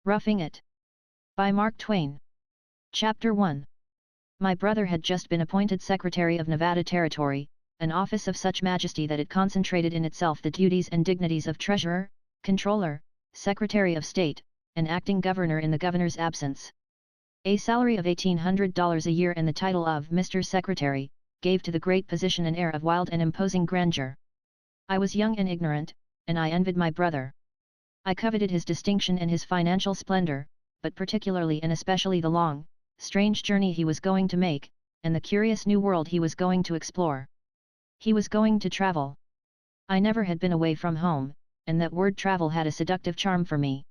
Roughing It. By Mark Twain. Chapter 1. My brother had just been appointed Secretary of Nevada Territory, an office of such majesty that it concentrated in itself the duties and dignities of Treasurer, Controller, Secretary of State, and Acting Governor in the Governor's absence. A salary of $1,800 a year and the title of Mr. Secretary, gave to the great position an air of wild and imposing grandeur. I was young and ignorant, and I envied my brother. I coveted his distinction and his financial splendor, but particularly and especially the long, strange journey he was going to make, and the curious new world he was going to explore. He was going to travel. I never had been away from home, and that word travel had a seductive charm for me.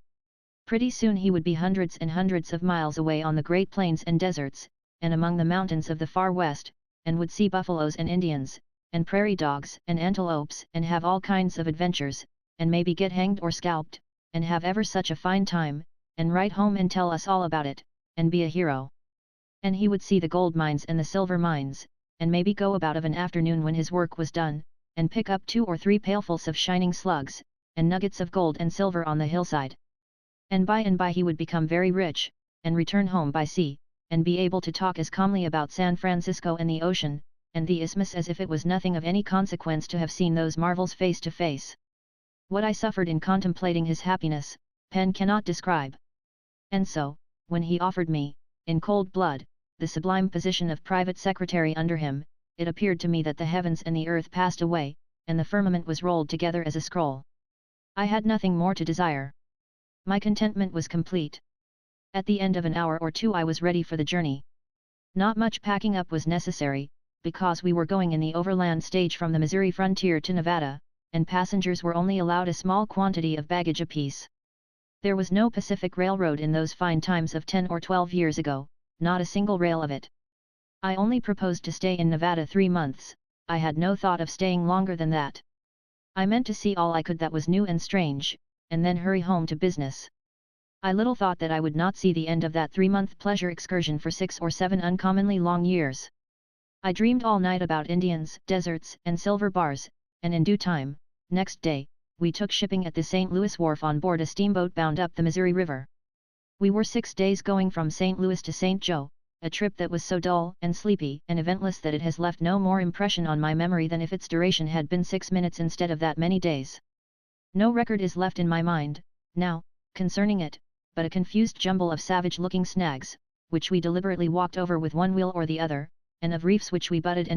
Pretty soon he would be hundreds and hundreds of miles away on the great plains and deserts, and among the mountains of the far west, and would see buffaloes and Indians, and prairie dogs and antelopes, and have all kinds of adventures, and maybe get hanged or scalped, and have ever such a fine time, and write home and tell us all about it, and be a hero. And he would see the gold mines and the silver mines, and maybe go about of an afternoon when his work was done, and pick up 2 or 3 pailfuls of shining slugs, and nuggets of gold and silver on the hillside. And by he would become very rich, and return home by sea, and be able to talk as calmly about San Francisco and the ocean, and the isthmus as if it was nothing of any consequence to have seen those marvels face to face. What I suffered in contemplating his happiness, pen cannot describe. And so, when he offered me, in cold blood, the sublime position of private secretary under him, it appeared to me that the heavens and the earth passed away, and the firmament was rolled together as a scroll. I had nothing more to desire. My contentment was complete. At the end of an hour or 2 I was ready for the journey. Not much packing up was necessary, because we were going in the overland stage from the Missouri frontier to Nevada, and passengers were only allowed a small quantity of baggage apiece. There was no Pacific Railroad in those fine times of 10 or 12 years ago, not a single rail of it. I only proposed to stay in Nevada 3 months, I had no thought of staying longer than that. I meant to see all I could that was new and strange, and then hurry home to business. I little thought that I would not see the end of that 3-month pleasure excursion for 6 or 7 uncommonly long years. I dreamed all night about Indians, deserts, and silver bars, and in due time, next day, we took shipping at the St. Louis wharf on board a steamboat bound up the Missouri River. We were 6 days going from St. Louis to St. Joe, a trip that was so dull and sleepy and eventless that it has left no more impression on my memory than if its duration had been 6 minutes instead of that many days. No record is left in my mind, now, concerning it, but a confused jumble of savage-looking snags, which we deliberately walked over with one wheel or the other, and of reefs which we butted,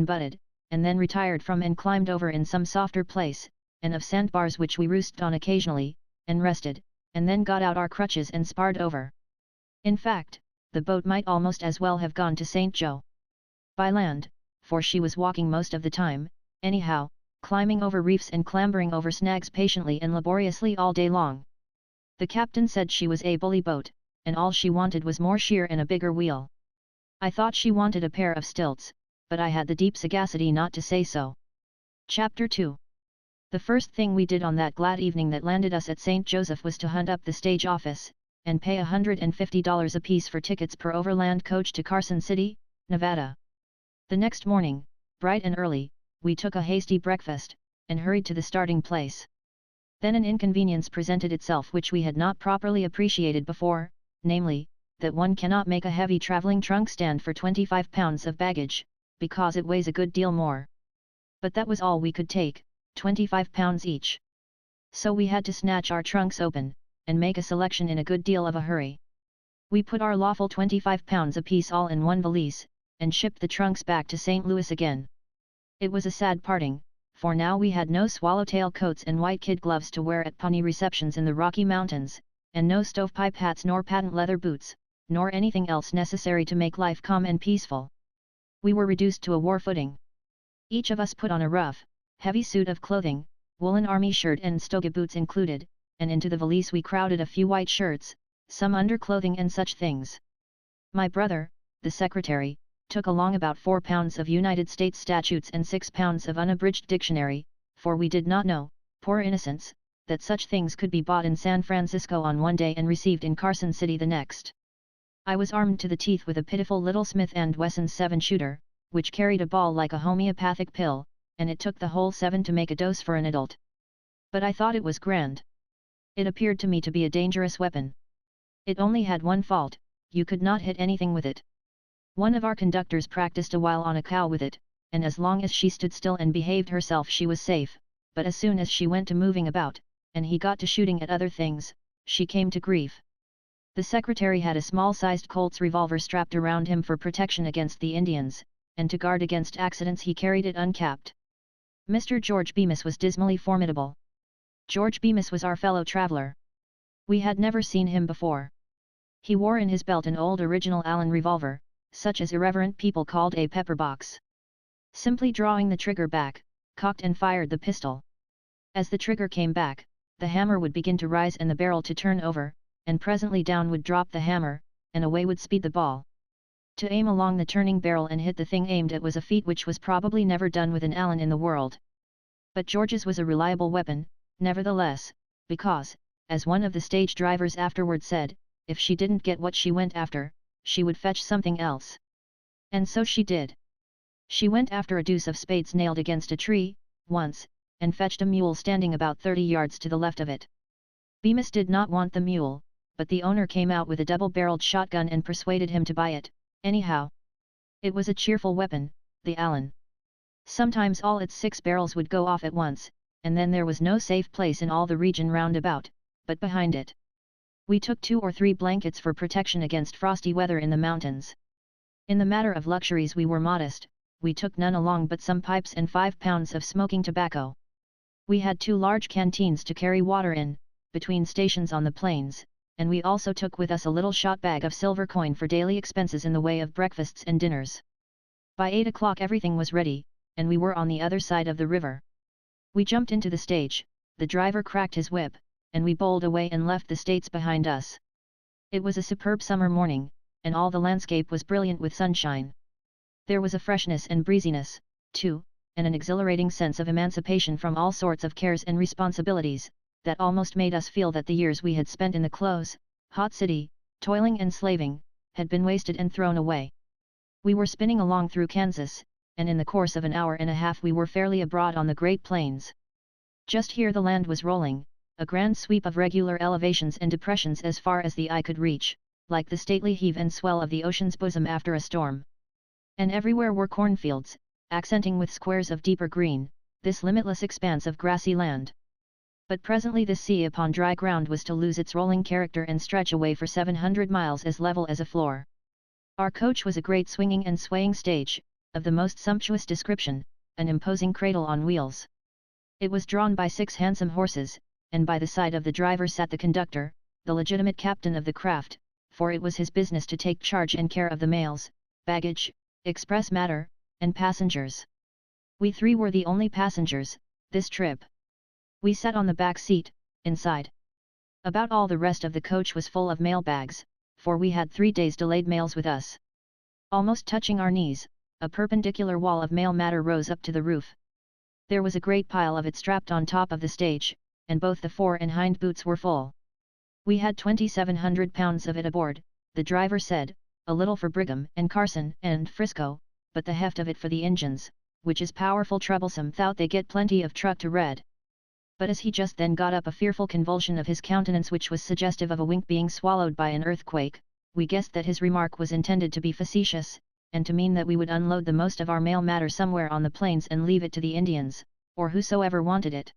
and then retired from and climbed over in some softer place, and of sandbars which we roosted on occasionally, and rested, and then got out our crutches and sparred over. In fact, the boat might almost as well have gone to St. Joe. By land, for she was walking most of the time, anyhow, climbing over reefs and clambering over snags patiently and laboriously all day long. The captain said she was a bully boat, and all she wanted was more sheer and a bigger wheel. I thought she wanted a pair of stilts, but I had the deep sagacity not to say so. Chapter 2. The first thing we did on that glad evening that landed us at St. Joseph was to hunt up the stage office, and pay $150 apiece for tickets per overland coach to Carson City, Nevada. The next morning, bright and early, we took a hasty breakfast, and hurried to the starting place. Then an inconvenience presented itself which we had not properly appreciated before, namely, that one cannot make a heavy traveling trunk stand for 25 pounds of baggage, because it weighs a good deal more. But that was all we could take, 25 pounds each. So we had to snatch our trunks open, and make a selection in a good deal of a hurry. We put our lawful 25 pounds apiece all in one valise, and shipped the trunks back to St. Louis again. It was a sad parting, for now we had no swallowtail coats and white kid gloves to wear at Pawnee receptions in the Rocky Mountains, and no stovepipe hats nor patent leather boots, nor anything else necessary to make life calm and peaceful. We were reduced to a war footing. Each of us put on a rough, heavy suit of clothing, woolen army shirt and stogie boots included, and into the valise we crowded a few white shirts, some underclothing and such things. My brother, the secretary, took along about 4 pounds of United States statutes and 6 pounds of unabridged dictionary, for we did not know, poor innocents, that such things could be bought in San Francisco on one day and received in Carson City the next. I was armed to the teeth with a pitiful little Smith & Wesson 7-shooter, which carried a ball like a homeopathic pill, and it took the whole 7 to make a dose for an adult. But I thought it was grand. It appeared to me to be a dangerous weapon. It only had one fault: you could not hit anything with it. One of our conductors practiced a while on a cow with it, and as long as she stood still and behaved herself she was safe, but as soon as she went to moving about, and he got to shooting at other things, she came to grief. The secretary had a small-sized Colt's revolver strapped around him for protection against the Indians, and to guard against accidents he carried it uncapped. Mr. George Bemis was dismally formidable. George Bemis was our fellow traveller. We had never seen him before. He wore in his belt an old original Allen revolver, such as irreverent people called a pepper box. Simply drawing the trigger back, cocked and fired the pistol. As the trigger came back, the hammer would begin to rise and the barrel to turn over, and presently down would drop the hammer, and away would speed the ball. To aim along the turning barrel and hit the thing aimed at was a feat which was probably never done with an Allen in the world. But George's was a reliable weapon, nevertheless, because, as one of the stage drivers afterward said, if she didn't get what she went after, she would fetch something else. And so she did. She went after a deuce of spades nailed against a tree, once, and fetched a mule standing about 30 yards to the left of it. Bemis did not want the mule, but the owner came out with a double-barreled shotgun and persuaded him to buy it, anyhow. It was a cheerful weapon, the Allen. Sometimes all its 6 barrels would go off at once, and then there was no safe place in all the region round about, but behind it. We took 2 or 3 blankets for protection against frosty weather in the mountains. In the matter of luxuries we were modest, we took none along but some pipes and 5 pounds of smoking tobacco. We had 2 large canteens to carry water in, between stations on the plains, and we also took with us a little shot bag of silver coin for daily expenses in the way of breakfasts and dinners. By 8 o'clock everything was ready, and we were on the other side of the river. We jumped into the stage, the driver cracked his whip, and we bowled away and left the States behind us. It was a superb summer morning, and all the landscape was brilliant with sunshine. There was a freshness and breeziness, too, and an exhilarating sense of emancipation from all sorts of cares and responsibilities, that almost made us feel that the years we had spent in the close, hot city, toiling and slaving, had been wasted and thrown away. We were spinning along through Kansas, and in the course of an hour and a half we were fairly abroad on the Great Plains. Just here the land was rolling, a grand sweep of regular elevations and depressions as far as the eye could reach, like the stately heave and swell of the ocean's bosom after a storm. And everywhere were cornfields, accenting with squares of deeper green, this limitless expanse of grassy land. But presently this sea upon dry ground was to lose its rolling character and stretch away for 700 miles as level as a floor. Our coach was a great swinging and swaying stage, of the most sumptuous description, an imposing cradle on wheels. It was drawn by 6 handsome horses, and by the side of the driver sat the conductor, the legitimate captain of the craft, for it was his business to take charge and care of the mails, baggage, express matter, and passengers. We 3 were the only passengers, this trip. We sat on the back seat, inside. About all the rest of the coach was full of mail bags, for we had 3 days' delayed mails with us. Almost touching our knees, a perpendicular wall of mail matter rose up to the roof. There was a great pile of it strapped on top of the stage, and both the fore and hind boots were full. We had 2,700 pounds of it aboard, the driver said, a little for Brigham and Carson and Frisco, but the heft of it for the engines, which is powerful troublesome thout they get plenty of truck to red. But as he just then got up a fearful convulsion of his countenance which was suggestive of a wink being swallowed by an earthquake, we guessed that his remark was intended to be facetious, and to mean that we would unload the most of our mail matter somewhere on the plains and leave it to the Indians, or whosoever wanted it.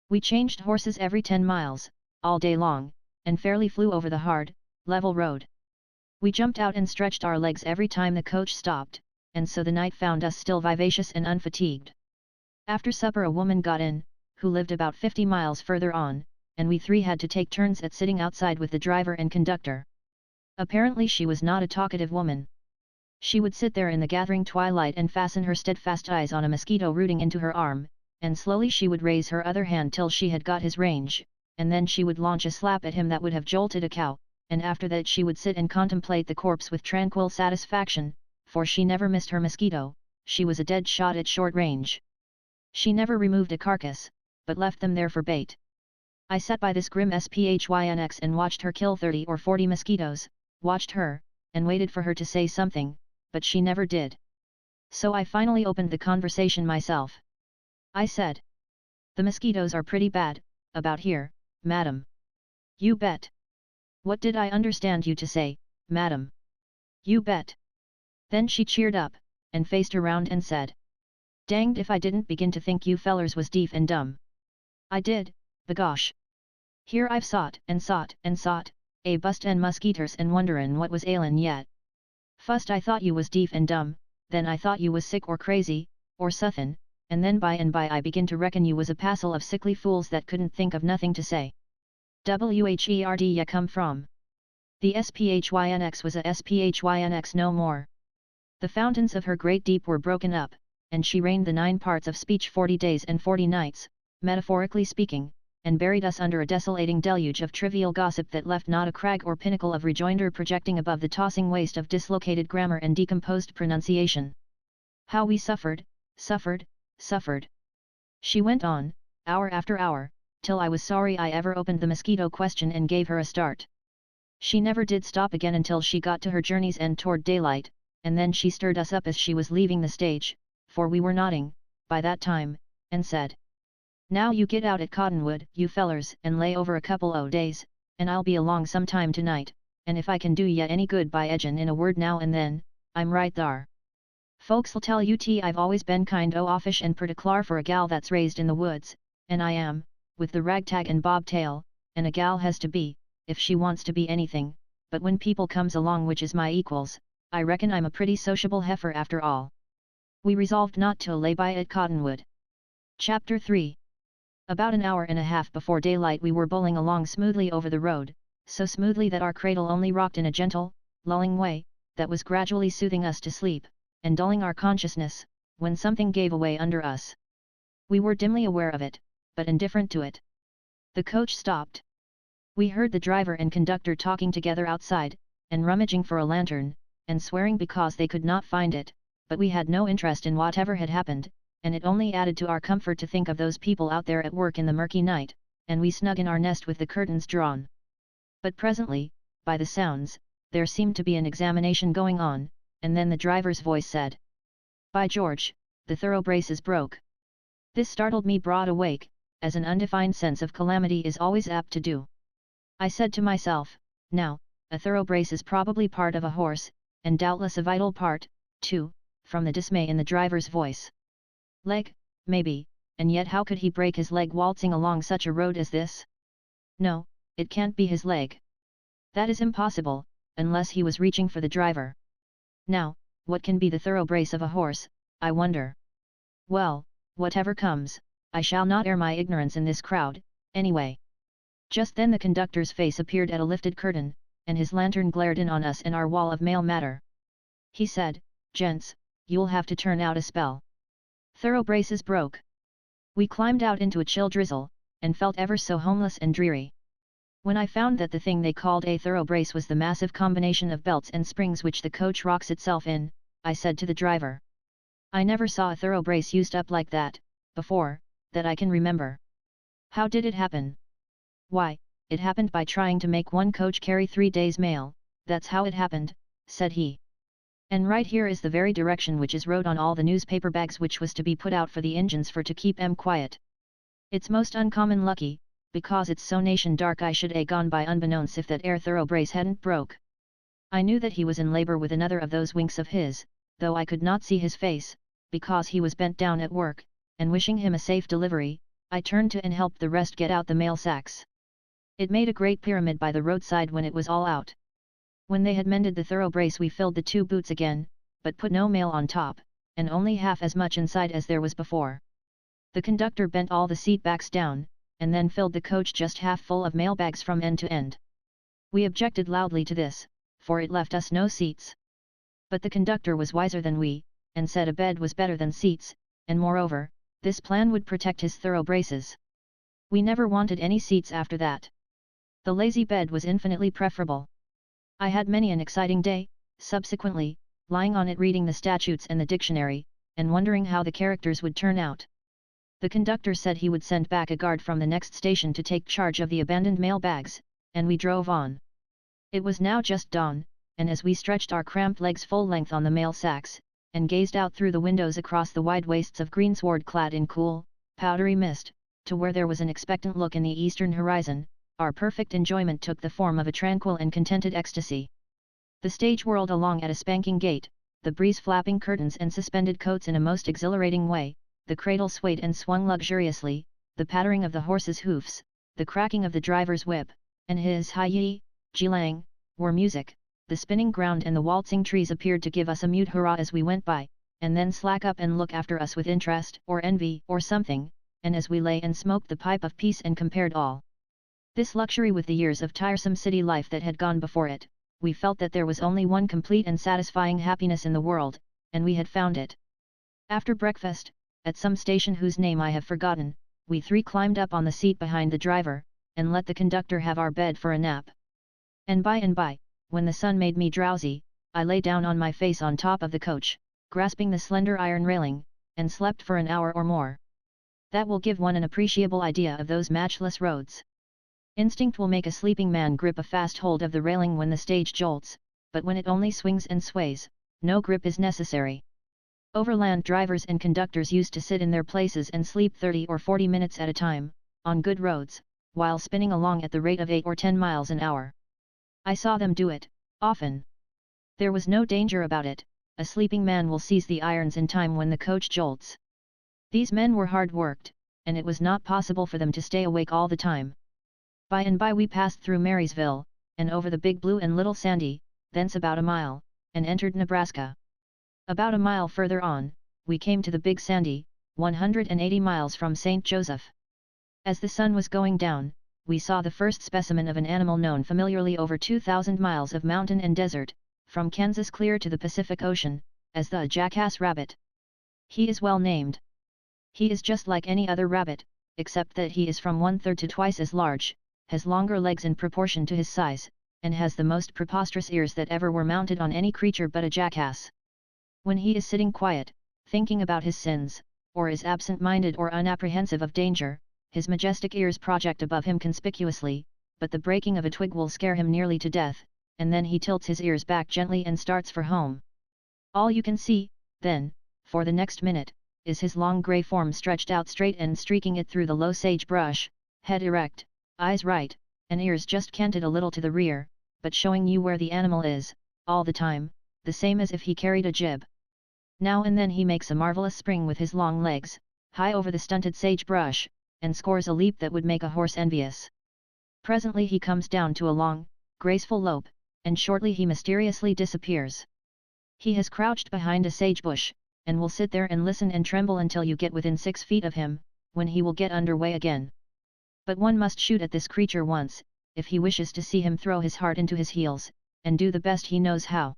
We changed horses every 10 miles, all day long, and fairly flew over the hard, level road. We jumped out and stretched our legs every time the coach stopped, and so the night found us still vivacious and unfatigued. After supper a woman got in, who lived about 50 miles further on, and we 3 had to take turns at sitting outside with the driver and conductor. Apparently she was not a talkative woman. She would sit there in the gathering twilight and fasten her steadfast eyes on a mosquito rooting into her arm, and slowly she would raise her other hand till she had got his range, and then she would launch a slap at him that would have jolted a cow, and after that she would sit and contemplate the corpse with tranquil satisfaction, for she never missed her mosquito, she was a dead shot at short range. She never removed a carcass, but left them there for bait. I sat by this grim SPHYNX and watched her kill 30 or 40 mosquitoes, watched her, and waited for her to say something, but she never did. So I finally opened the conversation myself. I said, "The mosquitoes are pretty bad, about here, madam." "You bet. What did I understand you to say, madam? You bet. Then she cheered up, and faced around and said. Danged if I didn't begin to think you fellers was deaf and dumb. I did, begosh. Here I've sought, a bust and muskeeters and wonderin' what was ailin' yet. Fust I thought you was deaf and dumb, then I thought you was sick or crazy, or suthin', and then by and by I begin to reckon you was a passel of sickly fools that couldn't think of nothing to say. Wherd ya come from? The SPHYNX was a SPHYNX no more. The fountains of her great deep were broken up, and she rained the 9 parts of speech 40 days and 40 nights, metaphorically speaking, and buried us under a desolating deluge of trivial gossip that left not a crag or pinnacle of rejoinder projecting above the tossing waste of dislocated grammar and decomposed pronunciation. How we suffered, suffered, suffered. She went on, hour after hour, till I was sorry I ever opened the mosquito question and gave her a start. She never did stop again until she got to her journey's end toward daylight, and then she stirred us up as she was leaving the stage, for we were nodding, by that time, and said. Now you get out at Cottonwood, you fellers, and lay over a couple o' days, and I'll be along some time tonight, and if I can do ya any good by edgin' in a word now and then, I'm right thar. Folks'll tell you I've always been kind o' offish and perticlar for a gal that's raised in the woods, and I am, with the ragtag and bobtail, and a gal has to be, if she wants to be anything, but when people comes along which is my equals, I reckon I'm a pretty sociable heifer after all. We resolved not to lay by at Cottonwood. Chapter 3. About an hour and a half before daylight we were bowling along smoothly over the road, so smoothly that our cradle only rocked in a gentle, lulling way, that was gradually soothing us to sleep, and dulling our consciousness, when something gave away under us. We were dimly aware of it, but indifferent to it. The coach stopped. We heard the driver and conductor talking together outside, and rummaging for a lantern, and swearing because they could not find it, but we had no interest in whatever had happened, and it only added to our comfort to think of those people out there at work in the murky night, and we snug in our nest with the curtains drawn. But presently, by the sounds, there seemed to be an examination going on, and then the driver's voice said. By George, the thoroughbrace is broke. This startled me broad awake, as an undefined sense of calamity is always apt to do. I said to myself, now, a thoroughbrace is probably part of a horse, and doubtless a vital part, too, from the dismay in the driver's voice. Leg, maybe, and yet how could he break his leg waltzing along such a road as this? No, it can't be his leg. That is impossible, unless he was reaching for the driver. Now, what can be the thoroughbrace of a horse, I wonder? Well, whatever comes, I shall not air my ignorance in this crowd, anyway. Just then the conductor's face appeared at a lifted curtain, and his lantern glared in on us and our wall of mail matter. He said, Gents, you'll have to turn out a spell. Thoroughbraces broke. We climbed out into a chill drizzle, and felt ever so homeless and dreary. When I found that the thing they called a thoroughbrace was the massive combination of belts and springs which the coach rocks itself in, I said to the driver. I never saw a thoroughbrace used up like that, before, that I can remember. How did it happen? Why, it happened by trying to make one coach carry 3 days' mail, that's how it happened, said he. And right here is the very direction which is wrote on all the newspaper bags which was to be put out for the Injuns for to keep 'em quiet. It's most uncommon lucky, because it's so nation dark I should a gone by unbeknownst if that air thoroughbrace hadn't broke. I knew that he was in labor with another of those winks of his, though I could not see his face, because he was bent down at work, and wishing him a safe delivery, I turned to and helped the rest get out the mail sacks. It made a great pyramid by the roadside when it was all out. When they had mended the thoroughbrace we filled the 2 boots again, but put no mail on top, and only half as much inside as there was before. The conductor bent all the seat backs down, and then filled the coach just half full of mail bags from end to end. We objected loudly to this, for it left us no seats. But the conductor was wiser than we, and said a bed was better than seats, and moreover, this plan would protect his thoroughbraces. We never wanted any seats after that. The lazy bed was infinitely preferable. I had many an exciting day, subsequently, lying on it reading the statutes and the dictionary, and wondering how the characters would turn out. The conductor said he would send back a guard from the next station to take charge of the abandoned mail bags, and we drove on. It was now just dawn, and as we stretched our cramped legs full length on the mail sacks, and gazed out through the windows across the wide wastes of greensward clad in cool, powdery mist, to where there was an expectant look in the eastern horizon, our perfect enjoyment took the form of a tranquil and contented ecstasy. The stage whirled along at a spanking gait, the breeze flapping curtains and suspended coats in a most exhilarating way, the cradle swayed and swung luxuriously, the pattering of the horse's hoofs, the cracking of the driver's whip, and his hi-yi, ji-lang, were music. The spinning ground and the waltzing trees appeared to give us a mute hurrah as we went by, and then slack up and look after us with interest or envy or something, and as we lay and smoked the pipe of peace and compared all this luxury with the years of tiresome city life that had gone before it, we felt that there was only one complete and satisfying happiness in the world, and we had found it. After breakfast, at some station whose name I have forgotten, we three climbed up on the seat behind the driver, and let the conductor have our bed for a nap. And by, when the sun made me drowsy, I lay down on my face on top of the coach, grasping the slender iron railing, and slept for an hour or more. That will give one an appreciable idea of those matchless roads. Instinct will make a sleeping man grip a fast hold of the railing when the stage jolts, but when it only swings and sways, no grip is necessary. Overland drivers and conductors used to sit in their places and sleep 30 or 40 minutes at a time, on good roads, while spinning along at the rate of 8 or 10 miles an hour. I saw them do it, often. There was no danger about it, a sleeping man will seize the irons in time when the coach jolts. These men were hard worked, and it was not possible for them to stay awake all the time. By and by we passed through Marysville, and over the Big Blue and Little Sandy, thence about a mile, and entered Nebraska. About a mile further on, we came to the Big Sandy, 180 miles from St. Joseph. As the sun was going down, we saw the first specimen of an animal known familiarly over 2,000 miles of mountain and desert, from Kansas clear to the Pacific Ocean, as the jackass rabbit. He is well named. He is just like any other rabbit, except that he is from 1/3 to twice as large, has longer legs in proportion to his size, and has the most preposterous ears that ever were mounted on any creature but a jackass. When he is sitting quiet, thinking about his sins, or is absent-minded or unapprehensive of danger, his majestic ears project above him conspicuously, but the breaking of a twig will scare him nearly to death, and then he tilts his ears back gently and starts for home. All you can see, then, for the next minute, is his long grey form stretched out straight and streaking it through the low sagebrush, head erect, eyes right, and ears just canted a little to the rear, but showing you where the animal is, all the time, the same as if he carried a jib. Now and then he makes a marvellous spring with his long legs, high over the stunted sagebrush, and scores a leap that would make a horse envious. Presently he comes down to a long, graceful lope, and shortly he mysteriously disappears. He has crouched behind a sagebush, and will sit there and listen and tremble until you get within 6 feet of him, when he will get under way again. But one must shoot at this creature once, if he wishes to see him throw his heart into his heels, and do the best he knows how.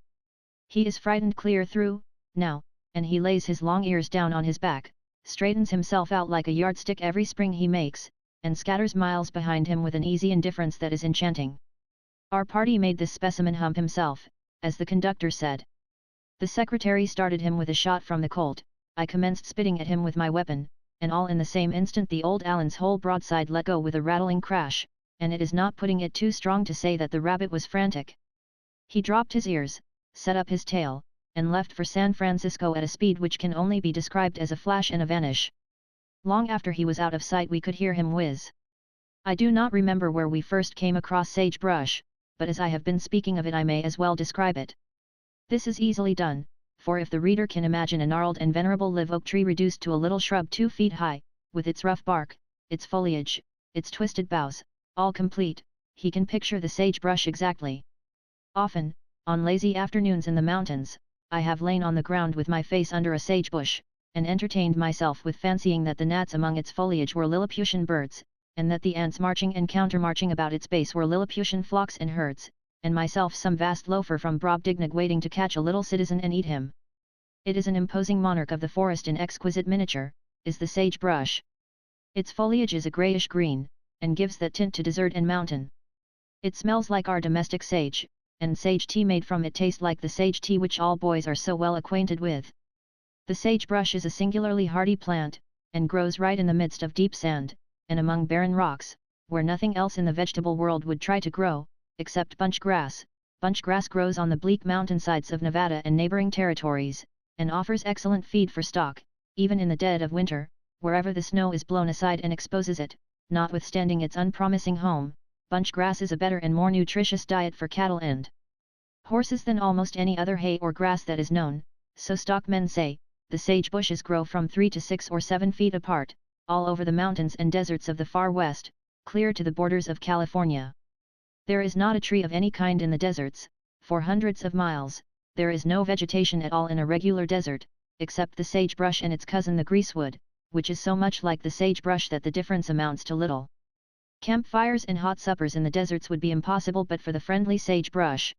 He is frightened clear through, now, and he lays his long ears down on his back, straightens himself out like a yardstick every spring he makes, and scatters miles behind him with an easy indifference that is enchanting. Our party made this specimen hump himself, as the conductor said. The secretary started him with a shot from the Colt, I commenced spitting at him with my weapon, and all in the same instant the old Allen's whole broadside let go with a rattling crash, and it is not putting it too strong to say that the rabbit was frantic. He dropped his ears, set up his tail, and left for San Francisco at a speed which can only be described as a flash and a vanish. Long after he was out of sight we could hear him whiz. I do not remember where we first came across sagebrush, but as I have been speaking of it I may as well describe it. This is easily done, for if the reader can imagine a gnarled and venerable live oak tree reduced to a little shrub 2 feet high, with its rough bark, its foliage, its twisted boughs, all complete, he can picture the sagebrush exactly. Often, on lazy afternoons in the mountains, I have lain on the ground with my face under a sagebush, and entertained myself with fancying that the gnats among its foliage were Lilliputian birds, and that the ants marching and countermarching about its base were Lilliputian flocks and herds, and myself some vast loafer from Brobdingnag waiting to catch a little citizen and eat him. It is an imposing monarch of the forest in exquisite miniature, is the sagebrush. Its foliage is a greyish green, and gives that tint to desert and mountain. It smells like our domestic sage, and sage tea made from it tastes like the sage tea which all boys are so well acquainted with. The sagebrush is a singularly hardy plant, and grows right in the midst of deep sand, and among barren rocks, where nothing else in the vegetable world would try to grow, except bunch grass. Bunch grass grows on the bleak mountainsides of Nevada and neighboring territories, and offers excellent feed for stock, even in the dead of winter, wherever the snow is blown aside and exposes it, notwithstanding its unpromising home, bunch grass is a better and more nutritious diet for cattle and horses than almost any other hay or grass that is known, so stockmen say. The sage bushes grow from 3 to 6 or 7 feet apart, all over the mountains and deserts of the far west, clear to the borders of California. There is not a tree of any kind in the deserts. For hundreds of miles, there is no vegetation at all in a regular desert, except the sagebrush and its cousin the greasewood, which is so much like the sagebrush that the difference amounts to little. Campfires and hot suppers in the deserts would be impossible but for the friendly sagebrush.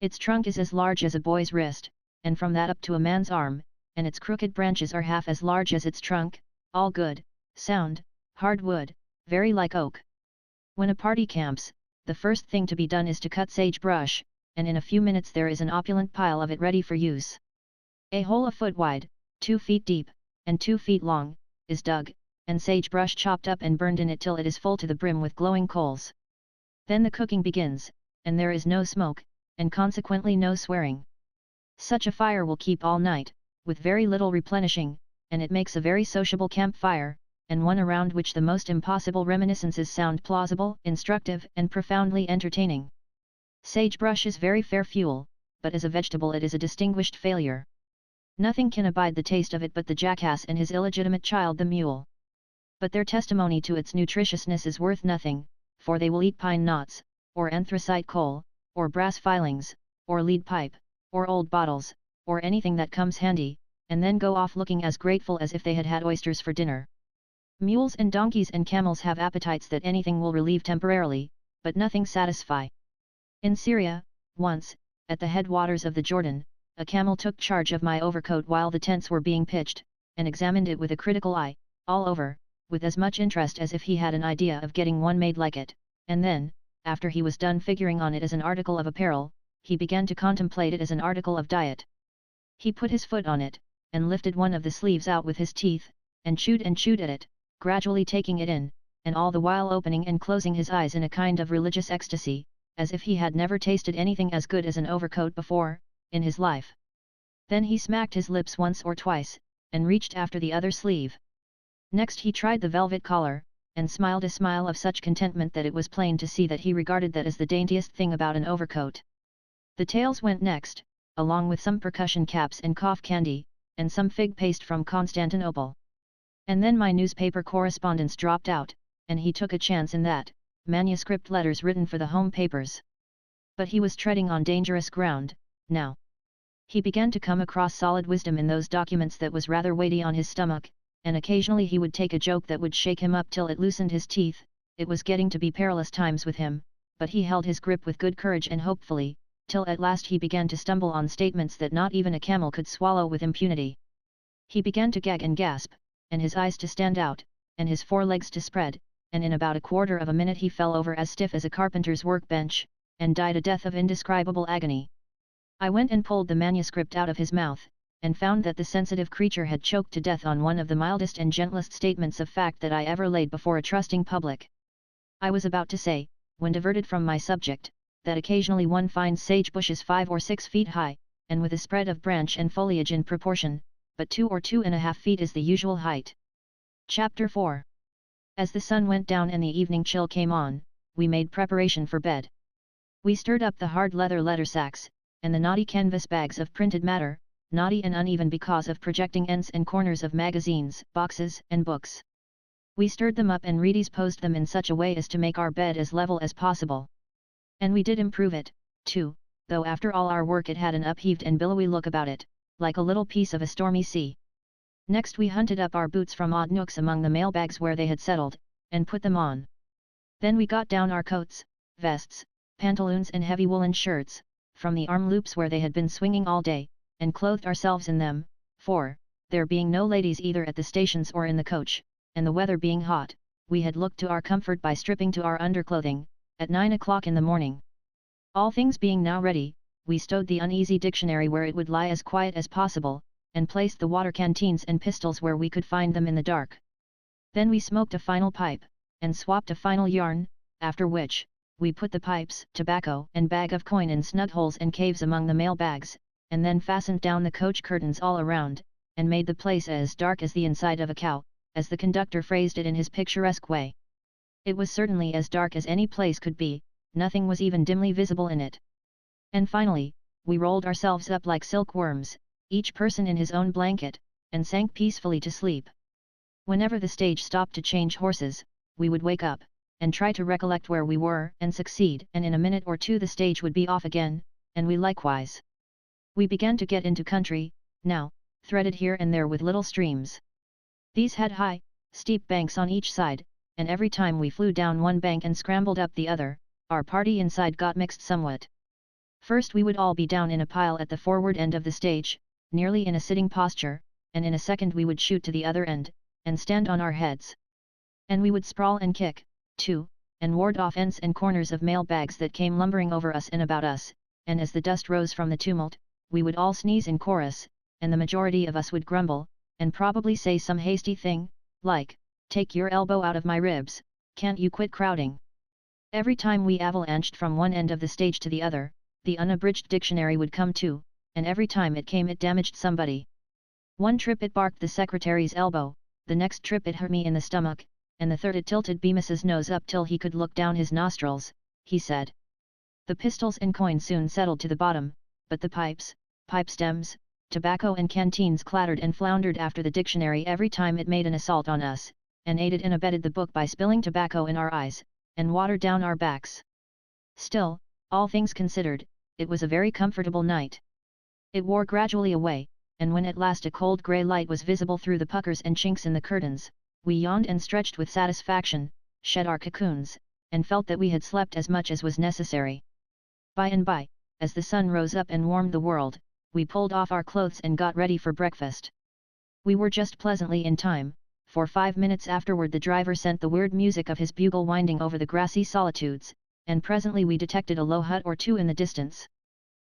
Its trunk is as large as a boy's wrist, and from that up to a man's arm, and its crooked branches are half as large as its trunk, all good, sound, hard wood, very like oak. When a party camps, the first thing to be done is to cut sagebrush, and in a few minutes there is an opulent pile of it ready for use. A hole a foot wide, 2 feet deep, and 2 feet long, is dug, and sagebrush chopped up and burned in it till it is full to the brim with glowing coals. Then the cooking begins, and there is no smoke, and consequently no swearing. Such a fire will keep all night, with very little replenishing, and it makes a very sociable campfire, and one around which the most impossible reminiscences sound plausible, instructive, and profoundly entertaining. Sagebrush is very fair fuel, but as a vegetable it is a distinguished failure. Nothing can abide the taste of it but the jackass and his illegitimate child the mule. But their testimony to its nutritiousness is worth nothing, for they will eat pine knots, or anthracite coal, or brass filings, or lead pipe, or old bottles, or anything that comes handy, and then go off looking as grateful as if they had had oysters for dinner. Mules and donkeys and camels have appetites that anything will relieve temporarily, but nothing satisfy. In Syria, once, at the headwaters of the Jordan, a camel took charge of my overcoat while the tents were being pitched, and examined it with a critical eye, all over, with as much interest as if he had an idea of getting one made like it, and then, after he was done figuring on it as an article of apparel, he began to contemplate it as an article of diet. He put his foot on it, and lifted one of the sleeves out with his teeth, and chewed at it, gradually taking it in, and all the while opening and closing his eyes in a kind of religious ecstasy, as if he had never tasted anything as good as an overcoat before, in his life. Then he smacked his lips once or twice, and reached after the other sleeve. Next he tried the velvet collar, and smiled a smile of such contentment that it was plain to see that he regarded that as the daintiest thing about an overcoat. The tails went next, along with some percussion caps and cough candy, and some fig paste from Constantinople. And then my newspaper correspondence dropped out, and he took a chance in that, manuscript letters written for the home papers. But he was treading on dangerous ground, now. He began to come across solid wisdom in those documents that was rather weighty on his stomach, and occasionally he would take a joke that would shake him up till it loosened his teeth. It was getting to be perilous times with him, but he held his grip with good courage and hopefully, till at last he began to stumble on statements that not even a camel could swallow with impunity. He began to gag and gasp, and his eyes to stand out, and his forelegs to spread, and in about a quarter of a minute he fell over as stiff as a carpenter's workbench, and died a death of indescribable agony. I went and pulled the manuscript out of his mouth, and found that the sensitive creature had choked to death on one of the mildest and gentlest statements of fact that I ever laid before a trusting public. I was about to say, when diverted from my subject, that occasionally one finds sage bushes 5 or 6 feet high, and with a spread of branch and foliage in proportion, but 2 or 2.5 feet is the usual height. Chapter 4. As the sun went down and the evening chill came on, we made preparation for bed. We stirred up the hard leather sacks, and the knotty canvas bags of printed matter, knotty and uneven because of projecting ends and corners of magazines, boxes, and books. We stirred them up and redisposed them in such a way as to make our bed as level as possible. And we did improve it, too, though after all our work it had an upheaved and billowy look about it, like a little piece of a stormy sea. Next we hunted up our boots from odd nooks among the mailbags where they had settled, and put them on. Then we got down our coats, vests, pantaloons and heavy woolen shirts, from the arm loops where they had been swinging all day, and clothed ourselves in them, for, there being no ladies either at the stations or in the coach, and the weather being hot, we had looked to our comfort by stripping to our underclothing, at 9 o'clock in the morning. All things being now ready, we stowed the uneasy dictionary where it would lie as quiet as possible, and placed the water canteens and pistols where we could find them in the dark. Then we smoked a final pipe, and swapped a final yarn, after which, we put the pipes, tobacco and bag of coin in snug holes and caves among the mail bags, and then fastened down the coach curtains all around, and made the place as dark as the inside of a cow, as the conductor phrased it in his picturesque way. It was certainly as dark as any place could be, nothing was even dimly visible in it. And finally, we rolled ourselves up like silkworms, each person in his own blanket, and sank peacefully to sleep. Whenever the stage stopped to change horses, we would wake up, and try to recollect where we were and succeed, and in a minute or two the stage would be off again, and we likewise. We began to get into country, now, threaded here and there with little streams. These had high, steep banks on each side, and every time we flew down one bank and scrambled up the other, our party inside got mixed somewhat. First we would all be down in a pile at the forward end of the stage, nearly in a sitting posture, and in a second we would shoot to the other end, and stand on our heads. And we would sprawl and kick, too, and ward off ends and corners of mail bags that came lumbering over us and about us, and as the dust rose from the tumult, we would all sneeze in chorus, and the majority of us would grumble, and probably say some hasty thing, like, "Take your elbow out of my ribs, can't you quit crowding?" Every time we avalanched from one end of the stage to the other, the unabridged dictionary would come too, and every time it came it damaged somebody. One trip it barked the secretary's elbow, the next trip it hurt me in the stomach, and the third it tilted Bemis's nose up till he could look down his nostrils, he said. The pistols and coins soon settled to the bottom, but the pipes, pipe stems, tobacco and canteens clattered and floundered after the dictionary every time it made an assault on us, and aided and abetted the book by spilling tobacco in our eyes, and water down our backs. Still, all things considered, it was a very comfortable night. It wore gradually away, and when at last a cold grey light was visible through the puckers and chinks in the curtains, we yawned and stretched with satisfaction, shed our cocoons, and felt that we had slept as much as was necessary. By and by, as the sun rose up and warmed the world, we pulled off our clothes and got ready for breakfast. We were just pleasantly in time, for 5 minutes afterward the driver sent the weird music of his bugle winding over the grassy solitudes, and presently we detected a low hut or two in the distance.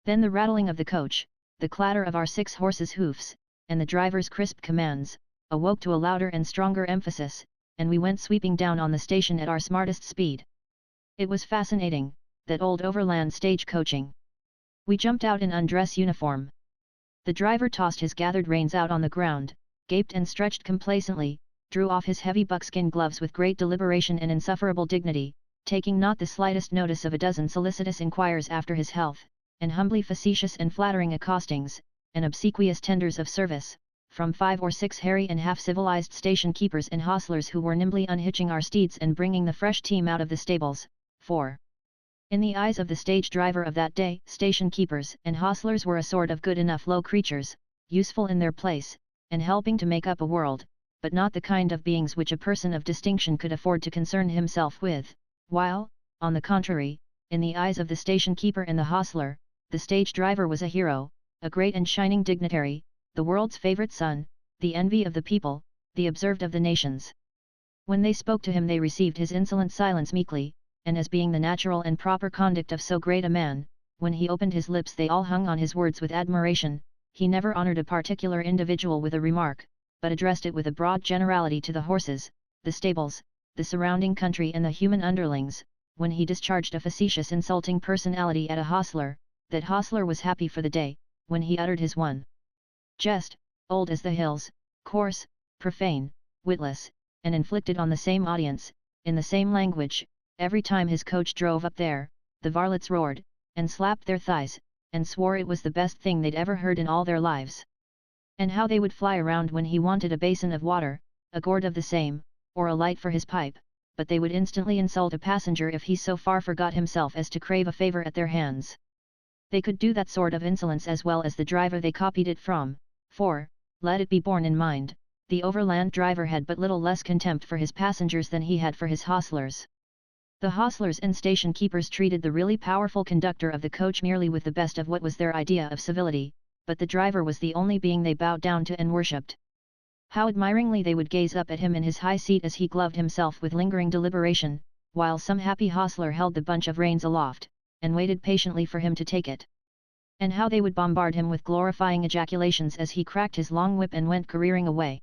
Then the rattling of the coach, the clatter of our 6 horses' hoofs, and the driver's crisp commands, awoke to a louder and stronger emphasis, and we went sweeping down on the station at our smartest speed. It was fascinating, that old overland stage coaching. We jumped out in undress uniform. The driver tossed his gathered reins out on the ground, gaped and stretched complacently, drew off his heavy buckskin gloves with great deliberation and insufferable dignity, taking not the slightest notice of a dozen solicitous inquires after his health, and humbly facetious and flattering accostings, and obsequious tenders of service, from 5 or 6 hairy and half-civilized station keepers and hostlers who were nimbly unhitching our steeds and bringing the fresh team out of the stables, for, in the eyes of the stage driver of that day, station keepers and hostlers were a sort of good enough low creatures, useful in their place, and helping to make up a world, but not the kind of beings which a person of distinction could afford to concern himself with, while, on the contrary, in the eyes of the station keeper and the hostler, the stage driver was a hero, a great and shining dignitary, the world's favorite son, the envy of the people, the observed of the nations. When they spoke to him they received his insolent silence meekly, and as being the natural and proper conduct of so great a man, when he opened his lips they all hung on his words with admiration. He never honoured a particular individual with a remark, but addressed it with a broad generality to the horses, the stables, the surrounding country and the human underlings. When he discharged a facetious insulting personality at a hostler, that hostler was happy for the day. When he uttered his one jest, old as the hills, coarse, profane, witless, and inflicted on the same audience, in the same language, every time his coach drove up there, the varlets roared, and slapped their thighs, and swore it was the best thing they'd ever heard in all their lives. And how they would fly around when he wanted a basin of water, a gourd of the same, or a light for his pipe, but they would instantly insult a passenger if he so far forgot himself as to crave a favour at their hands. They could do that sort of insolence as well as the driver they copied it from, for, let it be borne in mind, the overland driver had but little less contempt for his passengers than he had for his hostlers. The hostlers and station keepers treated the really powerful conductor of the coach merely with the best of what was their idea of civility, but the driver was the only being they bowed down to and worshipped. How admiringly they would gaze up at him in his high seat as he gloved himself with lingering deliberation, while some happy hostler held the bunch of reins aloft, and waited patiently for him to take it. And how they would bombard him with glorifying ejaculations as he cracked his long whip and went careering away.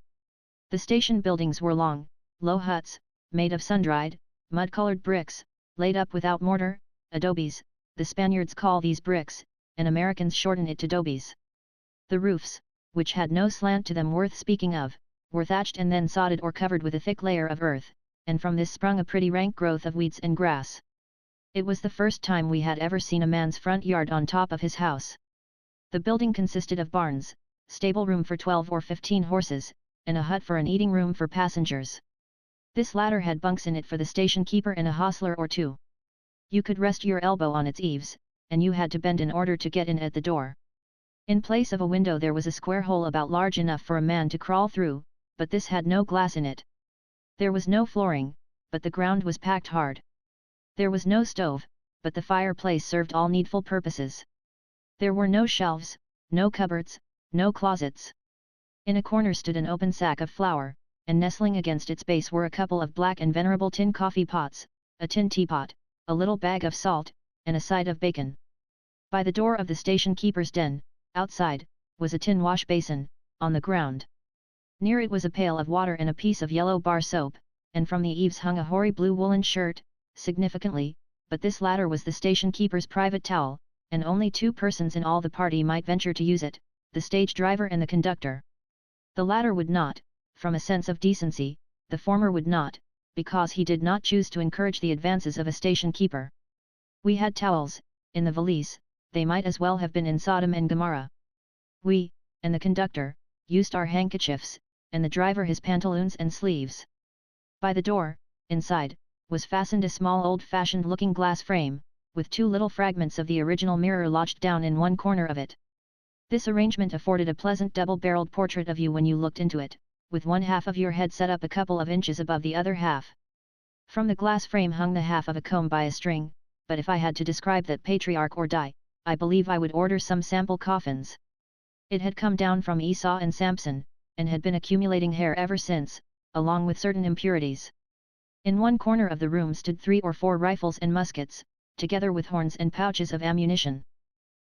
The station buildings were long, low huts, made of sun-dried, mud-colored bricks, laid up without mortar, adobes. The Spaniards call these bricks, and Americans shorten it to dobies. The roofs, which had no slant to them worth speaking of, were thatched and then sodded or covered with a thick layer of earth, and from this sprung a pretty rank growth of weeds and grass. It was the first time we had ever seen a man's front yard on top of his house. The building consisted of barns, stable room for 12 or 15 horses, and a hut for an eating room for passengers. This latter had bunks in it for the station keeper and a hostler or two. You could rest your elbow on its eaves, and you had to bend in order to get in at the door. In place of a window there was a square hole about large enough for a man to crawl through, but this had no glass in it. There was no flooring, but the ground was packed hard. There was no stove, but the fireplace served all needful purposes. There were no shelves, no cupboards, no closets. In a corner stood an open sack of flour, and nestling against its base were a couple of black and venerable tin coffee pots, a tin teapot, a little bag of salt, and a side of bacon. By the door of the station keeper's den, outside, was a tin wash basin, on the ground. Near it was a pail of water and a piece of yellow bar soap, and from the eaves hung a hoary blue woolen shirt, significantly, but this latter was the station keeper's private towel, and only 2 persons in all the party might venture to use it, the stage driver and the conductor. The latter would not, from a sense of decency, the former would not, because he did not choose to encourage the advances of a station keeper. We had towels, in the valise, they might as well have been in Sodom and Gomorrah. We, and the conductor, used our handkerchiefs, and the driver his pantaloons and sleeves. By the door, inside, was fastened a small old-fashioned looking glass frame, with 2 little fragments of the original mirror lodged down in one corner of it. This arrangement afforded a pleasant double-barreled portrait of you when you looked into it, with one half of your head set up a couple of inches above the other half. From the glass frame hung the half of a comb by a string, but if I had to describe that patriarch or die, I believe I would order some sample coffins. It had come down from Esau and Samson, and had been accumulating hair ever since, along with certain impurities. In one corner of the room stood 3 or 4 rifles and muskets, together with horns and pouches of ammunition.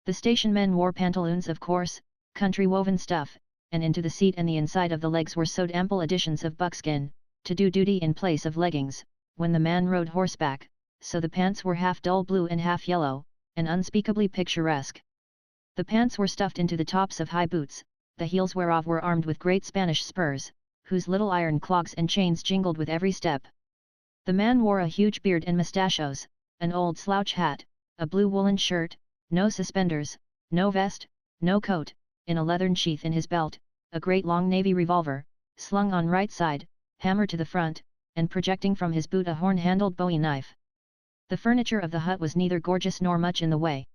The station men wore pantaloons of coarse, country-woven stuff, and into the seat and the inside of the legs were sewed ample additions of buckskin, to do duty in place of leggings, when the man rode horseback, so the pants were half dull blue and half yellow, and unspeakably picturesque. The pants were stuffed into the tops of high boots, the heels whereof were armed with great Spanish spurs, whose little iron clogs and chains jingled with every step. The man wore a huge beard and mustachios, an old slouch hat, a blue woolen shirt, no suspenders, no vest, no coat, in a leathern sheath in his belt, a great long navy revolver, slung on right side, hammer to the front, and projecting from his boot a horn-handled bowie knife. The furniture of the hut was neither gorgeous nor much in the way.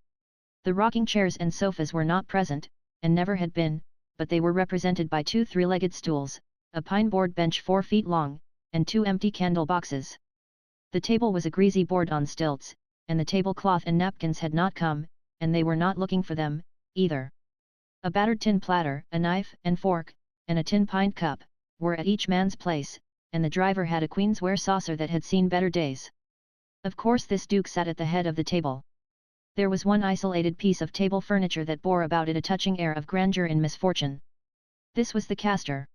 The rocking chairs and sofas were not present, and never had been, but they were represented by 2 3-legged stools, a pine-board bench 4 feet long, and 2 empty candle boxes. The table was a greasy board on stilts, and the tablecloth and napkins had not come, and they were not looking for them, either. A battered tin platter, a knife and fork, and a tin pint cup, were at each man's place, and the driver had a queensware saucer that had seen better days. Of course this duke sat at the head of the table. There was one isolated piece of table furniture that bore about it a touching air of grandeur in misfortune. This was the caster.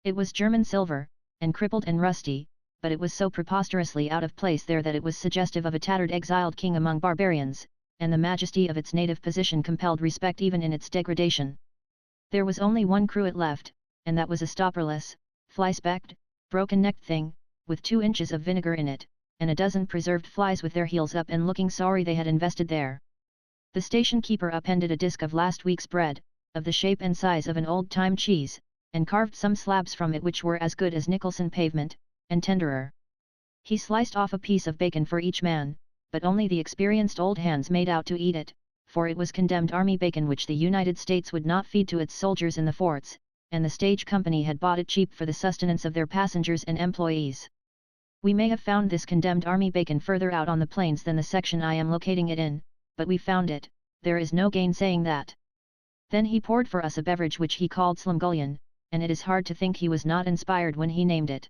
It was German silver, and crippled and rusty, but it was so preposterously out of place there that it was suggestive of a tattered exiled king among barbarians, and the majesty of its native position compelled respect even in its degradation. There was only one cruet left, and that was a stopperless, fly-specked, broken-necked thing, with 2 inches of vinegar in it, and a dozen preserved flies with their heels up and looking sorry they had invested there. The station keeper appended a disc of last week's bread, of the shape and size of an old-time cheese, and carved some slabs from it which were as good as Nicholson pavement, and tenderer. He sliced off a piece of bacon for each man, but only the experienced old hands made out to eat it, for it was condemned army bacon which the United States would not feed to its soldiers in the forts, and the stage company had bought it cheap for the sustenance of their passengers and employees. We may have found this condemned army bacon further out on the plains than the section I am locating it in, but we found it, there is no gainsaying that. Then he poured for us a beverage which he called Slumgullion, and it is hard to think he was not inspired when he named it.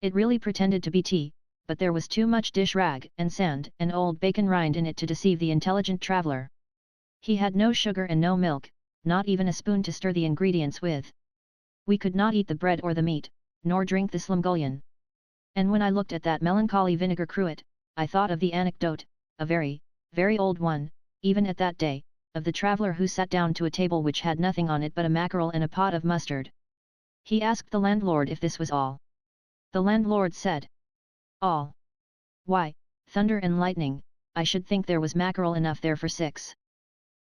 It really pretended to be tea, but there was too much dish rag and sand and old bacon rind in it to deceive the intelligent traveller. He had no sugar and no milk, not even a spoon to stir the ingredients with. We could not eat the bread or the meat, nor drink the Slumgullion. And when I looked at that melancholy vinegar cruet, I thought of the anecdote, a very, very old one, even at that day, of the traveller who sat down to a table which had nothing on it but a mackerel and a pot of mustard. He asked the landlord if this was all. The landlord said, All. Why, thunder and lightning, I should think there was mackerel enough there for 6.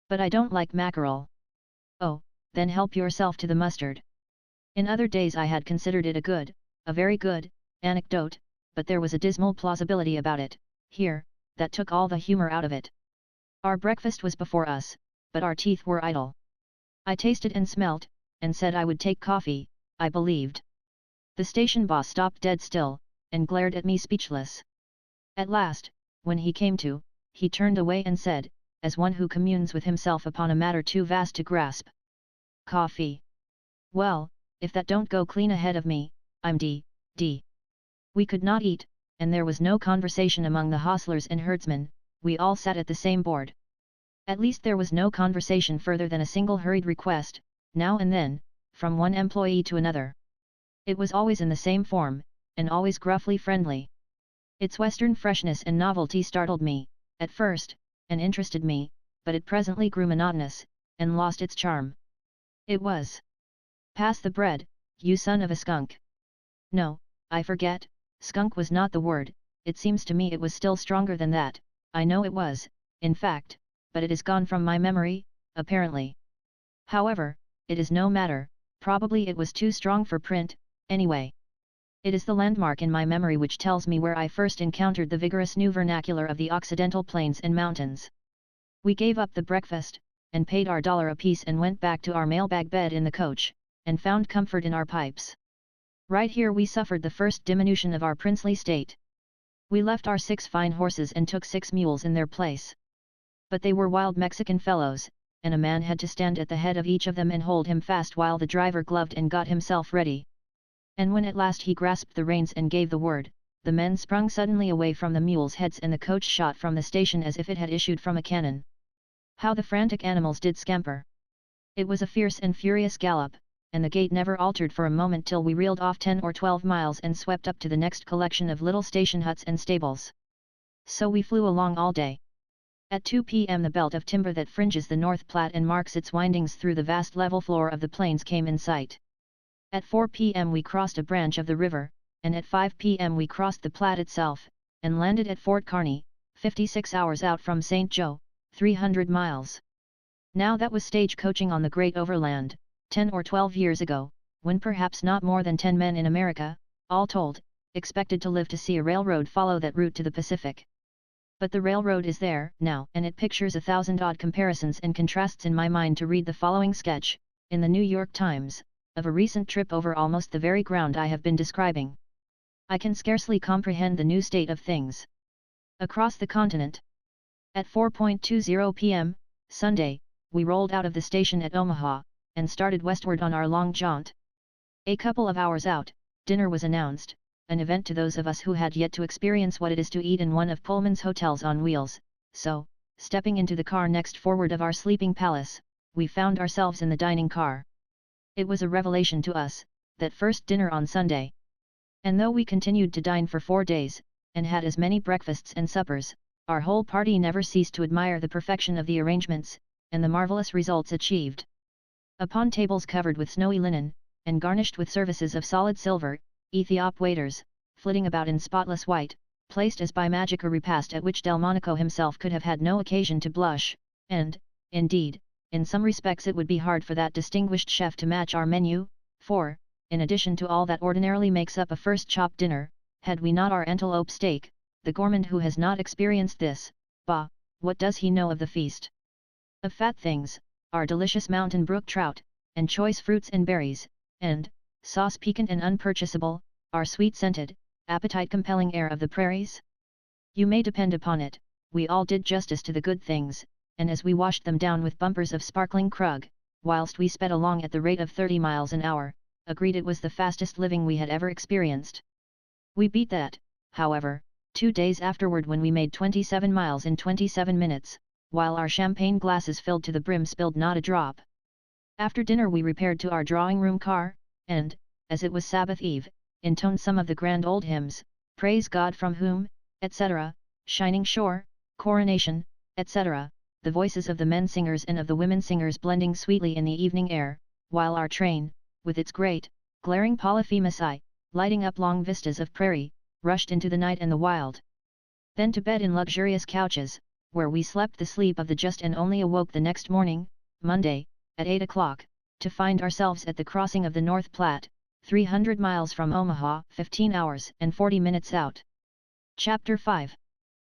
But I don't like mackerel. Oh, then help yourself to the mustard. In other days I had considered it a very good, anecdote, but there was a dismal plausibility about it, here, that took all the humour out of it. Our breakfast was before us, but our teeth were idle. I tasted and smelt, and said I would take coffee, I believed. The station boss stopped dead still, and glared at me speechless. At last, when he came to, he turned away and said, as one who communes with himself upon a matter too vast to grasp. Coffee. Well, if that don't go clean ahead of me, I'm d. We could not eat, and there was no conversation among the hostlers and herdsmen, we all sat at the same board. At least there was no conversation further than a single hurried request, now and then, from one employee to another. It was always in the same form, and always gruffly friendly. Its western freshness and novelty startled me, at first, and interested me, but it presently grew monotonous, and lost its charm. It was, "Pass the bread, you son of a skunk." No, I forget, skunk was not the word, it seems to me it was still stronger than that, I know it was, in fact, but it is gone from my memory, apparently. However, it is no matter, probably it was too strong for print, anyway. It is the landmark in my memory which tells me where I first encountered the vigorous new vernacular of the Occidental plains and mountains. We gave up the breakfast, and paid our $1 apiece and went back to our mailbag bed in the coach, and found comfort in our pipes. Right here we suffered the first diminution of our princely state. We left our 6 fine horses and took 6 mules in their place. But they were wild Mexican fellows, and a man had to stand at the head of each of them and hold him fast while the driver gloved and got himself ready. And when at last he grasped the reins and gave the word, the men sprung suddenly away from the mules' heads and the coach shot from the station as if it had issued from a cannon. How the frantic animals did scamper! It was a fierce and furious gallop, and the gait never altered for a moment till we reeled off 10 or 12 miles and swept up to the next collection of little station huts and stables. So we flew along all day. At 2 p.m. the belt of timber that fringes the North Platte and marks its windings through the vast level floor of the plains came in sight. At 4 p.m. we crossed a branch of the river, and at 5 p.m. we crossed the Platte itself, and landed at Fort Kearny, 56 hours out from St. Joe, 300 miles. Now that was stagecoaching on the Great Overland, 10 or 12 years ago, when perhaps not more than 10 men in America, all told, expected to live to see a railroad follow that route to the Pacific. But the railroad is there now, and it pictures 1,000 odd comparisons and contrasts in my mind to read the following sketch, in the New York Times, of a recent trip over almost the very ground I have been describing. I can scarcely comprehend the new state of things. Across the continent. At 4:20 p.m., Sunday, we rolled out of the station at Omaha, and started westward on our long jaunt. A couple of hours out, dinner was announced, an event to those of us who had yet to experience what it is to eat in one of Pullman's hotels on wheels, so, stepping into the car next forward of our sleeping palace, we found ourselves in the dining car. It was a revelation to us, that first dinner on Sunday. And though we continued to dine for 4 days, and had as many breakfasts and suppers, our whole party never ceased to admire the perfection of the arrangements, and the marvellous results achieved. Upon tables covered with snowy linen, and garnished with services of solid silver, Ethiop waiters, flitting about in spotless white, placed as by magic a repast at which Delmonico himself could have had no occasion to blush, and, indeed, in some respects it would be hard for that distinguished chef to match our menu, for, in addition to all that ordinarily makes up a first chop dinner, had we not our antelope steak, the gourmand who has not experienced this, bah, what does he know of the feast? Of fat things, our delicious mountain brook trout, and choice fruits and berries, and, sauce piquant and unpurchasable, our sweet-scented, appetite-compelling air of the prairies? You may depend upon it, we all did justice to the good things, and as we washed them down with bumpers of sparkling krug, whilst we sped along at the rate of 30 miles an hour, agreed it was the fastest living we had ever experienced. We beat that, however, 2 days afterward when we made 27 miles in 27 minutes, while our champagne glasses filled to the brim spilled not a drop. After dinner we repaired to our drawing-room car, and, as it was Sabbath Eve, intoned some of the grand old hymns, Praise God from whom, etc., Shining Shore, Coronation, etc., the voices of the men singers and of the women singers blending sweetly in the evening air, while our train, with its great, glaring polyphemus eye, lighting up long vistas of prairie, rushed into the night and the wild. Then to bed in luxurious couches, where we slept the sleep of the just and only awoke the next morning, Monday, at 8 o'clock, to find ourselves at the crossing of the North Platte, 300 miles from Omaha, 15 hours and 40 minutes out. Chapter 5.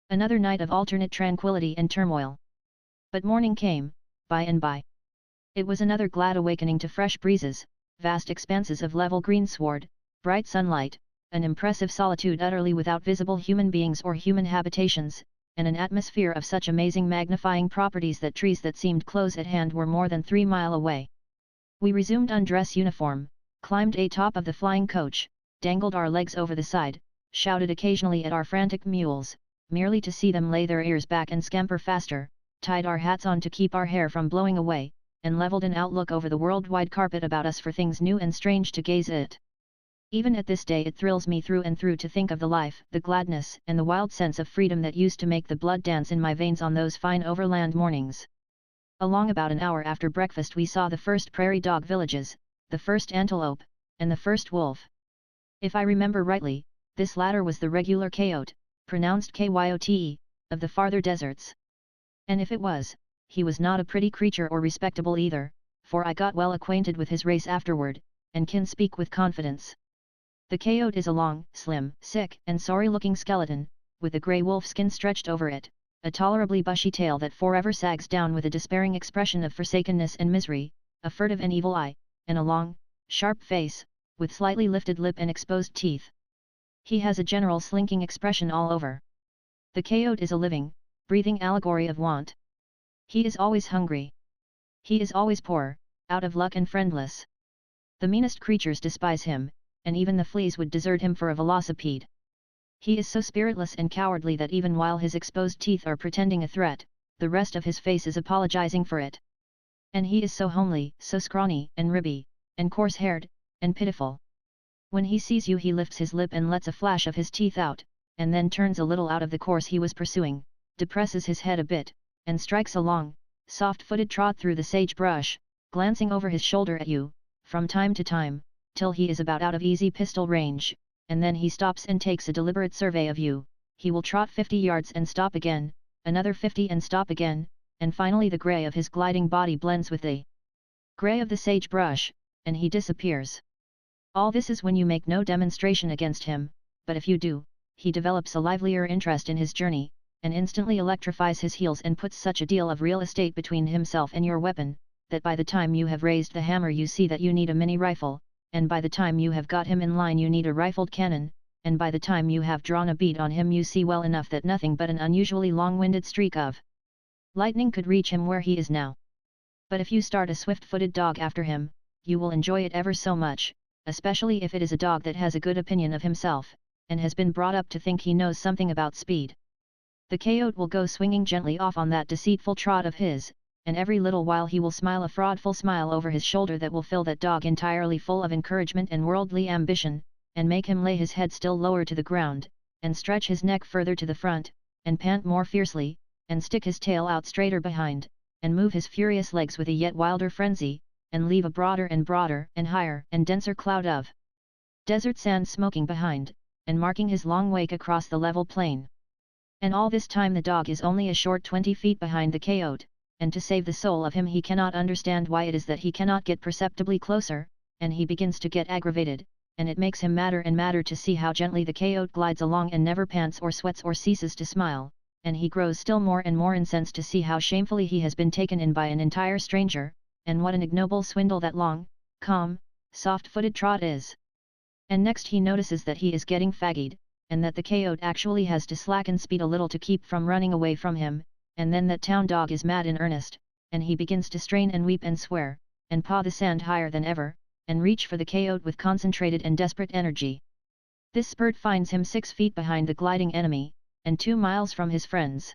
Another night of alternate tranquility and turmoil. But morning came, by and by. It was another glad awakening to fresh breezes, vast expanses of level greensward, bright sunlight, an impressive solitude utterly without visible human beings or human habitations, and an atmosphere of such amazing magnifying properties that trees that seemed close at hand were more than 3 miles away. We resumed undress uniform, climbed atop of the flying coach, dangled our legs over the side, shouted occasionally at our frantic mules, merely to see them lay their ears back and scamper faster, tied our hats on to keep our hair from blowing away, and leveled an outlook over the worldwide carpet about us for things new and strange to gaze at. Even at this day it thrills me through and through to think of the life, the gladness, and the wild sense of freedom that used to make the blood dance in my veins on those fine overland mornings. Along about an hour after breakfast we saw the first prairie dog villages, the first antelope, and the first wolf. If I remember rightly, this latter was the regular coyote, pronounced Kyote, of the farther deserts. And if it was, he was not a pretty creature or respectable either, for I got well acquainted with his race afterward, and can speak with confidence. The coyote is a long, slim, sick, and sorry-looking skeleton, with a grey wolf skin stretched over it, a tolerably bushy tail that forever sags down with a despairing expression of forsakenness and misery, a furtive and evil eye, and a long, sharp face, with slightly lifted lip and exposed teeth. He has a general slinking expression all over. The coyote is a living, breathing allegory of want. He is always hungry. He is always poor, out of luck and friendless. The meanest creatures despise him, and even the fleas would desert him for a velocipede. He is so spiritless and cowardly that even while his exposed teeth are pretending a threat, the rest of his face is apologizing for it. And he is so homely, so scrawny, and ribby, and coarse-haired, and pitiful. When he sees you he lifts his lip and lets a flash of his teeth out, and then turns a little out of the course he was pursuing, depresses his head a bit, and strikes a long, soft-footed trot through the sagebrush, glancing over his shoulder at you, from time to time, till he is about out of easy pistol range, and then he stops and takes a deliberate survey of you. He will trot 50 yards and stop again, another 50 and stop again, and finally the grey of his gliding body blends with the grey of the sagebrush, and he disappears. All this is when you make no demonstration against him, but if you do, he develops a livelier interest in his journey, and instantly electrifies his heels and puts such a deal of real estate between himself and your weapon, that by the time you have raised the hammer you see that you need a mini rifle, and by the time you have got him in line you need a rifled cannon, and by the time you have drawn a bead on him you see well enough that nothing but an unusually long-winded streak of lightning could reach him where he is now. But if you start a swift-footed dog after him, you will enjoy it ever so much, especially if it is a dog that has a good opinion of himself, and has been brought up to think he knows something about speed. The coyote will go swinging gently off on that deceitful trot of his, and every little while he will smile a fraudful smile over his shoulder that will fill that dog entirely full of encouragement and worldly ambition, and make him lay his head still lower to the ground, and stretch his neck further to the front, and pant more fiercely, and stick his tail out straighter behind, and move his furious legs with a yet wilder frenzy, and leave a broader and higher and denser cloud of desert sand smoking behind, and marking his long wake across the level plain. And all this time the dog is only a short 20 feet behind the coyote, and to save the soul of him he cannot understand why it is that he cannot get perceptibly closer, and he begins to get aggravated, and it makes him madder and madder to see how gently the coyote glides along and never pants or sweats or ceases to smile, and he grows still more and more incensed to see how shamefully he has been taken in by an entire stranger, and what an ignoble swindle that long, calm, soft-footed trot is. And next he notices that he is getting faggied, and that the coyote actually has to slacken speed a little to keep from running away from him, and then that town dog is mad in earnest, and he begins to strain and weep and swear, and paw the sand higher than ever, and reach for the coyote with concentrated and desperate energy. This spurt finds him 6 feet behind the gliding enemy, and 2 miles from his friends.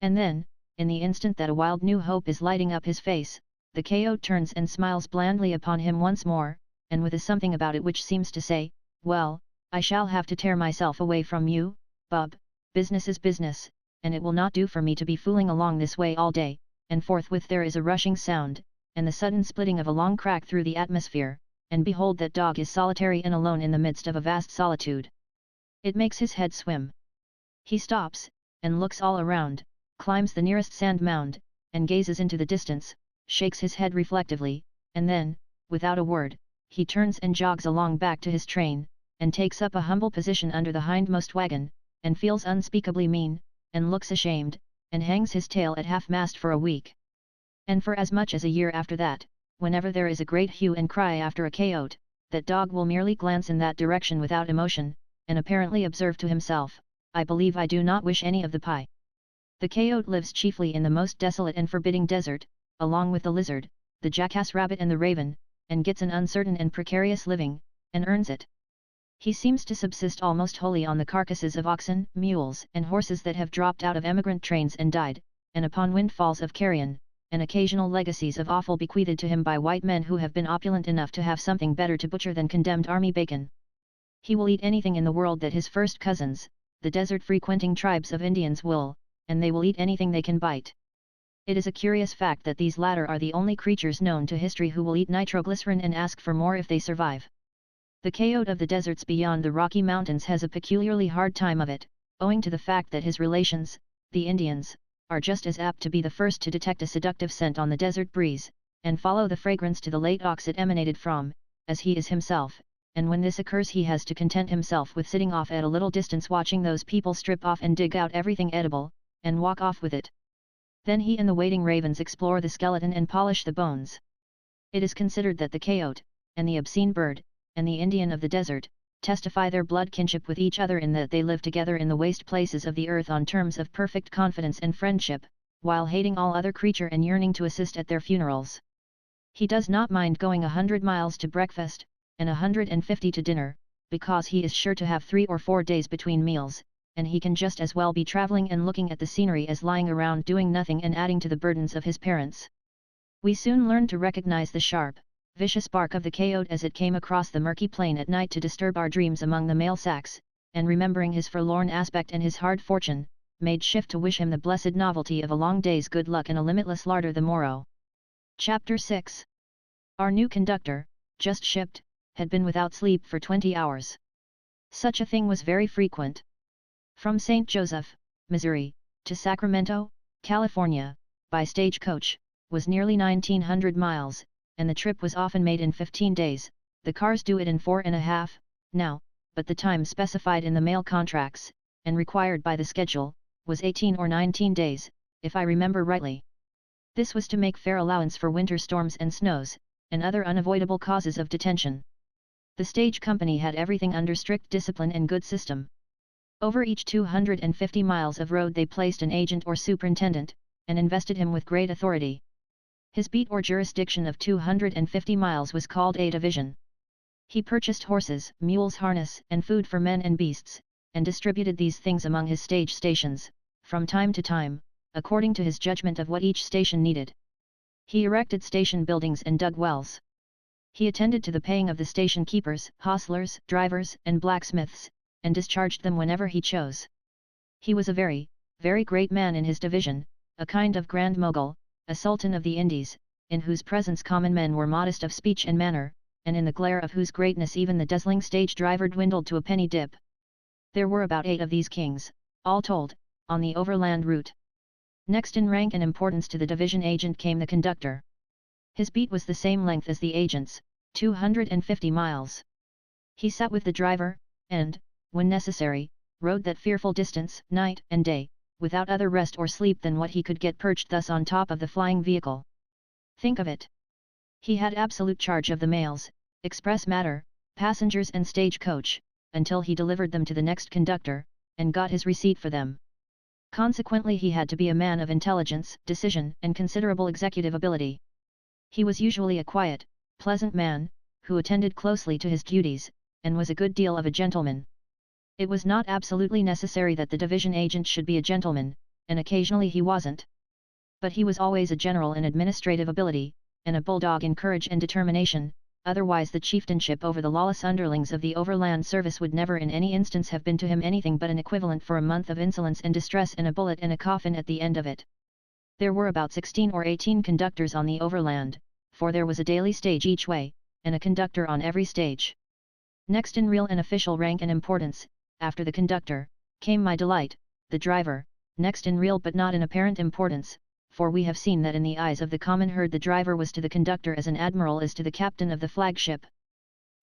And then, in the instant that a wild new hope is lighting up his face, the coyote turns and smiles blandly upon him once more, and with a something about it which seems to say, "Well, I shall have to tear myself away from you, bub, business is business, and it will not do for me to be fooling along this way all day," and forthwith there is a rushing sound, and the sudden splitting of a long crack through the atmosphere, and behold that dog is solitary and alone in the midst of a vast solitude. It makes his head swim. He stops, and looks all around, climbs the nearest sand mound, and gazes into the distance, shakes his head reflectively, and then, without a word, he turns and jogs along back to his train, and takes up a humble position under the hindmost wagon, and feels unspeakably mean, and looks ashamed, and hangs his tail at half-mast for a week. And for as much as a year after that, whenever there is a great hue and cry after a coyote, that dog will merely glance in that direction without emotion, and apparently observe to himself, "I believe I do not wish any of the pie." The coyote lives chiefly in the most desolate and forbidding desert, along with the lizard, the jackass-rabbit and the raven, and gets an uncertain and precarious living, and earns it. He seems to subsist almost wholly on the carcasses of oxen, mules, and horses that have dropped out of emigrant trains and died, and upon windfalls of carrion, and occasional legacies of offal bequeathed to him by white men who have been opulent enough to have something better to butcher than condemned army bacon. He will eat anything in the world that his first cousins, the desert-frequenting tribes of Indians, will, and they will eat anything they can bite. It is a curious fact that these latter are the only creatures known to history who will eat nitroglycerin and ask for more if they survive. The coyote of the deserts beyond the Rocky Mountains has a peculiarly hard time of it, owing to the fact that his relations, the Indians, are just as apt to be the first to detect a seductive scent on the desert breeze, and follow the fragrance to the late ox it emanated from, as he is himself, and when this occurs he has to content himself with sitting off at a little distance watching those people strip off and dig out everything edible, and walk off with it. Then he and the waiting ravens explore the skeleton and polish the bones. It is considered that the coyote, and the obscene bird, and the Indian of the desert, testify their blood kinship with each other in that they live together in the waste places of the earth on terms of perfect confidence and friendship, while hating all other creature and yearning to assist at their funerals. He does not mind going 100 miles to breakfast, and 150 to dinner, because he is sure to have 3 or 4 days between meals, and he can just as well be traveling and looking at the scenery as lying around doing nothing and adding to the burdens of his parents. We soon learned to recognize the sharp, vicious bark of the coyote as it came across the murky plain at night to disturb our dreams among the mail sacks, and remembering his forlorn aspect and his hard fortune, made shift to wish him the blessed novelty of a long day's good luck and a limitless larder the morrow. Chapter 6. Our new conductor, just shipped, had been without sleep for 20 hours. Such a thing was very frequent. From St. Joseph, Missouri, to Sacramento, California, by stagecoach, was nearly 1,900 miles, and the trip was often made in 15 days, the cars do it in 4.5, now, but the time specified in the mail contracts, and required by the schedule, was 18 or 19 days, if I remember rightly. This was to make fair allowance for winter storms and snows, and other unavoidable causes of detention. The stage company had everything under strict discipline and good system. Over each 250 miles of road they placed an agent or superintendent, and invested him with great authority. His beat or jurisdiction of 250 miles was called a division. He purchased horses, mules, harness, and food for men and beasts, and distributed these things among his stage stations, from time to time, according to his judgment of what each station needed. He erected station buildings and dug wells. He attended to the paying of the station keepers, hostlers, drivers, and blacksmiths, and discharged them whenever he chose. He was a very, very great man in his division, a kind of Grand Mogul, a Sultan of the Indies, in whose presence common men were modest of speech and manner, and in the glare of whose greatness even the dazzling stage driver dwindled to a penny dip. There were about 8 of these kings, all told, on the overland route. Next in rank and importance to the division agent came the conductor. His beat was the same length as the agent's, 250 miles. He sat with the driver, and, when necessary, rode that fearful distance, night and day, without other rest or sleep than what he could get perched thus on top of the flying vehicle. Think of it! He had absolute charge of the mails, express matter, passengers and stage-coach, until he delivered them to the next conductor, and got his receipt for them. Consequently he had to be a man of intelligence, decision, and considerable executive ability. He was usually a quiet, pleasant man, who attended closely to his duties, and was a good deal of a gentleman. It was not absolutely necessary that the division agent should be a gentleman, and occasionally he wasn't. But he was always a general in administrative ability, and a bulldog in courage and determination, otherwise the chieftainship over the lawless underlings of the overland service would never in any instance have been to him anything but an equivalent for a month of insolence and distress and a bullet and a coffin at the end of it. There were about 16 or 18 conductors on the overland, for there was a daily stage each way, and a conductor on every stage. Next in real and official rank and importance, after the conductor, came my delight, the driver, next in real but not in apparent importance, for we have seen that in the eyes of the common herd the driver was to the conductor as an admiral is to the captain of the flagship.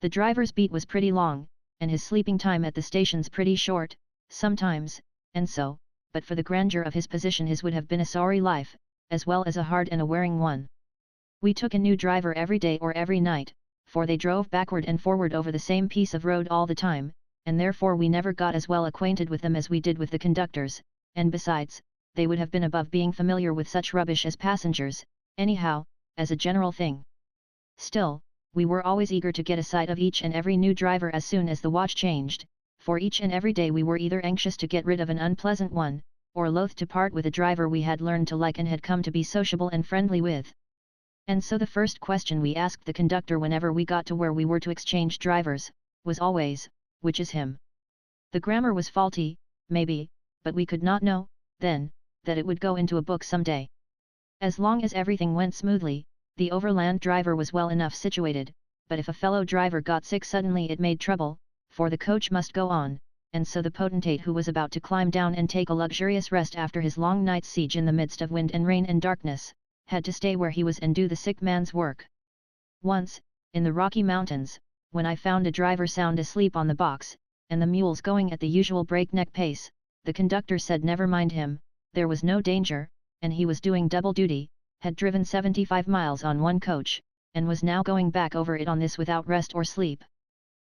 The driver's beat was pretty long, and his sleeping time at the stations pretty short, sometimes, and so, but for the grandeur of his position his would have been a sorry life, as well as a hard and a wearing one. We took a new driver every day or every night, for they drove backward and forward over the same piece of road all the time, and therefore we never got as well acquainted with them as we did with the conductors, and besides, they would have been above being familiar with such rubbish as passengers, anyhow, as a general thing. Still, we were always eager to get a sight of each and every new driver as soon as the watch changed, for each and every day we were either anxious to get rid of an unpleasant one, or loath to part with a driver we had learned to like and had come to be sociable and friendly with. And so the first question we asked the conductor whenever we got to where we were to exchange drivers, was always, which is him? The grammar was faulty, maybe, but we could not know, then, that it would go into a book some day. As long as everything went smoothly, the overland driver was well enough situated, but if a fellow driver got sick suddenly it made trouble, for the coach must go on, and so the potentate who was about to climb down and take a luxurious rest after his long night's siege in the midst of wind and rain and darkness, had to stay where he was and do the sick man's work. Once, in the Rocky Mountains, when I found a driver sound asleep on the box, and the mules going at the usual breakneck pace, the conductor said never mind him, there was no danger, and he was doing double duty, had driven 75 miles on one coach, and was now going back over it on this without rest or sleep.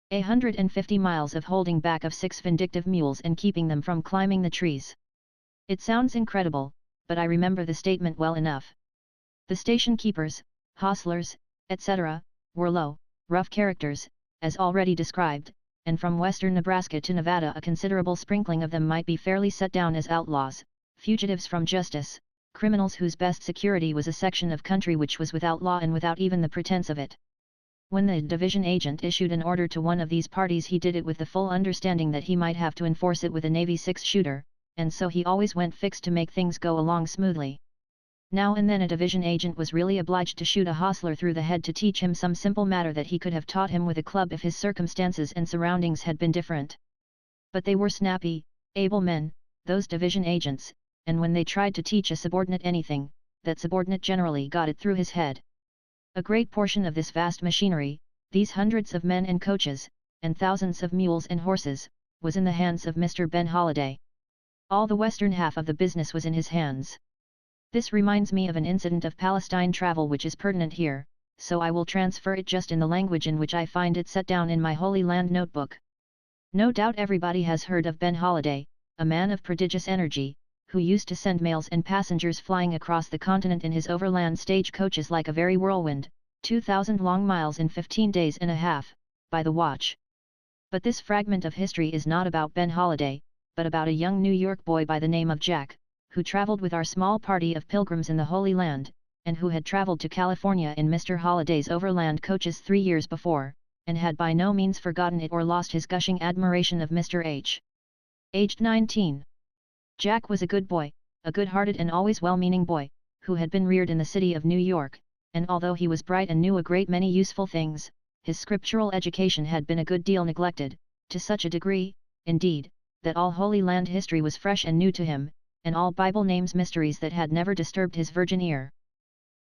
150 miles of holding back of 6 vindictive mules and keeping them from climbing the trees. It sounds incredible, but I remember the statement well enough. The station keepers, hostlers, etc., were low, rough characters, as already described, and from western Nebraska to Nevada a considerable sprinkling of them might be fairly set down as outlaws, fugitives from justice, criminals whose best security was a section of country which was without law and without even the pretense of it. When the division agent issued an order to one of these parties he did it with the full understanding that he might have to enforce it with a Navy 6-shooter, and so he always went fixed to make things go along smoothly. Now and then a division agent was really obliged to shoot a hostler through the head to teach him some simple matter that he could have taught him with a club if his circumstances and surroundings had been different. But they were snappy, able men, those division agents, and when they tried to teach a subordinate anything, that subordinate generally got it through his head. A great portion of this vast machinery, these hundreds of men and coaches, and thousands of mules and horses, was in the hands of Mr. Ben Holliday. All the western half of the business was in his hands. This reminds me of an incident of Palestine travel which is pertinent here, so I will transfer it just in the language in which I find it set down in my Holy Land notebook. No doubt everybody has heard of Ben Holliday, a man of prodigious energy, who used to send mails and passengers flying across the continent in his overland stage coaches like a very whirlwind, 2,000 long miles in 15 days and a half, by the watch. But this fragment of history is not about Ben Holliday, but about a young New York boy by the name of Jack, who traveled with our small party of pilgrims in the Holy Land, and who had traveled to California in Mr. Holliday's overland coaches 3 years before, and had by no means forgotten it or lost his gushing admiration of Mr. H. Aged 19. Jack was a good boy, a good-hearted and always well-meaning boy, who had been reared in the city of New York, and although he was bright and knew a great many useful things, his scriptural education had been a good deal neglected, to such a degree, indeed, that all Holy Land history was fresh and new to him, and all Bible names mysteries that had never disturbed his virgin ear.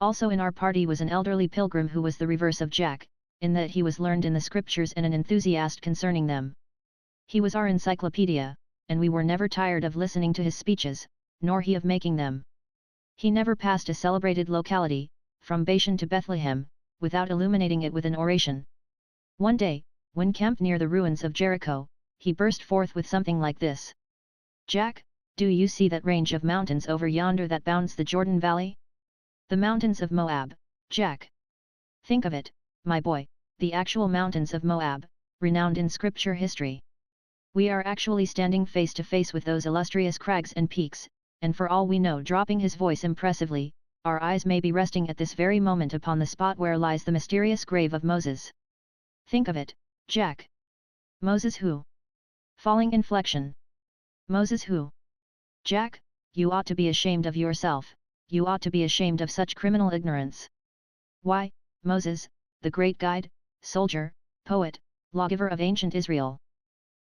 Also in our party was an elderly pilgrim who was the reverse of Jack, in that he was learned in the scriptures and an enthusiast concerning them. He was our encyclopedia, and we were never tired of listening to his speeches, nor he of making them. He never passed a celebrated locality, from Bashan to Bethlehem, without illuminating it with an oration. One day, when camped near the ruins of Jericho, he burst forth with something like this. "Jack, do you see that range of mountains over yonder that bounds the Jordan Valley? The mountains of Moab, Jack. Think of it, my boy, the actual mountains of Moab, renowned in scripture history. We are actually standing face to face with those illustrious crags and peaks, and for all we know," dropping his voice impressively, "our eyes may be resting at this very moment upon the spot where lies the mysterious grave of Moses. Think of it, Jack. Moses who? Falling inflection. Moses who? Jack, you ought to be ashamed of yourself, you ought to be ashamed of such criminal ignorance. Why, Moses, the great guide, soldier, poet, lawgiver of ancient Israel.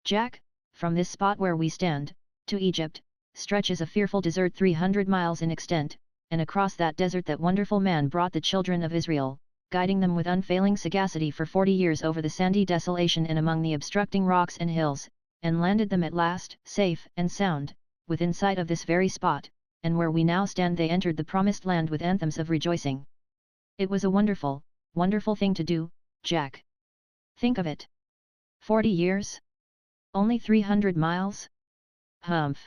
Jack, from this spot where we stand, to Egypt, stretches a fearful desert 300 miles in extent, and across that desert that wonderful man brought the children of Israel, guiding them with unfailing sagacity for 40 years over the sandy desolation and among the obstructing rocks and hills, and landed them at last, safe and sound, within sight of this very spot, and where we now stand they entered the promised land with anthems of rejoicing. It was a wonderful, wonderful thing to do, Jack. Think of it. 40 years? Only 300 miles? Humph.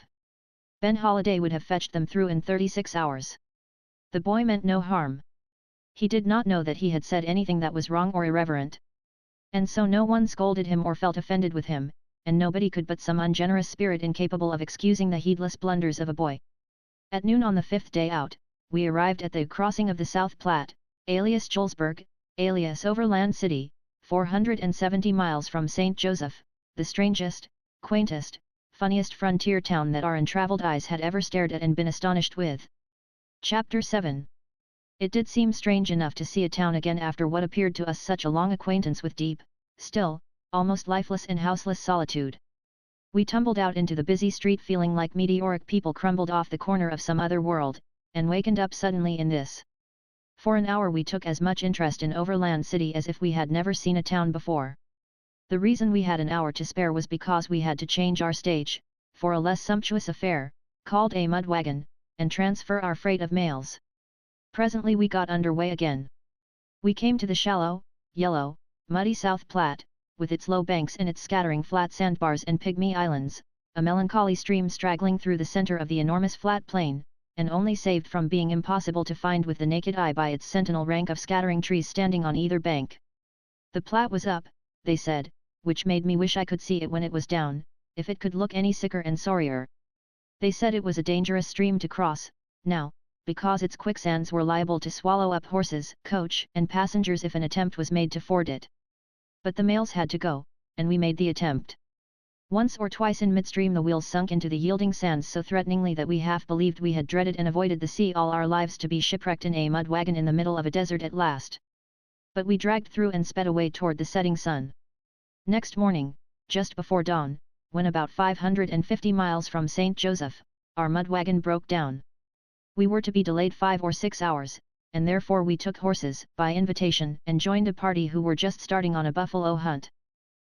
Ben Holiday would have fetched them through in 36 hours. The boy meant no harm. He did not know that he had said anything that was wrong or irreverent. And so no one scolded him or felt offended with him, and nobody could but some ungenerous spirit incapable of excusing the heedless blunders of a boy. At noon on the 5th day out, we arrived at the crossing of the South Platte, alias Julesburg, alias Overland City, 470 miles from St. Joseph, the strangest, quaintest, funniest frontier town that our untravelled eyes had ever stared at and been astonished with. Chapter 7. It did seem strange enough to see a town again after what appeared to us such a long acquaintance with deep, still, almost lifeless and houseless solitude. We tumbled out into the busy street feeling like meteoric people crumbled off the corner of some other world, and wakened up suddenly in this. For an hour we took as much interest in Overland City as if we had never seen a town before. The reason we had an hour to spare was because we had to change our stage, for a less sumptuous affair, called a mud wagon, and transfer our freight of mails. Presently we got under way again. We came to the shallow, yellow, muddy South Platte, with its low banks and its scattering flat sandbars and pygmy islands, a melancholy stream straggling through the center of the enormous flat plain, and only saved from being impossible to find with the naked eye by its sentinel rank of scattering trees standing on either bank. The Platte was up, they said, which made me wish I could see it when it was down, if it could look any sicker and sorrier. They said it was a dangerous stream to cross, now, because its quicksands were liable to swallow up horses, coach, and passengers if an attempt was made to ford it. But the mails had to go, and we made the attempt. Once or twice in midstream the wheels sunk into the yielding sands so threateningly that we half believed we had dreaded and avoided the sea all our lives to be shipwrecked in a mud wagon in the middle of a desert at last. But we dragged through and sped away toward the setting sun. Next morning, just before dawn, when about 550 miles from St. Joseph, our mud wagon broke down. We were to be delayed 5 or 6 hours, and therefore we took horses, by invitation, and joined a party who were just starting on a buffalo hunt.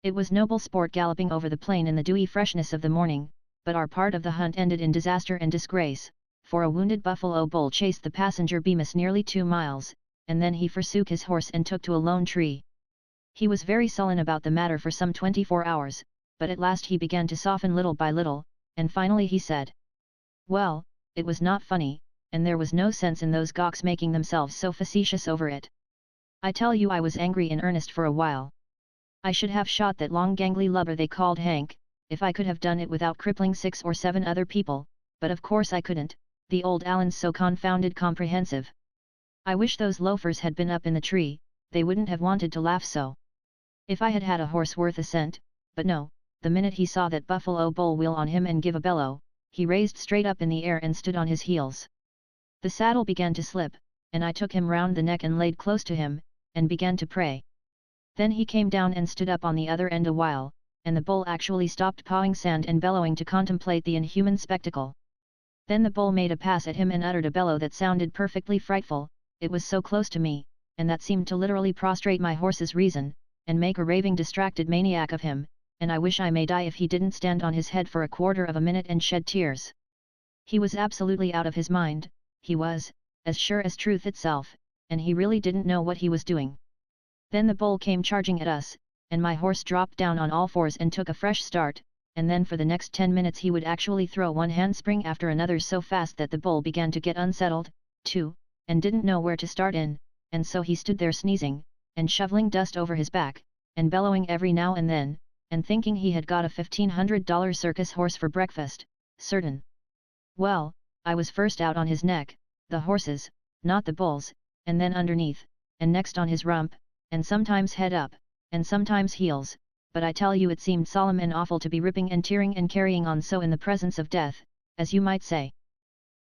It was noble sport galloping over the plain in the dewy freshness of the morning, but our part of the hunt ended in disaster and disgrace, for a wounded buffalo bull chased the passenger bemis nearly 2 miles, and then he forsook his horse and took to a lone tree. He was very sullen about the matter for some 24 hours, but at last he began to soften little by little, and finally he said, "Well, it was not funny, and there was no sense in those gawks making themselves so facetious over it. I tell you I was angry in earnest for a while. I should have shot that long gangly lubber they called Hank, if I could have done it without crippling 6 or 7 other people, but of course I couldn't, the old Allen's so confounded comprehensive. I wish those loafers had been up in the tree, they wouldn't have wanted to laugh so. If I had had a horse worth a cent, but no, the minute he saw that buffalo bull wheel on him and give a bellow, he raised straight up in the air and stood on his heels. The saddle began to slip, and I took him round the neck and laid close to him, and began to pray. Then he came down and stood up on the other end a while, and the bull actually stopped pawing sand and bellowing to contemplate the inhuman spectacle. Then the bull made a pass at him and uttered a bellow that sounded perfectly frightful, it was so close to me, and that seemed to literally prostrate my horse's reason, and make a raving distracted maniac of him, and I wish I may die if he didn't stand on his head for a quarter of a minute and shed tears. He was absolutely out of his mind, he was, as sure as truth itself, and he really didn't know what he was doing. Then the bull came charging at us, and my horse dropped down on all fours and took a fresh start, and then for the next 10 minutes he would actually throw one handspring after another so fast that the bull began to get unsettled, too, and didn't know where to start in, and so he stood there sneezing, and shoveling dust over his back, and bellowing every now and then, and thinking he had got a $1,500 circus horse for breakfast, certain. Well, I was first out on his neck, the horse's, not the bull's, and then underneath, and next on his rump, and sometimes head up, and sometimes heels, but I tell you it seemed solemn and awful to be ripping and tearing and carrying on so in the presence of death, as you might say.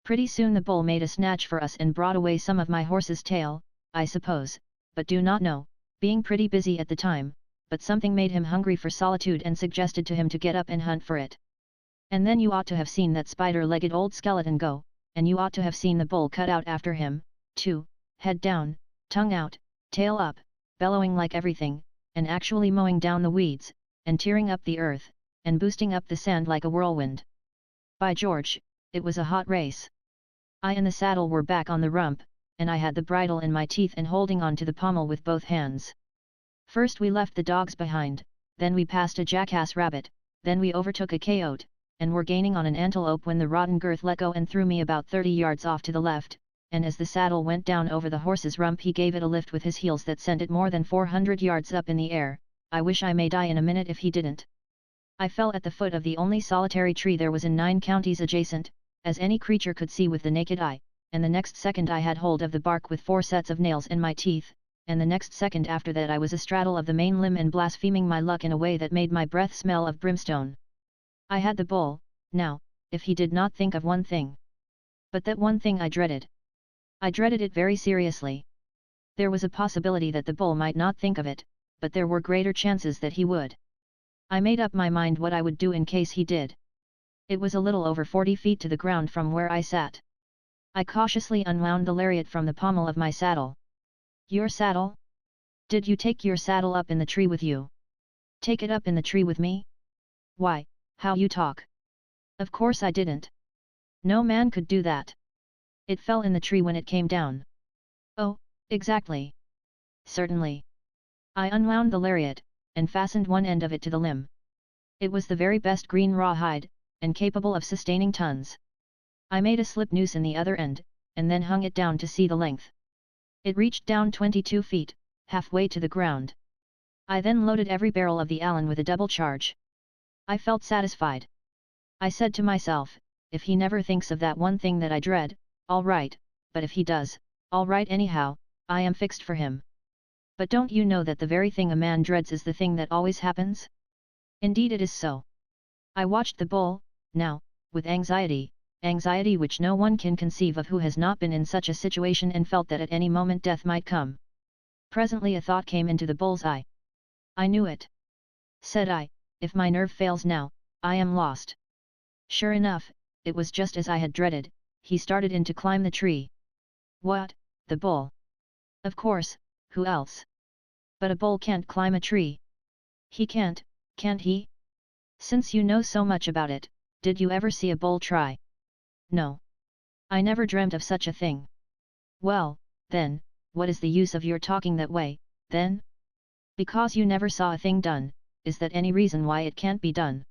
Pretty soon the bull made a snatch for us and brought away some of my horse's tail, I suppose, but do not know, being pretty busy at the time, but something made him hungry for solitude and suggested to him to get up and hunt for it. And then you ought to have seen that spider-legged old skeleton go, and you ought to have seen the bull cut out after him, too, head down, tongue out, tail up, bellowing like everything, and actually mowing down the weeds, and tearing up the earth, and boosting up the sand like a whirlwind. By George, it was a hot race. I and the saddle were back on the rump, and I had the bridle in my teeth and holding on to the pommel with both hands. First we left the dogs behind, then we passed a jackass rabbit, then we overtook a coyote, and were gaining on an antelope when the rotten girth let go and threw me about 30 yards off to the left, and as the saddle went down over the horse's rump he gave it a lift with his heels that sent it more than 400 yards up in the air. I wish I may die in a minute if he didn't. I fell at the foot of the only solitary tree there was in 9 counties adjacent, as any creature could see with the naked eye, and the next second I had hold of the bark with 4 sets of nails in my teeth, and the next second after that I was astraddle of the main limb and blaspheming my luck in a way that made my breath smell of brimstone. I had the bull, now, if he did not think of one thing. But that one thing I dreaded. I dreaded it very seriously. There was a possibility that the bull might not think of it, but there were greater chances that he would. I made up my mind what I would do in case he did. It was a little over 40 feet to the ground from where I sat. I cautiously unwound the lariat from the pommel of my saddle. Your saddle? Did you take your saddle up in the tree with you? Take it up in the tree with me? Why, how you talk! Of course I didn't. No man could do that. It fell in the tree when it came down. Oh, exactly. Certainly. I unwound the lariat, and fastened one end of it to the limb. It was the very best green rawhide, and capable of sustaining tons. I made a slip noose in the other end, and then hung it down to see the length. It reached down 22 feet, halfway to the ground. I then loaded every barrel of the Allen with a double charge. I felt satisfied. I said to myself, if he never thinks of that one thing that I dread, all right, but if he does, all right anyhow, I am fixed for him. But don't you know that the very thing a man dreads is the thing that always happens? Indeed it is so. I watched the bull, now, with anxiety which no one can conceive of who has not been in such a situation and felt that at any moment death might come. Presently a thought came into the bull's eye. I knew it. Said I, if my nerve fails now, I am lost. Sure enough, it was just as I had dreaded, he started in to climb the tree. What, the bull? Of course, who else? But a bull can't climb a tree. He can't he? Since you know so much about it, did you ever see a bull try? No. I never dreamt of such a thing. Well, then, what is the use of your talking that way, then? Because you never saw a thing done, is that any reason why it can't be done?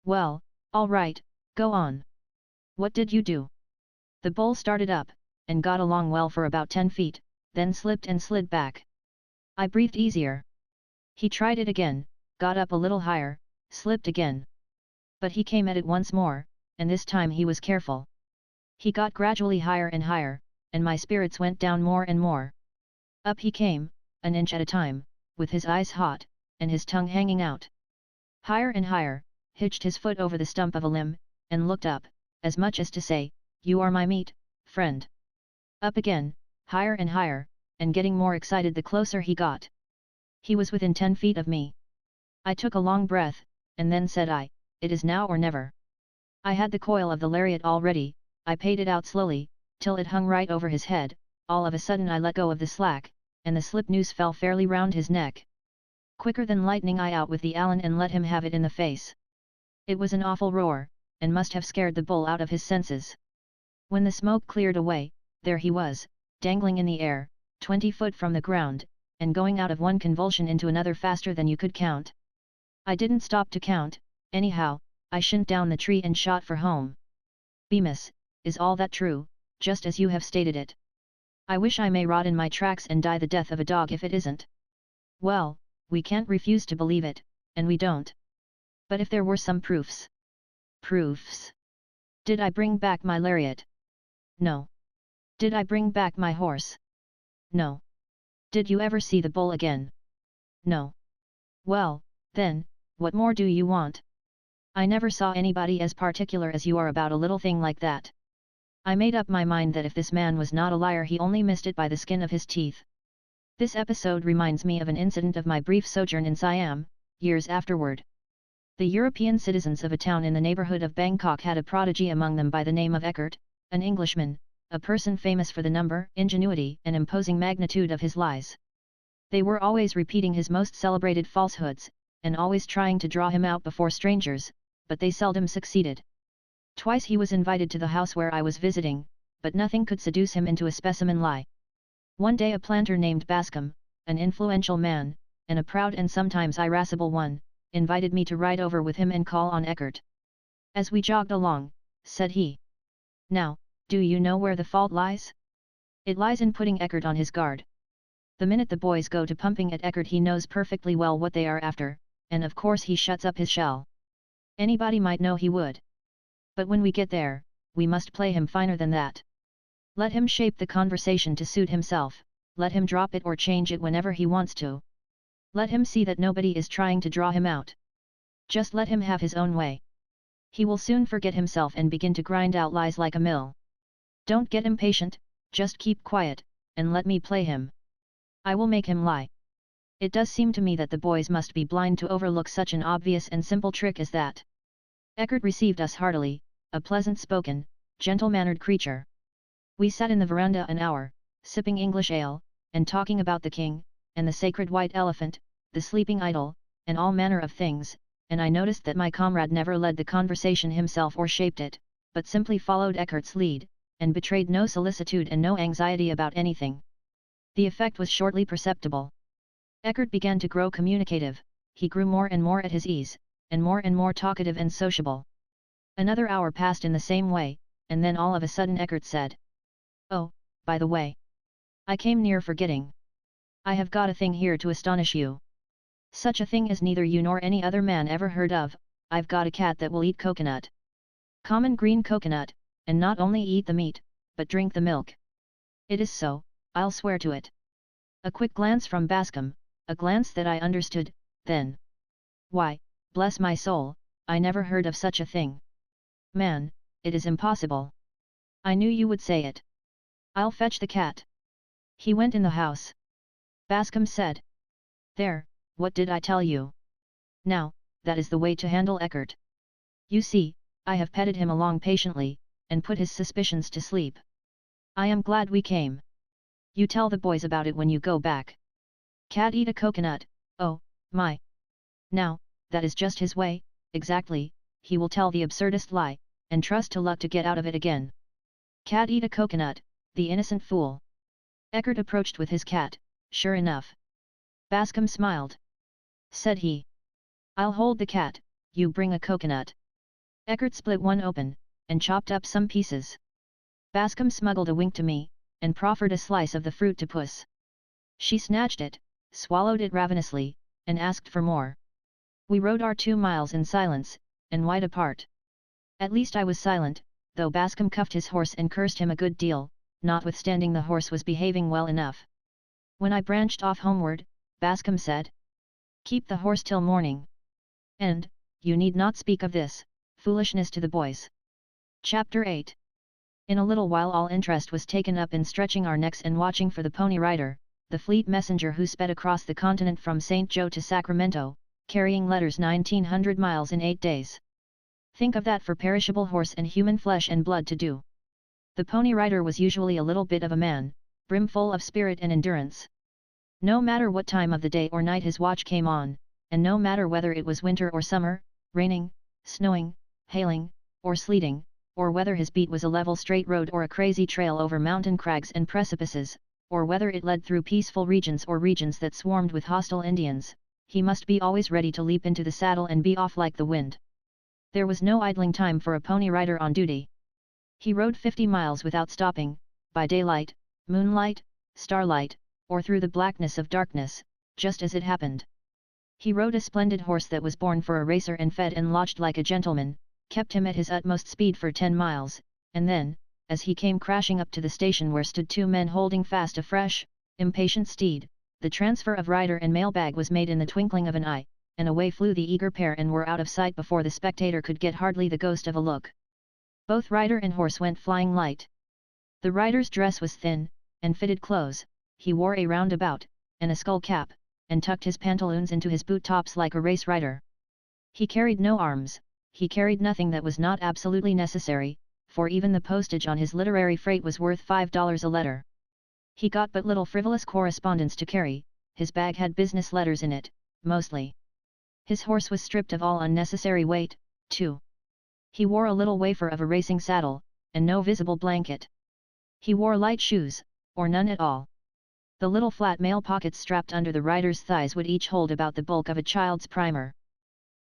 Well, all right, go on. What did you do? The bull started up, and got along well for about 10 feet, then slipped and slid back. I breathed easier. He tried it again, got up a little higher, slipped again. But he came at it once more, and this time he was careful. He got gradually higher and higher, and my spirits went down more and more. Up he came, an inch at a time, with his eyes hot, and his tongue hanging out. Higher and higher, hitched his foot over the stump of a limb, and looked up, as much as to say, you are my meat, friend. Up again, higher and higher, and getting more excited the closer he got. He was within 10 feet of me. I took a long breath, and then said it is now or never. I had the coil of the lariat all ready, I paid it out slowly, till it hung right over his head. All of a sudden I let go of the slack, and the slip noose fell fairly round his neck. Quicker than lightning I out with the Allen and let him have it in the face. It was an awful roar, and must have scared the bull out of his senses. When the smoke cleared away, there he was, dangling in the air, 20 foot from the ground, and going out of one convulsion into another faster than you could count. I didn't stop to count, anyhow, I shot down the tree and shot for home. Bemis, is all that true, just as you have stated it? I wish I may rot in my tracks and die the death of a dog if it isn't. Well, we can't refuse to believe it, and we don't. But if there were some proofs? Proofs? Did I bring back my lariat? No. Did I bring back my horse? No. Did you ever see the bull again? No. Well, then, what more do you want? I never saw anybody as particular as you are about a little thing like that. I made up my mind that if this man was not a liar he only missed it by the skin of his teeth. This episode reminds me of an incident of my brief sojourn in Siam, years afterward. The European citizens of a town in the neighborhood of Bangkok had a prodigy among them by the name of Eckert, an Englishman, a person famous for the number, ingenuity, and imposing magnitude of his lies. They were always repeating his most celebrated falsehoods, and always trying to draw him out before strangers, but they seldom succeeded. Twice he was invited to the house where I was visiting, but nothing could seduce him into a specimen lie. One day a planter named Bascom, an influential man, and a proud and sometimes irascible one, invited me to ride over with him and call on Eckert. As we jogged along, said he, "Now, do you know where the fault lies? It lies in putting Eckert on his guard. The minute the boys go to pumping at Eckert he knows perfectly well what they are after, and of course he shuts up his shell. Anybody might know he would. But when we get there, we must play him finer than that. Let him shape the conversation to suit himself, let him drop it or change it whenever he wants to. Let him see that nobody is trying to draw him out. Just let him have his own way. He will soon forget himself and begin to grind out lies like a mill. Don't get impatient, just keep quiet, and let me play him. I will make him lie." It does seem to me that the boys must be blind to overlook such an obvious and simple trick as that. Eckert received us heartily, a pleasant-spoken, gentle-mannered creature. We sat in the veranda an hour, sipping English ale, and talking about the king, and the sacred white elephant, the sleeping idol, and all manner of things, and I noticed that my comrade never led the conversation himself or shaped it, but simply followed Eckert's lead, and betrayed no solicitude and no anxiety about anything. The effect was shortly perceptible. Eckert began to grow communicative, he grew more and more at his ease, and more talkative and sociable. Another hour passed in the same way, and then all of a sudden Eckert said, "Oh, by the way. I came near forgetting. I have got a thing here to astonish you. Such a thing as neither you nor any other man ever heard of, I've got a cat that will eat coconut. Common green coconut, and not only eat the meat, but drink the milk. It is so, I'll swear to it." A quick glance from Bascom, a glance that I understood, then. "Why, bless my soul, I never heard of such a thing. Man, it is impossible. I knew you would say it. I'll fetch the cat." He went in the house. Bascom said, "There, what did I tell you? Now, that is the way to handle Eckert. You see, I have petted him along patiently, and put his suspicions to sleep. I am glad we came. You tell the boys about it when you go back. Cat eat a coconut, oh, my. Now, that is just his way, exactly, he will tell the absurdest lie, and trust to luck to get out of it again. Cat eat a coconut, the innocent fool." Eckert approached with his cat, sure enough. Bascom smiled. Said he, "I'll hold the cat, you bring a coconut." Eckert split one open, and chopped up some pieces. Bascom smuggled a wink to me, and proffered a slice of the fruit to Puss. She snatched it, swallowed it ravenously, and asked for more. We rode our 2 miles in silence, and wide apart. At least I was silent, though Bascom cuffed his horse and cursed him a good deal, notwithstanding the horse was behaving well enough. When I branched off homeward, Bascom said, "Keep the horse till morning. And, you need not speak of this foolishness to the boys." Chapter 8. In a little while all interest was taken up in stretching our necks and watching for the Pony Rider, the fleet messenger who sped across the continent from St. Joe to Sacramento, carrying letters 1900 miles in 8 days. Think of that for perishable horse and human flesh and blood to do. The Pony Rider was usually a little bit of a man, brimful of spirit and endurance. No matter what time of the day or night his watch came on, and no matter whether it was winter or summer, raining, snowing, hailing, or sleeting, or whether his beat was a level straight road or a crazy trail over mountain crags and precipices, or whether it led through peaceful regions or regions that swarmed with hostile Indians, he must be always ready to leap into the saddle and be off like the wind. There was no idling time for a Pony Rider on duty. He rode 50 miles without stopping, by daylight, moonlight, starlight, or through the blackness of darkness, just as it happened. He rode a splendid horse that was born for a racer and fed and lodged like a gentleman, kept him at his utmost speed for 10 miles, and then, as he came crashing up to the station where stood 2 men holding fast a fresh, impatient steed, the transfer of rider and mailbag was made in the twinkling of an eye, and away flew the eager pair and were out of sight before the spectator could get hardly the ghost of a look. Both rider and horse went flying light. The rider's dress was thin, and fitted close, he wore a roundabout, and a skull cap, and tucked his pantaloons into his boot tops like a race rider. He carried no arms, he carried nothing that was not absolutely necessary, for even the postage on his literary freight was worth $5 a letter. He got but little frivolous correspondence to carry, his bag had business letters in it, mostly. His horse was stripped of all unnecessary weight, too. He wore a little wafer of a racing saddle, and no visible blanket. He wore light shoes, or none at all. The little flat mail pockets strapped under the rider's thighs would each hold about the bulk of a child's primer.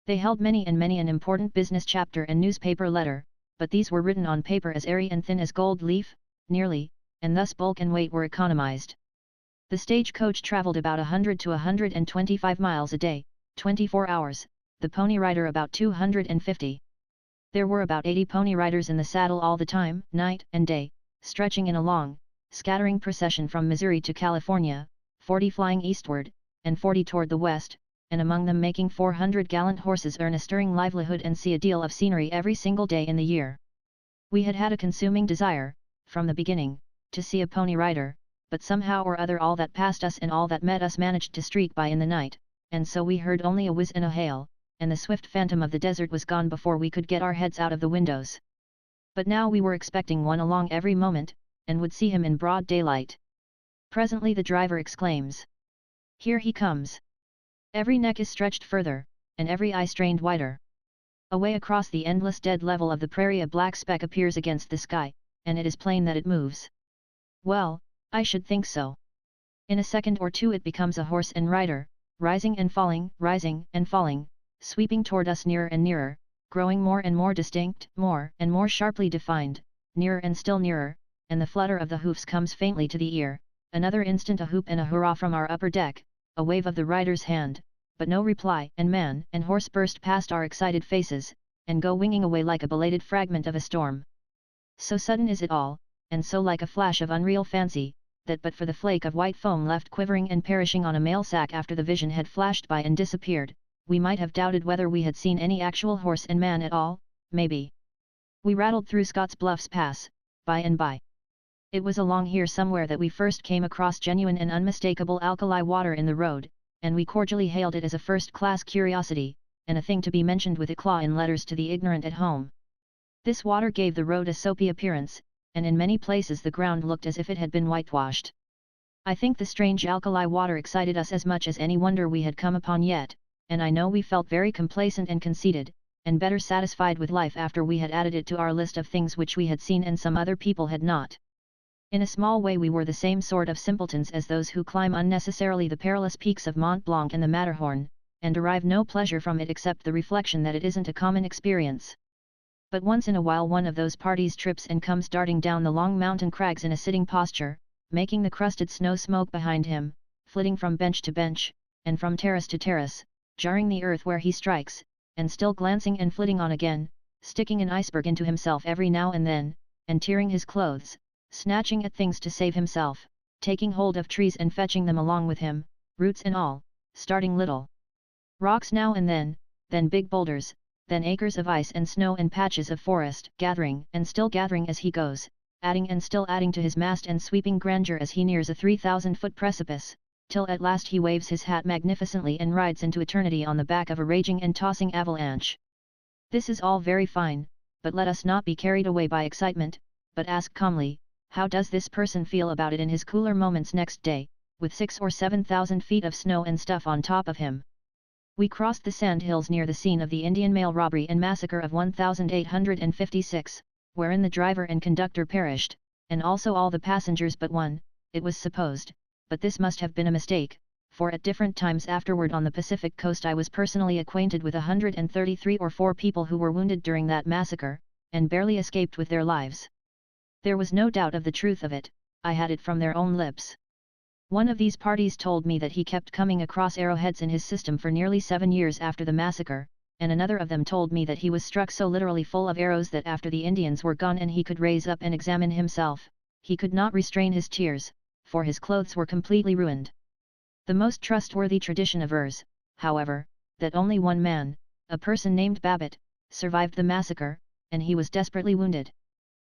They held many an important business chapter and newspaper letter, but these were written on paper as airy and thin as gold leaf, nearly, and thus bulk and weight were economized. The stagecoach traveled about 100 to 125 miles a day, 24 hours, the pony rider about 250. There were about 80 pony riders in the saddle all the time, night and day, stretching in a long, scattering procession from Missouri to California, 40 flying eastward, and 40 toward the west, and among them making 400 gallant horses earn a stirring livelihood and see a deal of scenery every single day in the year. We had had a consuming desire, from the beginning, to see a pony rider, but somehow or other all that passed us and all that met us managed to streak by in the night, and so we heard only a whiz and a hail, and the swift phantom of the desert was gone before we could get our heads out of the windows. But now we were expecting one along every moment, and would see him in broad daylight. Presently the driver exclaims, "Here he comes!" Every neck is stretched further, and every eye strained wider. Away across the endless dead level of the prairie a black speck appears against the sky, and it is plain that it moves. Well, I should think so. In a second or two it becomes a horse and rider, rising and falling, sweeping toward us nearer and nearer, growing more and more distinct, more and more sharply defined, nearer and still nearer, and the flutter of the hoofs comes faintly to the ear, another instant a whoop and a hurrah from our upper deck, a wave of the rider's hand, but no reply, and man and horse burst past our excited faces, and go winging away like a belated fragment of a storm. So sudden is it all, and so like a flash of unreal fancy, that but for the flake of white foam left quivering and perishing on a mail sack after the vision had flashed by and disappeared, we might have doubted whether we had seen any actual horse and man at all, maybe. We rattled through Scott's Bluffs Pass, by and by. It was along here somewhere that we first came across genuine and unmistakable alkali water in the road, and we cordially hailed it as a first-class curiosity, and a thing to be mentioned with eclat in letters to the ignorant at home. This water gave the road a soapy appearance, and in many places the ground looked as if it had been whitewashed. I think the strange alkali water excited us as much as any wonder we had come upon yet, and I know we felt very complacent and conceited, and better satisfied with life after we had added it to our list of things which we had seen and some other people had not. In a small way we were the same sort of simpletons as those who climb unnecessarily the perilous peaks of Mont Blanc and the Matterhorn, and derive no pleasure from it except the reflection that it isn't a common experience. But once in a while one of those parties trips and comes darting down the long mountain crags in a sitting posture, making the crusted snow smoke behind him, flitting from bench to bench, and from terrace to terrace, jarring the earth where he strikes, and still glancing and flitting on again, sticking an iceberg into himself every now and then, and tearing his clothes, snatching at things to save himself, taking hold of trees and fetching them along with him, roots and all, starting little rocks now and then big boulders, then acres of ice and snow and patches of forest, gathering and still gathering as he goes, adding and still adding to his massed and sweeping grandeur as he nears a 3,000-foot precipice, till at last he waves his hat magnificently and rides into eternity on the back of a raging and tossing avalanche. This is all very fine, but let us not be carried away by excitement, but ask calmly, how does this person feel about it in his cooler moments next day, with 6,000 or 7,000 feet of snow and stuff on top of him? We crossed the sand hills near the scene of the Indian mail robbery and massacre of 1856, wherein the driver and conductor perished, and also all the passengers but one, it was supposed, but this must have been a mistake, for at different times afterward on the Pacific coast I was personally acquainted with 133 or 4 people who were wounded during that massacre, and barely escaped with their lives. There was no doubt of the truth of it, I had it from their own lips. One of these parties told me that he kept coming across arrowheads in his system for nearly 7 years after the massacre, and another of them told me that he was struck so literally full of arrows that after the Indians were gone and he could raise up and examine himself, he could not restrain his tears, for his clothes were completely ruined. The most trustworthy tradition avers, however, that only one man, a person named Babbitt, survived the massacre, and he was desperately wounded.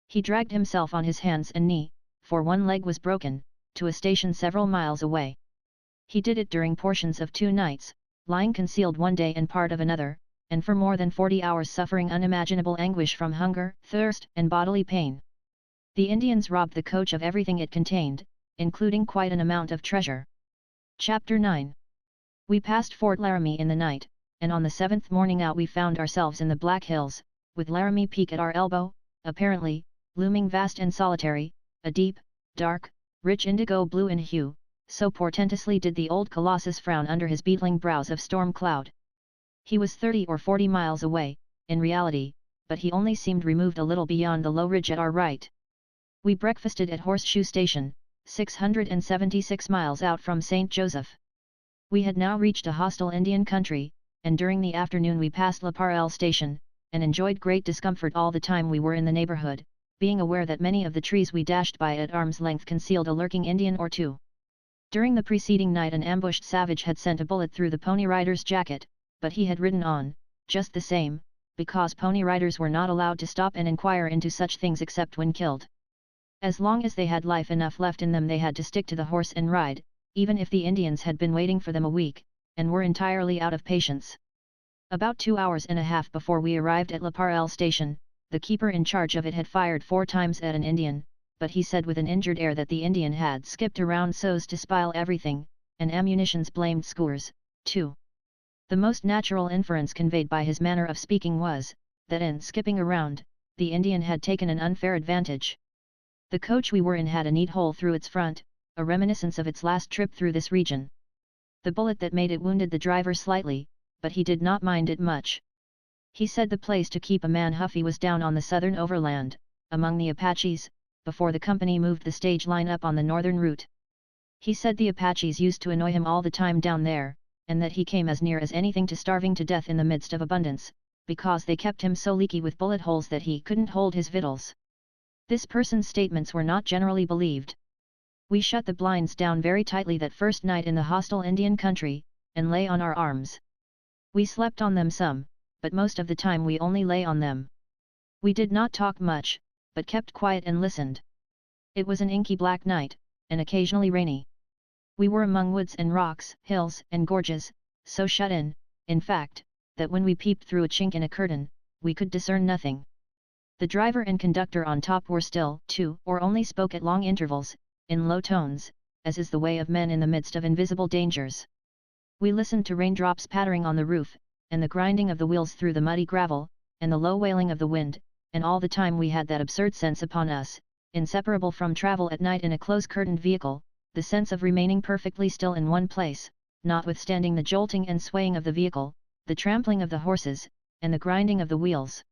He dragged himself on his hands and knee, for one leg was broken, to a station several miles away. He did it during portions of 2 nights, lying concealed one day and part of another, and for more than 40 hours suffering unimaginable anguish from hunger, thirst, and bodily pain. The Indians robbed the coach of everything it contained, including quite an amount of treasure. Chapter 9. We passed Fort Laramie in the night, and on the 7th morning out we found ourselves in the Black Hills, with Laramie Peak at our elbow, apparently, looming vast and solitary, a deep, dark, rich indigo blue in hue, so portentously did the old colossus frown under his beetling brows of storm cloud. He was 30 or 40 miles away, in reality, but he only seemed removed a little beyond the low ridge at our right. We breakfasted at Horseshoe Station, 676 miles out from St. Joseph. We had now reached a hostile Indian country, and during the afternoon we passed La Parelle Station, and enjoyed great discomfort all the time we were in the neighborhood, being aware that many of the trees we dashed by at arm's length concealed a lurking Indian or two. During the preceding night an ambushed savage had sent a bullet through the pony rider's jacket, but he had ridden on, just the same, because pony riders were not allowed to stop and inquire into such things except when killed. As long as they had life enough left in them they had to stick to the horse and ride, even if the Indians had been waiting for them a week, and were entirely out of patience. About 2 hours and a half before we arrived at La Parelle Station, the keeper in charge of it had fired 4 times at an Indian, but he said with an injured air that the Indian had skipped around so's to spile everything, and ammunitions blamed scores, too. The most natural inference conveyed by his manner of speaking was, that in skipping around, the Indian had taken an unfair advantage. The coach we were in had a neat hole through its front, a reminiscence of its last trip through this region. The bullet that made it wounded the driver slightly, but he did not mind it much. He said the place to keep a man huffy was down on the southern overland, among the Apaches, before the company moved the stage line up on the northern route. He said the Apaches used to annoy him all the time down there, and that he came as near as anything to starving to death in the midst of abundance, because they kept him so leaky with bullet holes that he couldn't hold his victuals. This person's statements were not generally believed. We shut the blinds down very tightly that first night in the hostile Indian country, and lay on our arms. We slept on them some, but most of the time we only lay on them. We did not talk much, but kept quiet and listened. It was an inky black night, and occasionally rainy. We were among woods and rocks, hills and gorges, so shut in fact, that when we peeped through a chink in a curtain, we could discern nothing. The driver and conductor on top were still, too, or only spoke at long intervals, in low tones, as is the way of men in the midst of invisible dangers. We listened to raindrops pattering on the roof, and the grinding of the wheels through the muddy gravel, and the low wailing of the wind, and all the time we had that absurd sense upon us, inseparable from travel at night in a close-curtained vehicle, the sense of remaining perfectly still in one place, notwithstanding the jolting and swaying of the vehicle, the trampling of the horses, and the grinding of the wheels.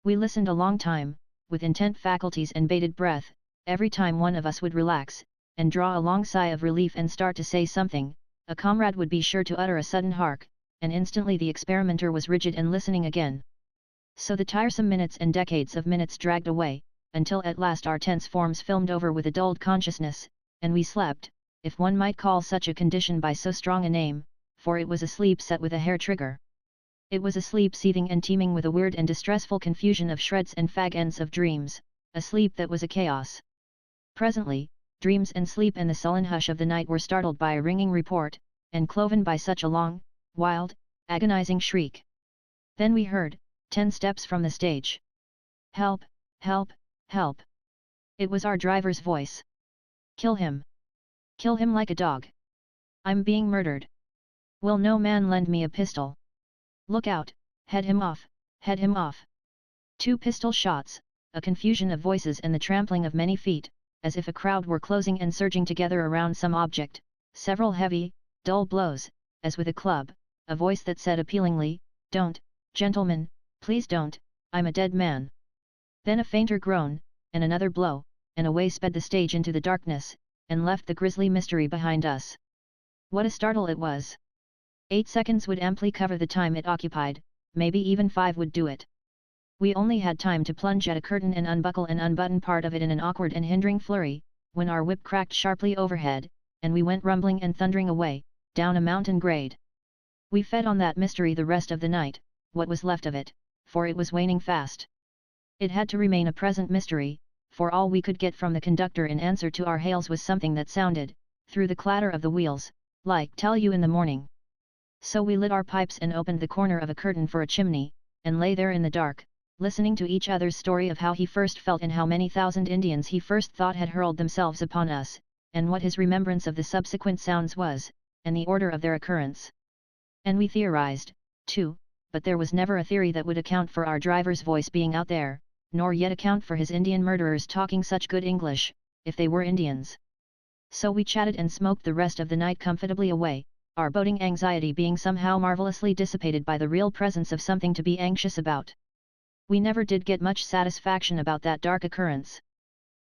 We listened a long time, with intent faculties and bated breath, every time one of us would relax, and draw a long sigh of relief and start to say something, a comrade would be sure to utter a sudden hark, and instantly the experimenter was rigid and listening again. So the tiresome minutes and decades of minutes dragged away, until at last our tense forms filmed over with a dulled consciousness, and we slept, if one might call such a condition by so strong a name, for it was a sleep set with a hair trigger. It was a sleep seething and teeming with a weird and distressful confusion of shreds and fag ends of dreams, a sleep that was a chaos. Presently, dreams and sleep and the sullen hush of the night were startled by a ringing report, and cloven by such a long, wild, agonizing shriek. Then we heard, 10 steps from the stage. "Help, help, help!" It was our driver's voice. "Kill him! Kill him like a dog! I'm being murdered! Will no man lend me a pistol? Look out, head him off, head him off!" 2 pistol shots, a confusion of voices and the trampling of many feet, as if a crowd were closing and surging together around some object, several heavy, dull blows, as with a club, a voice that said appealingly, "Don't, gentlemen, please don't, I'm a dead man." Then a fainter groan, and another blow, and away sped the stage into the darkness, and left the grisly mystery behind us. What a startle it was! 8 seconds would amply cover the time it occupied, maybe even 5 would do it. We only had time to plunge at a curtain and unbuckle and unbutton part of it in an awkward and hindering flurry, when our whip cracked sharply overhead, and we went rumbling and thundering away, down a mountain grade. We fed on that mystery the rest of the night, what was left of it, for it was waning fast. It had to remain a present mystery, for all we could get from the conductor in answer to our hails was something that sounded, through the clatter of the wheels, Tell you in the morning. So we lit our pipes and opened the corner of a curtain for a chimney, and lay there in the dark, listening to each other's story of how he first felt and how many thousand Indians he first thought had hurled themselves upon us, and what his remembrance of the subsequent sounds was, and the order of their occurrence. And we theorized, too, but there was never a theory that would account for our driver's voice being out there, nor yet account for his Indian murderers talking such good English, if they were Indians. So we chatted and smoked the rest of the night comfortably away, our boating anxiety being somehow marvelously dissipated by the real presence of something to be anxious about. We never did get much satisfaction about that dark occurrence.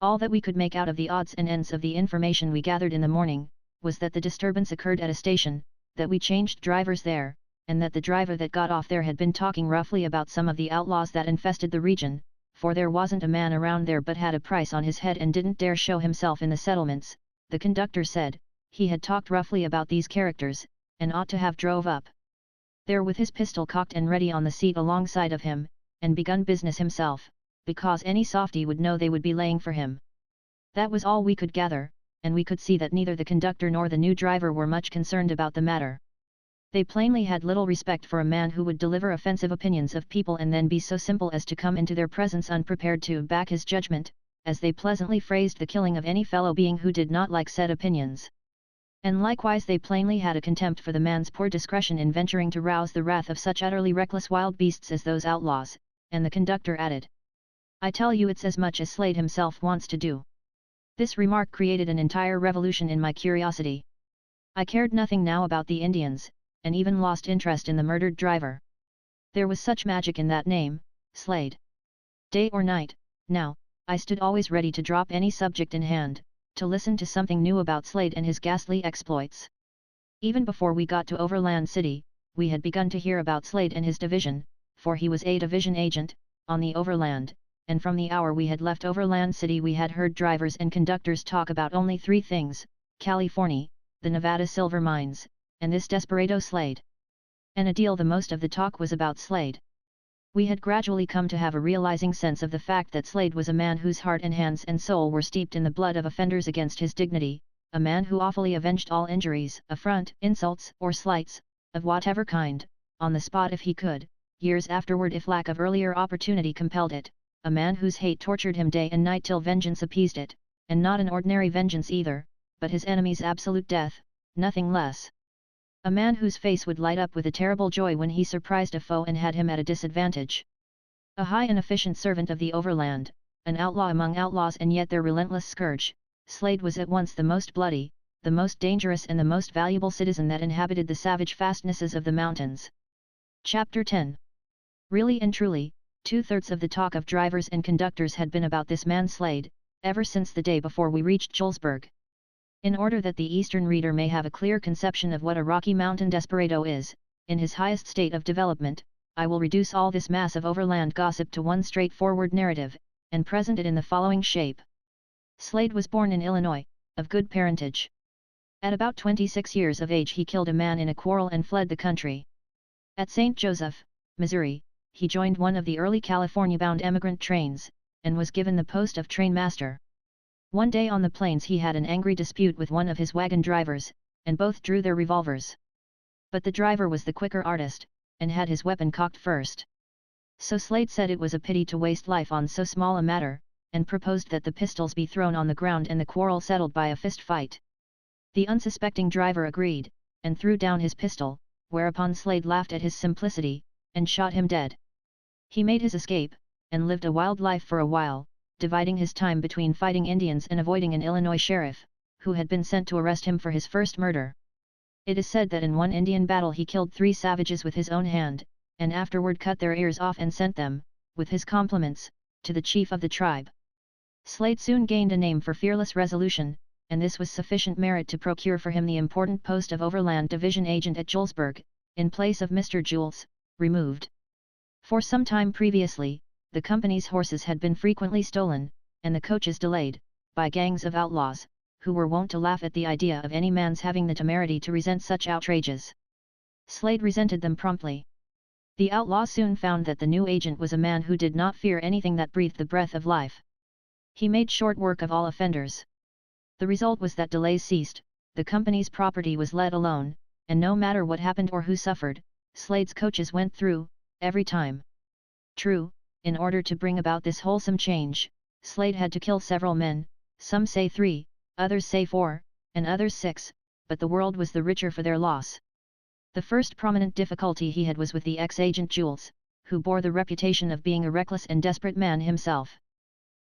All that we could make out of the odds and ends of the information we gathered in the morning, was that the disturbance occurred at a station, that we changed drivers there, and that the driver that got off there had been talking roughly about some of the outlaws that infested the region, for there wasn't a man around there but had a price on his head and didn't dare show himself in the settlements. The conductor said, he had talked roughly about these characters, and ought to have drove up there with his pistol cocked and ready on the seat alongside of him, and begun business himself, because any softy would know they would be laying for him. That was all we could gather, and we could see that neither the conductor nor the new driver were much concerned about the matter. They plainly had little respect for a man who would deliver offensive opinions of people and then be so simple as to come into their presence unprepared to back his judgment, as they pleasantly phrased the killing of any fellow being who did not like said opinions. And likewise they plainly had a contempt for the man's poor discretion in venturing to rouse the wrath of such utterly reckless wild beasts as those outlaws, and the conductor added, "I tell you it's as much as Slade himself wants to do." This remark created an entire revolution in my curiosity. I cared nothing now about the Indians, and even lost interest in the murdered driver. There was such magic in that name, Slade. Day or night, now, I stood always ready to drop any subject in hand, to listen to something new about Slade and his ghastly exploits. Even before we got to Overland City, we had begun to hear about Slade and his division, for he was a division agent, on the Overland, and from the hour we had left Overland City we had heard drivers and conductors talk about only three things: California, the Nevada silver mines, and this desperado Slade. And a deal the most of the talk was about Slade. We had gradually come to have a realizing sense of the fact that Slade was a man whose heart and hands and soul were steeped in the blood of offenders against his dignity, a man who awfully avenged all injuries, affront, insults, or slights, of whatever kind, on the spot if he could, years afterward if lack of earlier opportunity compelled it, a man whose hate tortured him day and night till vengeance appeased it, and not an ordinary vengeance either, but his enemy's absolute death, nothing less. A man whose face would light up with a terrible joy when he surprised a foe and had him at a disadvantage. A high and efficient servant of the Overland, an outlaw among outlaws and yet their relentless scourge, Slade was at once the most bloody, the most dangerous and the most valuable citizen that inhabited the savage fastnesses of the mountains. Chapter 10. Really and truly, 2/3 of the talk of drivers and conductors had been about this man Slade, ever since the day before we reached Julesburg. In order that the Eastern reader may have a clear conception of what a Rocky Mountain desperado is, in his highest state of development, I will reduce all this mass of overland gossip to one straightforward narrative, and present it in the following shape. Slade was born in Illinois, of good parentage. At about 26 years of age he killed a man in a quarrel and fled the country. At St. Joseph, Missouri, he joined one of the early California-bound emigrant trains, and was given the post of train master. One day on the plains he had an angry dispute with one of his wagon drivers, and both drew their revolvers. But the driver was the quicker artist, and had his weapon cocked first. So Slade said it was a pity to waste life on so small a matter, and proposed that the pistols be thrown on the ground and the quarrel settled by a fist fight. The unsuspecting driver agreed, and threw down his pistol, whereupon Slade laughed at his simplicity, and shot him dead. He made his escape, and lived a wild life for a while, dividing his time between fighting Indians and avoiding an Illinois sheriff, who had been sent to arrest him for his first murder. It is said that in one Indian battle he killed 3 savages with his own hand, and afterward cut their ears off and sent them, with his compliments, to the chief of the tribe. Slade soon gained a name for fearless resolution, and this was sufficient merit to procure for him the important post of Overland Division Agent at Julesburg, in place of Mr. Jules, removed. For some time previously, the company's horses had been frequently stolen, and the coaches delayed, by gangs of outlaws, who were wont to laugh at the idea of any man's having the temerity to resent such outrages. Slade resented them promptly. The outlaw soon found that the new agent was a man who did not fear anything that breathed the breath of life. He made short work of all offenders. The result was that delays ceased, the company's property was let alone, and no matter what happened or who suffered, Slade's coaches went through, every time. True, in order to bring about this wholesome change, Slade had to kill several men, some say 3, others say 4, and others 6, but the world was the richer for their loss. The first prominent difficulty he had was with the ex-agent Jules, who bore the reputation of being a reckless and desperate man himself.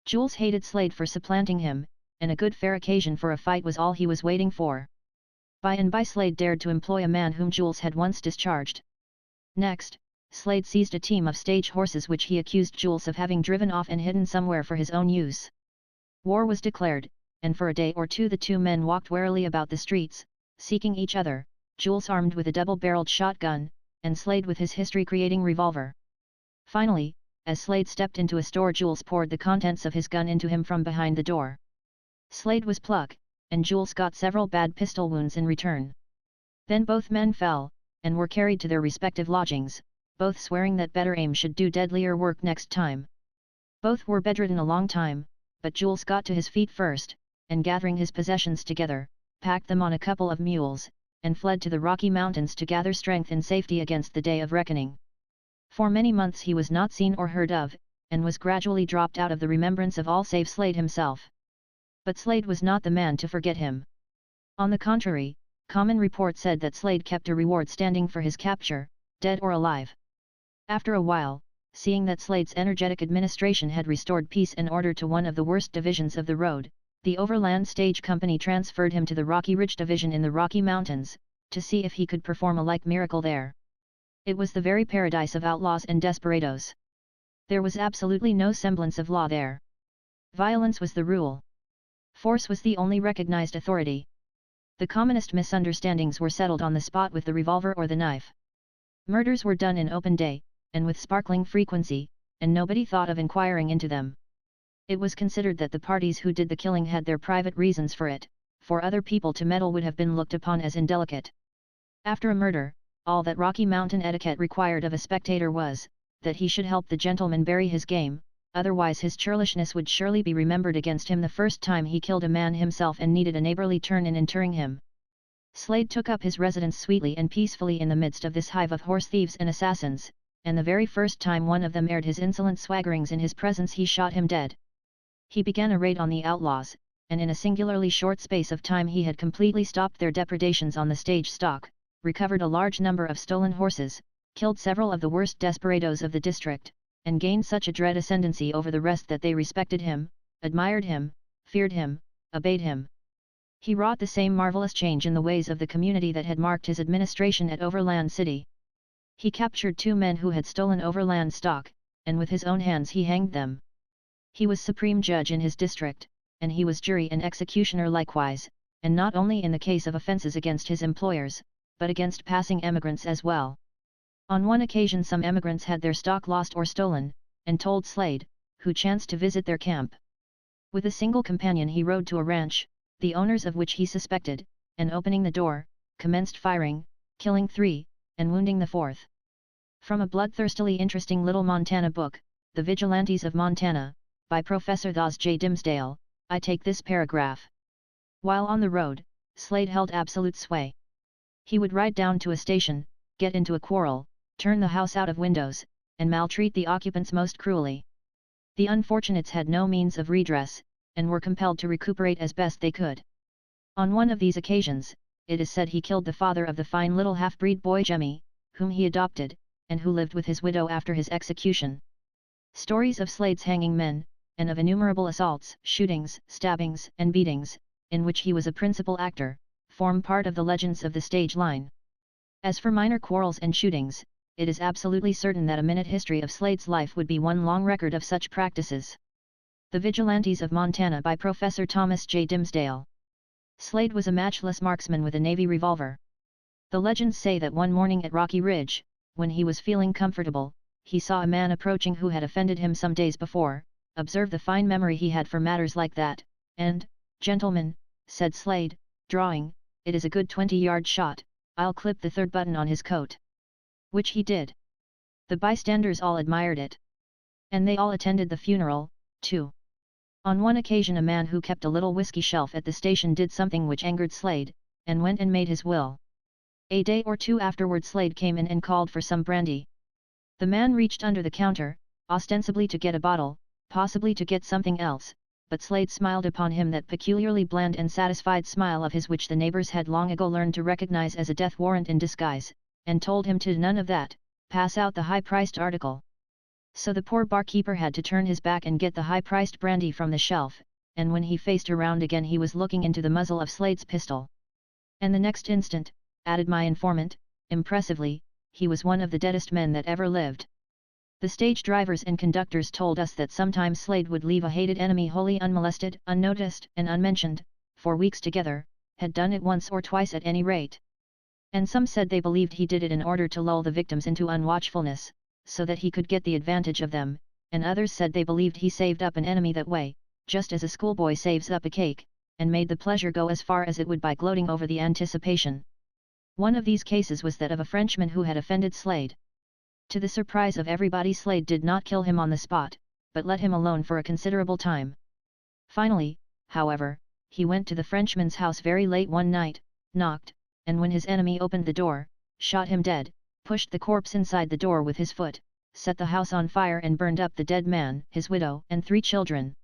Jules hated Slade for supplanting him, and a good fair occasion for a fight was all he was waiting for. By and by Slade dared to employ a man whom Jules had once discharged. Next, Slade seized a team of stage horses which he accused Jules of having driven off and hidden somewhere for his own use. War was declared, and for a day or two the two men walked warily about the streets, seeking each other, Jules armed with a double-barreled shotgun, and Slade with his history-creating revolver. Finally, as Slade stepped into a store, Jules poured the contents of his gun into him from behind the door. Slade was pluck, and Jules got several bad pistol wounds in return. Then both men fell, and were carried to their respective lodgings, both swearing that better aim should do deadlier work next time. Both were bedridden a long time, but Jules got to his feet first, and gathering his possessions together, packed them on a couple of mules, and fled to the Rocky Mountains to gather strength and safety against the day of reckoning. For many months he was not seen or heard of, and was gradually dropped out of the remembrance of all save Slade himself. But Slade was not the man to forget him. On the contrary, common report said that Slade kept a reward standing for his capture, dead or alive. After a while, seeing that Slade's energetic administration had restored peace and order to one of the worst divisions of the road, the Overland Stage Company transferred him to the Rocky Ridge Division in the Rocky Mountains, to see if he could perform a like miracle there. It was the very paradise of outlaws and desperados. There was absolutely no semblance of law there. Violence was the rule. Force was the only recognized authority. The commonest misunderstandings were settled on the spot with the revolver or the knife. Murders were done in open day, and with sparkling frequency, and nobody thought of inquiring into them. It was considered that the parties who did the killing had their private reasons for it, for other people to meddle would have been looked upon as indelicate. After a murder, all that Rocky Mountain etiquette required of a spectator was, that he should help the gentleman bury his game, otherwise his churlishness would surely be remembered against him the first time he killed a man himself and needed a neighborly turn in interring him. Slade took up his residence sweetly and peacefully in the midst of this hive of horse thieves and assassins, and the very first time one of them aired his insolent swaggerings in his presence he shot him dead. He began a raid on the outlaws, and in a singularly short space of time he had completely stopped their depredations on the stage stock, recovered a large number of stolen horses, killed several of the worst desperados of the district, and gained such a dread ascendancy over the rest that they respected him, admired him, feared him, obeyed him. He wrought the same marvelous change in the ways of the community that had marked his administration at Overland City. He captured 2 men who had stolen overland stock, and with his own hands he hanged them. He was supreme judge in his district, and he was jury and executioner likewise, and not only in the case of offences against his employers, but against passing emigrants as well. On one occasion some emigrants had their stock lost or stolen, and told Slade, who chanced to visit their camp. With a single companion he rode to a ranch, the owners of which he suspected, and opening the door, commenced firing, killing 3, and wounding the 4th. From a bloodthirstily interesting little Montana book, The Vigilantes of Montana, by Professor Thos J. Dimsdale, I take this paragraph. While on the road, Slade held absolute sway. He would ride down to a station, get into a quarrel, turn the house out of windows, and maltreat the occupants most cruelly. The unfortunates had no means of redress, and were compelled to recuperate as best they could. On one of these occasions, it is said he killed the father of the fine little half-breed boy Jemmy, whom he adopted, and who lived with his widow after his execution. Stories of Slade's hanging men, and of innumerable assaults, shootings, stabbings, and beatings, in which he was a principal actor, form part of the legends of the stage line. As for minor quarrels and shootings, it is absolutely certain that a minute history of Slade's life would be one long record of such practices. The Vigilantes of Montana by Professor Thomas J. Dimsdale. Slade was a matchless marksman with a Navy revolver. The legends say that one morning at Rocky Ridge, when he was feeling comfortable, he saw a man approaching who had offended him some days before. Observe the fine memory he had for matters like that, and, "Gentlemen," said Slade, drawing, "it is a good 20-yard shot, I'll clip the 3rd button on his coat." Which he did. The bystanders all admired it. And they all attended the funeral, too. On one occasion a man who kept a little whiskey shelf at the station did something which angered Slade, and went and made his will. A day or two afterward Slade came in and called for some brandy. The man reached under the counter, ostensibly to get a bottle, possibly to get something else, but Slade smiled upon him that peculiarly bland and satisfied smile of his which the neighbors had long ago learned to recognize as a death warrant in disguise, and told him to none of that, pass out the high-priced article. So the poor barkeeper had to turn his back and get the high-priced brandy from the shelf, and when he faced around again he was looking into the muzzle of Slade's pistol. And the next instant, added my informant, impressively, he was one of the deadest men that ever lived. The stage drivers and conductors told us that sometimes Slade would leave a hated enemy wholly unmolested, unnoticed, and unmentioned, for weeks together, had done it once or twice at any rate. And some said they believed he did it in order to lull the victims into unwatchfulness, so that he could get the advantage of them, and others said they believed he saved up an enemy that way, just as a schoolboy saves up a cake, and made the pleasure go as far as it would by gloating over the anticipation. One of these cases was that of a Frenchman who had offended Slade. To the surprise of everybody, Slade did not kill him on the spot, but let him alone for a considerable time. Finally, however, he went to the Frenchman's house very late one night, knocked, and when his enemy opened the door, shot him dead, pushed the corpse inside the door with his foot, set the house on fire and burned up the dead man, his widow, and 3 children.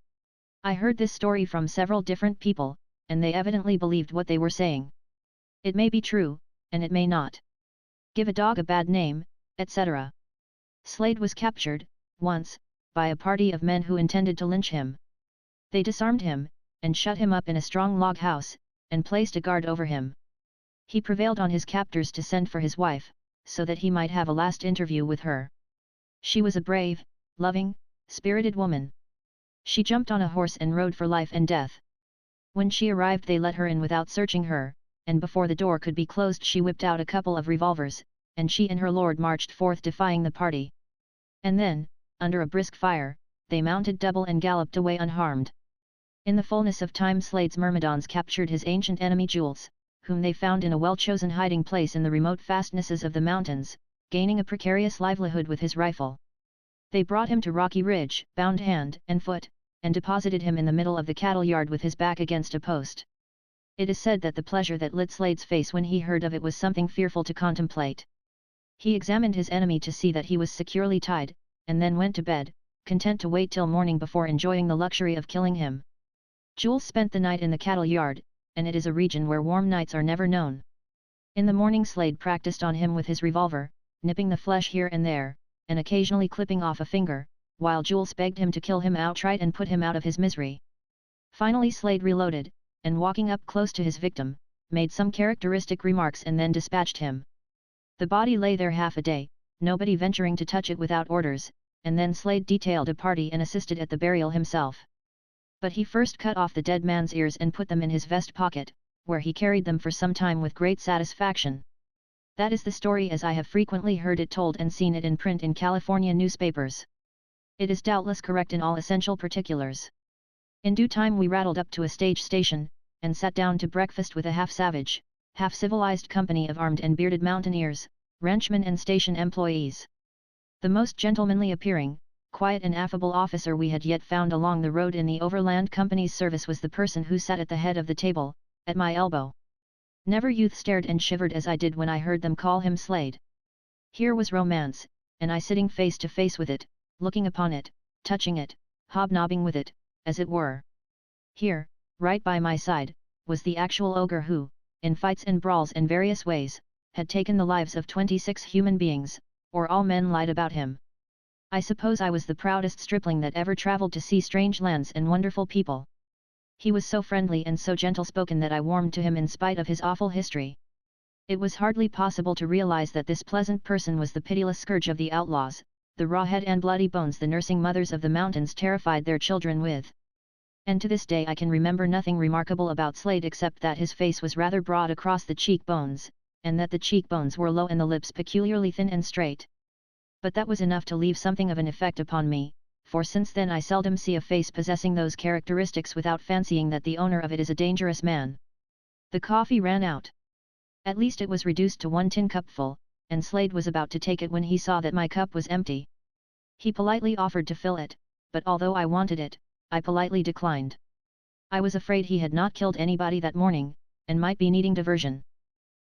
I heard this story from several different people, and they evidently believed what they were saying. It may be true, and it may not. Give a dog a bad name, etc. Slade was captured, once, by a party of men who intended to lynch him. They disarmed him, and shut him up in a strong log house, and placed a guard over him. He prevailed on his captors to send for his wife, so that he might have a last interview with her. She was a brave, loving, spirited woman. She jumped on a horse and rode for life and death. When she arrived they let her in without searching her, and before the door could be closed she whipped out a couple of revolvers, and she and her lord marched forth defying the party. And then, under a brisk fire, they mounted double and galloped away unharmed. In the fullness of time Slade's myrmidons captured his ancient enemy Jules, whom they found in a well-chosen hiding place in the remote fastnesses of the mountains, gaining a precarious livelihood with his rifle. They brought him to Rocky Ridge, bound hand and foot, and deposited him in the middle of the cattle yard with his back against a post. It is said that the pleasure that lit Slade's face when he heard of it was something fearful to contemplate. He examined his enemy to see that he was securely tied, and then went to bed, content to wait till morning before enjoying the luxury of killing him. Jules spent the night in the cattle yard, and it is a region where warm nights are never known. In the morning Slade practiced on him with his revolver, nipping the flesh here and there, and occasionally clipping off a finger, while Jules begged him to kill him outright and put him out of his misery. Finally Slade reloaded, and walking up close to his victim, made some characteristic remarks and then dispatched him. The body lay there half a day, nobody venturing to touch it without orders, and then Slade detailed a party and assisted at the burial himself. But he first cut off the dead man's ears and put them in his vest pocket, where he carried them for some time with great satisfaction. That is the story as I have frequently heard it told and seen it in print in California newspapers. It is doubtless correct in all essential particulars. In due time we rattled up to a stage station, and sat down to breakfast with a half-savage, half-civilized company of armed and bearded mountaineers, ranchmen and station employees. The most gentlemanly appearing, quiet and affable officer we had yet found along the road in the Overland Company's service was the person who sat at the head of the table, at my elbow. Never youth stared and shivered as I did when I heard them call him Slade. Here was romance, and I sitting face to face with it, looking upon it, touching it, hobnobbing with it, as it were. Here, right by my side, was the actual ogre who, in fights and brawls and various ways, had taken the lives of 26 human beings, or all men lied about him. I suppose I was the proudest stripling that ever travelled to see strange lands and wonderful people. He was so friendly and so gentle-spoken that I warmed to him in spite of his awful history. It was hardly possible to realize that this pleasant person was the pitiless scourge of the outlaws, the raw head and bloody bones the nursing mothers of the mountains terrified their children with. And to this day I can remember nothing remarkable about Slade except that his face was rather broad across the cheekbones, and that the cheekbones were low and the lips peculiarly thin and straight. But that was enough to leave something of an effect upon me, for since then I seldom see a face possessing those characteristics without fancying that the owner of it is a dangerous man. The coffee ran out. At least it was reduced to 1 tin cupful, and Slade was about to take it when he saw that my cup was empty. He politely offered to fill it, but although I wanted it, I politely declined. I was afraid he had not killed anybody that morning, and might be needing diversion.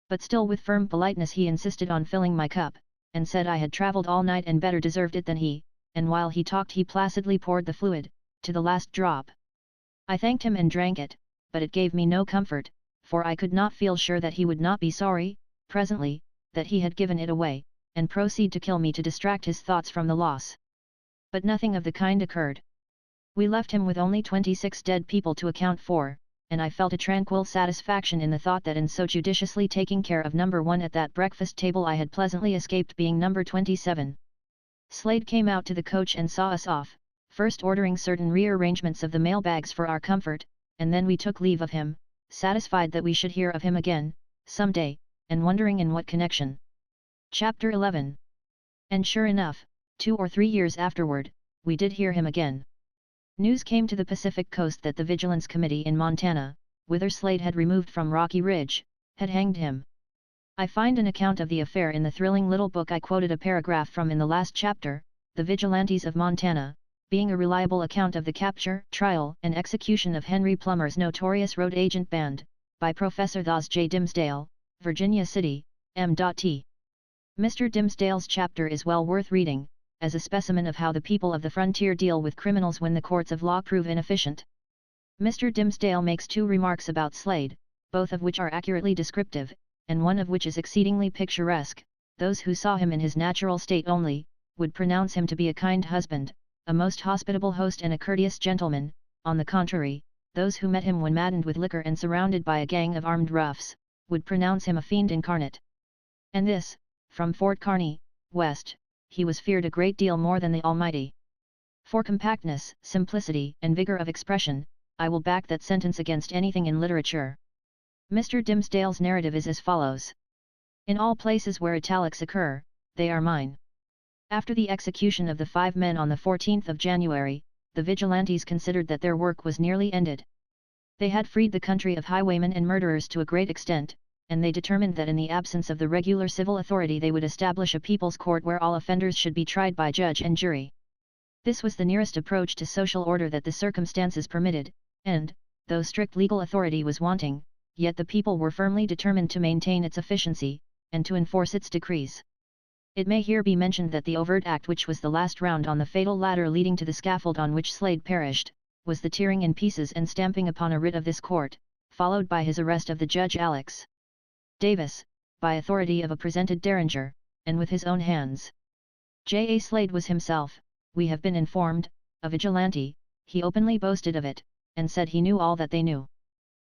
But still with firm politeness he insisted on filling my cup, and said I had travelled all night and better deserved it than he, and while he talked he placidly poured the fluid, to the last drop. I thanked him and drank it, but it gave me no comfort, for I could not feel sure that he would not be sorry, presently, that he had given it away, and proceed to kill me to distract his thoughts from the loss. But nothing of the kind occurred. We left him with only 26 dead people to account for, and I felt a tranquil satisfaction in the thought that in so judiciously taking care of number 1 at that breakfast table I had pleasantly escaped being number 27. Slade came out to the coach and saw us off, first ordering certain rearrangements of the mailbags for our comfort, and then we took leave of him, satisfied that we should hear of him again, some day, and wondering in what connection. Chapter 11. And sure enough, 2 or 3 years afterward, we did hear him again. News came to the Pacific Coast that the Vigilance Committee in Montana, whither Slade had removed from Rocky Ridge, had hanged him. I find an account of the affair in the thrilling little book I quoted a paragraph from in the last chapter, The Vigilantes of Montana, being a reliable account of the capture, trial, and execution of Henry Plummer's notorious road agent band, by Professor Thos J. Dimsdale, Virginia City, M.T. Mr. Dimsdale's chapter is well worth reading, as a specimen of how the people of the frontier deal with criminals when the courts of law prove inefficient. Mr. Dimsdale makes 2 remarks about Slade, both of which are accurately descriptive, and one of which is exceedingly picturesque. Those who saw him in his natural state only, would pronounce him to be a kind husband, a most hospitable host and a courteous gentleman. On the contrary, those who met him when maddened with liquor and surrounded by a gang of armed roughs, would pronounce him a fiend incarnate. And this, from Fort Kearny, West, he was feared a great deal more than the Almighty. For compactness, simplicity, and vigor of expression, I will back that sentence against anything in literature. Mr. Dimsdale's narrative is as follows. In all places where italics occur, they are mine. After the execution of the 5 men on the 14th of January, the vigilantes considered that their work was nearly ended. They had freed the country of highwaymen and murderers to a great extent, and they determined that in the absence of the regular civil authority they would establish a people's court where all offenders should be tried by judge and jury. This was the nearest approach to social order that the circumstances permitted, and, though strict legal authority was wanting, yet the people were firmly determined to maintain its efficiency, and to enforce its decrees. It may here be mentioned that the overt act which was the last round on the fatal ladder leading to the scaffold on which Slade perished, was the tearing in pieces and stamping upon a writ of this court, followed by his arrest of the Judge Alex. Davis, by authority of a presented Derringer, and with his own hands. J. A. Slade was himself, we have been informed, a vigilante. He openly boasted of it, and said he knew all that they knew.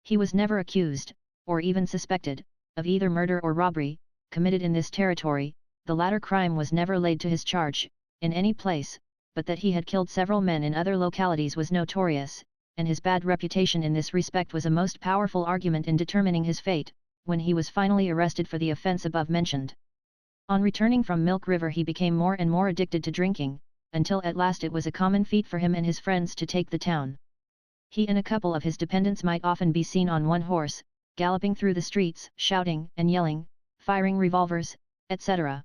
He was never accused, or even suspected, of either murder or robbery, committed in this territory. The latter crime was never laid to his charge, in any place, but that he had killed several men in other localities was notorious, and his bad reputation in this respect was a most powerful argument in determining his fate, when he was finally arrested for the offence above mentioned. On returning from Milk River he became more and more addicted to drinking, until at last it was a common feat for him and his friends to take the town. He and a couple of his dependents might often be seen on one horse, galloping through the streets, shouting and yelling, firing revolvers, etc.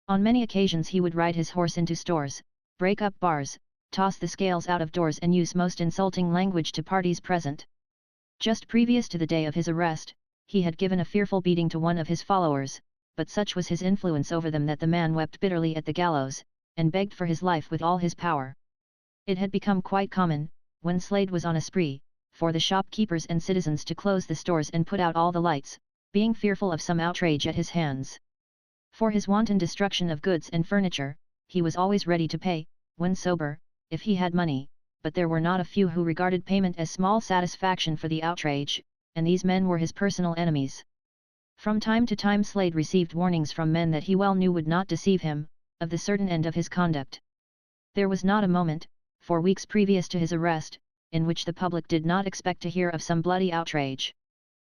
On many occasions he would ride his horse into stores, break up bars, toss the scales out of doors and use most insulting language to parties present. Just previous to the day of his arrest, he had given a fearful beating to one of his followers, but such was his influence over them that the man wept bitterly at the gallows, and begged for his life with all his power. It had become quite common, when Slade was on a spree, for the shopkeepers and citizens to close the stores and put out all the lights, being fearful of some outrage at his hands. For his wanton destruction of goods and furniture, he was always ready to pay, when sober, if he had money, but there were not a few who regarded payment as small satisfaction for the outrage, and these men were his personal enemies. From time to time Slade received warnings from men that he well knew would not deceive him, of the certain end of his conduct. There was not a moment, for weeks previous to his arrest, in which the public did not expect to hear of some bloody outrage.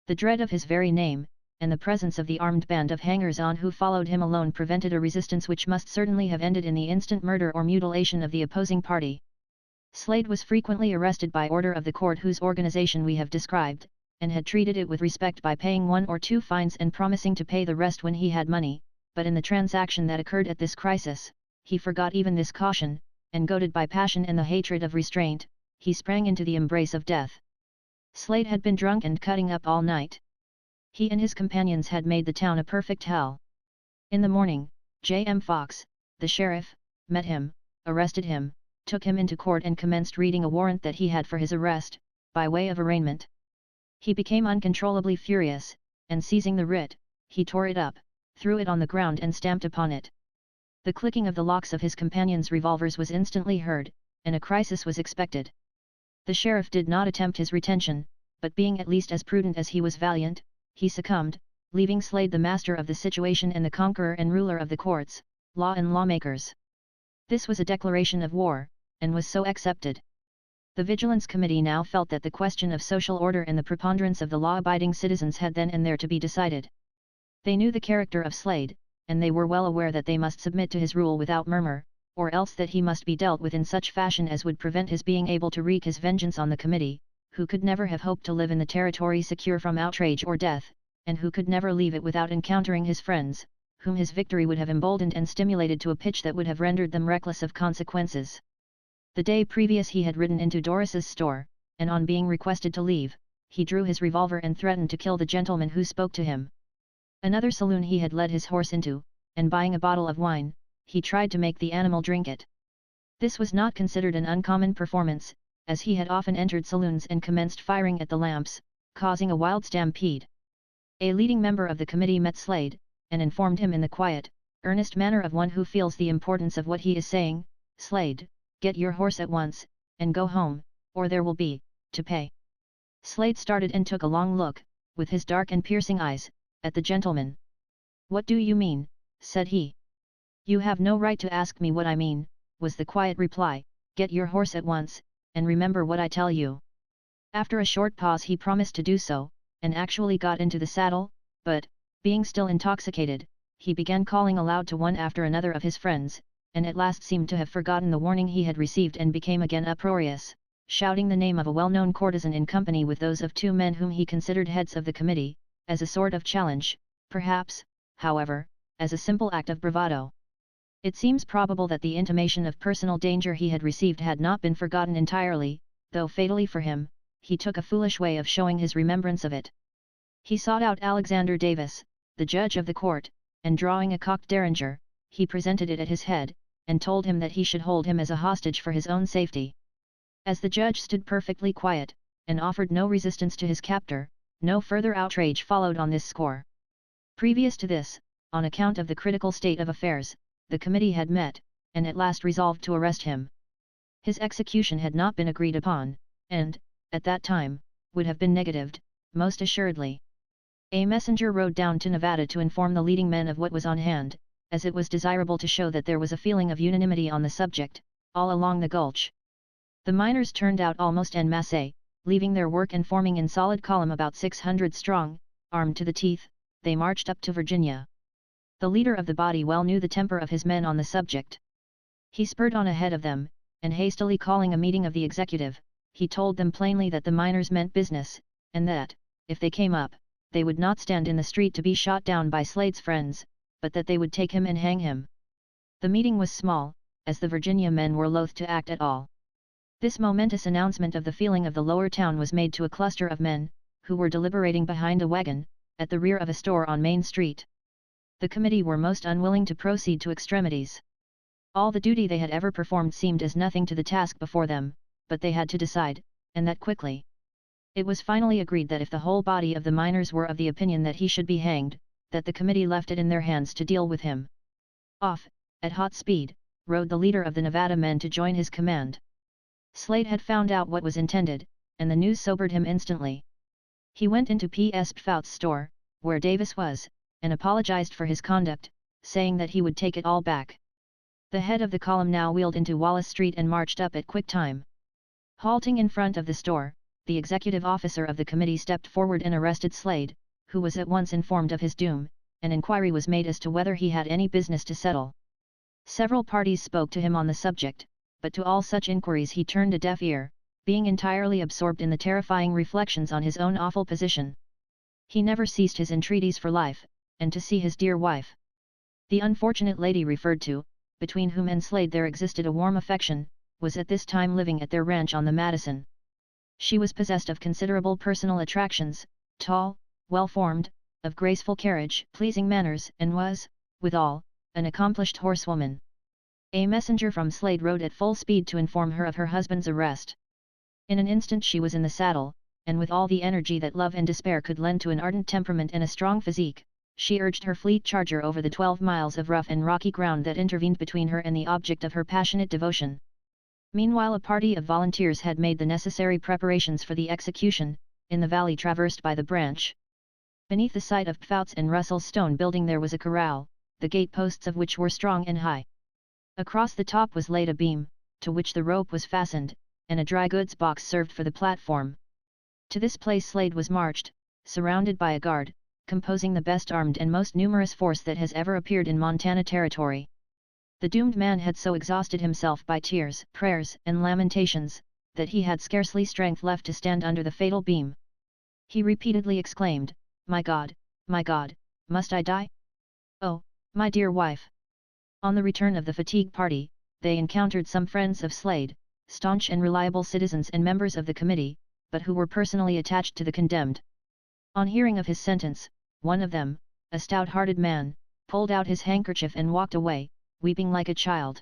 The dread of his very name, and the presence of the armed band of hangers-on who followed him alone prevented a resistance which must certainly have ended in the instant murder or mutilation of the opposing party. Slade was frequently arrested by order of the court whose organization we have described, and had treated it with respect by paying 1 or 2 fines and promising to pay the rest when he had money, but in the transaction that occurred at this crisis, he forgot even this caution, and goaded by passion and the hatred of restraint, he sprang into the embrace of death. Slade had been drunk and cutting up all night. He and his companions had made the town a perfect hell. In the morning, J.M. Fox, the sheriff, met him, arrested him, took him into court and commenced reading a warrant that he had for his arrest, by way of arraignment. He became uncontrollably furious, and seizing the writ, he tore it up, threw it on the ground and stamped upon it. The clicking of the locks of his companions' revolvers was instantly heard, and a crisis was expected. The sheriff did not attempt his retention, but being at least as prudent as he was valiant, he succumbed, leaving Slade the master of the situation and the conqueror and ruler of the courts, law and lawmakers. This was a declaration of war, and was so accepted. The Vigilance Committee now felt that the question of social order and the preponderance of the law-abiding citizens had then and there to be decided. They knew the character of Slade, and they were well aware that they must submit to his rule without murmur, or else that he must be dealt with in such fashion as would prevent his being able to wreak his vengeance on the committee, who could never have hoped to live in the territory secure from outrage or death, and who could never leave it without encountering his friends, whom his victory would have emboldened and stimulated to a pitch that would have rendered them reckless of consequences. The day previous he had ridden into Doris's store, and on being requested to leave, he drew his revolver and threatened to kill the gentleman who spoke to him. Another saloon he had led his horse into, and buying a bottle of wine, he tried to make the animal drink it. This was not considered an uncommon performance, as he had often entered saloons and commenced firing at the lamps, causing a wild stampede. A leading member of the committee met Slade, and informed him in the quiet, earnest manner of one who feels the importance of what he is saying, "Slade, get your horse at once, and go home, or there will be, to pay." Slade started and took a long look, with his dark and piercing eyes, at the gentleman. "What do you mean?" said he. "You have no right to ask me what I mean," was the quiet reply. "Get your horse at once, and remember what I tell you." After a short pause he promised to do so, and actually got into the saddle, but, being still intoxicated, he began calling aloud to one after another of his friends, and at last seemed to have forgotten the warning he had received and became again uproarious, shouting the name of a well-known courtesan in company with those of two men whom he considered heads of the committee, as a sort of challenge, perhaps, however, as a simple act of bravado. It seems probable that the intimation of personal danger he had received had not been forgotten entirely, though fatally for him, he took a foolish way of showing his remembrance of it. He sought out Alexander Davis, the judge of the court, and drawing a cocked derringer, he presented it at his head, and told him that he should hold him as a hostage for his own safety. As the judge stood perfectly quiet, and offered no resistance to his captor, no further outrage followed on this score. Previous to this, on account of the critical state of affairs, the committee had met, and at last resolved to arrest him. His execution had not been agreed upon, and, at that time, would have been negatived, most assuredly. A messenger rode down to Nevada to inform the leading men of what was on hand, as it was desirable to show that there was a feeling of unanimity on the subject, all along the gulch. The miners turned out almost en masse, leaving their work and forming in solid column about 600 strong, armed to the teeth, they marched up to Virginia. The leader of the body well knew the temper of his men on the subject. He spurred on ahead of them, and hastily calling a meeting of the executive, he told them plainly that the miners meant business, and that, if they came up, they would not stand in the street to be shot down by Slade's friends, but that they would take him and hang him. The meeting was small, as the Virginia men were loath to act at all. This momentous announcement of the feeling of the lower town was made to a cluster of men, who were deliberating behind a wagon, at the rear of a store on Main Street. The committee were most unwilling to proceed to extremities. All the duty they had ever performed seemed as nothing to the task before them, but they had to decide, and that quickly. It was finally agreed that if the whole body of the miners were of the opinion that he should be hanged, that the committee left it in their hands to deal with him. Off, at hot speed, rode the leader of the Nevada men to join his command. Slade had found out what was intended, and the news sobered him instantly. He went into P.S. Pfout's store, where Davis was, and apologized for his conduct, saying that he would take it all back. The head of the column now wheeled into Wallace Street and marched up at quick time. Halting in front of the store, the executive officer of the committee stepped forward and arrested Slade, who was at once informed of his doom. An inquiry was made as to whether he had any business to settle. Several parties spoke to him on the subject, but to all such inquiries he turned a deaf ear, being entirely absorbed in the terrifying reflections on his own awful position. He never ceased his entreaties for life, and to see his dear wife. The unfortunate lady referred to, between whom and Slade there existed a warm affection, was at this time living at their ranch on the Madison. She was possessed of considerable personal attractions, tall, well-formed, of graceful carriage, pleasing manners, and was, withal, an accomplished horsewoman. A messenger from Slade rode at full speed to inform her of her husband's arrest. In an instant she was in the saddle, and with all the energy that love and despair could lend to an ardent temperament and a strong physique, she urged her fleet charger over the 12 miles of rough and rocky ground that intervened between her and the object of her passionate devotion. Meanwhile a party of volunteers had made the necessary preparations for the execution, in the valley traversed by the branch. Beneath the site of Pfouts and Russell's stone building there was a corral, the gate-posts of which were strong and high. Across the top was laid a beam, to which the rope was fastened, and a dry goods box served for the platform. To this place Slade was marched, surrounded by a guard, composing the best armed and most numerous force that has ever appeared in Montana Territory. The doomed man had so exhausted himself by tears, prayers, and lamentations, that he had scarcely strength left to stand under the fatal beam. He repeatedly exclaimed, my God, must I die? Oh, my dear wife!" On the return of the fatigue party, they encountered some friends of Slade, staunch and reliable citizens and members of the committee, but who were personally attached to the condemned. On hearing of his sentence, one of them, a stout-hearted man, pulled out his handkerchief and walked away, weeping like a child.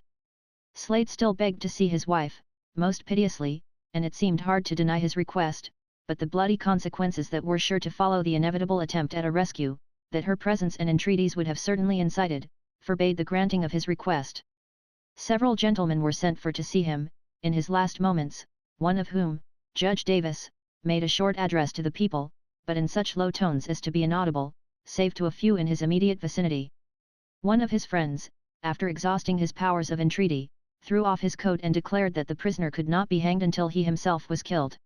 Slade still begged to see his wife, most piteously, and it seemed hard to deny his request, but the bloody consequences that were sure to follow the inevitable attempt at a rescue, that her presence and entreaties would have certainly incited, forbade the granting of his request. Several gentlemen were sent for to see him, in his last moments, one of whom, Judge Davis, made a short address to the people, but in such low tones as to be inaudible, save to a few in his immediate vicinity. One of his friends, after exhausting his powers of entreaty, threw off his coat and declared that the prisoner could not be hanged until he himself was killed.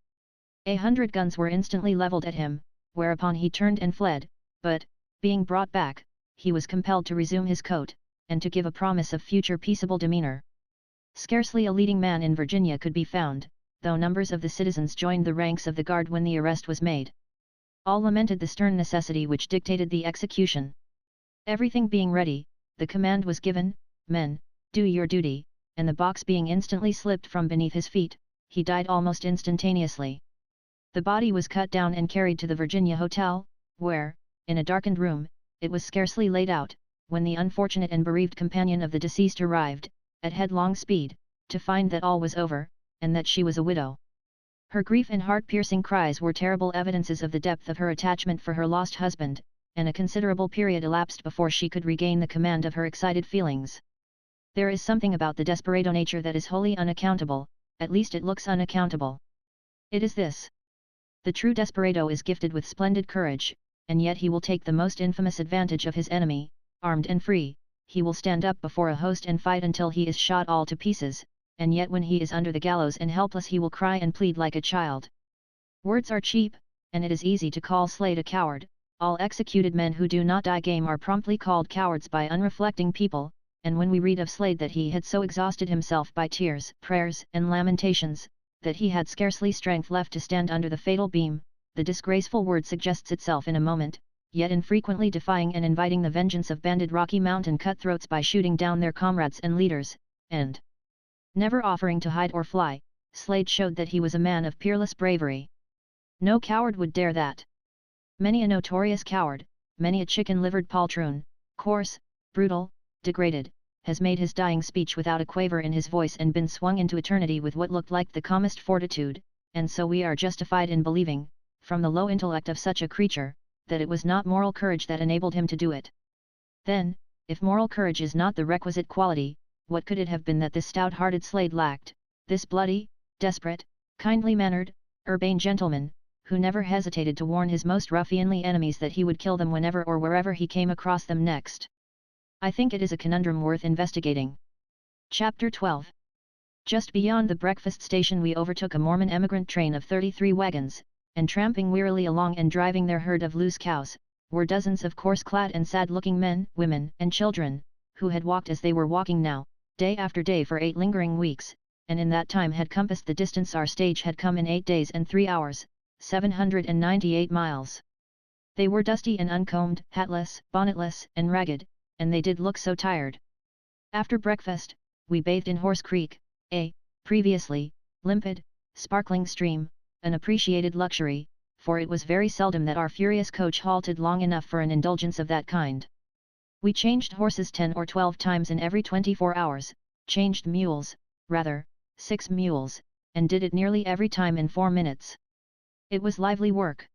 100 guns were instantly levelled at him, whereupon he turned and fled, but, being brought back, he was compelled to resume his coat, and to give a promise of future peaceable demeanor. Scarcely a leading man in Virginia could be found, though numbers of the citizens joined the ranks of the guard when the arrest was made. All lamented the stern necessity which dictated the execution. Everything being ready, the command was given, "Men, do your duty," and the box being instantly slipped from beneath his feet, he died almost instantaneously. The body was cut down and carried to the Virginia Hotel, where, in a darkened room, it was scarcely laid out, when the unfortunate and bereaved companion of the deceased arrived, at headlong speed, to find that all was over, and that she was a widow. Her grief and heart-piercing cries were terrible evidences of the depth of her attachment for her lost husband, and a considerable period elapsed before she could regain the command of her excited feelings. There is something about the desperado nature that is wholly unaccountable, at least it looks unaccountable. It is this. The true desperado is gifted with splendid courage, and yet he will take the most infamous advantage of his enemy. Armed and free, he will stand up before a host and fight until he is shot all to pieces, and yet when he is under the gallows and helpless he will cry and plead like a child. Words are cheap, and it is easy to call Slade a coward. All executed men who do not die game are promptly called cowards by unreflecting people, and when we read of Slade that he had so exhausted himself by tears, prayers, and lamentations, that he had scarcely strength left to stand under the fatal beam, the disgraceful word suggests itself in a moment, yet infrequently defying and inviting the vengeance of banded Rocky Mountain cutthroats by shooting down their comrades and leaders, and never offering to hide or fly, Slade showed that he was a man of peerless bravery. No coward would dare that. Many a notorious coward, many a chicken-livered poltroon, coarse, brutal, degraded, has made his dying speech without a quaver in his voice and been swung into eternity with what looked like the calmest fortitude, and so we are justified in believing, from the low intellect of such a creature, that it was not moral courage that enabled him to do it. Then, if moral courage is not the requisite quality, what could it have been that this stout-hearted Slade lacked, this bloody, desperate, kindly-mannered, urbane gentleman, who never hesitated to warn his most ruffianly enemies that he would kill them whenever or wherever he came across them next? I think it is a conundrum worth investigating. Chapter 12. Just beyond the breakfast station we overtook a Mormon emigrant train of 33 wagons, and tramping wearily along and driving their herd of loose cows, were dozens of coarse-clad and sad-looking men, women, and children, who had walked as they were walking now, day after day for 8 lingering weeks, and in that time had compassed the distance our stage had come in 8 days and 3 hours, 798 miles. They were dusty and uncombed, hatless, bonnetless, and ragged, and they did look so tired. After breakfast, we bathed in Horse Creek, a, previously, limpid, sparkling stream, an appreciated luxury, for it was very seldom that our furious coach halted long enough for an indulgence of that kind. We changed horses 10 or 12 times in every 24 hours, changed mules, rather, 6 mules, and did it nearly every time in 4 minutes. It was lively work.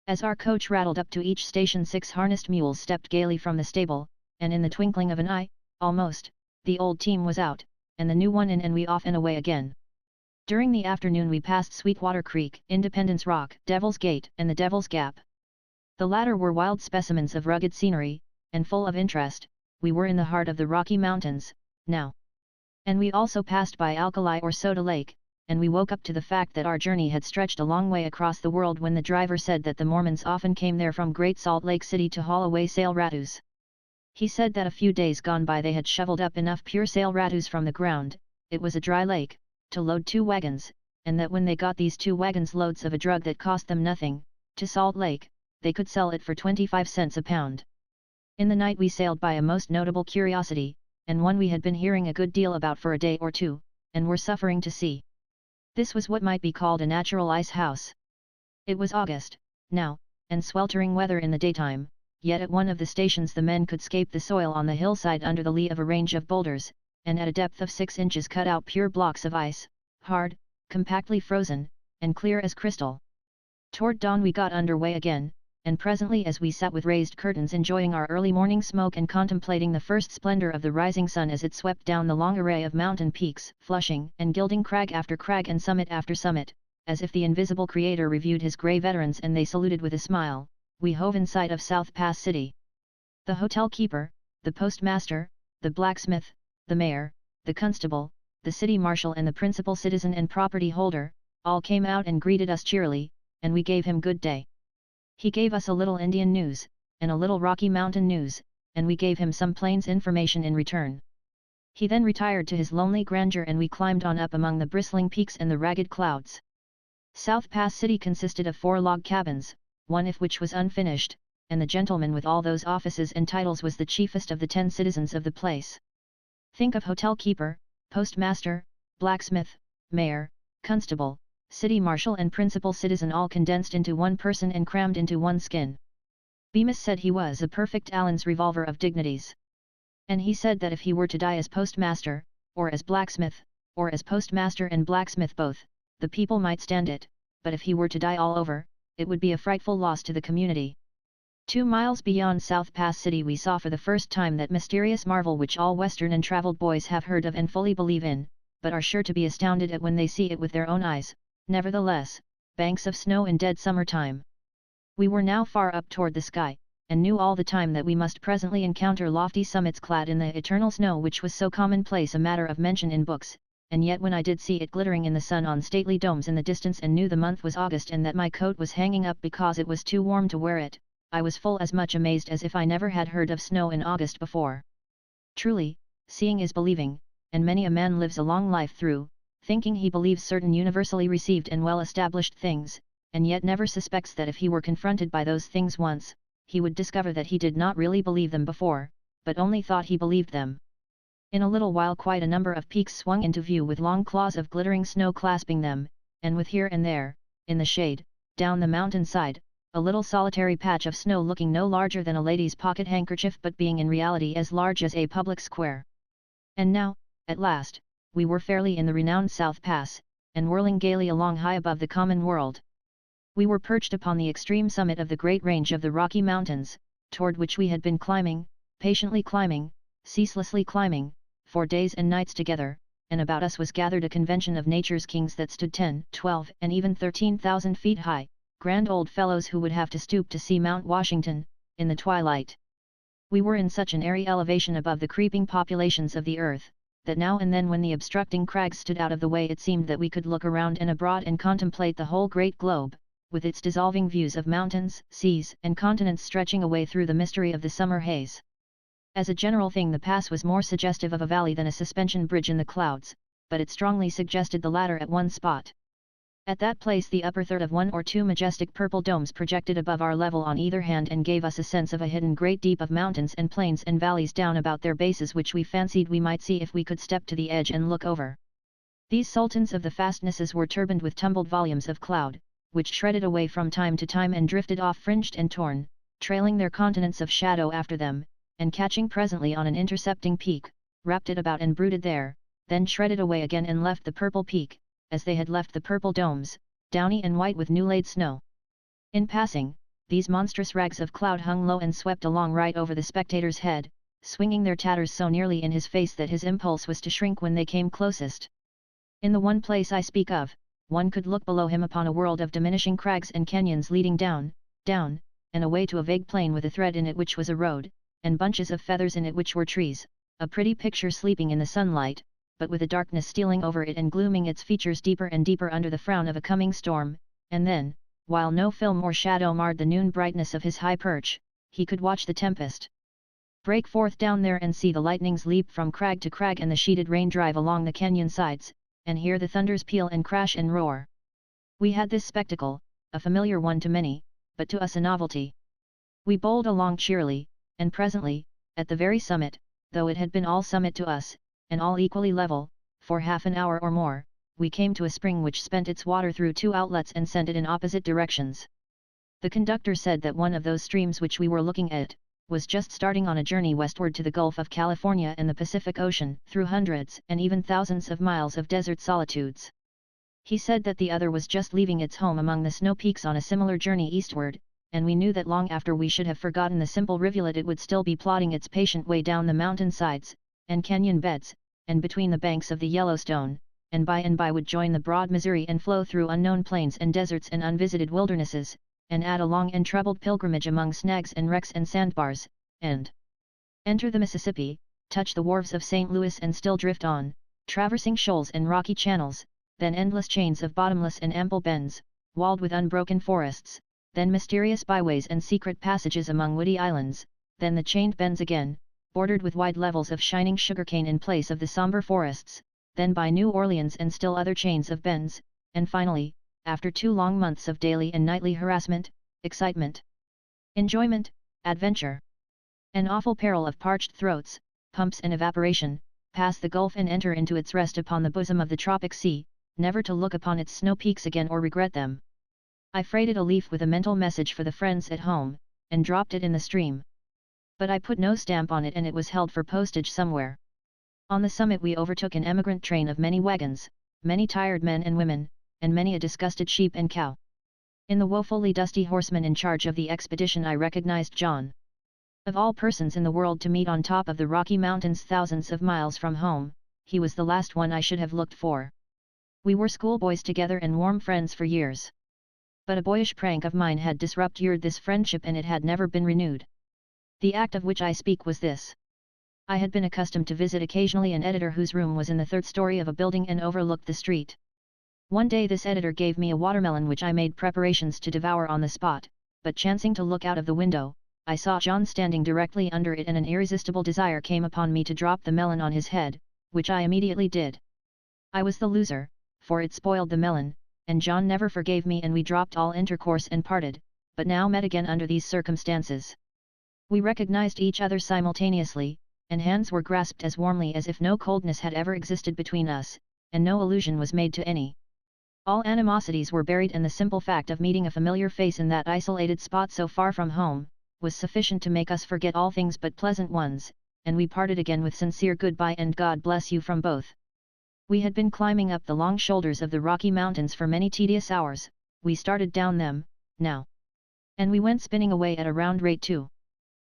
As our coach rattled up to each station 6 harnessed mules stepped gaily from the stable, and in the twinkling of an eye, almost, the old team was out, and the new one in and we off and away again. During the afternoon we passed Sweetwater Creek, Independence Rock, Devil's Gate, and the Devil's Gap. The latter were wild specimens of rugged scenery, and full of interest. We were in the heart of the Rocky Mountains, now. And we also passed by Alkali or Soda Lake, and we woke up to the fact that our journey had stretched a long way across the world when the driver said that the Mormons often came there from Great Salt Lake City to haul away sale ratus. He said that a few days gone by they had shoveled up enough pure sale ratus from the ground, it was a dry lake, to load 2 wagons, and that when they got these 2 wagons loads of a drug that cost them nothing, to Salt Lake, they could sell it for 25 cents a pound. In the night we sailed by a most notable curiosity, and one we had been hearing a good deal about for a day or two, and were suffering to see. This was what might be called a natural ice house. It was August, now, and sweltering weather in the daytime, yet at one of the stations the men could scape the soil on the hillside under the lee of a range of boulders, and at a depth of 6 inches cut out pure blocks of ice, hard, compactly frozen, and clear as crystal. Toward dawn we got under way again, and presently as we sat with raised curtains enjoying our early morning smoke and contemplating the first splendor of the rising sun as it swept down the long array of mountain peaks, flushing and gilding crag after crag and summit after summit, as if the invisible Creator reviewed his grey veterans and they saluted with a smile, we hove in sight of South Pass City. The hotel keeper, the postmaster, the blacksmith, the mayor, the constable, the city marshal and the principal citizen and property holder, all came out and greeted us cheerily, and we gave him good day. He gave us a little Indian news, and a little Rocky Mountain news, and we gave him some plains information in return. He then retired to his lonely grandeur and we climbed on up among the bristling peaks and the ragged clouds. South Pass City consisted of 4 log cabins, one of which was unfinished, and the gentleman with all those offices and titles was the chiefest of the 10 citizens of the place. Think of hotel keeper, postmaster, blacksmith, mayor, constable, city marshal and principal citizen all condensed into one person and crammed into one skin. Bemis said he was a perfect Allen's revolver of dignities. And he said that if he were to die as postmaster, or as blacksmith, or as postmaster and blacksmith both, the people might stand it, but if he were to die all over, it would be a frightful loss to the community. 2 miles beyond South Pass City we saw for the first time that mysterious marvel which all Western and traveled boys have heard of and fully believe in, but are sure to be astounded at when they see it with their own eyes, nevertheless, banks of snow in dead summer time. We were now far up toward the sky, and knew all the time that we must presently encounter lofty summits clad in the eternal snow which was so commonplace a matter of mention in books, and yet when I did see it glittering in the sun on stately domes in the distance and knew the month was August and that my coat was hanging up because it was too warm to wear it, I was full as much amazed as if I never had heard of snow in August before. Truly, seeing is believing, and many a man lives a long life through, thinking he believes certain universally received and well-established things, and yet never suspects that if he were confronted by those things once, he would discover that he did not really believe them before, but only thought he believed them. In a little while quite a number of peaks swung into view with long claws of glittering snow clasping them, and with here and there, in the shade, down the mountain side, a little solitary patch of snow looking no larger than a lady's pocket handkerchief but being in reality as large as a public square. And now, at last, we were fairly in the renowned South Pass, and whirling gaily along high above the common world. We were perched upon the extreme summit of the great range of the Rocky Mountains, toward which we had been climbing, patiently climbing, ceaselessly climbing, for days and nights together, and about us was gathered a convention of nature's kings that stood 10, 12, and even 13,000 feet high, grand old fellows who would have to stoop to see Mount Washington, in the twilight. We were in such an airy elevation above the creeping populations of the earth, that now and then when the obstructing crags stood out of the way it seemed that we could look around and abroad and contemplate the whole great globe, with its dissolving views of mountains, seas, and continents stretching away through the mystery of the summer haze. As a general thing the pass was more suggestive of a valley than a suspension bridge in the clouds, but it strongly suggested the latter at one spot. At that place the upper third of 1 or 2 majestic purple domes projected above our level on either hand and gave us a sense of a hidden great deep of mountains and plains and valleys down about their bases which we fancied we might see if we could step to the edge and look over. These sultans of the fastnesses were turbaned with tumbled volumes of cloud, which shredded away from time to time and drifted off fringed and torn, trailing their continents of shadow after them, and catching presently on an intercepting peak, wrapped it about and brooded there, then shredded away again and left the purple peak, as they had left the purple domes, downy and white with new-laid snow. In passing, these monstrous rags of cloud hung low and swept along right over the spectator's head, swinging their tatters so nearly in his face that his impulse was to shrink when they came closest. In the one place I speak of, one could look below him upon a world of diminishing crags and canyons leading down, down, and away to a vague plain with a thread in it which was a road, and bunches of feathers in it which were trees, a pretty picture sleeping in the sunlight, but with a darkness stealing over it and glooming its features deeper and deeper under the frown of a coming storm, and then, while no film or shadow marred the noon brightness of his high perch, he could watch the tempest break forth down there and see the lightnings leap from crag to crag and the sheeted rain drive along the canyon sides, and hear the thunders peal and crash and roar. We had this spectacle, a familiar one to many, but to us a novelty. We bowled along cheerily, and presently, at the very summit, though it had been all summit to us, and all equally level, for half an hour or more, we came to a spring which spent its water through two outlets and sent it in opposite directions. The conductor said that one of those streams which we were looking at, was just starting on a journey westward to the Gulf of California and the Pacific Ocean, through hundreds and even thousands of miles of desert solitudes. He said that the other was just leaving its home among the snow peaks on a similar journey eastward, and we knew that long after we should have forgotten the simple rivulet it would still be plodding its patient way down the mountain sides, and canyon beds, and between the banks of the Yellowstone, and by would join the broad Missouri and flow through unknown plains and deserts and unvisited wildernesses, and add a long and troubled pilgrimage among snags and wrecks and sandbars, and enter the Mississippi, touch the wharves of St. Louis and still drift on, traversing shoals and rocky channels, then endless chains of bottomless and ample bends, walled with unbroken forests, then mysterious byways and secret passages among woody islands, then the chained bends again, bordered with wide levels of shining sugarcane in place of the somber forests, then by New Orleans and still other chains of bends, and finally, after 2 long months of daily and nightly harassment, excitement, enjoyment, adventure, an awful peril of parched throats, pumps and evaporation, pass the gulf and enter into its rest upon the bosom of the tropic sea, never to look upon its snow peaks again or regret them. I freighted a leaf with a mental message for the friends at home, and dropped it in the stream. But I put no stamp on it and it was held for postage somewhere. On the summit we overtook an emigrant train of many wagons, many tired men and women, and many a disgusted sheep and cow. In the woefully dusty horseman in charge of the expedition I recognized John. Of all persons in the world to meet on top of the Rocky Mountains thousands of miles from home, he was the last one I should have looked for. We were schoolboys together and warm friends for years. But a boyish prank of mine had disruptured this friendship and it had never been renewed. The act of which I speak was this. I had been accustomed to visit occasionally an editor whose room was in the 3rd story of a building and overlooked the street. One day this editor gave me a watermelon which I made preparations to devour on the spot, but chancing to look out of the window, I saw John standing directly under it and an irresistible desire came upon me to drop the melon on his head, which I immediately did. I was the loser, for it spoiled the melon, and John never forgave me and we dropped all intercourse and parted, but now met again under these circumstances. We recognized each other simultaneously, and hands were grasped as warmly as if no coldness had ever existed between us, and no allusion was made to any. All animosities were buried and the simple fact of meeting a familiar face in that isolated spot so far from home, was sufficient to make us forget all things but pleasant ones, and we parted again with sincere goodbye and God bless you from both. We had been climbing up the long shoulders of the Rocky Mountains for many tedious hours, we started down them, now. And we went spinning away at a round rate too.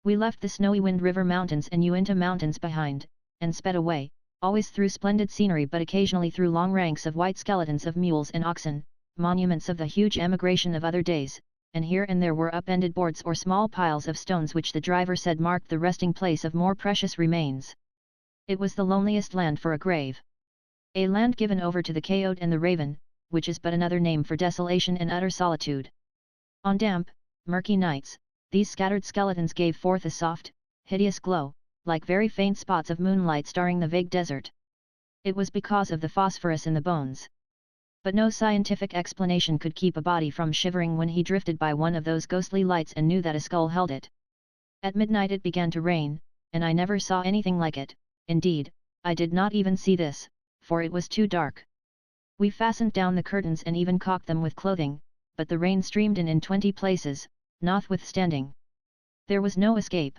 We left the snowy Wind River Mountains and Uinta Mountains behind, and sped away, always through splendid scenery but occasionally through long ranks of white skeletons of mules and oxen, monuments of the huge emigration of other days, and here and there were upended boards or small piles of stones which the driver said marked the resting place of more precious remains. It was the loneliest land for a grave. A land given over to the coyote and the raven, which is but another name for desolation and utter solitude. On damp, murky nights, these scattered skeletons gave forth a soft, hideous glow, like very faint spots of moonlight starring the vague desert. It was because of the phosphorus in the bones. But no scientific explanation could keep a body from shivering when he drifted by one of those ghostly lights and knew that a skull held it. At midnight it began to rain, and I never saw anything like it. Indeed, I did not even see this, for it was too dark. We fastened down the curtains and even caulked them with clothing, but the rain streamed in 20 places, notwithstanding. There was no escape.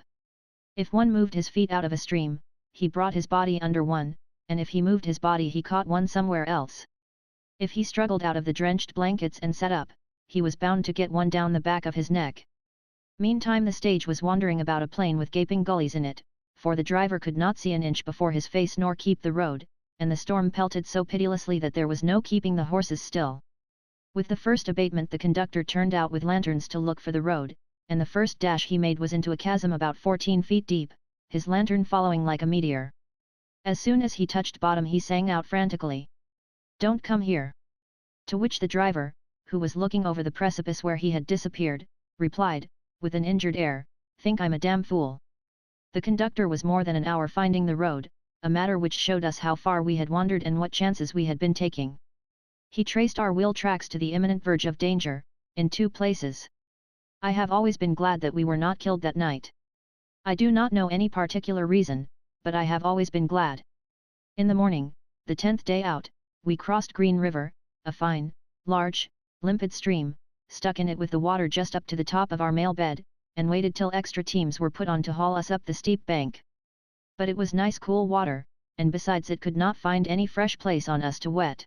If one moved his feet out of a stream, he brought his body under one, and if he moved his body he caught one somewhere else. If he struggled out of the drenched blankets and sat up, he was bound to get one down the back of his neck. Meantime the stage was wandering about a plain with gaping gullies in it, for the driver could not see an inch before his face nor keep the road, and the storm pelted so pitilessly that there was no keeping the horses still. With the first abatement the conductor turned out with lanterns to look for the road, and the first dash he made was into a chasm about 14 feet deep, his lantern following like a meteor. As soon as he touched bottom he sang out frantically, "Don't come here!" To which the driver, who was looking over the precipice where he had disappeared, replied, with an injured air, "Think I'm a damn fool." The conductor was more than an hour finding the road, a matter which showed us how far we had wandered and what chances we had been taking. He traced our wheel tracks to the imminent verge of danger, in 2 places. I have always been glad that we were not killed that night. I do not know any particular reason, but I have always been glad. In the morning, the 10th day out, we crossed Green River, a fine, large, limpid stream, stuck in it with the water just up to the top of our mail bed, and waited till extra teams were put on to haul us up the steep bank. But it was nice cool water, and besides it could not find any fresh place on us to wet.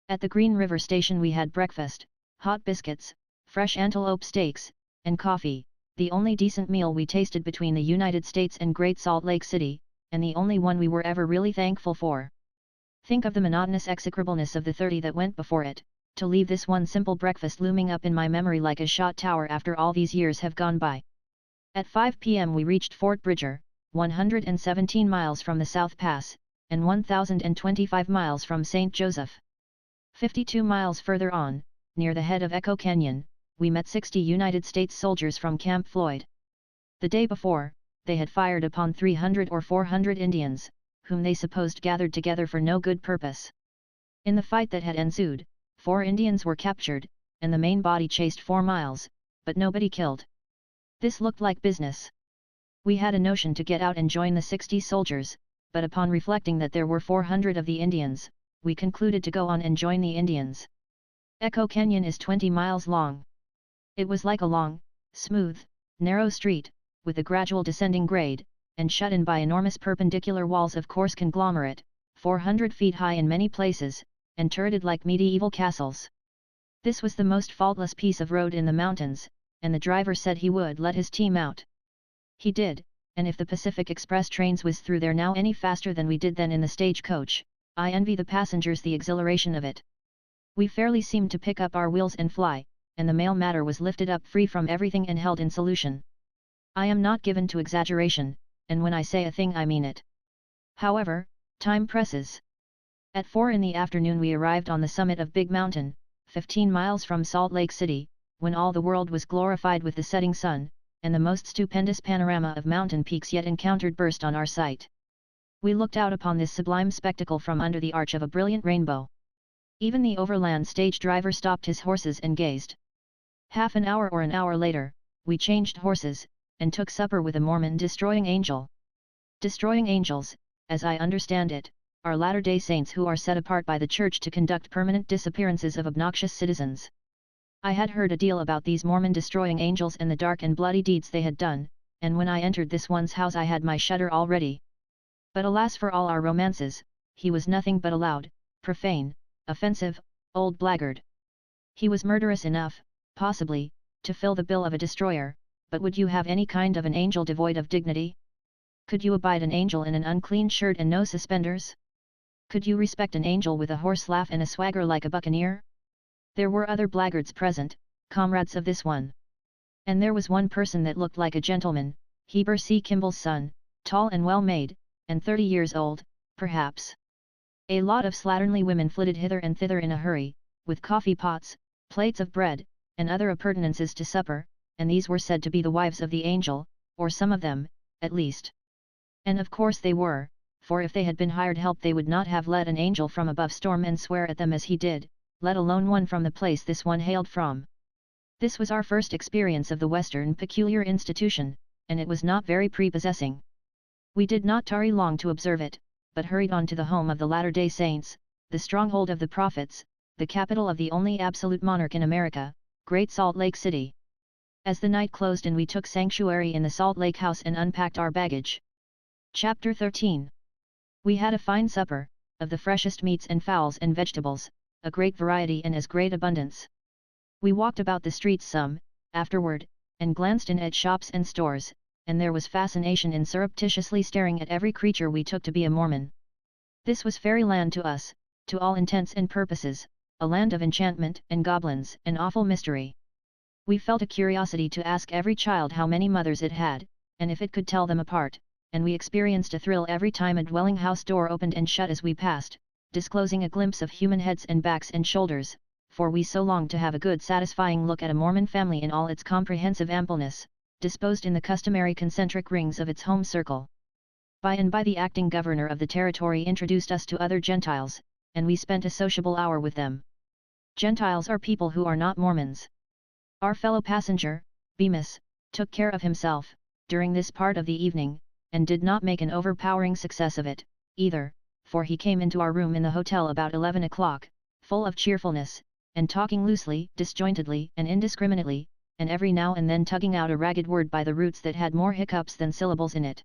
At the Green River station we had breakfast, hot biscuits, fresh antelope steaks, and coffee, the only decent meal we tasted between the United States and Great Salt Lake City, and the only one we were ever really thankful for. Think of the monotonous execrableness of the 30 that went before it, to leave this one simple breakfast looming up in my memory like a shot tower after all these years have gone by. At 5 p.m. we reached Fort Bridger, 117 miles from the South Pass, and 1,025 miles from St. Joseph. 52 miles further on, near the head of Echo Canyon, we met 60 United States soldiers from Camp Floyd. The day before, they had fired upon 300 or 400 Indians, whom they supposed gathered together for no good purpose. In the fight that had ensued, 4 Indians were captured, and the main body chased 4 miles, but nobody killed. This looked like business. We had a notion to get out and join the 60 soldiers, but upon reflecting that there were 400 of the Indians, we concluded to go on and join the Indians. Echo Canyon is 20 miles long. It was like a long, smooth, narrow street, with a gradual descending grade, and shut in by enormous perpendicular walls of coarse conglomerate, 400 feet high in many places, and turreted like medieval castles. This was the most faultless piece of road in the mountains, and the driver said he would let his team out. He did, and if the Pacific Express trains whizzed through there now any faster than we did then in the stagecoach, I envy the passengers the exhilaration of it. We fairly seemed to pick up our wheels and fly, and the mail matter was lifted up free from everything and held in solution. I am not given to exaggeration, and when I say a thing I mean it. However, time presses. At 4 in the afternoon we arrived on the summit of Big Mountain, 15 miles from Salt Lake City, when all the world was glorified with the setting sun, and the most stupendous panorama of mountain peaks yet encountered burst on our sight. We looked out upon this sublime spectacle from under the arch of a brilliant rainbow. Even the overland stage driver stopped his horses and gazed. Half an hour or an hour later, we changed horses, and took supper with a Mormon destroying angel. Destroying angels, as I understand it, are Latter-day Saints who are set apart by the Church to conduct permanent disappearances of obnoxious citizens. I had heard a deal about these Mormon destroying angels and the dark and bloody deeds they had done, and when I entered this one's house I had my shudder all ready. But alas for all our romances, he was nothing but a loud, profane, offensive, old blackguard. He was murderous enough, possibly, to fill the bill of a destroyer, but would you have any kind of an angel devoid of dignity? Could you abide an angel in an unclean shirt and no suspenders? Could you respect an angel with a horse laugh and a swagger like a buccaneer? There were other blackguards present, comrades of this one. And there was one person that looked like a gentleman, Heber C. Kimball's son, tall and well-made, and 30 years old, perhaps. A lot of slatternly women flitted hither and thither in a hurry, with coffee pots, plates of bread, and other appurtenances to supper, and these were said to be the wives of the angel, or some of them, at least. And of course they were, for if they had been hired help they would not have let an angel from above storm and swear at them as he did, let alone one from the place this one hailed from. This was our first experience of the Western peculiar institution, and it was not very prepossessing. We did not tarry long to observe it, but hurried on to the home of the Latter-day Saints, the stronghold of the prophets, the capital of the only absolute monarch in America, Great Salt Lake City. As the night closed and we took sanctuary in the Salt Lake house and unpacked our baggage. Chapter 13. We had a fine supper, of the freshest meats and fowls and vegetables, a great variety and as great abundance. We walked about the streets some, afterward, and glanced in at shops and stores, and there was fascination in surreptitiously staring at every creature we took to be a Mormon. This was fairyland to us, to all intents and purposes, a land of enchantment and goblins and awful mystery. We felt a curiosity to ask every child how many mothers it had, and if it could tell them apart, and we experienced a thrill every time a dwelling house door opened and shut as we passed, disclosing a glimpse of human heads and backs and shoulders, for we so longed to have a good satisfying look at a Mormon family in all its comprehensive ampleness, disposed in the customary concentric rings of its home circle. By and by the acting governor of the territory introduced us to other Gentiles, and we spent a sociable hour with them. Gentiles are people who are not Mormons. Our fellow passenger, Bemis, took care of himself, during this part of the evening, and did not make an overpowering success of it, either, for he came into our room in the hotel about 11 o'clock, full of cheerfulness, and talking loosely, disjointedly and indiscriminately, and every now and then tugging out a ragged word by the roots that had more hiccups than syllables in it.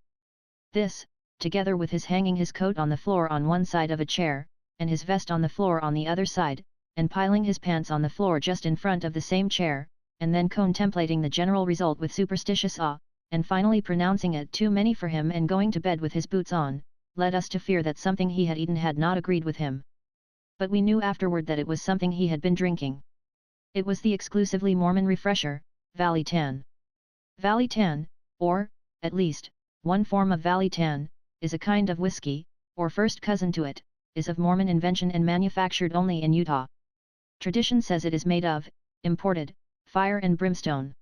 This, together with his hanging his coat on the floor on one side of a chair, and his vest on the floor on the other side, and piling his pants on the floor just in front of the same chair, and then contemplating the general result with superstitious awe, and finally pronouncing it too many for him and going to bed with his boots on, led us to fear that something he had eaten had not agreed with him. But we knew afterward that it was something he had been drinking. It was the exclusively Mormon refresher, Valley Tan. Valley Tan, or, at least, one form of Valley Tan, is a kind of whiskey, or first cousin to it, is of Mormon invention and manufactured only in Utah. Tradition says it is made of, imported, fire and brimstone.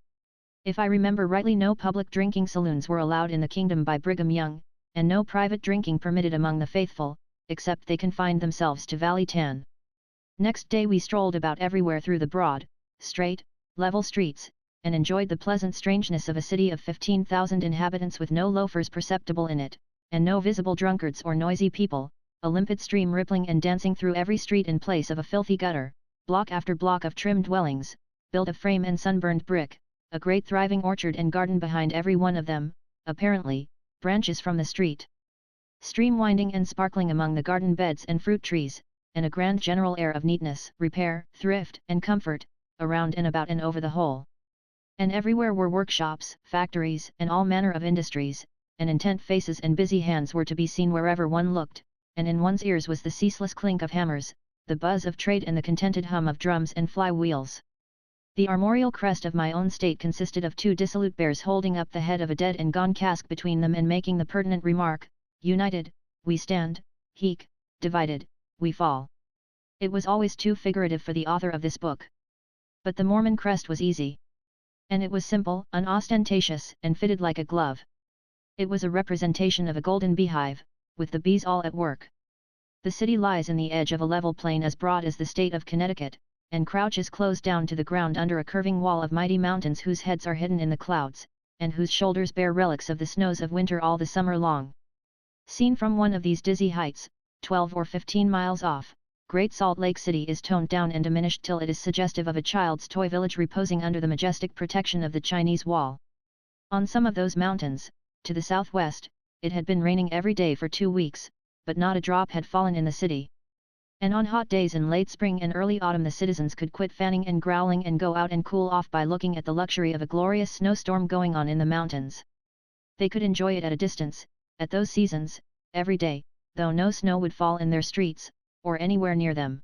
If I remember rightly, no public drinking saloons were allowed in the kingdom by Brigham Young, and no private drinking permitted among the faithful, except they confined themselves to Valley Tan. Next day we strolled about everywhere through the broad, straight, level streets, and enjoyed the pleasant strangeness of a city of 15,000 inhabitants with no loafers perceptible in it, and no visible drunkards or noisy people, a limpid stream rippling and dancing through every street in place of a filthy gutter, block after block of trim dwellings, built of frame and sunburned brick, a great thriving orchard and garden behind every one of them, apparently, branches from the street. Stream winding and sparkling among the garden beds and fruit trees, and a grand general air of neatness, repair, thrift, and comfort, around and about and over the whole. And everywhere were workshops, factories, and all manner of industries, and intent faces and busy hands were to be seen wherever one looked, and in one's ears was the ceaseless clink of hammers, the buzz of trade and the contented hum of drums and fly-wheels. The armorial crest of my own state consisted of two dissolute bears holding up the head of a dead and gone cask between them and making the pertinent remark, "United, we stand, hic, divided, we fall." It was always too figurative for the author of this book. But the Mormon crest was easy. And it was simple, unostentatious, and fitted like a glove. It was a representation of a golden beehive, with the bees all at work. The city lies in the edge of a level plain as broad as the state of Connecticut, and crouches close down to the ground under a curving wall of mighty mountains whose heads are hidden in the clouds, and whose shoulders bear relics of the snows of winter all the summer long. Seen from one of these dizzy heights, 12 or 15 miles off, Great Salt Lake City is toned down and diminished till it is suggestive of a child's toy village reposing under the majestic protection of the Chinese wall. On some of those mountains, to the southwest, it had been raining every day for 2 weeks, but not a drop had fallen in the city. And on hot days in late spring and early autumn the citizens could quit fanning and growling and go out and cool off by looking at the luxury of a glorious snowstorm going on in the mountains. They could enjoy it at a distance, at those seasons, every day, though no snow would fall in their streets, or anywhere near them.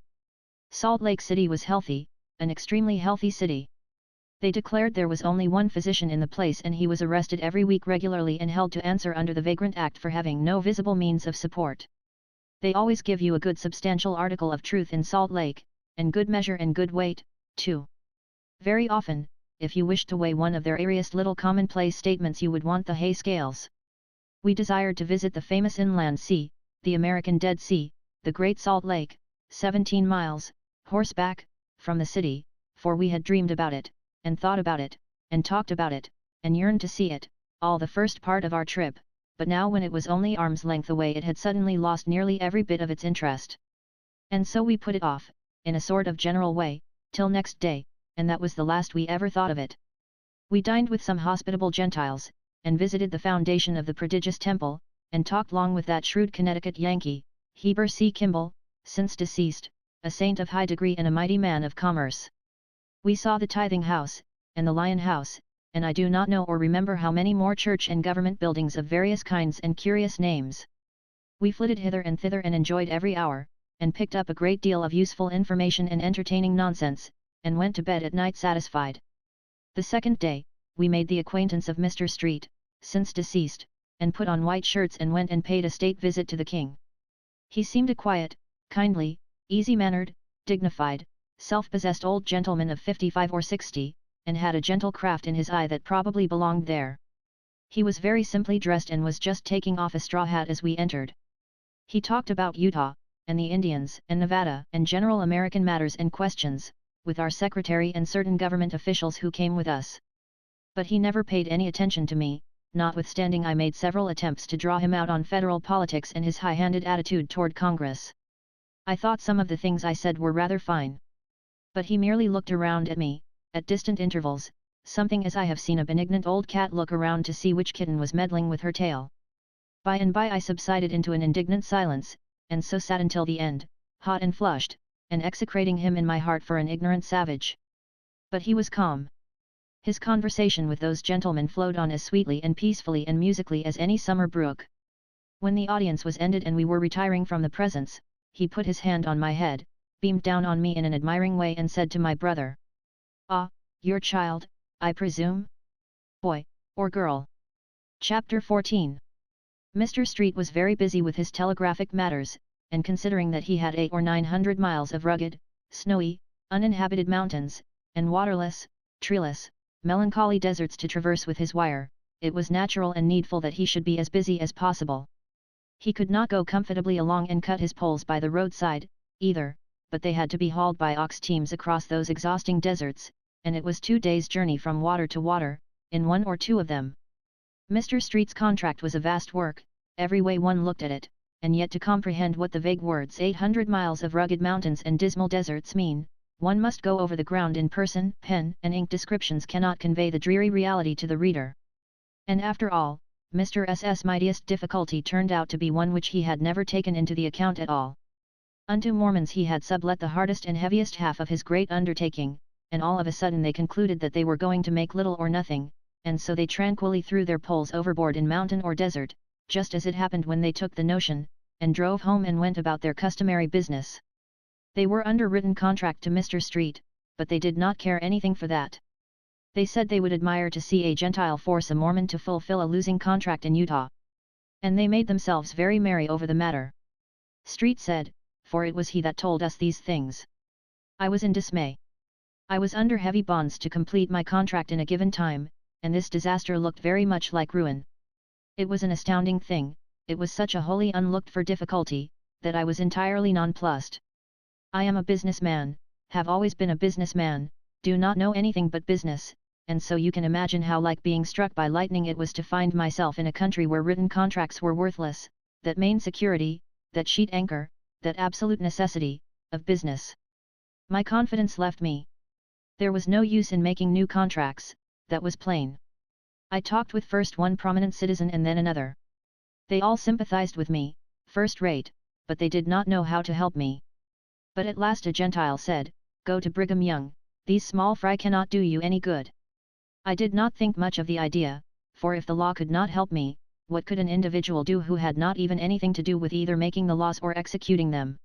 Salt Lake City was healthy, an extremely healthy city. They declared there was only one physician in the place and he was arrested every week regularly and held to answer under the Vagrant Act for having no visible means of support. They always give you a good substantial article of truth in Salt Lake, and good measure and good weight, too. Very often, if you wished to weigh one of their airiest little commonplace statements you would want the hay scales. We desired to visit the famous inland sea, the American Dead Sea, the Great Salt Lake, 17 miles, horseback, from the city, for we had dreamed about it, and thought about it, and talked about it, and yearned to see it, all the first part of our trip, but now when it was only arm's length away it had suddenly lost nearly every bit of its interest. And so we put it off, in a sort of general way, till next day, and that was the last we ever thought of it. We dined with some hospitable Gentiles, and visited the foundation of the prodigious temple, and talked long with that shrewd Connecticut Yankee, Heber C. Kimball, since deceased, a saint of high degree and a mighty man of commerce. We saw the Tithing House, and the Lion House, and I do not know or remember how many more church and government buildings of various kinds and curious names. We flitted hither and thither and enjoyed every hour, and picked up a great deal of useful information and entertaining nonsense, and went to bed at night satisfied. The second day, we made the acquaintance of Mr. Street, since deceased, and put on white shirts and went and paid a state visit to the king. He seemed a quiet, kindly, easy-mannered, dignified, self-possessed old gentleman of 55 or 60, and had a gentle craft in his eye that probably belonged there. He was very simply dressed and was just taking off a straw hat as we entered. He talked about Utah, and the Indians, and Nevada, and general American matters and questions, with our secretary and certain government officials who came with us. But he never paid any attention to me, notwithstanding I made several attempts to draw him out on federal politics and his high-handed attitude toward Congress. I thought some of the things I said were rather fine. But he merely looked around at me, at distant intervals, something as I have seen a benignant old cat look around to see which kitten was meddling with her tail. By and by I subsided into an indignant silence, and so sat until the end, hot and flushed, and execrating him in my heart for an ignorant savage. But he was calm. His conversation with those gentlemen flowed on as sweetly and peacefully and musically as any summer brook. When the audience was ended and we were retiring from the presence, he put his hand on my head, beamed down on me in an admiring way and said to my brother, "Ah, your child, I presume? Boy, or girl?" Chapter 14. Mr. Street was very busy with his telegraphic matters, and considering that he had 800 or 900 miles of rugged, snowy, uninhabited mountains, and waterless, treeless, melancholy deserts to traverse with his wire, it was natural and needful that he should be as busy as possible. He could not go comfortably along and cut his poles by the roadside, either, but they had to be hauled by ox teams across those exhausting deserts, and it was 2 days' journey from water to water, in one or two of them. Mr. Street's contract was a vast work, every way one looked at it, and yet to comprehend what the vague words 800 miles of rugged mountains and dismal deserts mean, one must go over the ground in person. Pen and ink descriptions cannot convey the dreary reality to the reader. And after all, Mr. S.'s mightiest difficulty turned out to be one which he had never taken into the account at all. Unto Mormons he had sublet the hardest and heaviest half of his great undertaking, and all of a sudden they concluded that they were going to make little or nothing, and so they tranquilly threw their poles overboard in mountain or desert, just as it happened when they took the notion, and drove home and went about their customary business. They were under written contract to Mr. Street, but they did not care anything for that. They said they would admire to see a Gentile force a Mormon to fulfill a losing contract in Utah. And they made themselves very merry over the matter. Street said, for it was he that told us these things. I was in dismay. I was under heavy bonds to complete my contract in a given time, and this disaster looked very much like ruin. It was an astounding thing, it was such a wholly unlooked-for difficulty, that I was entirely nonplussed. I am a businessman, have always been a businessman, do not know anything but business, and so you can imagine how like being struck by lightning it was to find myself in a country where written contracts were worthless, that main security, that sheet anchor, that absolute necessity, of business. My confidence left me. There was no use in making new contracts, that was plain. I talked with first one prominent citizen and then another. They all sympathized with me, first rate, but they did not know how to help me. But at last a Gentile said, "Go to Brigham Young, these small fry cannot do you any good." I did not think much of the idea, for if the law could not help me, what could an individual do who had not even anything to do with either making the laws or executing them?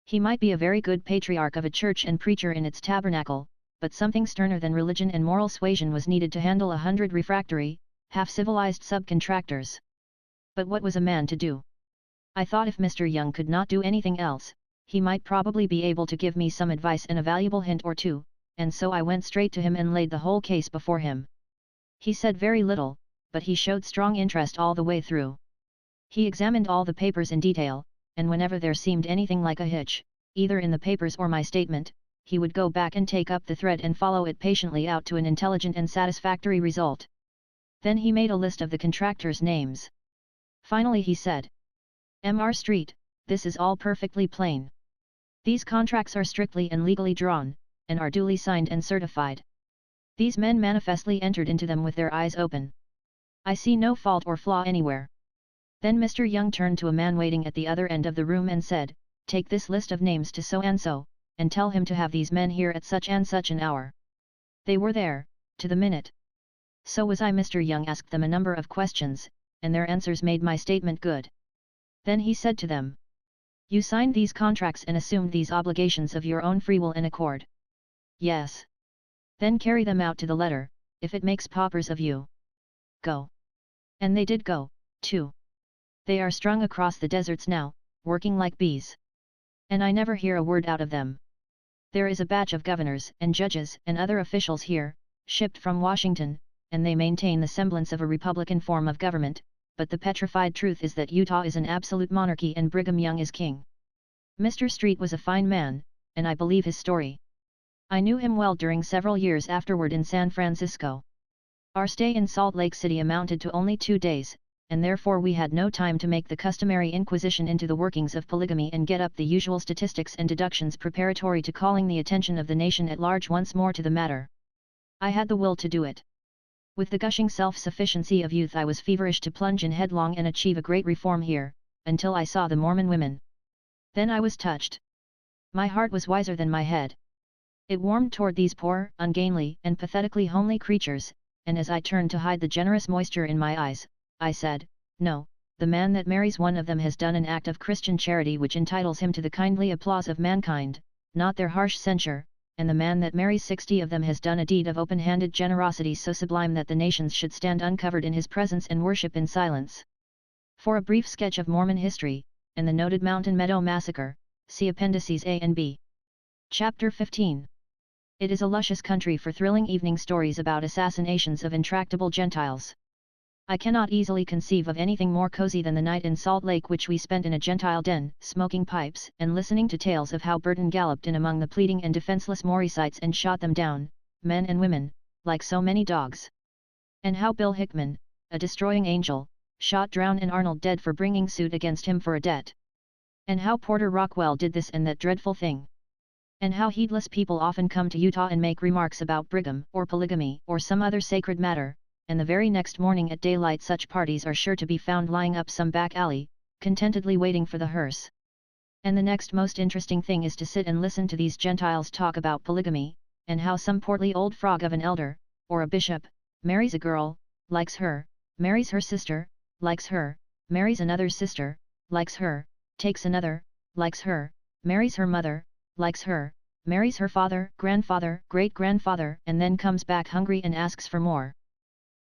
He might be a very good patriarch of a church and preacher in its tabernacle, but something sterner than religion and moral suasion was needed to handle 100 refractory, half-civilized subcontractors. But what was a man to do? I thought if Mr. Young could not do anything else, he might probably be able to give me some advice and a valuable hint or two, and so I went straight to him and laid the whole case before him. He said very little, but he showed strong interest all the way through. He examined all the papers in detail, and whenever there seemed anything like a hitch, either in the papers or my statement, he would go back and take up the thread and follow it patiently out to an intelligent and satisfactory result. Then he made a list of the contractors' names. Finally he said, "M.R. Street, this is all perfectly plain. These contracts are strictly and legally drawn, and are duly signed and certified. These men manifestly entered into them with their eyes open. I see no fault or flaw anywhere. Then Mr. Young turned to a man waiting at the other end of the room and said, "Take this list of names to so and so, and tell him to have these men here at such and such an hour." They were there, to the minute. So was I. Mr. Young asked them a number of questions, and their answers made my statement good. Then he said to them, "You signed these contracts and assumed these obligations of your own free will and accord?" "Yes." "Then carry them out to the letter, if it makes paupers of you. Go." And they did go, too. They are strung across the deserts now, working like bees. And I never hear a word out of them. There is a batch of governors and judges and other officials here, shipped from Washington, and they maintain the semblance of a republican form of government, but the petrified truth is that Utah is an absolute monarchy and Brigham Young is king. Mr. Street was a fine man, and I believe his story. I knew him well during several years afterward in San Francisco. Our stay in Salt Lake City amounted to only 2 days, and therefore we had no time to make the customary inquisition into the workings of polygamy and get up the usual statistics and deductions preparatory to calling the attention of the nation at large once more to the matter. I had the will to do it. With the gushing self-sufficiency of youth I was feverish to plunge in headlong and achieve a great reform here, until I saw the Mormon women. Then I was touched. My heart was wiser than my head. It warmed toward these poor, ungainly, and pathetically homely creatures, and as I turned to hide the generous moisture in my eyes, I said, "No, the man that marries one of them has done an act of Christian charity which entitles him to the kindly applause of mankind, not their harsh censure, and the man that marries 60 of them has done a deed of open-handed generosity so sublime that the nations should stand uncovered in his presence and worship in silence." For a brief sketch of Mormon history, and the noted Mountain Meadow Massacre, see Appendices A and B. Chapter 15. It is a luscious country for thrilling evening stories about assassinations of intractable Gentiles. I cannot easily conceive of anything more cozy than the night in Salt Lake which we spent in a Gentile den, smoking pipes and listening to tales of how Burton galloped in among the pleading and defenseless Morisites and shot them down, men and women, like so many dogs. And how Bill Hickman, a destroying angel, shot Drown and Arnold dead for bringing suit against him for a debt. And how Porter Rockwell did this and that dreadful thing. And how heedless people often come to Utah and make remarks about Brigham or polygamy or some other sacred matter, and the very next morning at daylight such parties are sure to be found lying up some back alley, contentedly waiting for the hearse. And the next most interesting thing is to sit and listen to these Gentiles talk about polygamy, and how some portly old frog of an elder, or a bishop, marries a girl, likes her, marries her sister, likes her, marries another sister, likes her, takes another, likes her, marries her mother, likes her, marries her father, grandfather, great-grandfather, and then comes back hungry and asks for more.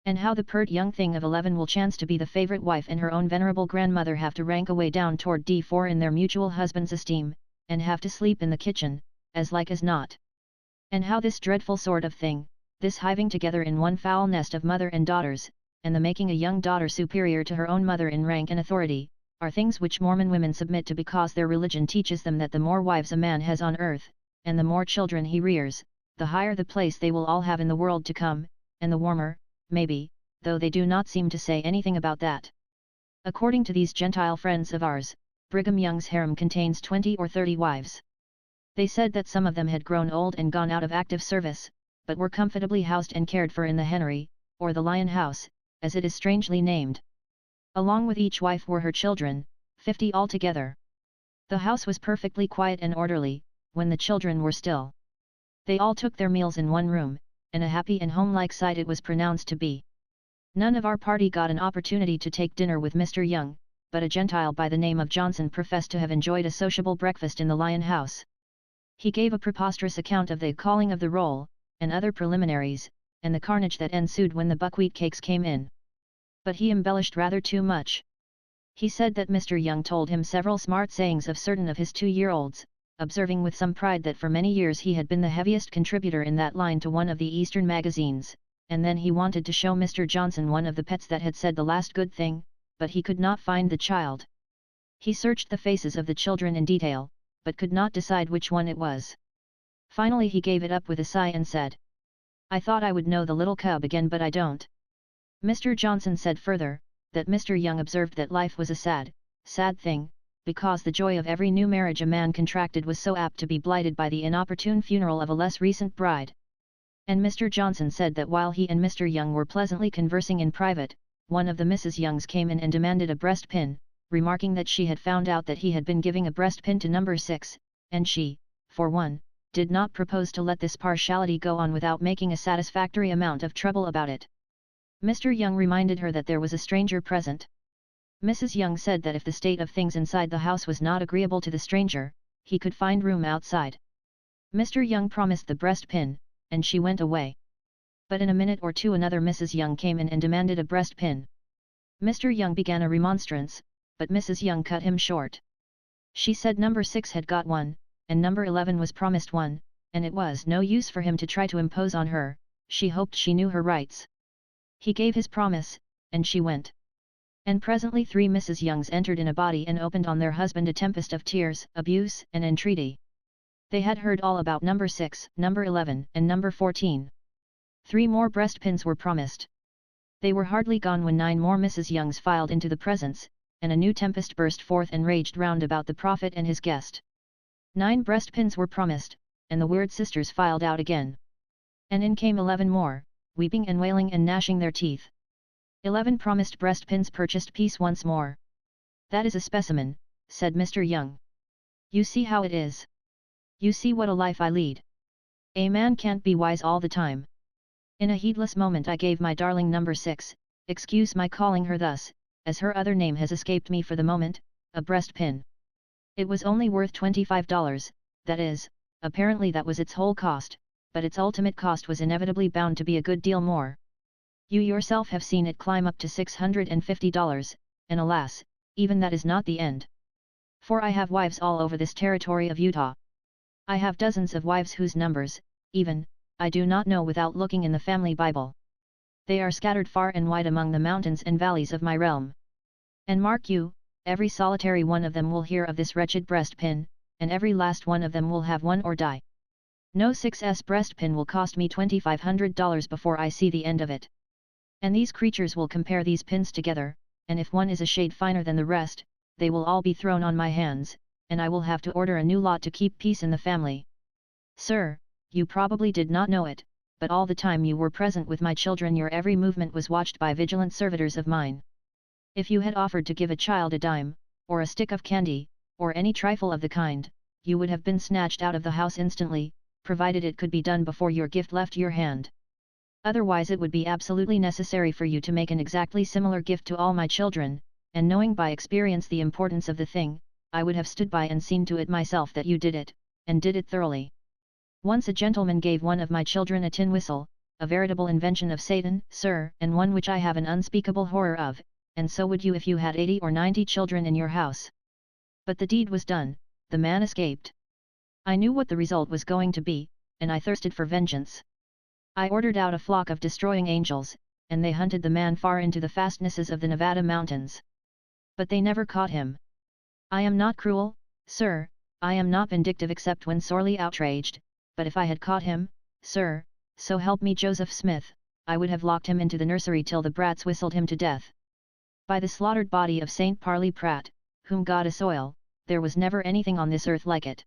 And how the pert young thing of 11 will chance to be the favorite wife and her own venerable grandmother have to rank away down toward D4 in their mutual husband's esteem, and have to sleep in the kitchen, as like as not. And how this dreadful sort of thing, this hiving together in one foul nest of mother and daughters, and the making a young daughter superior to her own mother in rank and authority, are things which Mormon women submit to because their religion teaches them that the more wives a man has on earth, and the more children he rears, the higher the place they will all have in the world to come, and the warmer, maybe, though they do not seem to say anything about that. According to these Gentile friends of ours, Brigham Young's harem contains 20 or 30 wives. They said that some of them had grown old and gone out of active service, but were comfortably housed and cared for in the Henry, or the Lion House, as it is strangely named. Along with each wife were her children, 50 altogether. The house was perfectly quiet and orderly, when the children were still. They all took their meals in one room, and a happy and home-like sight it was pronounced to be. None of our party got an opportunity to take dinner with Mr. Young, but a Gentile by the name of Johnson professed to have enjoyed a sociable breakfast in the Lion House. He gave a preposterous account of the calling of the roll, and other preliminaries, and the carnage that ensued when the buckwheat cakes came in. But he embellished rather too much. He said that Mr. Young told him several smart sayings of certain of his 2-year-olds, observing with some pride that for many years he had been the heaviest contributor in that line to one of the Eastern magazines, and then he wanted to show Mr. Johnson one of the pets that had said the last good thing, but he could not find the child. He searched the faces of the children in detail, but could not decide which one it was. Finally he gave it up with a sigh and said, "I thought I would know the little cub again, but I don't." Mr. Johnson said further, that Mr. Young observed that life was a sad, sad thing, because the joy of every new marriage a man contracted was so apt to be blighted by the inopportune funeral of a less recent bride. And Mr. Johnson said that while he and Mr. Young were pleasantly conversing in private, one of the Mrs. Youngs came in and demanded a breast pin, remarking that she had found out that he had been giving a breast pin to number 6, and she, for one, did not propose to let this partiality go on without making a satisfactory amount of trouble about it. Mr. Young reminded her that there was a stranger present. Mrs. Young said that if the state of things inside the house was not agreeable to the stranger, he could find room outside. Mr. Young promised the breast pin, and she went away. But in a minute or two another Mrs. Young came in and demanded a breast pin. Mr. Young began a remonstrance, but Mrs. Young cut him short. She said number 6 had got one, and number 11 was promised one, and it was no use for him to try to impose on her. She hoped she knew her rights. He gave his promise, and she went. And presently 3 Mrs. Youngs entered in a body and opened on their husband a tempest of tears, abuse, and entreaty. They had heard all about number 6, number 11, and number 14. 3 more breast pins were promised. They were hardly gone when 9 more Mrs. Youngs filed into the presence, and a new tempest burst forth and raged round about the prophet and his guest. 9 breast pins were promised, and the weird sisters filed out again. And in came 11 more, weeping and wailing and gnashing their teeth. 11 promised breast pins purchased peace once more. That is a specimen, said Mr. Young. You see how it is. You see what a life I lead. A man can't be wise all the time. In a heedless moment I gave my darling number 6, excuse my calling her thus, as her other name has escaped me for the moment, a breast pin. It was only worth $25, that is, apparently that was its whole cost, but its ultimate cost was inevitably bound to be a good deal more. You yourself have seen it climb up to $650, and alas, even that is not the end. For I have wives all over this territory of Utah. I have dozens of wives whose numbers, even, I do not know without looking in the family Bible. They are scattered far and wide among the mountains and valleys of my realm. And mark you, every solitary one of them will hear of this wretched breast pin, and every last one of them will have one or die. No 6S breast pin will cost me $2,500 before I see the end of it. And these creatures will compare these pins together, and if one is a shade finer than the rest, they will all be thrown on my hands, and I will have to order a new lot to keep peace in the family. Sir, you probably did not know it, but all the time you were present with my children your every movement was watched by vigilant servitors of mine. If you had offered to give a child a dime, or a stick of candy, or any trifle of the kind, you would have been snatched out of the house instantly, provided it could be done before your gift left your hand. Otherwise it would be absolutely necessary for you to make an exactly similar gift to all my children, and knowing by experience the importance of the thing, I would have stood by and seen to it myself that you did it, and did it thoroughly. Once a gentleman gave one of my children a tin whistle, a veritable invention of Satan, sir, and one which I have an unspeakable horror of, and so would you if you had 80 or 90 children in your house. But the deed was done, the man escaped. I knew what the result was going to be, and I thirsted for vengeance. I ordered out a flock of destroying angels, and they hunted the man far into the fastnesses of the Nevada mountains. But they never caught him. I am not cruel, sir, I am not vindictive except when sorely outraged, but if I had caught him, sir, so help me Joseph Smith, I would have locked him into the nursery till the brats whistled him to death. By the slaughtered body of Saint Parley Pratt, whom God assoil, there was never anything on this earth like it.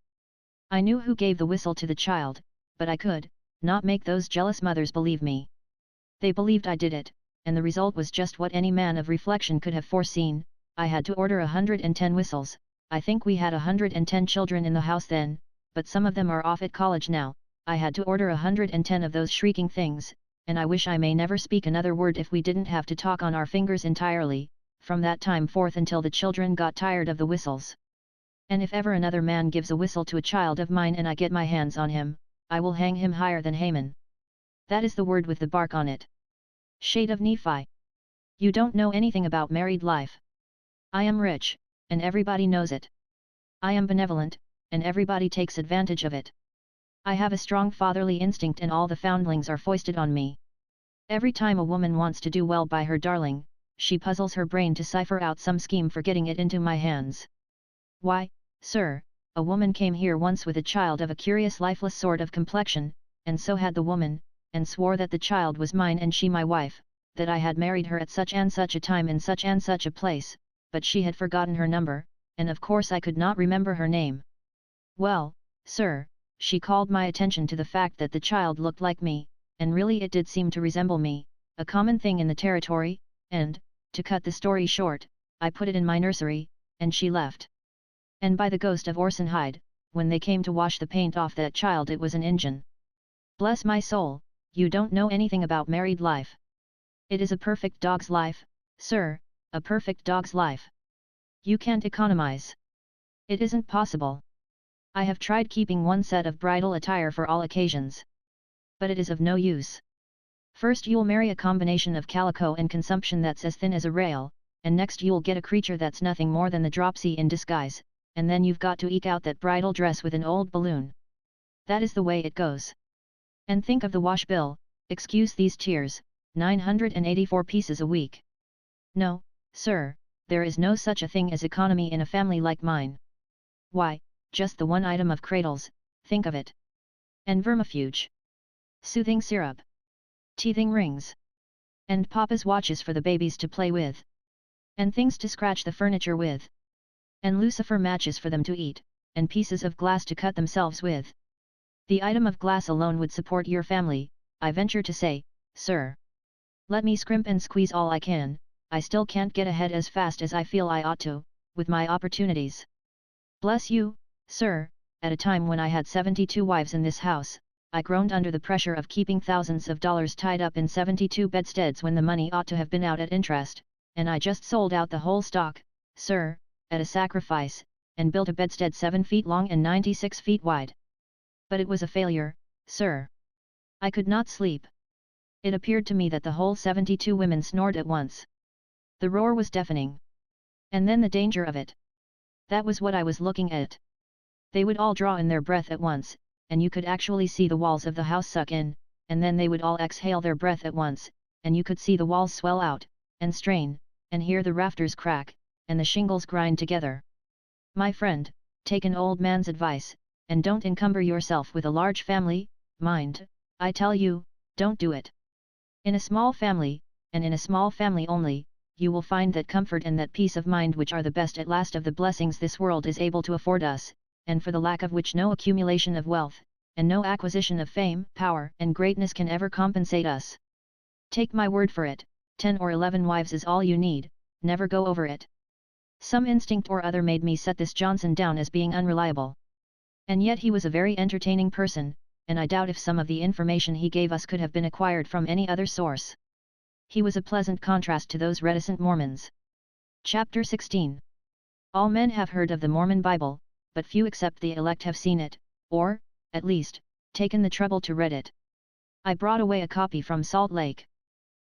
I knew who gave the whistle to the child, but I could not make those jealous mothers believe me. They believed I did it, and the result was just what any man of reflection could have foreseen. I had to order 110 whistles. I think we had 110 children in the house then, but some of them are off at college now. I had to order 110 of those shrieking things, and I wish I may never speak another word if we didn't have to talk on our fingers entirely, from that time forth until the children got tired of the whistles. And if ever another man gives a whistle to a child of mine and I get my hands on him, I will hang him higher than Haman. That is the word with the bark on it. Shade of Nephi. You don't know anything about married life. I am rich, and everybody knows it. I am benevolent, and everybody takes advantage of it. I have a strong fatherly instinct and all the foundlings are foisted on me. Every time a woman wants to do well by her darling, she puzzles her brain to cipher out some scheme for getting it into my hands. Why, sir, a woman came here once with a child of a curious lifeless sort of complexion, and so had the woman, and swore that the child was mine and she my wife, that I had married her at such and such a time in such and such a place, but she had forgotten her number, and of course I could not remember her name. Well, sir, she called my attention to the fact that the child looked like me, and really it did seem to resemble me, a common thing in the territory, and, to cut the story short, I put it in my nursery, and she left. And by the ghost of Orson Hyde, when they came to wash the paint off that child it was an Injun. Bless my soul, you don't know anything about married life. It is a perfect dog's life, sir, a perfect dog's life. You can't economize. It isn't possible. I have tried keeping one set of bridal attire for all occasions. But it is of no use. First you'll marry a combination of calico and consumption that's as thin as a rail, and next you'll get a creature that's nothing more than the dropsy in disguise, and then you've got to eke out that bridal dress with an old balloon. That is the way it goes. And think of the wash bill, excuse these tears, 984 pieces a week. No, sir, there is no such a thing as economy in a family like mine. Why, just the one item of cradles, think of it. And vermifuge. Soothing syrup. Teething rings. And papa's watches for the babies to play with. And things to scratch the furniture with. And lucifer matches for them to eat, and pieces of glass to cut themselves with. The item of glass alone would support your family, I venture to say, sir. Let me scrimp and squeeze all I can, I still can't get ahead as fast as I feel I ought to, with my opportunities. Bless you, sir, at a time when I had 72 wives in this house, I groaned under the pressure of keeping thousands of dollars tied up in 72 bedsteads when the money ought to have been out at interest, and I just sold out the whole stock, sir, at a sacrifice, and built a bedstead 7 feet long and 96 feet wide. But it was a failure, sir. I could not sleep. It appeared to me that the whole 72 women snored at once. The roar was deafening. And then the danger of it. That was what I was looking at. They would all draw in their breath at once, and you could actually see the walls of the house suck in, and then they would all exhale their breath at once, and you could see the walls swell out, and strain, and hear the rafters crack, and the shingles grind together. My friend, take an old man's advice, and don't encumber yourself with a large family, mind, I tell you, don't do it. In a small family, and in a small family only, you will find that comfort and that peace of mind which are the best at last of the blessings this world is able to afford us, and for the lack of which no accumulation of wealth, and no acquisition of fame, power, and greatness can ever compensate us. Take my word for it, 10 or 11 wives is all you need, never go over it. Some instinct or other made me set this Johnson down as being unreliable. And yet he was a very entertaining person, and I doubt if some of the information he gave us could have been acquired from any other source. He was a pleasant contrast to those reticent Mormons. Chapter 16. All men have heard of the Mormon Bible, but few except the elect have seen it, or, at least, taken the trouble to read it. I brought away a copy from Salt Lake.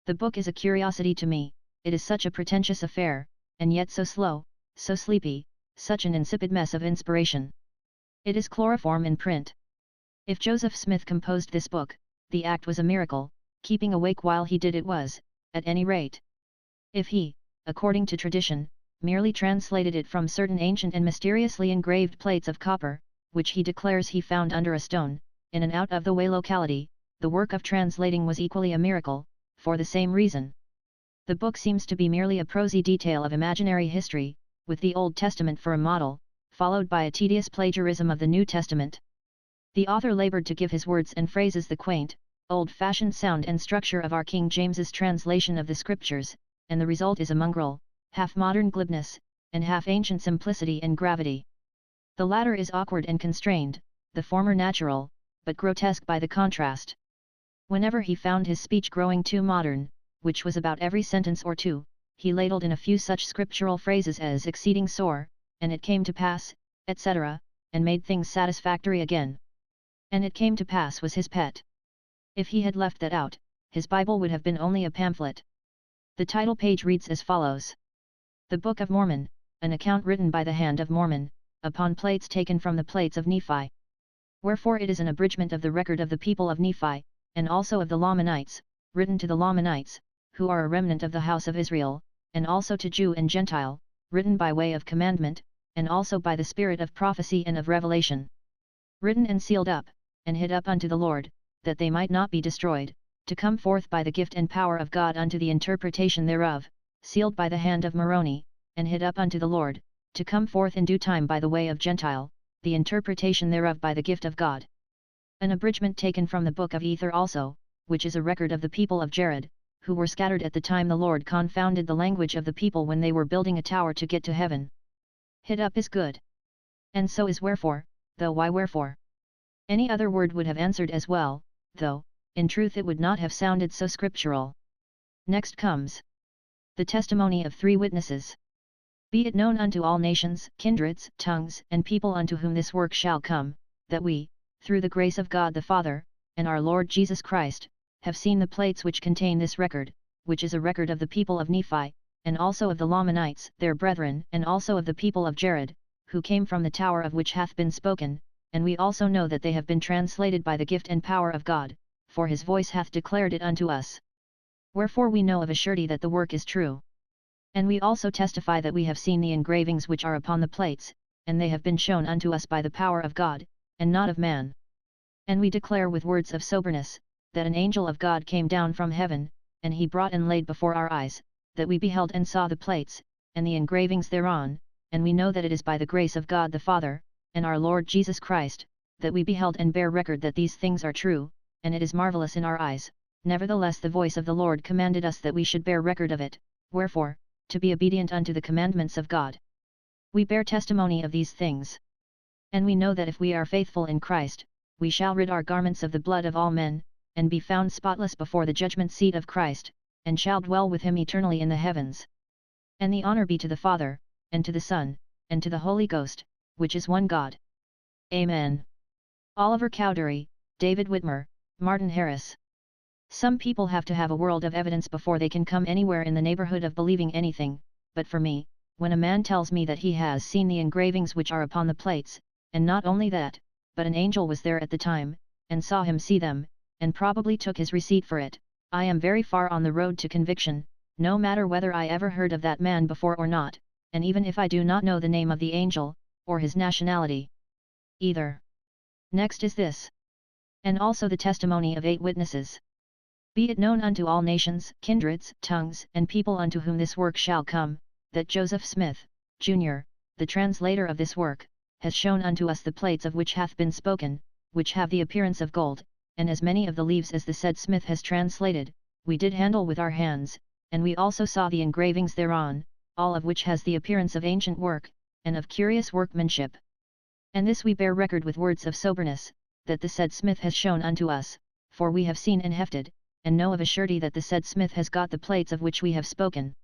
The book is a curiosity to me, it is such a pretentious affair, and yet so slow, so sleepy, such an insipid mess of inspiration. It is chloroform in print. If Joseph Smith composed this book, the act was a miracle, keeping awake while he did it was, at any rate. If he, according to tradition, merely translated it from certain ancient and mysteriously engraved plates of copper, which he declares he found under a stone, in an out-of-the-way locality, the work of translating was equally a miracle, for the same reason. The book seems to be merely a prosy detail of imaginary history, with the Old Testament for a model, followed by a tedious plagiarism of the New Testament. The author labored to give his words and phrases the quaint, old-fashioned sound and structure of our King James's translation of the Scriptures, and the result is a mongrel, half-modern glibness, and half-ancient simplicity and gravity. The latter is awkward and constrained, the former natural, but grotesque by the contrast. Whenever he found his speech growing too modern, which was about every sentence or two, he ladled in a few such scriptural phrases as exceeding sore, and it came to pass, etc., and made things satisfactory again. And it came to pass was his pet. If he had left that out, his Bible would have been only a pamphlet. The title page reads as follows. The Book of Mormon, an account written by the hand of Mormon, upon plates taken from the plates of Nephi. Wherefore it is an abridgment of the record of the people of Nephi, and also of the Lamanites, written to the Lamanites, who are a remnant of the house of Israel, and also to Jew and Gentile, written by way of commandment, and also by the spirit of prophecy and of revelation. Written and sealed up, and hid up unto the Lord, that they might not be destroyed, to come forth by the gift and power of God unto the interpretation thereof, sealed by the hand of Moroni, and hid up unto the Lord, to come forth in due time by the way of Gentile, the interpretation thereof by the gift of God. An abridgment taken from the book of Ether also, which is a record of the people of Jared, who were scattered at the time the Lord confounded the language of the people when they were building a tower to get to heaven. Hid up is good. And so is wherefore, though why wherefore? Any other word would have answered as well, though, in truth it would not have sounded so scriptural. Next comes the testimony of 3 witnesses. Be it known unto all nations, kindreds, tongues, and people unto whom this work shall come, that we, through the grace of God the Father, and our Lord Jesus Christ, have seen the plates which contain this record, which is a record of the people of Nephi, and also of the Lamanites their brethren, and also of the people of Jared, who came from the tower of which hath been spoken, and we also know that they have been translated by the gift and power of God, for his voice hath declared it unto us. Wherefore we know of a surety that the work is true. And we also testify that we have seen the engravings which are upon the plates, and they have been shown unto us by the power of God, and not of man. And we declare with words of soberness, that an angel of God came down from heaven, and he brought and laid before our eyes, that we beheld and saw the plates, and the engravings thereon, and we know that it is by the grace of God the Father, and our Lord Jesus Christ, that we beheld and bear record that these things are true, and it is marvellous in our eyes. Nevertheless the voice of the Lord commanded us that we should bear record of it, wherefore, to be obedient unto the commandments of God. We bear testimony of these things. And we know that if we are faithful in Christ, we shall rid our garments of the blood of all men, and be found spotless before the judgment seat of Christ, and shall dwell with him eternally in the heavens. And the honor be to the Father, and to the Son, and to the Holy Ghost, which is one God. Amen. Oliver Cowdery, David Whitmer, Martin Harris. Some people have to have a world of evidence before they can come anywhere in the neighborhood of believing anything, but for me, when a man tells me that he has seen the engravings which are upon the plates, and not only that, but an angel was there at the time, and saw him see them, and probably took his receipt for it, I am very far on the road to conviction, no matter whether I ever heard of that man before or not, and even if I do not know the name of the angel, or his nationality either. Next is this. And also the testimony of 8 witnesses. Be it known unto all nations, kindreds, tongues, and people unto whom this work shall come, that Joseph Smith, Jr., the translator of this work, has shown unto us the plates of which hath been spoken, which have the appearance of gold, and as many of the leaves as the said Smith has translated, we did handle with our hands, and we also saw the engravings thereon, all of which has the appearance of ancient work, and of curious workmanship. And this we bear record with words of soberness, that the said Smith has shown unto us, for we have seen and hefted, and know of a surety that the said Smith has got the plates of which we have spoken.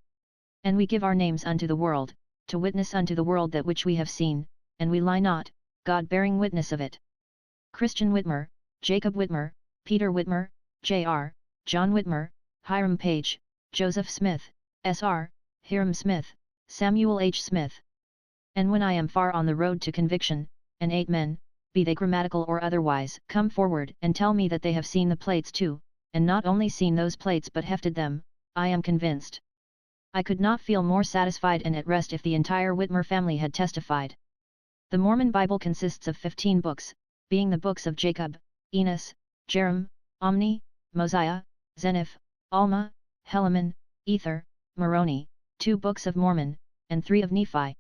And we give our names unto the world, to witness unto the world that which we have seen, and we lie not, God bearing witness of it. Christian Whitmer, Jacob Whitmer, Peter Whitmer, J.R., John Whitmer, Hiram Page, Joseph Smith, S.R., Hiram Smith, Samuel H. Smith. And when I am far on the road to conviction, and 8 men, be they grammatical or otherwise, come forward and tell me that they have seen the plates too, and not only seen those plates but hefted them, I am convinced. I could not feel more satisfied and at rest if the entire Whitmer family had testified. The Mormon Bible consists of 15 books, being the books of Jacob, Enos, Jerem, Omni, Mosiah, Zeniff, Alma, Helaman, Ether, Moroni, 2 books of Mormon, and 3 of Nephi.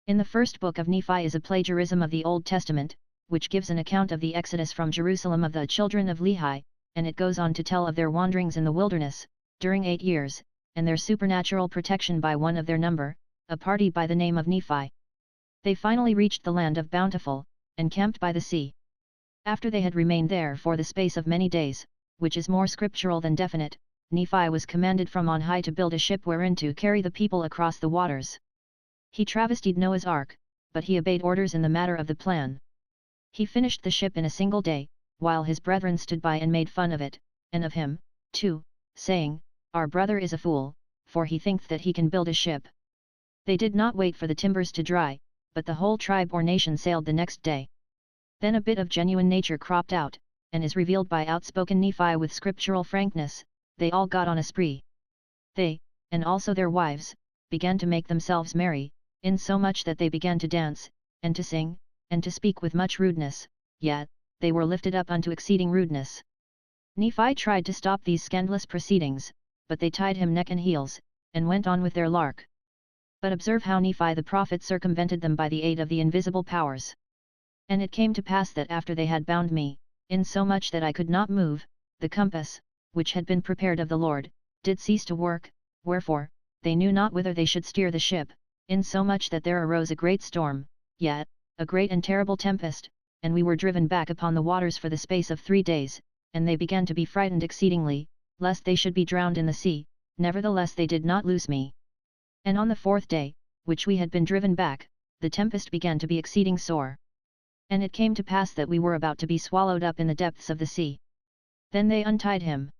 In the first book of Nephi is a plagiarism of the Old Testament, which gives an account of the exodus from Jerusalem of the children of Lehi, and it goes on to tell of their wanderings in the wilderness, during 8 years, and their supernatural protection by one of their number, a party by the name of Nephi. They finally reached the land of Bountiful, and camped by the sea. After they had remained there for the space of many days, which is more scriptural than definite, Nephi was commanded from on high to build a ship wherein to carry the people across the waters. He travestied Noah's ark, but he obeyed orders in the matter of the plan. He finished the ship in a single day, while his brethren stood by and made fun of it, and of him, too, saying, "Our brother is a fool, for he thinketh that he can build a ship." They did not wait for the timbers to dry, but the whole tribe or nation sailed the next day. Then a bit of genuine nature cropped out, and is revealed by outspoken Nephi with scriptural frankness. They all got on a spree. They, and also their wives, began to make themselves merry, insomuch that they began to dance, and to sing, and to speak with much rudeness, yet, they were lifted up unto exceeding rudeness. Nephi tried to stop these scandalous proceedings, but they tied him neck and heels, and went on with their lark. But observe how Nephi the prophet circumvented them by the aid of the invisible powers. And it came to pass that after they had bound me, insomuch that I could not move, the compass, which had been prepared of the Lord, did cease to work, wherefore, they knew not whither they should steer the ship, insomuch that there arose a great storm, yet, a great and terrible tempest, and we were driven back upon the waters for the space of 3 days, and they began to be frightened exceedingly, lest they should be drowned in the sea, nevertheless they did not loose me. And on the 4th day, which we had been driven back, the tempest began to be exceeding sore. And it came to pass that we were about to be swallowed up in the depths of the sea. Then they untied him.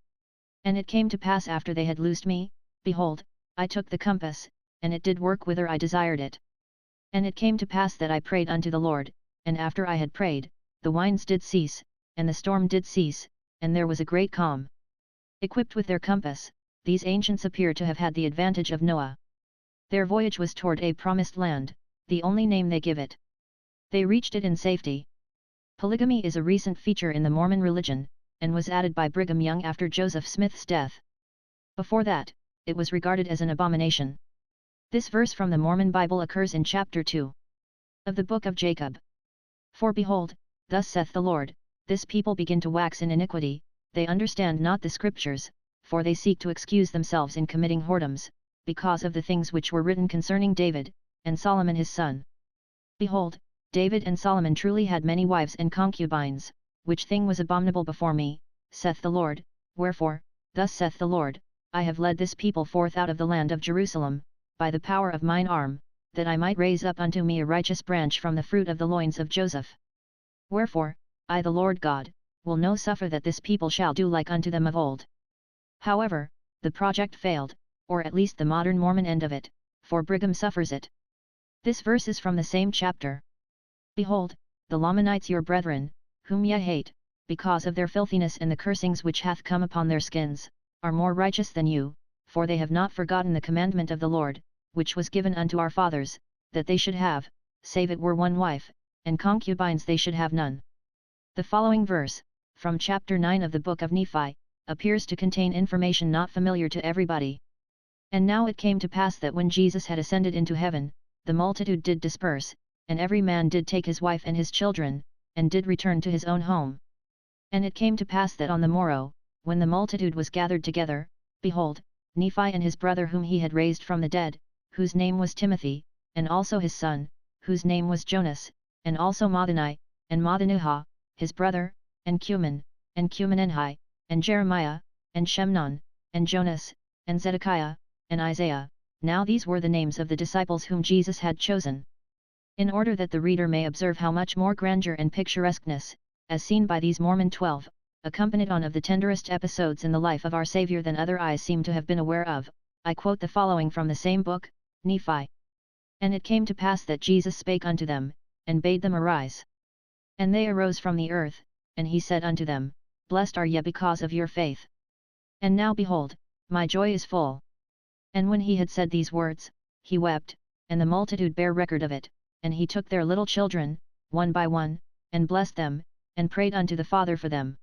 And it came to pass after they had loosed me, behold, I took the compass, and it did work whither I desired it. And it came to pass that I prayed unto the Lord, and after I had prayed, the winds did cease, and the storm did cease, and there was a great calm. Equipped with their compass, these ancients appear to have had the advantage of Noah. Their voyage was toward a promised land, the only name they give it. They reached it in safety. Polygamy is a recent feature in the Mormon religion, and was added by Brigham Young after Joseph Smith's death. Before that, it was regarded as an abomination. This verse from the Mormon Bible occurs in chapter 2 of the book of Jacob. For behold, thus saith the Lord, this people begin to wax in iniquity, they understand not the scriptures, for they seek to excuse themselves in committing whoredoms, because of the things which were written concerning David, and Solomon his son. Behold, David and Solomon truly had many wives and concubines, which thing was abominable before me, saith the Lord, wherefore, thus saith the Lord, I have led this people forth out of the land of Jerusalem, by the power of mine arm, that I might raise up unto me a righteous branch from the fruit of the loins of Joseph. Wherefore, I the Lord God, will no suffer that this people shall do like unto them of old. However, the project failed, or at least the modern Mormon end of it, for Brigham suffers it. This verse is from the same chapter. Behold, the Lamanites your brethren, whom ye hate, because of their filthiness and the cursings which hath come upon their skins, are more righteous than you, for they have not forgotten the commandment of the Lord, which was given unto our fathers, that they should have, save it were one wife, and concubines they should have none. The following verse, from chapter 9 of the book of Nephi, appears to contain information not familiar to everybody. And now it came to pass that when Jesus had ascended into heaven, the multitude did disperse, and every man did take his wife and his children, and did return to his own home. And it came to pass that on the morrow, when the multitude was gathered together, behold, Nephi and his brother whom he had raised from the dead, whose name was Timothy, and also his son, whose name was Jonas, and also Mathani, and Mathanuha, his brother, and Cuman, and Cumanenhi, and Jeremiah, and Shemnon, and Jonas, and Zedekiah, and Isaiah. Now these were the names of the disciples whom Jesus had chosen. In order that the reader may observe how much more grandeur and picturesqueness, as seen by these Mormon 12, accompanied on of the tenderest episodes in the life of our Savior than other eyes seem to have been aware of, I quote the following from the same book, Nephi. And it came to pass that Jesus spake unto them, and bade them arise. And they arose from the earth, and he said unto them, Blessed are ye because of your faith. And now behold, my joy is full. And when he had said these words, he wept, and the multitude bare record of it, and he took their little children, one by one, and blessed them, and prayed unto the Father for them.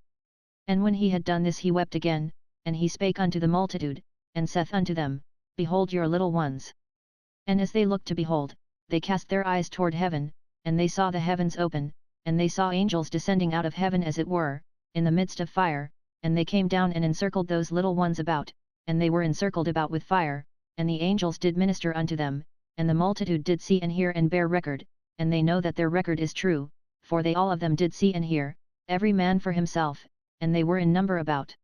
And when he had done this he wept again, and he spake unto the multitude, and saith unto them, Behold your little ones. And as they looked to behold, they cast their eyes toward heaven, and they saw the heavens open, and they saw angels descending out of heaven as it were, in the midst of fire, and they came down and encircled those little ones about, and they were encircled about with fire, and the angels did minister unto them, and the multitude did see and hear and bear record, and they know that their record is true, for they all of them did see and hear, every man for himself, and they were in number about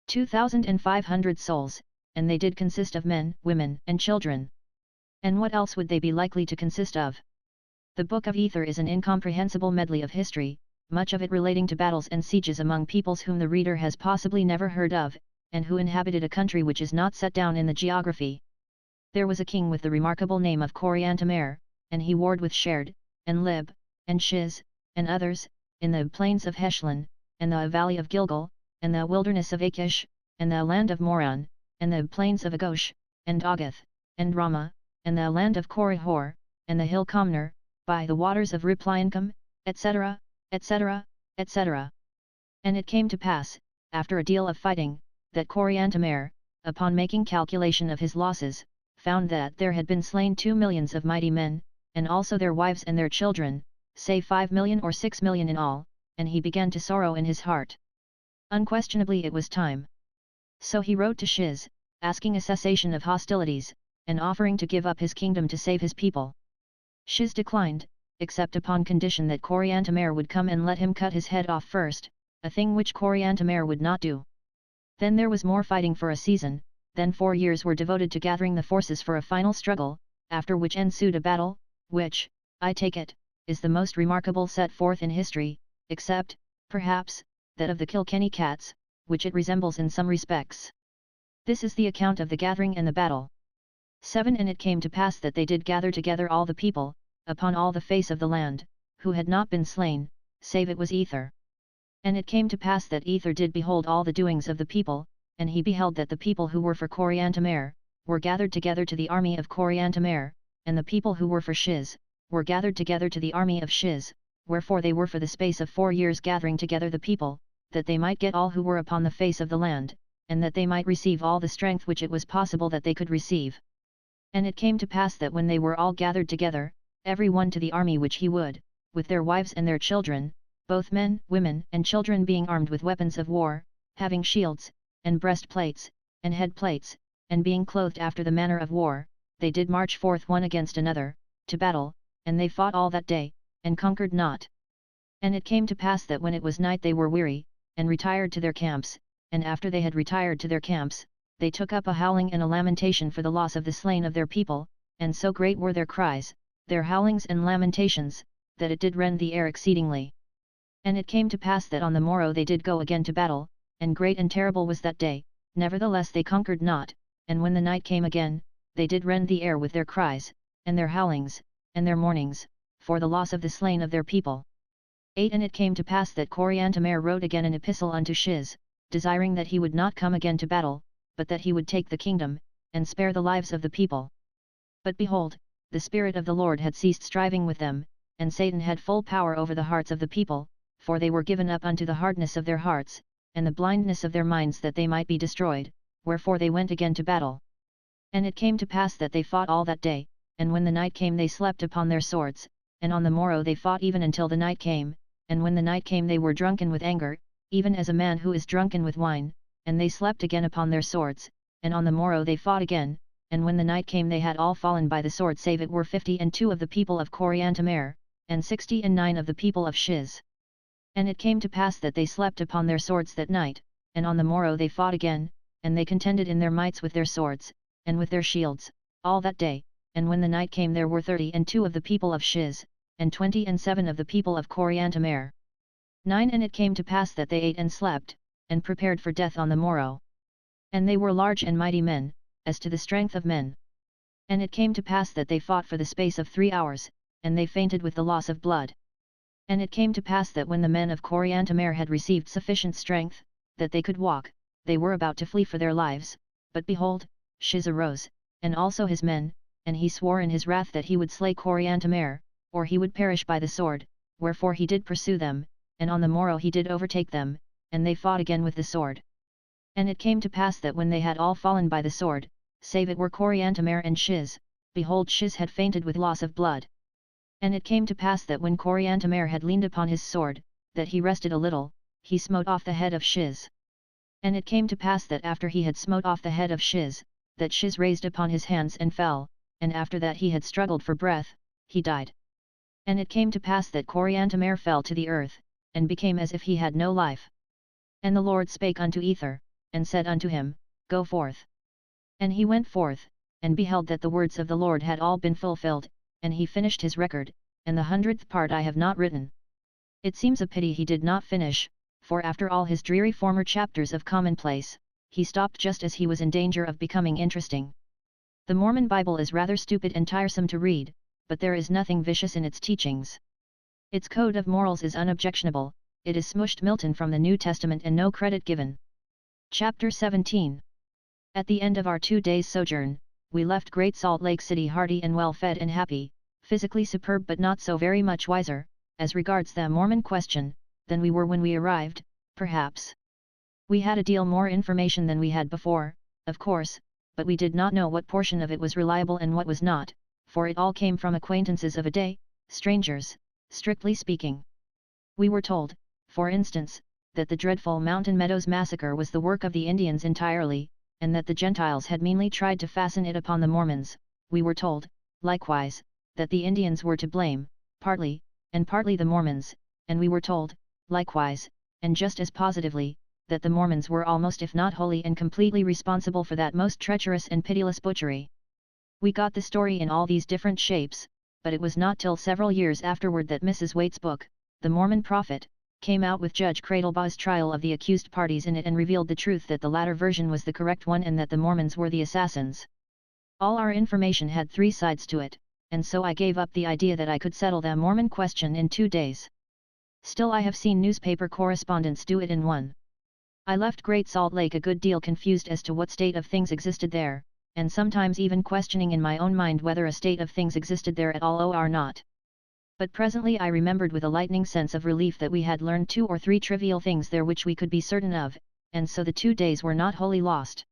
2,500 souls, and they did consist of men, women, and children. And what else would they be likely to consist of? The Book of Ether is an incomprehensible medley of history, much of it relating to battles and sieges among peoples whom the reader has possibly never heard of, and who inhabited a country which is not set down in the geography. There was a king with the remarkable name of Coriantumr, and he warred with Shared, and Lib, and Shiz, and others, in the plains of Heshlan, and the valley of Gilgal, and the wilderness of Achish, and the land of Moron, and the plains of Agosh, and Agath, and Ramah, and the land of Korihor, and the hill Comner, by the waters of Ripliancum, etc., etc., etc. And it came to pass, after a deal of fighting, that Coriantumr, upon making calculation of his losses, found that there had been slain 2 millions of mighty men, and also their wives and their children, say 5 million or 6 million in all, and he began to sorrow in his heart. Unquestionably it was time. So he wrote to Shiz, asking a cessation of hostilities, and offering to give up his kingdom to save his people. Shiz declined, except upon condition that Coriantumr would come and let him cut his head off first, a thing which Coriantumr would not do. Then there was more fighting for a season, then 4 years were devoted to gathering the forces for a final struggle, after which ensued a battle, which, I take it, is the most remarkable set forth in history, except, perhaps, that of the Kilkenny cats, which it resembles in some respects. This is the account of the gathering and the battle. 7 And it came to pass that they did gather together all the people, upon all the face of the land, who had not been slain, save it was Ether. And it came to pass that Ether did behold all the doings of the people, and he beheld that the people who were for Coriantumr, were gathered together to the army of Coriantumr, and the people who were for Shiz, were gathered together to the army of Shiz, wherefore they were for the space of 4 years gathering together the people, that they might get all who were upon the face of the land, and that they might receive all the strength which it was possible that they could receive. And it came to pass that when they were all gathered together, every one to the army which he would, with their wives and their children, both men, women, and children being armed with weapons of war, having shields, and breastplates, and headplates, and being clothed after the manner of war, they did march forth one against another, to battle, and they fought all that day, and conquered not. And it came to pass that when it was night they were weary, and retired to their camps, and after they had retired to their camps, they took up a howling and a lamentation for the loss of the slain of their people, and so great were their cries, their howlings and lamentations, that it did rend the air exceedingly. And it came to pass that on the morrow they did go again to battle, and great and terrible was that day, nevertheless they conquered not, and when the night came again, they did rend the air with their cries, and their howlings, and their mournings, for the loss of the slain of their people. 8 And it came to pass that Coriantumr wrote again an epistle unto Shiz, desiring that he would not come again to battle, but that he would take the kingdom, and spare the lives of the people. But behold, the Spirit of the Lord had ceased striving with them, and Satan had full power over the hearts of the people, for they were given up unto the hardness of their hearts, and the blindness of their minds that they might be destroyed, wherefore they went again to battle. And it came to pass that they fought all that day, and when the night came they slept upon their swords, and on the morrow they fought even until the night came, and when the night came they were drunken with anger, even as a man who is drunken with wine, and they slept again upon their swords, and on the morrow they fought again, and when the night came they had all fallen by the sword save it were 52 of the people of Coriantumr, and 69 of the people of Shiz. And it came to pass that they slept upon their swords that night, and on the morrow they fought again, and they contended in their mights with their swords, and with their shields, all that day, and when the night came there were 32 of the people of Shiz, and 27 of the people of Coriantumr. 9 And it came to pass that they ate and slept, and prepared for death on the morrow. And they were large and mighty men, as to the strength of men. And it came to pass that they fought for the space of 3 hours, and they fainted with the loss of blood. And it came to pass that when the men of Coriantumr had received sufficient strength, that they could walk, they were about to flee for their lives, but behold, Shiz arose, and also his men, and he swore in his wrath that he would slay Coriantumr, or he would perish by the sword, wherefore he did pursue them, and on the morrow he did overtake them, and they fought again with the sword. And it came to pass that when they had all fallen by the sword, save it were Coriantumr and Shiz, behold Shiz had fainted with loss of blood. And it came to pass that when Coriantumr had leaned upon his sword, that he rested a little, he smote off the head of Shiz. And it came to pass that after he had smote off the head of Shiz, that Shiz raised upon his hands and fell, and after that he had struggled for breath, he died. And it came to pass that Coriantumr fell to the earth, and became as if he had no life. And the Lord spake unto Ether, and said unto him, Go forth. And he went forth, and beheld that the words of the Lord had all been fulfilled, and he finished his record, and the 100th part I have not written. It seems a pity he did not finish, for after all his dreary former chapters of commonplace, he stopped just as he was in danger of becoming interesting. The Mormon Bible is rather stupid and tiresome to read, but there is nothing vicious in its teachings. Its code of morals is unobjectionable, it is smushed Milton from the New Testament and no credit given. Chapter 17. At the end of our 2 days' sojourn, we left Great Salt Lake City hearty and well fed and happy, physically superb but not so very much wiser, as regards the Mormon question, than we were when we arrived, perhaps. We had a deal more information than we had before, of course, but we did not know what portion of it was reliable and what was not, for it all came from acquaintances of a day, strangers, strictly speaking. We were told, for instance, that the dreadful Mountain Meadows massacre was the work of the Indians entirely, and that the Gentiles had meanly tried to fasten it upon the Mormons. We were told, likewise, that the Indians were to blame, partly, and partly the Mormons, and we were told, likewise, and just as positively, that the Mormons were almost if not wholly and completely responsible for that most treacherous and pitiless butchery. We got the story in all these different shapes, but it was not till several years afterward that Mrs. Waite's book, The Mormon Prophet, came out with Judge Cradlebaugh's trial of the accused parties in it and revealed the truth that the latter version was the correct one and that the Mormons were the assassins. All our information had 3 sides to it, and so I gave up the idea that I could settle the Mormon question in 2 days. Still, I have seen newspaper correspondents do it in 1. I left Great Salt Lake a good deal confused as to what state of things existed there, and sometimes even questioning in my own mind whether a state of things existed there at all or not. But presently I remembered with a lightning sense of relief that we had learned 2 or 3 trivial things there which we could be certain of, and so the 2 days were not wholly lost.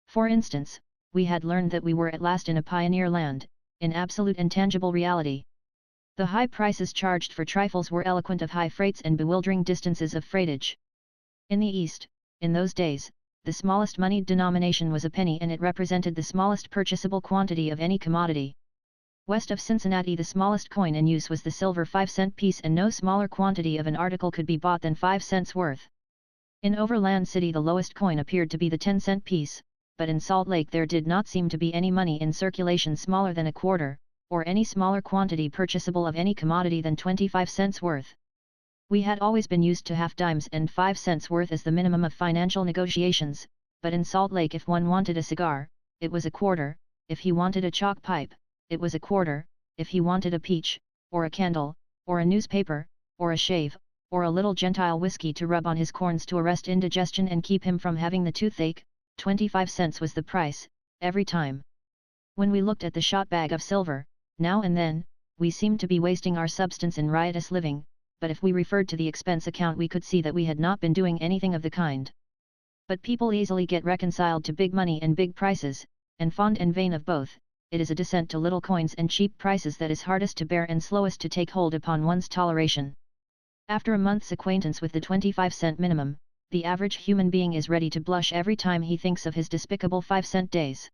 For instance, we had learned that we were at last in a pioneer land, in absolute and tangible reality. The high prices charged for trifles were eloquent of high freights and bewildering distances of freightage. In the East, in those days, the smallest moneyed denomination was a penny and it represented the smallest purchasable quantity of any commodity. West of Cincinnati the smallest coin in use was the silver 5-cent piece and no smaller quantity of an article could be bought than 5 cents worth. In Overland City the lowest coin appeared to be the 10-cent piece, but in Salt Lake there did not seem to be any money in circulation smaller than a quarter, or any smaller quantity purchasable of any commodity than 25 cents worth. We had always been used to half dimes and 5 cents worth as the minimum of financial negotiations, but in Salt Lake if one wanted a cigar, it was a quarter, if he wanted a chalk pipe, it was a quarter, if he wanted a peach, or a candle, or a newspaper, or a shave, or a little Gentile whiskey to rub on his corns to arrest indigestion and keep him from having the toothache, 25 cents was the price, every time. When we looked at the shot bag of silver, now and then, we seemed to be wasting our substance in riotous living, but if we referred to the expense account we could see that we had not been doing anything of the kind. But people easily get reconciled to big money and big prices, and fond and vain of both. It is a descent to little coins and cheap prices that is hardest to bear and slowest to take hold upon one's toleration. After a month's acquaintance with the 25-cent minimum, the average human being is ready to blush every time he thinks of his despicable 5-cent days.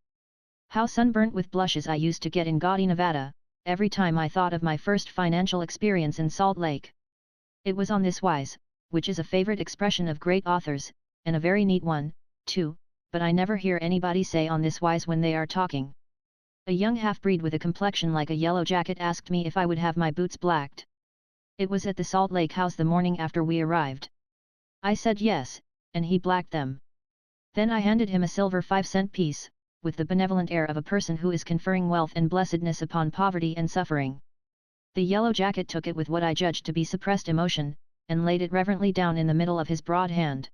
How sunburnt with blushes I used to get in gaudy Nevada, every time I thought of my first financial experience in Salt Lake. It was on this wise, which is a favorite expression of great authors, and a very neat one, too, but I never hear anybody say on this wise when they are talking. A young half-breed with a complexion like a yellow jacket asked me if I would have my boots blacked. It was at the Salt Lake House the morning after we arrived. I said yes, and he blacked them. Then I handed him a silver 5-cent piece, with the benevolent air of a person who is conferring wealth and blessedness upon poverty and suffering. The yellow jacket took it with what I judged to be suppressed emotion, and laid it reverently down in the middle of his broad hand.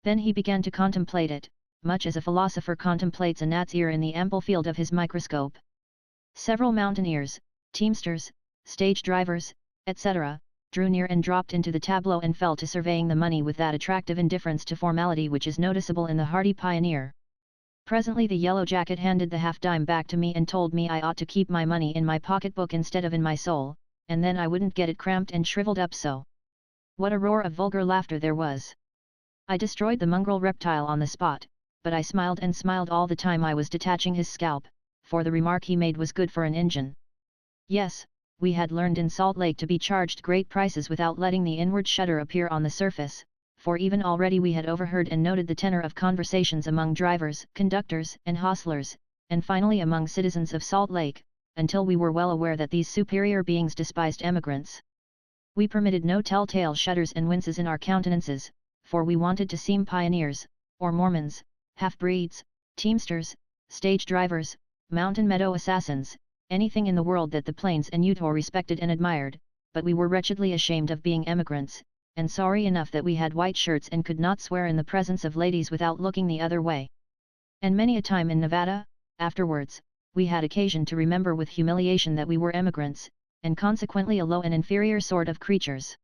Then he began to contemplate it, much as a philosopher contemplates a gnat's ear in the ample field of his microscope. Several mountaineers, teamsters, stage drivers, etc., drew near and dropped into the tableau and fell to surveying the money with that attractive indifference to formality which is noticeable in the hardy pioneer. Presently the yellow jacket handed the half-dime back to me and told me I ought to keep my money in my pocketbook instead of in my soul, and then I wouldn't get it cramped and shriveled up so. What a roar of vulgar laughter there was! I destroyed the mongrel reptile on the spot, but I smiled and smiled all the time I was detaching his scalp, for the remark he made was good for an Injun. Yes, we had learned in Salt Lake to be charged great prices without letting the inward shudder appear on the surface, for even already we had overheard and noted the tenor of conversations among drivers, conductors, and hostlers, and finally among citizens of Salt Lake, until we were well aware that these superior beings despised emigrants. We permitted no telltale shudders and winces in our countenances, for we wanted to seem pioneers, or Mormons, half-breeds, teamsters, stage drivers, mountain meadow assassins, anything in the world that the Plains and Utah respected and admired, but we were wretchedly ashamed of being emigrants, and sorry enough that we had white shirts and could not swear in the presence of ladies without looking the other way. And many a time in Nevada, afterwards, we had occasion to remember with humiliation that we were emigrants, and consequently a low and inferior sort of creatures.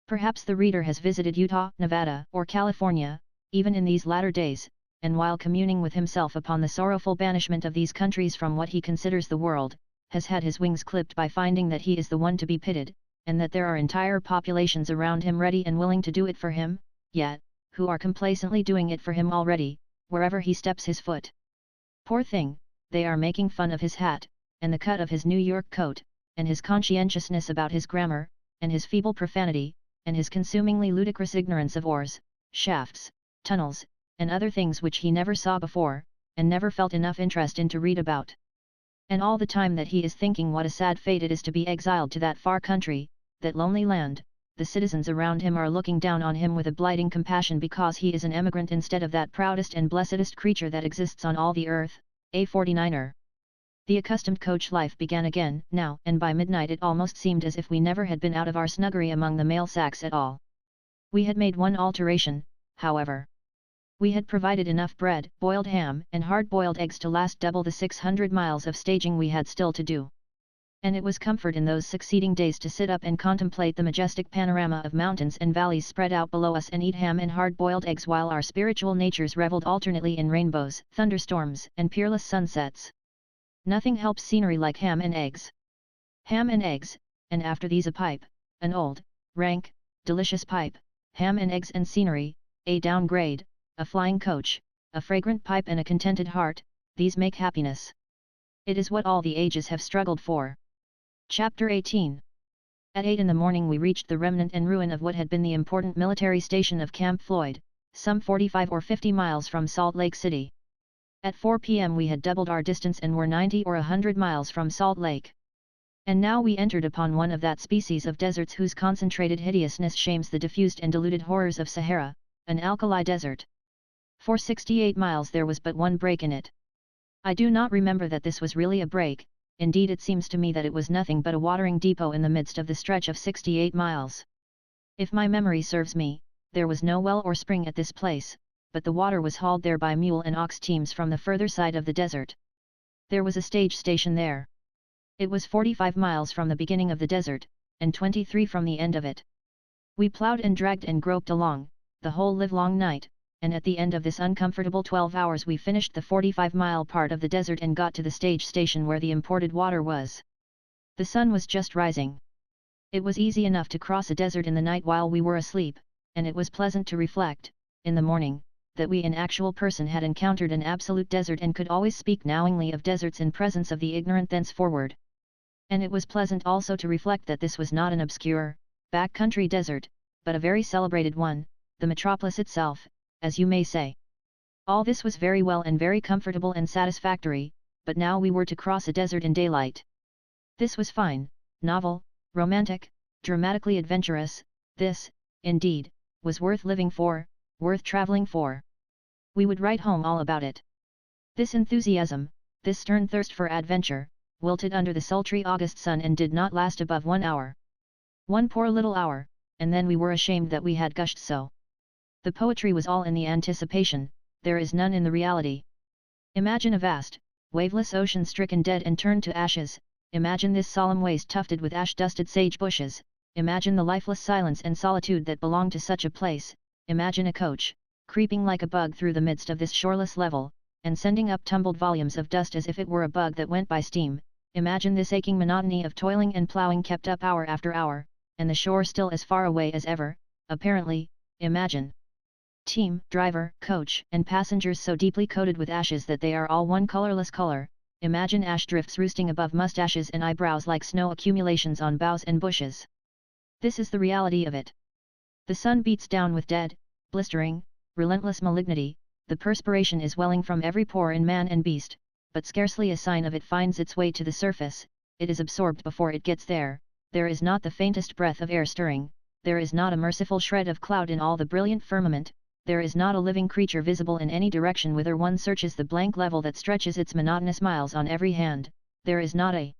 Perhaps the reader has visited Utah, Nevada, or California, even in these latter days, and while communing with himself upon the sorrowful banishment of these countries from what he considers the world, has had his wings clipped by finding that he is the one to be pitied, and that there are entire populations around him ready and willing to do it for him, yet, who are complacently doing it for him already, wherever he steps his foot. Poor thing, they are making fun of his hat, and the cut of his New York coat, and his conscientiousness about his grammar, and his feeble profanity, and his consumingly ludicrous ignorance of oars, shafts, tunnels, and other things which he never saw before, and never felt enough interest in to read about. And all the time that he is thinking what a sad fate it is to be exiled to that far country, that lonely land, the citizens around him are looking down on him with a blighting compassion because he is an emigrant instead of that proudest and blessedest creature that exists on all the earth, a 49er. The accustomed coach life began again now, and by midnight it almost seemed as if we never had been out of our snuggery among the mail sacks at all. We had made one alteration, however. We had provided enough bread, boiled ham, and hard-boiled eggs to last double the 600 miles of staging we had still to do. And it was comfort in those succeeding days to sit up and contemplate the majestic panorama of mountains and valleys spread out below us and eat ham and hard-boiled eggs while our spiritual natures reveled alternately in rainbows, thunderstorms, and peerless sunsets. Nothing helps scenery like ham and eggs. Ham and eggs, and after these a pipe, an old, rank, delicious pipe, ham and eggs and scenery, a downgrade, a flying coach, a fragrant pipe and a contented heart, these make happiness. It is what all the ages have struggled for. Chapter 18. At 8 in the morning we reached the remnant and ruin of what had been the important military station of Camp Floyd, some 45 or 50 miles from Salt Lake City. At 4 p.m. we had doubled our distance and were 90 or 100 miles from Salt Lake. And now we entered upon one of that species of deserts whose concentrated hideousness shames the diffused and diluted horrors of Sahara, an alkali desert. For 68 miles there was but one break in it. I do not remember that this was really a break, indeed it seems to me that it was nothing but a watering depot in the midst of the stretch of 68 miles. If my memory serves me, there was no well or spring at this place, but the water was hauled there by mule and ox teams from the further side of the desert. There was a stage station there. It was 45 miles from the beginning of the desert, and 23 from the end of it. We plowed and dragged and groped along, the whole livelong night, and at the end of this uncomfortable 12 hours we finished the 45-mile part of the desert and got to the stage station where the imported water was. The sun was just rising. It was easy enough to cross a desert in the night while we were asleep, and it was pleasant to reflect, in the morning, that we in actual person had encountered an absolute desert and could always speak knowingly of deserts in presence of the ignorant thenceforward. And it was pleasant also to reflect that this was not an obscure, back-country desert, but a very celebrated one, the metropolis itself, as you may say. All this was very well and very comfortable and satisfactory, but now we were to cross a desert in daylight. This was fine, novel, romantic, dramatically adventurous, this, indeed, was worth living for, worth traveling for. We would write home all about it. This enthusiasm, this stern thirst for adventure, wilted under the sultry August sun and did not last above 1 hour. One poor little hour, and then we were ashamed that we had gushed so. The poetry was all in the anticipation, there is none in the reality. Imagine a vast, waveless ocean stricken dead and turned to ashes, imagine this solemn waste tufted with ash-dusted sage bushes, imagine the lifeless silence and solitude that belong to such a place, imagine a coach, creeping like a bug through the midst of this shoreless level, and sending up tumbled volumes of dust as if it were a bug that went by steam, imagine this aching monotony of toiling and ploughing kept up hour after hour, and the shore still as far away as ever, apparently, imagine team, driver, coach, and passengers so deeply coated with ashes that they are all one colorless color, imagine ash drifts roosting above mustaches and eyebrows like snow accumulations on boughs and bushes. This is the reality of it. The sun beats down with dead, blistering, relentless malignity, the perspiration is welling from every pore in man and beast, but scarcely a sign of it finds its way to the surface, it is absorbed before it gets there is not the faintest breath of air stirring, there is not a merciful shred of cloud in all the brilliant firmament, there is not a living creature visible in any direction whither one searches the blank level that stretches its monotonous miles on every hand, there is not a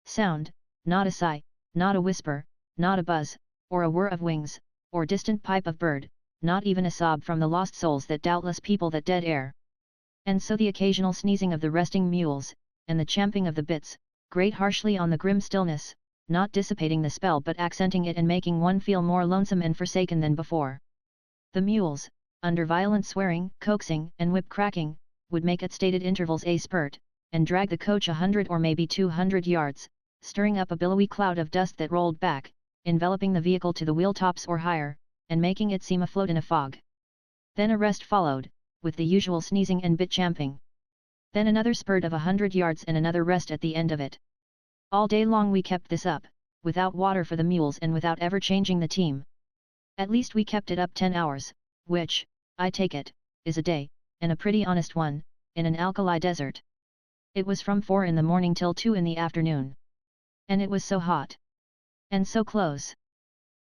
sound, not a sigh, not a whisper, not a buzz, or a whir of wings, or distant pipe of bird, not even a sob from the lost souls that doubtless people that dead air. And so the occasional sneezing of the resting mules, and the champing of the bits, grate harshly on the grim stillness, not dissipating the spell but accenting it and making one feel more lonesome and forsaken than before. The mules, under violent swearing, coaxing, and whip cracking, would make at stated intervals a spurt, and drag the coach 100 or maybe 200 yards, stirring up a billowy cloud of dust that rolled back, enveloping the vehicle to the wheel tops or higher, and making it seem afloat in a fog. Then a rest followed, with the usual sneezing and bit champing. Then another spurt of 100 yards and another rest at the end of it. All day long we kept this up, without water for the mules and without ever changing the team. At least we kept it up 10 hours, which, I take it, is a day, and a pretty honest one, in an alkali desert. It was from 4 in the morning till 2 in the afternoon. And it was so hot. And so close.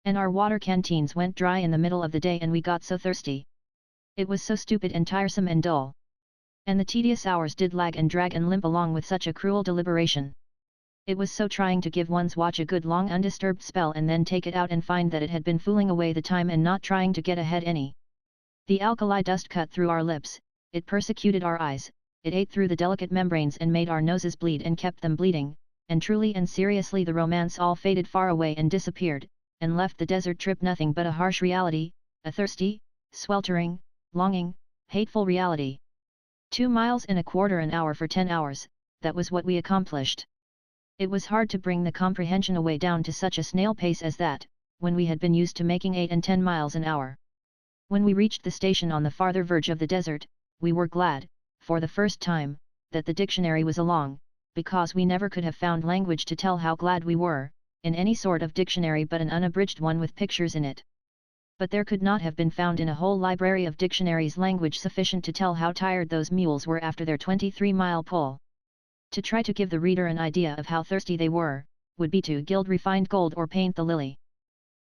And our water canteens went dry in the middle of the day and we got so thirsty. It was so stupid and tiresome and dull. And the tedious hours did lag and drag and limp along with such a cruel deliberation. It was so trying to give one's watch a good long undisturbed spell and then take it out and find that it had been fooling away the time and not trying to get ahead any. The alkali dust cut through our lips, it persecuted our eyes, it ate through the delicate membranes and made our noses bleed and kept them bleeding, and truly and seriously the romance all faded far away and disappeared, and left the desert trip nothing but a harsh reality, a thirsty, sweltering, longing, hateful reality. 2 miles in a quarter an hour for 10 hours, that was what we accomplished. It was hard to bring the comprehension away down to such a snail pace as that, when we had been used to making 8 and 10 miles an hour. When we reached the station on the farther verge of the desert, we were glad, for the first time, that the dictionary was along, because we never could have found language to tell how glad we were, in any sort of dictionary but an unabridged one with pictures in it. But there could not have been found in a whole library of dictionaries language sufficient to tell how tired those mules were after their 23-mile pull. To try to give the reader an idea of how thirsty they were, would be to gild refined gold or paint the lily.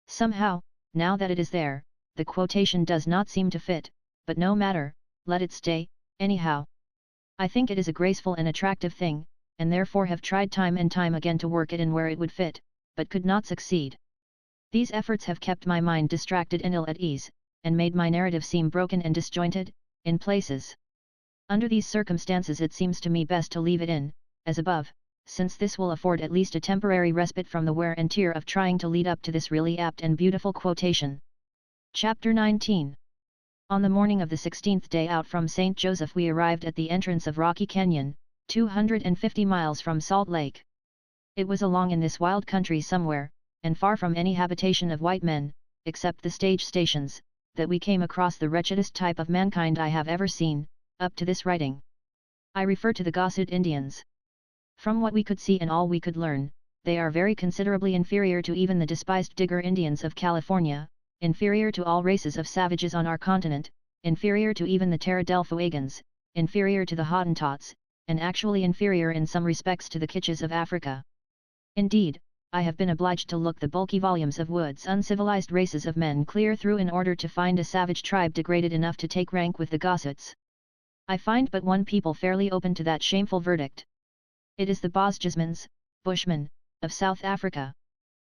Somehow, now that it is there, the quotation does not seem to fit, but no matter, let it stay, anyhow. I think it is a graceful and attractive thing, and therefore have tried time and time again to work it in where it would fit, but could not succeed. These efforts have kept my mind distracted and ill at ease, and made my narrative seem broken and disjointed, in places. Under these circumstances it seems to me best to leave it in, as above, since this will afford at least a temporary respite from the wear and tear of trying to lead up to this really apt and beautiful quotation. Chapter 19. On the morning of the 16th day out from St. Joseph we arrived at the entrance of Rocky Canyon, 250 miles from Salt Lake. It was along in this wild country somewhere, and far from any habitation of white men, except the stage stations, that we came across the wretchedest type of mankind I have ever seen, up to this writing. I refer to the Gossut Indians. From what we could see and all we could learn, they are very considerably inferior to even the despised Digger Indians of California, inferior to all races of savages on our continent, inferior to even the Terra del Fuegans, inferior to the Hottentots, and actually inferior in some respects to the Kitches of Africa. Indeed, I have been obliged to look the bulky volumes of Wood's Uncivilized Races of Men clear through in order to find a savage tribe degraded enough to take rank with the Gossuts. I find but one people fairly open to that shameful verdict. It is the Bosjesmans, Bushmen, of South Africa.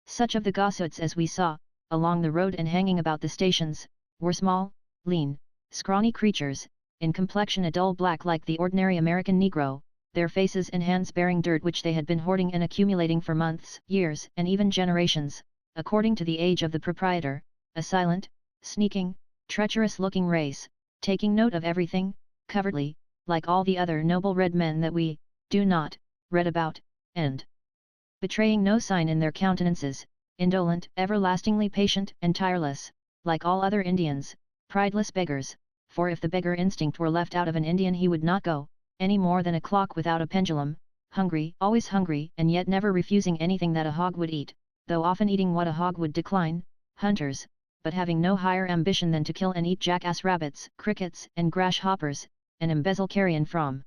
Such of the Gossuts as we saw, along the road and hanging about the stations, were small, lean, scrawny creatures, in complexion a dull black like the ordinary American Negro, their faces and hands bearing dirt which they had been hoarding and accumulating for months, years, and even generations, according to the age of the proprietor, a silent, sneaking, treacherous-looking race, taking note of everything, covertly, like all the other noble red men that we, do not, read about, and betraying no sign in their countenances, indolent, everlastingly patient and tireless, like all other Indians, prideless beggars, for if the beggar instinct were left out of an Indian he would not go, any more than a clock without a pendulum, hungry, always hungry, and yet never refusing anything that a hog would eat, though often eating what a hog would decline, hunters, but having no higher ambition than to kill and eat jackass rabbits, crickets, and grasshoppers, and embezzle carrion from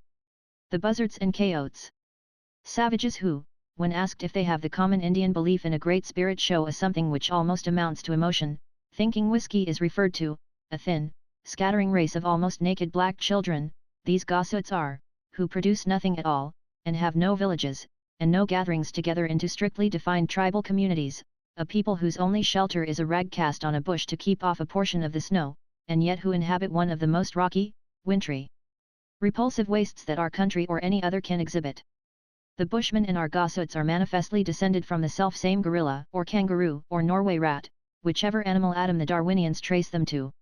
the buzzards and coyotes. Savages who, when asked if they have the common Indian belief in a great spirit, show us something which almost amounts to emotion, thinking whiskey is referred to, a thin, scattering race of almost naked black children, these Gossuts are, who produce nothing at all, and have no villages, and no gatherings together into strictly defined tribal communities, a people whose only shelter is a rag cast on a bush to keep off a portion of the snow, and yet who inhabit one of the most rocky, wintry, repulsive wastes that our country or any other can exhibit. The Bushmen in our Gossuts are manifestly descended from the self-same gorilla, or kangaroo, or Norway rat, whichever animal Adam the Darwinians trace them to.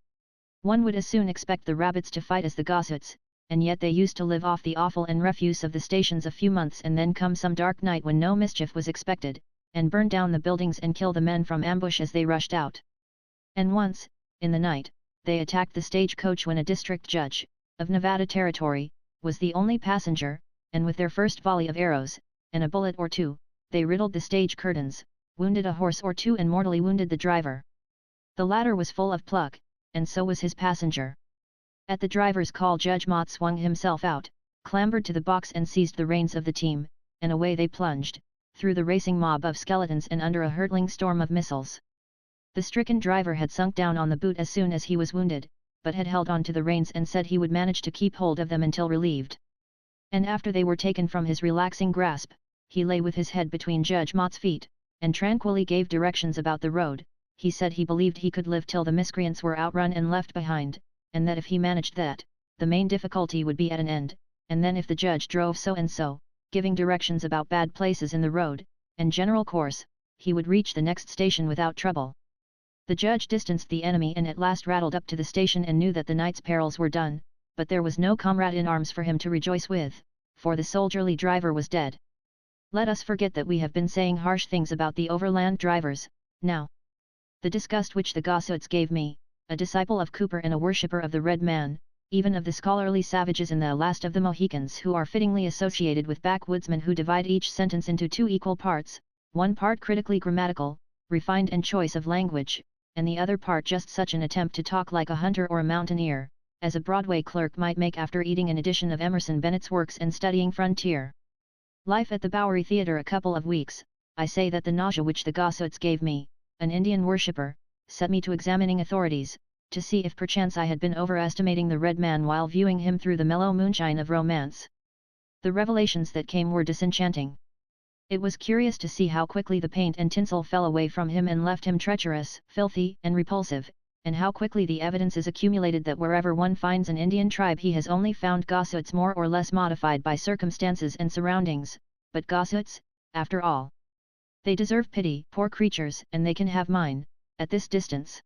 One would as soon expect the rabbits to fight as the goshawks, and yet they used to live off the offal and refuse of the stations a few months and then come some dark night when no mischief was expected, and burn down the buildings and kill the men from ambush as they rushed out. And once, in the night, they attacked the stagecoach when a district judge, of Nevada Territory, was the only passenger, and with their first volley of arrows, and a bullet or two, they riddled the stage curtains, wounded a horse or two and mortally wounded the driver. The latter was full of pluck, and so was his passenger. At the driver's call Judge Mott swung himself out, clambered to the box and seized the reins of the team, and away they plunged, through the racing mob of skeletons and under a hurtling storm of missiles. The stricken driver had sunk down on the boot as soon as he was wounded, but had held on to the reins and said he would manage to keep hold of them until relieved. And after they were taken from his relaxing grasp, he lay with his head between Judge Mott's feet, and tranquilly gave directions about the road. He said he believed he could live till the miscreants were outrun and left behind, and that if he managed that, the main difficulty would be at an end, and then if the judge drove so and so, giving directions about bad places in the road, and general course, he would reach the next station without trouble. The judge distanced the enemy and at last rattled up to the station and knew that the night's perils were done, but there was no comrade in arms for him to rejoice with, for the soldierly driver was dead. Let us forget that we have been saying harsh things about the overland drivers, now. The disgust which the goshawks gave me, a disciple of Cooper and a worshipper of the Red Man, even of the scholarly savages in the last of the Mohicans who are fittingly associated with backwoodsmen who divide each sentence into two equal parts, one part critically grammatical, refined and choice of language, and the other part just such an attempt to talk like a hunter or a mountaineer, as a Broadway clerk might make after eating an edition of Emerson Bennett's works and studying frontier life at the Bowery Theatre a couple of weeks. I say that the nausea which the goshawks gave me, an Indian worshipper, set me to examining authorities, to see if perchance I had been overestimating the Red Man while viewing him through the mellow moonshine of romance. The revelations that came were disenchanting. It was curious to see how quickly the paint and tinsel fell away from him and left him treacherous, filthy, and repulsive, and how quickly the evidence is accumulated that wherever one finds an Indian tribe he has only found goshawks more or less modified by circumstances and surroundings, but goshawks, after all. They deserve pity, poor creatures, and they can have mine, at this distance.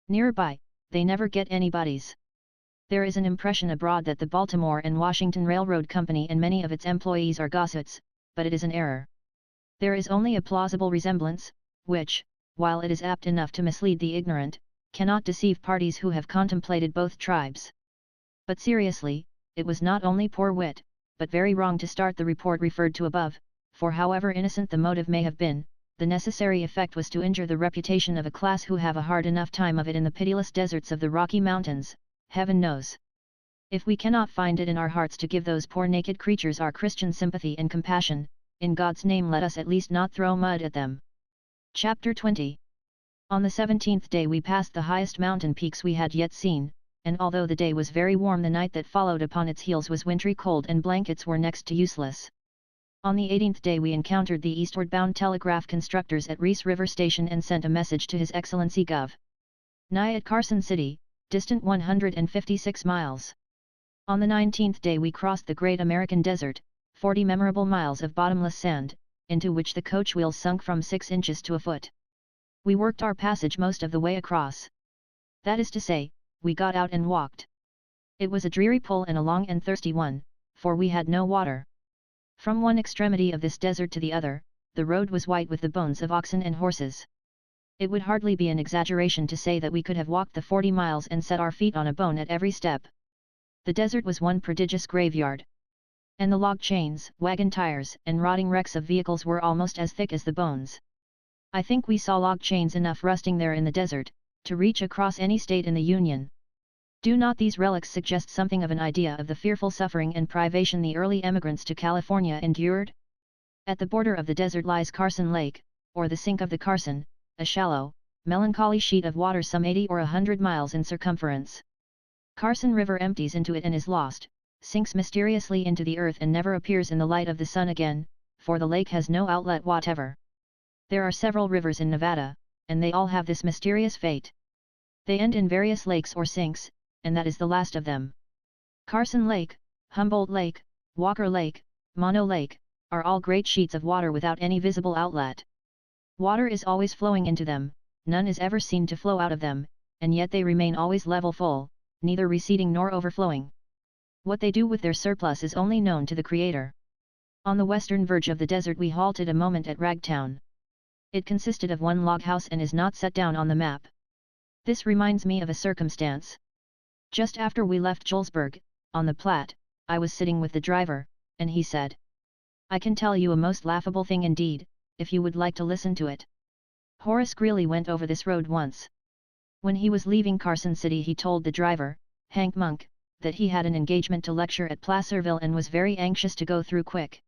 Nearby, they never get anybody's. There is an impression abroad that the Baltimore and Washington Railroad Company and many of its employees are goshawks, but it is an error. There is only a plausible resemblance, which, while it is apt enough to mislead the ignorant, cannot deceive parties who have contemplated both tribes. But seriously, it was not only poor wit, but very wrong to start the report referred to above, for however innocent the motive may have been, the necessary effect was to injure the reputation of a class who have a hard enough time of it in the pitiless deserts of the Rocky Mountains, heaven knows. If we cannot find it in our hearts to give those poor naked creatures our Christian sympathy and compassion, in God's name let us at least not throw mud at them. Chapter 20. On the 17th day we passed the highest mountain peaks we had yet seen, and although the day was very warm the night that followed upon its heels was wintry cold and blankets were next to useless. On the 18th day we encountered the eastward-bound telegraph constructors at Reese River Station and sent a message to His Excellency Gov. Nye at Carson City, distant 156 miles. On the 19th day we crossed the Great American Desert, 40 memorable miles of bottomless sand, into which the coach wheels sunk from 6 inches to a foot. We worked our passage most of the way across. That is to say, we got out and walked. It was a dreary pull and a long and thirsty one, for we had no water. From one extremity of this desert to the other, the road was white with the bones of oxen and horses. It would hardly be an exaggeration to say that we could have walked the 40 miles and set our feet on a bone at every step. The desert was one prodigious graveyard. And the log chains, wagon tires, and rotting wrecks of vehicles were almost as thick as the bones. I think we saw log chains enough rusting there in the desert, to reach across any state in the Union. Do not these relics suggest something of an idea of the fearful suffering and privation the early emigrants to California endured? At the border of the desert lies Carson Lake, or the Sink of the Carson, a shallow, melancholy sheet of water some 80 or 100 miles in circumference. Carson River empties into it and is lost, sinks mysteriously into the earth and never appears in the light of the sun again, for the lake has no outlet whatever. There are several rivers in Nevada, and they all have this mysterious fate. They end in various lakes or sinks, and that is the last of them. Carson Lake, Humboldt Lake, Walker Lake, Mono Lake, are all great sheets of water without any visible outlet. Water is always flowing into them, none is ever seen to flow out of them, and yet they remain always level full, neither receding nor overflowing. What they do with their surplus is only known to the Creator. On the western verge of the desert we halted a moment at Ragtown. It consisted of one log house and is not set down on the map. This reminds me of a circumstance. Just after we left Julesburg, on the Platte, I was sitting with the driver, and he said, "I can tell you a most laughable thing indeed, if you would like to listen to it." Horace Greeley went over this road once. When he was leaving Carson City he told the driver, Hank Monk, that he had an engagement to lecture at Placerville and was very anxious to go through quick.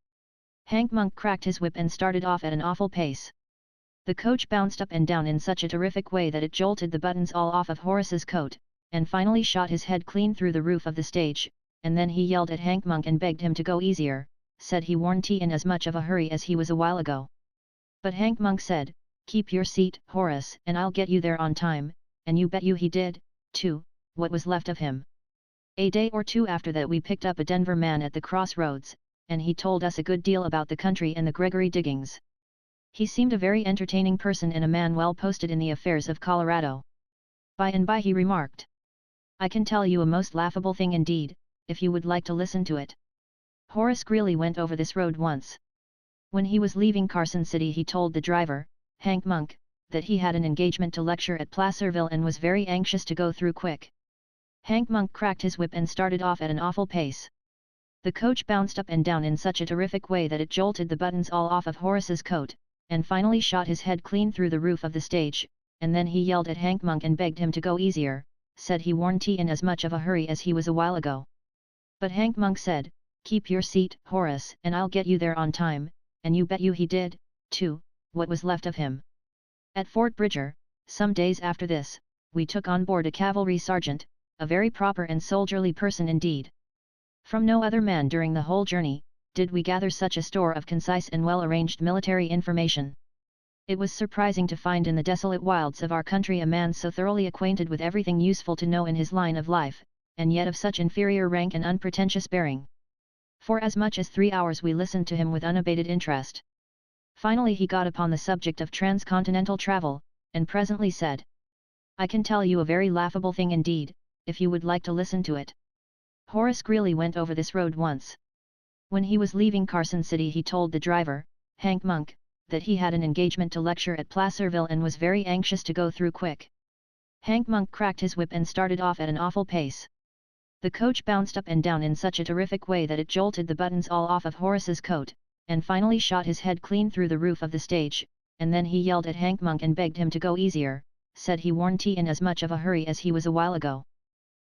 Hank Monk cracked his whip and started off at an awful pace. The coach bounced up and down in such a terrific way that it jolted the buttons all off of Horace's coat, and finally shot his head clean through the roof of the stage, and then he yelled at Hank Monk and begged him to go easier, said he warn't in as much of a hurry as he was a while ago. But Hank Monk said, "Keep your seat, Horace, and I'll get you there on time," and you bet you he did, too, what was left of him. A day or two after that we picked up a Denver man at the crossroads, and he told us a good deal about the country and the Gregory diggings. He seemed a very entertaining person and a man well posted in the affairs of Colorado. By and by he remarked, "I can tell you a most laughable thing indeed, if you would like to listen to it." Horace Greeley went over this road once. When he was leaving Carson City he told the driver, Hank Monk, that he had an engagement to lecture at Placerville and was very anxious to go through quick. Hank Monk cracked his whip and started off at an awful pace. The coach bounced up and down in such a terrific way that it jolted the buttons all off of Horace's coat, and finally shot his head clean through the roof of the stage, and then he yelled at Hank Monk and begged him to go easier, said he warn't in as much of a hurry as he was a while ago. But Hank Monk said, "Keep your seat, Horace, and I'll get you there on time," and you bet you he did, too, what was left of him. At Fort Bridger, some days after this, we took on board a cavalry sergeant, a very proper and soldierly person indeed. From no other man during the whole journey, did we gather such a store of concise and well-arranged military information. It was surprising to find in the desolate wilds of our country a man so thoroughly acquainted with everything useful to know in his line of life, and yet of such inferior rank and unpretentious bearing. For as much as 3 hours we listened to him with unabated interest. Finally he got upon the subject of transcontinental travel, and presently said, "I can tell you a very laughable thing indeed, if you would like to listen to it." Horace Greeley went over this road once. When he was leaving Carson City he told the driver, Hank Monk, that he had an engagement to lecture at Placerville and was very anxious to go through quick. Hank Monk cracked his whip and started off at an awful pace. The coach bounced up and down in such a terrific way that it jolted the buttons all off of Horace's coat, and finally shot his head clean through the roof of the stage, and then he yelled at Hank Monk and begged him to go easier, said he warn't in as much of a hurry as he was a while ago.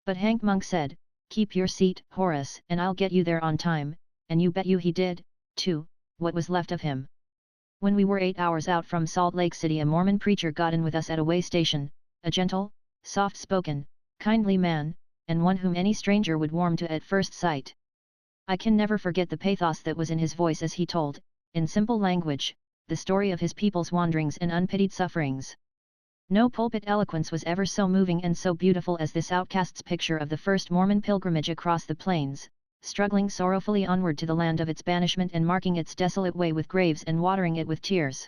But Hank Monk said, "Keep your seat, Horace, and I'll get you there on time," and you bet you he did, too, what was left of him. When we were 8 hours out from Salt Lake City a Mormon preacher got in with us at a way station, a gentle, soft-spoken, kindly man, and one whom any stranger would warm to at first sight. I can never forget the pathos that was in his voice as he told, in simple language, the story of his people's wanderings and unpitied sufferings. No pulpit eloquence was ever so moving and so beautiful as this outcast's picture of the first Mormon pilgrimage across the plains, struggling sorrowfully onward to the land of its banishment and marking its desolate way with graves and watering it with tears.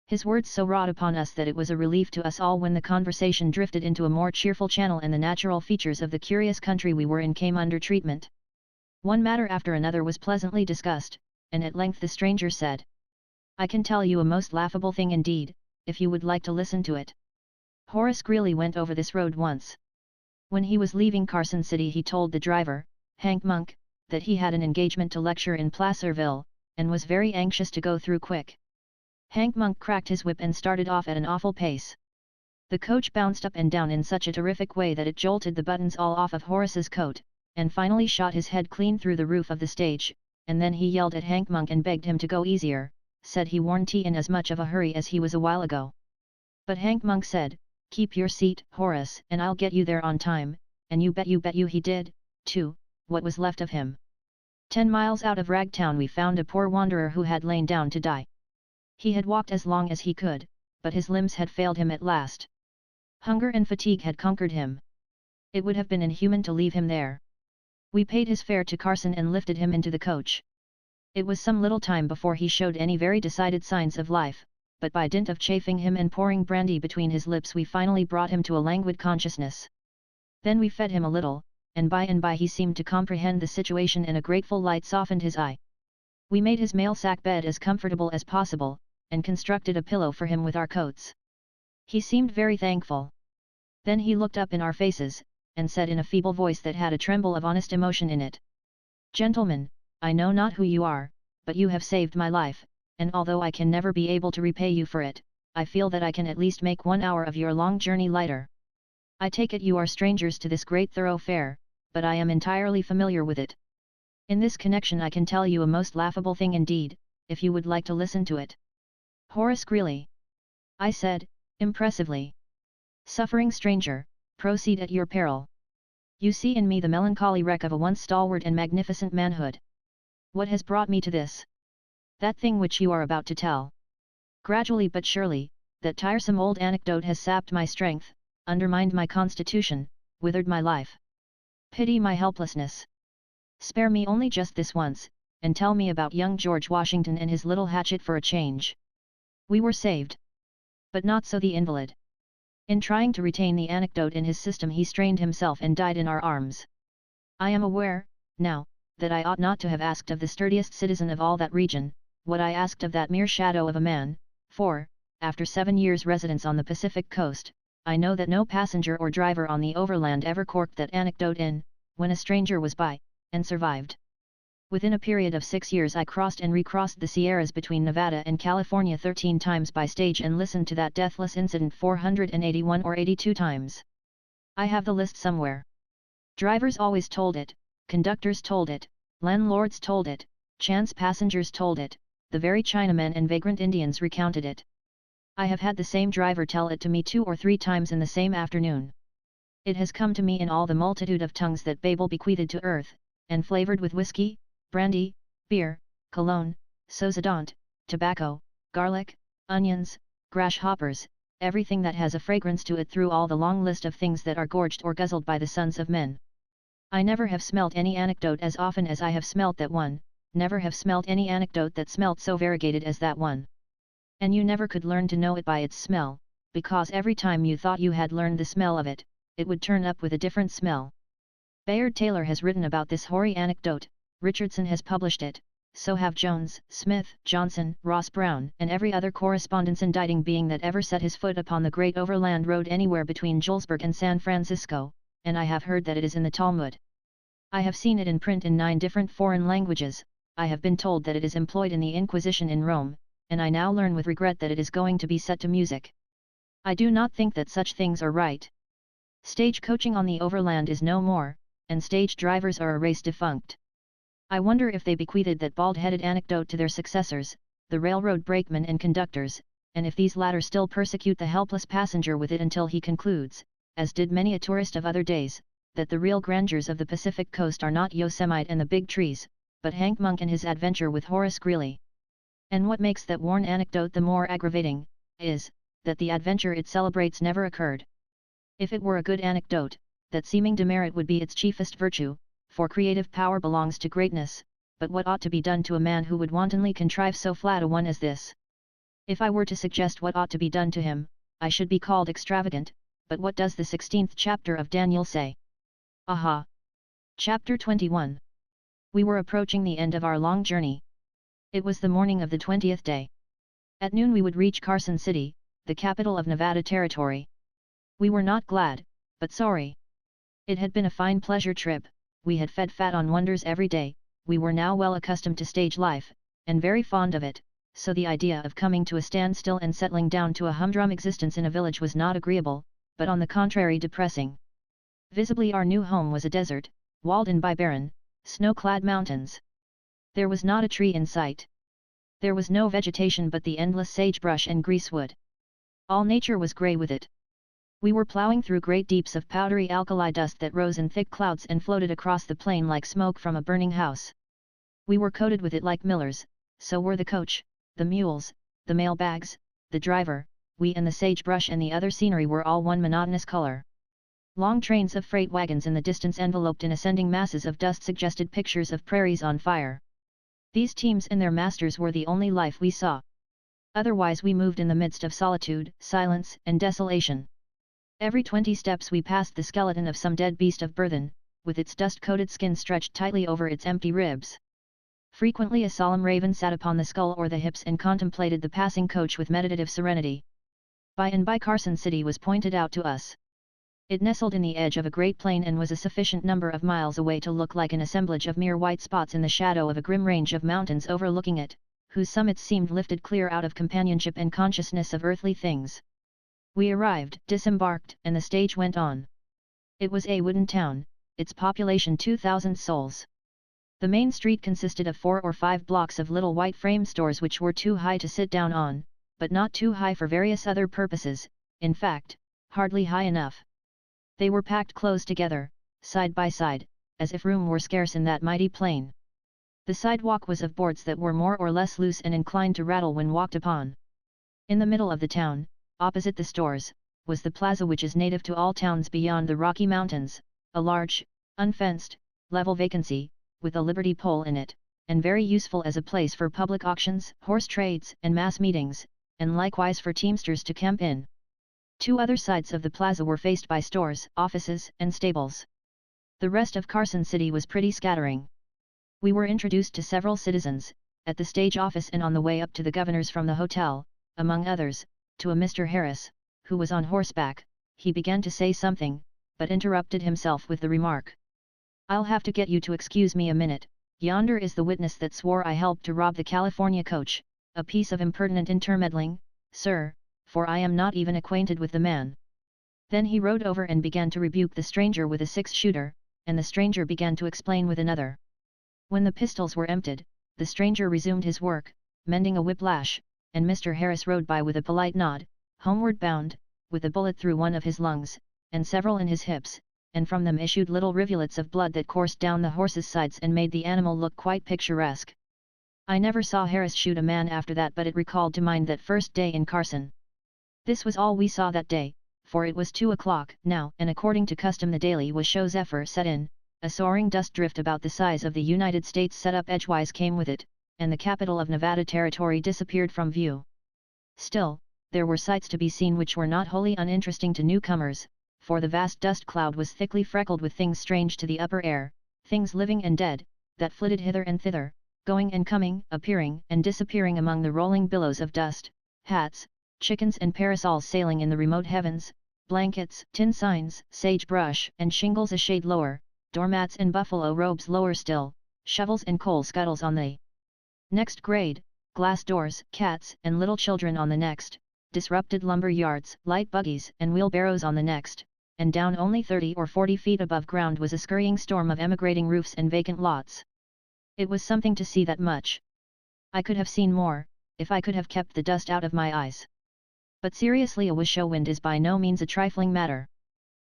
His words so wrought upon us that it was a relief to us all when the conversation drifted into a more cheerful channel and the natural features of the curious country we were in came under treatment. One matter after another was pleasantly discussed, and at length the stranger said, "I can tell you a most laughable thing indeed, if you would like to listen to it." Horace Greeley went over this road once. When he was leaving Carson City he told the driver, Hank Monk, that he had an engagement to lecture in Placerville, and was very anxious to go through quick. Hank Monk cracked his whip and started off at an awful pace. The coach bounced up and down in such a terrific way that it jolted the buttons all off of Horace's coat, and finally shot his head clean through the roof of the stage, and then he yelled at Hank Monk and begged him to go easier, said he warn't in as much of a hurry as he was a while ago. But Hank Monk said, "Keep your seat, Horace, and I'll get you there on time," and you bet you he did, too, what was left of him. 10 miles out of Ragtown we found a poor wanderer who had lain down to die. He had walked as long as he could, but his limbs had failed him at last. Hunger and fatigue had conquered him. It would have been inhuman to leave him there. We paid his fare to Carson and lifted him into the coach. It was some little time before he showed any very decided signs of life, but by dint of chafing him and pouring brandy between his lips we finally brought him to a languid consciousness. Then we fed him a little, and by he seemed to comprehend the situation and a grateful light softened his eye. We made his mail sack bed as comfortable as possible, and constructed a pillow for him with our coats. He seemed very thankful. Then he looked up in our faces, and said in a feeble voice that had a tremble of honest emotion in it, "Gentlemen, I know not who you are, but you have saved my life, and although I can never be able to repay you for it, I feel that I can at least make 1 hour of your long journey lighter. I take it you are strangers to this great thoroughfare, but I am entirely familiar with it. In this connection I can tell you a most laughable thing indeed, if you would like to listen to it." "Horace Greeley," I said, impressively. "Suffering stranger, proceed at your peril. You see in me the melancholy wreck of a once stalwart and magnificent manhood. What has brought me to this? That thing which you are about to tell. Gradually but surely, that tiresome old anecdote has sapped my strength, undermined my constitution, withered my life. Pity my helplessness. Spare me only just this once, and tell me about young George Washington and his little hatchet for a change. We were saved. But not so the invalid. In trying to retain the anecdote in his system he strained himself and died in our arms. I am aware, now, that I ought not to have asked of the sturdiest citizen of all that region, what I asked of that mere shadow of a man, for, after 7 years' residence on the Pacific coast, I know that no passenger or driver on the overland ever corked that anecdote in, when a stranger was by, and survived. Within a period of 6 years I crossed and recrossed the Sierras between Nevada and California 13 times by stage and listened to that deathless incident 481 or 82 times. I have the list somewhere. Drivers always told it, conductors told it, landlords told it, chance passengers told it, the very Chinamen and vagrant Indians recounted it. I have had the same driver tell it to me 2 or 3 times in the same afternoon. It has come to me in all the multitude of tongues that Babel bequeathed to earth, and flavored with whiskey, brandy, beer, cologne, sozodont, tobacco, garlic, onions, grasshoppers, everything that has a fragrance to it through all the long list of things that are gorged or guzzled by the sons of men. I never have smelt any anecdote as often as I have smelt that one, never have smelt any anecdote that smelt so variegated as that one. And you never could learn to know it by its smell, because every time you thought you had learned the smell of it, it would turn up with a different smell. Bayard Taylor has written about this hoary anecdote, Richardson has published it, so have Jones, Smith, Johnson, Ross Brown, and every other correspondence indicting being that ever set his foot upon the great overland road anywhere between Julesburg and San Francisco, and I have heard that it is in the Talmud. I have seen it in print in 9 different foreign languages, I have been told that it is employed in the Inquisition in Rome, and I now learn with regret that it is going to be set to music. I do not think that such things are right. Stage coaching on the overland is no more, and stage drivers are a race defunct. I wonder if they bequeathed that bald-headed anecdote to their successors, the railroad brakemen and conductors, and if these latter still persecute the helpless passenger with it until he concludes, as did many a tourist of other days, that the real grandeurs of the Pacific coast are not Yosemite and the big trees, but Hank Monk and his adventure with Horace Greeley. And what makes that worn anecdote the more aggravating, is, that the adventure it celebrates never occurred. If it were a good anecdote, that seeming demerit would be its chiefest virtue, for creative power belongs to greatness, but what ought to be done to a man who would wantonly contrive so flat a one as this? If I were to suggest what ought to be done to him, I should be called extravagant, but what does the 16th chapter of Daniel say? Aha! Chapter 21. We were approaching the end of our long journey. It was the morning of the 20th day. At noon we would reach Carson City, the capital of Nevada Territory. We were not glad, but sorry. It had been a fine pleasure trip, we had fed fat on wonders every day, we were now well accustomed to stage life, and very fond of it, so the idea of coming to a standstill and settling down to a humdrum existence in a village was not agreeable, but on the contrary depressing. Visibly our new home was a desert, walled in by barren, snow-clad mountains. There was not a tree in sight. There was no vegetation but the endless sagebrush and greasewood. All nature was grey with it. We were ploughing through great deeps of powdery alkali dust that rose in thick clouds and floated across the plain like smoke from a burning house. We were coated with it like millers, so were the coach, the mules, the mail bags, the driver, we and the sagebrush and the other scenery were all one monotonous color. Long trains of freight wagons in the distance enveloped in ascending masses of dust suggested pictures of prairies on fire. These teams and their masters were the only life we saw. Otherwise we moved in the midst of solitude, silence, and desolation. Every 20 steps we passed the skeleton of some dead beast of burthen, with its dust-coated skin stretched tightly over its empty ribs. Frequently a solemn raven sat upon the skull or the hips and contemplated the passing coach with meditative serenity. By and by Carson City was pointed out to us. It nestled in the edge of a great plain and was a sufficient number of miles away to look like an assemblage of mere white spots in the shadow of a grim range of mountains overlooking it, whose summits seemed lifted clear out of companionship and consciousness of earthly things. We arrived, disembarked, and the stage went on. It was a wooden town, its population 2,000 souls. The main street consisted of 4 or 5 blocks of little white frame stores which were too high to sit down on, but not too high for various other purposes, in fact, hardly high enough. They were packed close together, side by side, as if room were scarce in that mighty plain. The sidewalk was of boards that were more or less loose and inclined to rattle when walked upon. In the middle of the town, opposite the stores, was the plaza which is native to all towns beyond the Rocky Mountains, a large, unfenced, level vacancy, with a liberty pole in it, and very useful as a place for public auctions, horse trades, and mass meetings, and likewise for teamsters to camp in. 2 other sides of the plaza were faced by stores, offices, and stables. The rest of Carson City was pretty scattering. We were introduced to several citizens, at the stage office and on the way up to the governor's from the hotel, among others, to a Mr. Harris, who was on horseback. He began to say something, but interrupted himself with the remark, "I'll have to get you to excuse me a minute, yonder is the witness that swore I helped to rob the California coach, a piece of impertinent intermeddling, sir, for I am not even acquainted with the man." Then he rode over and began to rebuke the stranger with a 6-shooter, and the stranger began to explain with another. When the pistols were emptied, the stranger resumed his work, mending a whiplash, and Mr. Harris rode by with a polite nod, homeward bound, with a bullet through one of his lungs, and several in his hips, and from them issued little rivulets of blood that coursed down the horse's sides and made the animal look quite picturesque. I never saw Harris shoot a man after that, but it recalled to mind that first day in Carson. This was all we saw that day, for it was 2 o'clock now, and according to custom the daily was show zephyr set in, a soaring dust drift about the size of the United States set up edgewise came with it, and the capital of Nevada Territory disappeared from view. Still, there were sights to be seen which were not wholly uninteresting to newcomers, for the vast dust cloud was thickly freckled with things strange to the upper air, things living and dead, that flitted hither and thither, going and coming, appearing and disappearing among the rolling billows of dust, hats, chickens and parasols sailing in the remote heavens, blankets, tin signs, sagebrush and shingles a shade lower, doormats and buffalo robes lower still, shovels and coal scuttles on the next grade, glass doors, cats and little children on the next, disrupted lumber yards, light buggies and wheelbarrows on the next, and down only 30 or 40 feet above ground was a scurrying storm of emigrating roofs and vacant lots. It was something to see that much. I could have seen more, if I could have kept the dust out of my eyes. But seriously, a Washoe wind is by no means a trifling matter.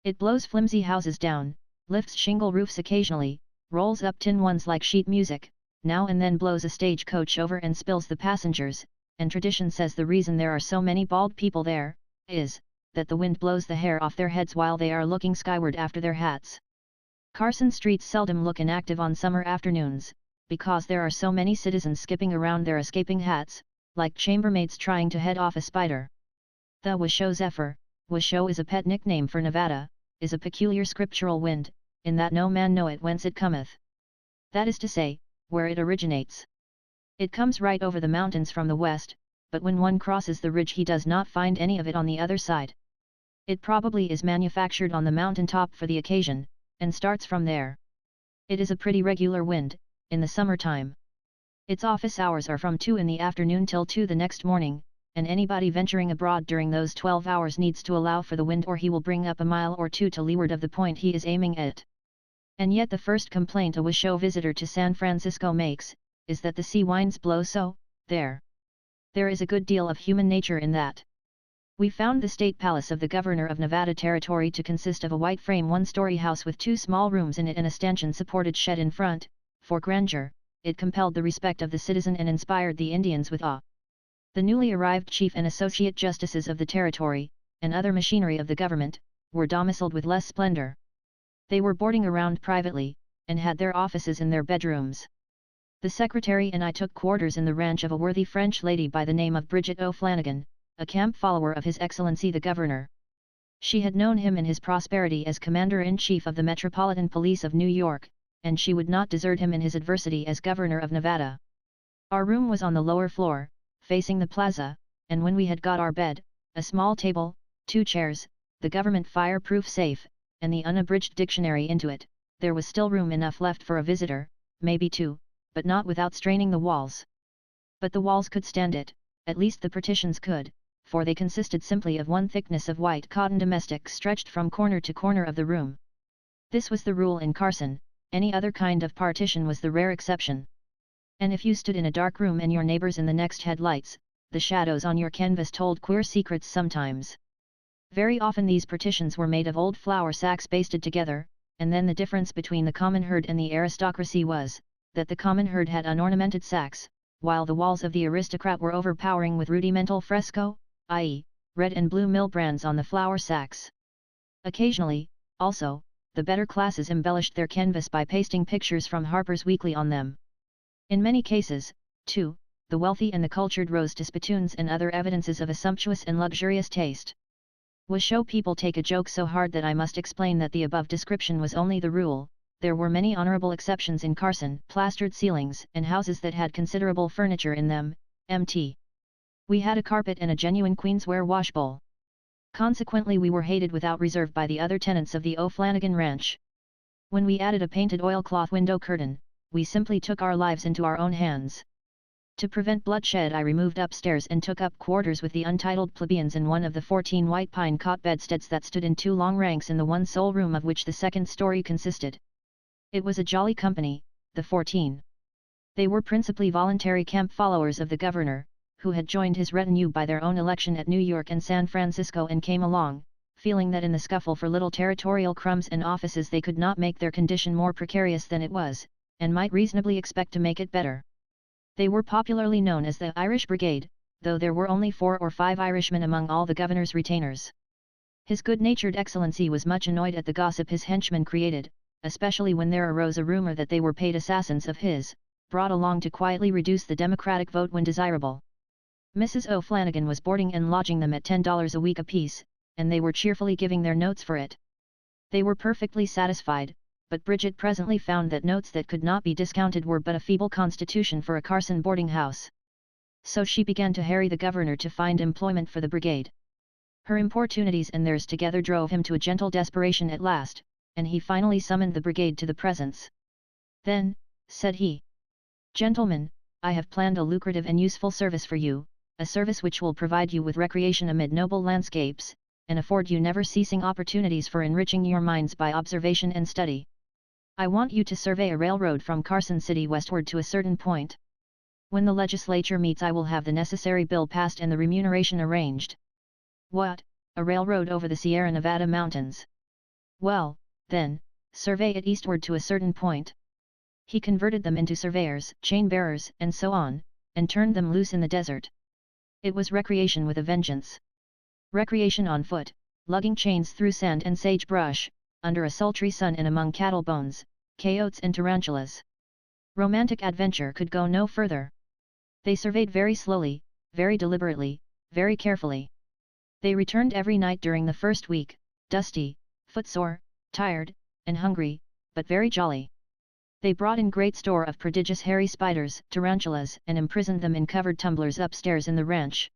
It blows flimsy houses down, lifts shingle roofs occasionally, rolls up tin ones like sheet music, now and then blows a stage coach over and spills the passengers, and tradition says the reason there are so many bald people there, is, that the wind blows the hair off their heads while they are looking skyward after their hats. Carson streets seldom look inactive on summer afternoons, because there are so many citizens skipping around their escaping hats, like chambermaids trying to head off a spider. The Washoe Zephyr, Washoe is a pet nickname for Nevada, is a peculiar scriptural wind, in that no man knoweth whence it cometh. That is to say, where it originates. It comes right over the mountains from the west, but when one crosses the ridge he does not find any of it on the other side. It probably is manufactured on the mountain top for the occasion, and starts from there. It is a pretty regular wind, in the summertime. Its office hours are from 2 in the afternoon till 2 the next morning, and anybody venturing abroad during those 12 hours needs to allow for the wind or he will bring up a mile or 2 to leeward of the point he is aiming at. And yet the first complaint a Washoe visitor to San Francisco makes, is that the sea winds blow so, there. There is a good deal of human nature in that. We found the state palace of the governor of Nevada Territory to consist of a white frame 1-story house with 2 small rooms in it and a stanchion-supported shed in front. For grandeur, it compelled the respect of the citizen and inspired the Indians with awe. The newly arrived chief and associate justices of the territory, and other machinery of the government, were domiciled with less splendor. They were boarding around privately, and had their offices in their bedrooms. The secretary and I took quarters in the ranch of a worthy French lady by the name of Bridget O'Flanagan, a camp follower of His Excellency the Governor. She had known him in his prosperity as Commander-in-Chief of the Metropolitan Police of New York, and she would not desert him in his adversity as Governor of Nevada. Our room was on the lower floor, facing the plaza, and when we had got our bed, a small table, 2 chairs, the government fireproof safe, and the unabridged dictionary into it, there was still room enough left for a visitor, maybe 2, but not without straining the walls. But the walls could stand it, at least the partitions could, for they consisted simply of one thickness of white cotton domestic stretched from corner to corner of the room. This was the rule in Carson, any other kind of partition was the rare exception. And if you stood in a dark room and your neighbors in the next had lights, the shadows on your canvas told queer secrets sometimes. Very often these partitions were made of old flour sacks basted together, and then the difference between the common herd and the aristocracy was, that the common herd had unornamented sacks, while the walls of the aristocrat were overpowering with rudimental fresco, i.e., red and blue mill brands on the flour sacks. Occasionally, also, the better classes embellished their canvas by pasting pictures from Harper's Weekly on them. In many cases, too, the wealthy and the cultured rose to spittoons and other evidences of a sumptuous and luxurious taste. Was show people take a joke so hard that I must explain that the above description was only the rule. There were many honorable exceptions in Carson, plastered ceilings and houses that had considerable furniture in them, mt. We had a carpet and a genuine queensware washbowl. Consequently we were hated without reserve by the other tenants of the O'Flanagan Ranch. When we added a painted oilcloth window curtain, we simply took our lives into our own hands. To prevent bloodshed I removed upstairs and took up quarters with the untitled plebeians in one of the 14 white pine cot bedsteads that stood in 2 long ranks in the one sole room of which the second story consisted. It was a jolly company, the 14. They were principally voluntary camp followers of the governor, who had joined his retinue by their own election at New York and San Francisco and came along, feeling that in the scuffle for little territorial crumbs and offices they could not make their condition more precarious than it was, and might reasonably expect to make it better. They were popularly known as the Irish Brigade, though there were only 4 or 5 Irishmen among all the governor's retainers. His good-natured excellency was much annoyed at the gossip his henchmen created, especially when there arose a rumor that they were paid assassins of his, brought along to quietly reduce the Democratic vote when desirable. Mrs. O'Flanagan was boarding and lodging them at $10 a week apiece, and they were cheerfully giving their notes for it. They were perfectly satisfied, but Bridget presently found that notes that could not be discounted were but a feeble constitution for a Carson boarding house. So she began to harry the governor to find employment for the brigade. Her importunities and theirs together drove him to a gentle desperation at last, and he finally summoned the brigade to the presence. Then, said he, "Gentlemen, I have planned a lucrative and useful service for you, a service which will provide you with recreation amid noble landscapes, and afford you never-ceasing opportunities for enriching your minds by observation and study. I want you to survey a railroad from Carson City westward to a certain point. When the legislature meets I will have the necessary bill passed and the remuneration arranged." "What, a railroad over the Sierra Nevada mountains?" "Well, then, survey it eastward to a certain point." He converted them into surveyors, chain-bearers, and so on, and turned them loose in the desert. It was recreation with a vengeance. Recreation on foot, lugging chains through sand and sagebrush, under a sultry sun and among cattle bones, coyotes and tarantulas. Romantic adventure could go no further. They surveyed very slowly, very deliberately, very carefully. They returned every night during the first week, dusty, footsore, tired, and hungry, but very jolly. They brought in great store of prodigious hairy spiders, tarantulas, and imprisoned them in covered tumblers upstairs in the ranch.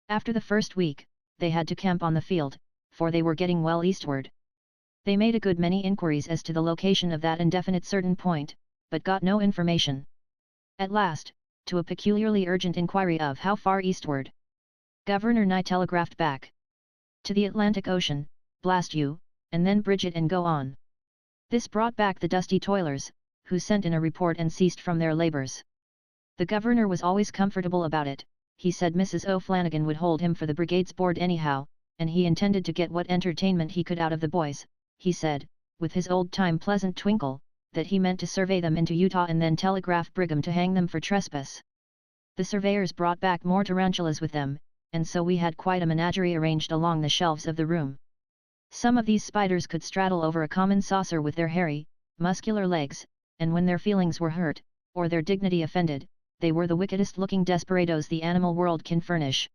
After the first week, they had to camp on the field, for they were getting well eastward. They made a good many inquiries as to the location of that indefinite certain point, but got no information. At last, to a peculiarly urgent inquiry of how far eastward, Governor Nye telegraphed back, "To the Atlantic Ocean, blast you, and then bridge it and go on." This brought back the dusty toilers, who sent in a report and ceased from their labors. The governor was always comfortable about it. He said Mrs. O'Flanagan would hold him for the brigade's board anyhow, and he intended to get what entertainment he could out of the boys. He said, with his old-time pleasant twinkle, that he meant to survey them into Utah and then telegraph Brigham to hang them for trespass. The surveyors brought back more tarantulas with them, and so we had quite a menagerie arranged along the shelves of the room. Some of these spiders could straddle over a common saucer with their hairy, muscular legs, and when their feelings were hurt, or their dignity offended, they were the wickedest-looking desperados the animal world can furnish.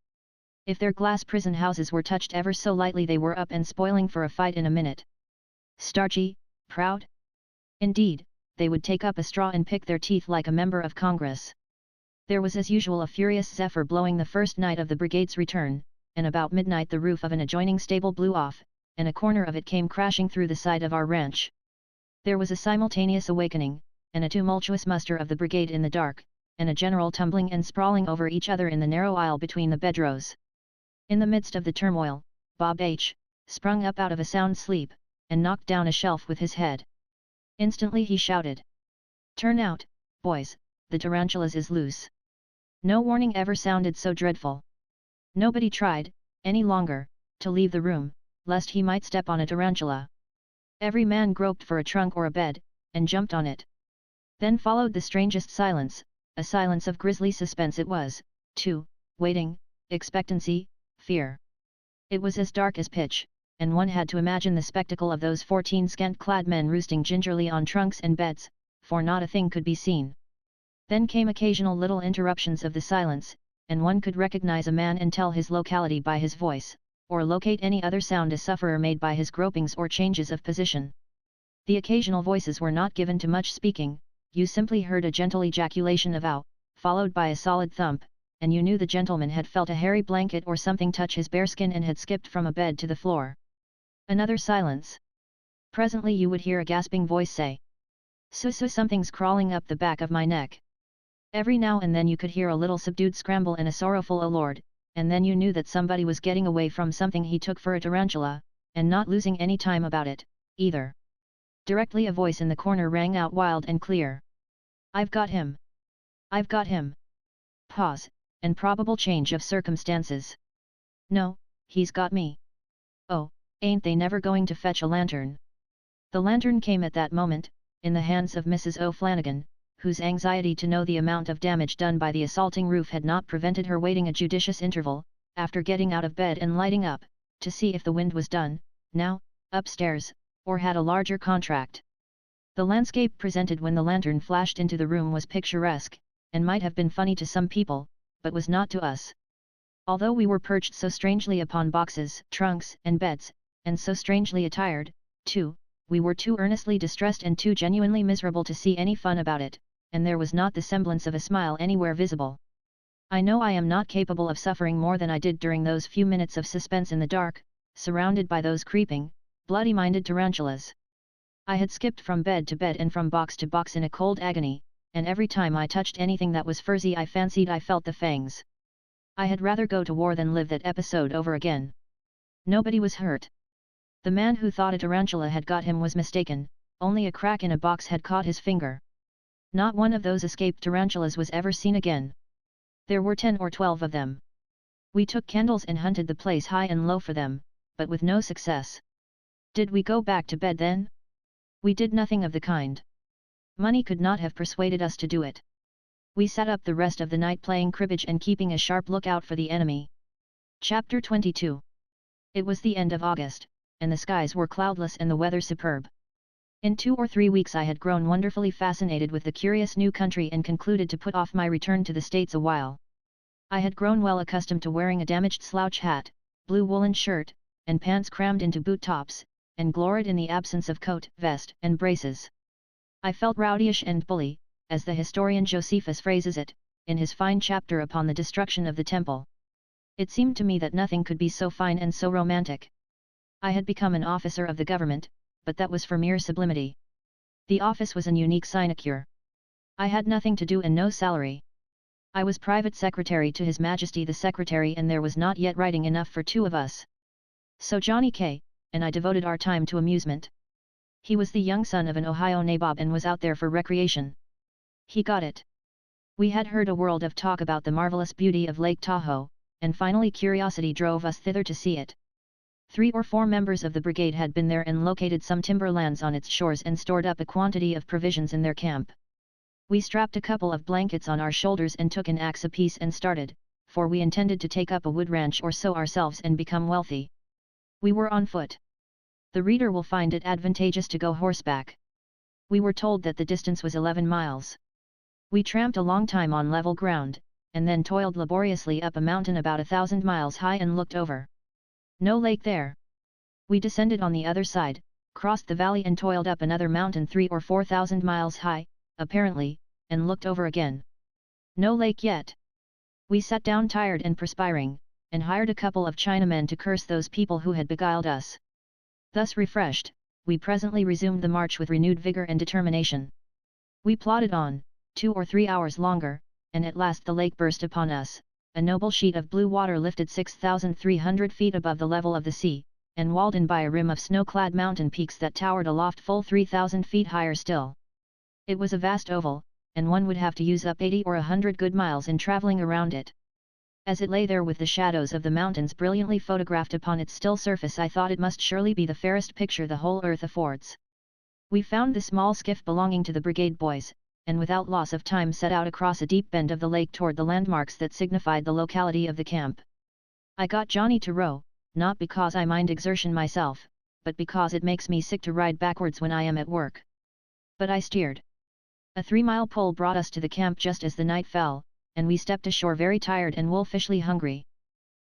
If their glass prison houses were touched ever so lightly, they were up and spoiling for a fight in a minute. Starchy, proud? Indeed, they would take up a straw and pick their teeth like a member of Congress. There was as usual a furious zephyr blowing the first night of the brigade's return, and about midnight the roof of an adjoining stable blew off, and a corner of it came crashing through the side of our ranch. There was a simultaneous awakening, and a tumultuous muster of the brigade in the dark, and a general tumbling and sprawling over each other in the narrow aisle between the bedrows. In the midst of the turmoil, Bob H. sprung up out of a sound sleep, and knocked down a shelf with his head. Instantly he shouted, "Turn out, boys, the tarantulas is loose." No warning ever sounded so dreadful. Nobody tried, any longer, to leave the room, lest he might step on a tarantula. Every man groped for a trunk or a bed, and jumped on it. Then followed the strangest silence, a silence of grisly suspense it was, too, waiting, expectancy, fear. It was as dark as pitch, and one had to imagine the spectacle of those 14 scant-clad men roosting gingerly on trunks and beds, for not a thing could be seen. Then came occasional little interruptions of the silence, and one could recognize a man and tell his locality by his voice, or locate any other sound a sufferer made by his gropings or changes of position. The occasional voices were not given to much speaking, you simply heard a gentle ejaculation of "ow," followed by a solid thump, and you knew the gentleman had felt a hairy blanket or something touch his bare skin and had skipped from a bed to the floor. Another silence. Presently you would hear a gasping voice say, Something's crawling up the back of my neck." Every now and then you could hear a little subdued scramble and a sorrowful "Oh Lord," and then you knew that somebody was getting away from something he took for a tarantula, and not losing any time about it, either. Directly a voice in the corner rang out wild and clear. "I've got him! I've got him!" Pause, and probable change of circumstances. "No, he's got me. Oh, ain't they never going to fetch a lantern?" The lantern came at that moment, in the hands of Mrs. O'Flanagan, whose anxiety to know the amount of damage done by the assaulting roof had not prevented her waiting a judicious interval, after getting out of bed and lighting up, to see if the wind was done, now, upstairs, or had a larger contract. The landscape presented when the lantern flashed into the room was picturesque, and might have been funny to some people, but was not to us. Although we were perched so strangely upon boxes, trunks, and beds, and so strangely attired, too, we were too earnestly distressed and too genuinely miserable to see any fun about it, and there was not the semblance of a smile anywhere visible. I know I am not capable of suffering more than I did during those few minutes of suspense in the dark, surrounded by those creeping, bloody-minded tarantulas. I had skipped from bed to bed and from box to box in a cold agony, and every time I touched anything that was furzy I fancied I felt the fangs. I had rather go to war than live that episode over again. Nobody was hurt. The man who thought a tarantula had got him was mistaken, only a crack in a box had caught his finger. Not one of those escaped tarantulas was ever seen again. There were 10 or 12 of them. We took candles and hunted the place high and low for them, but with no success. Did we go back to bed then? We did nothing of the kind. Money could not have persuaded us to do it. We sat up the rest of the night playing cribbage and keeping a sharp lookout for the enemy. Chapter 22. It was the end of August, and the skies were cloudless and the weather superb. In 2 or 3 weeks I had grown wonderfully fascinated with the curious new country and concluded to put off my return to the States a while. I had grown well accustomed to wearing a damaged slouch hat, blue woolen shirt, and pants crammed into boot tops, and gloried in the absence of coat, vest, and braces. I felt rowdyish and bully, as the historian Josephus phrases it, in his fine chapter upon the destruction of the temple. It seemed to me that nothing could be so fine and so romantic. I had become an officer of the government, but that was for mere sublimity. The office was an unique sinecure. I had nothing to do and no salary. I was private secretary to His Majesty the Secretary, and there was not yet writing enough for 2 of us. So Johnny K. and I devoted our time to amusement. He was the young son of an Ohio nabob and was out there for recreation. He got it. We had heard a world of talk about the marvelous beauty of Lake Tahoe, and finally curiosity drove us thither to see it. 3 or 4 members of the brigade had been there and located some timberlands on its shores and stored up a quantity of provisions in their camp. We strapped a couple of blankets on our shoulders and took an axe apiece and started, for we intended to take up a wood ranch or so ourselves and become wealthy. We were on foot. The reader will find it advantageous to go horseback. We were told that the distance was 11 miles. We tramped a long time on level ground, and then toiled laboriously up a mountain about 1,000 miles high and looked over. No lake there. We descended on the other side, crossed the valley and toiled up another mountain 3 or 4,000 miles high, apparently, and looked over again. No lake yet. We sat down tired and perspiring, and hired a couple of Chinamen to curse those people who had beguiled us. Thus refreshed, we presently resumed the march with renewed vigor and determination. We plodded on, 2 or 3 hours longer, and at last the lake burst upon us, a noble sheet of blue water lifted 6,300 feet above the level of the sea, and walled in by a rim of snow-clad mountain peaks that towered aloft full 3,000 feet higher still. It was a vast oval, and one would have to use up 80 or 100 good miles in traveling around it. As it lay there with the shadows of the mountains brilliantly photographed upon its still surface, I thought it must surely be the fairest picture the whole earth affords. We found the small skiff belonging to the brigade boys, and without loss of time set out across a deep bend of the lake toward the landmarks that signified the locality of the camp. I got Johnny to row, not because I mind exertion myself, but because it makes me sick to ride backwards when I am at work. But I steered. A 3-mile pull brought us to the camp just as the night fell, and we stepped ashore very tired and wolfishly hungry.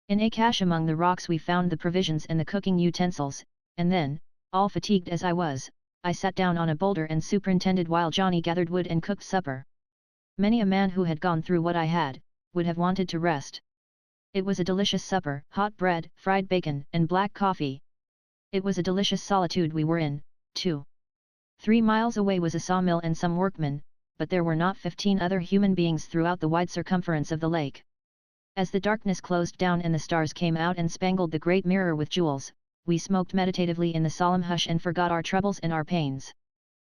In a cache among the rocks we found the provisions and the cooking utensils, and then, all fatigued as I was, I sat down on a boulder and superintended while Johnny gathered wood and cooked supper. Many a man who had gone through what I had, would have wanted to rest. It was a delicious supper, hot bread, fried bacon, and black coffee. It was a delicious solitude we were in, too. 3 miles away was a sawmill and some workmen, but there were not 15 other human beings throughout the wide circumference of the lake. As the darkness closed down and the stars came out and spangled the great mirror with jewels, we smoked meditatively in the solemn hush and forgot our troubles and our pains.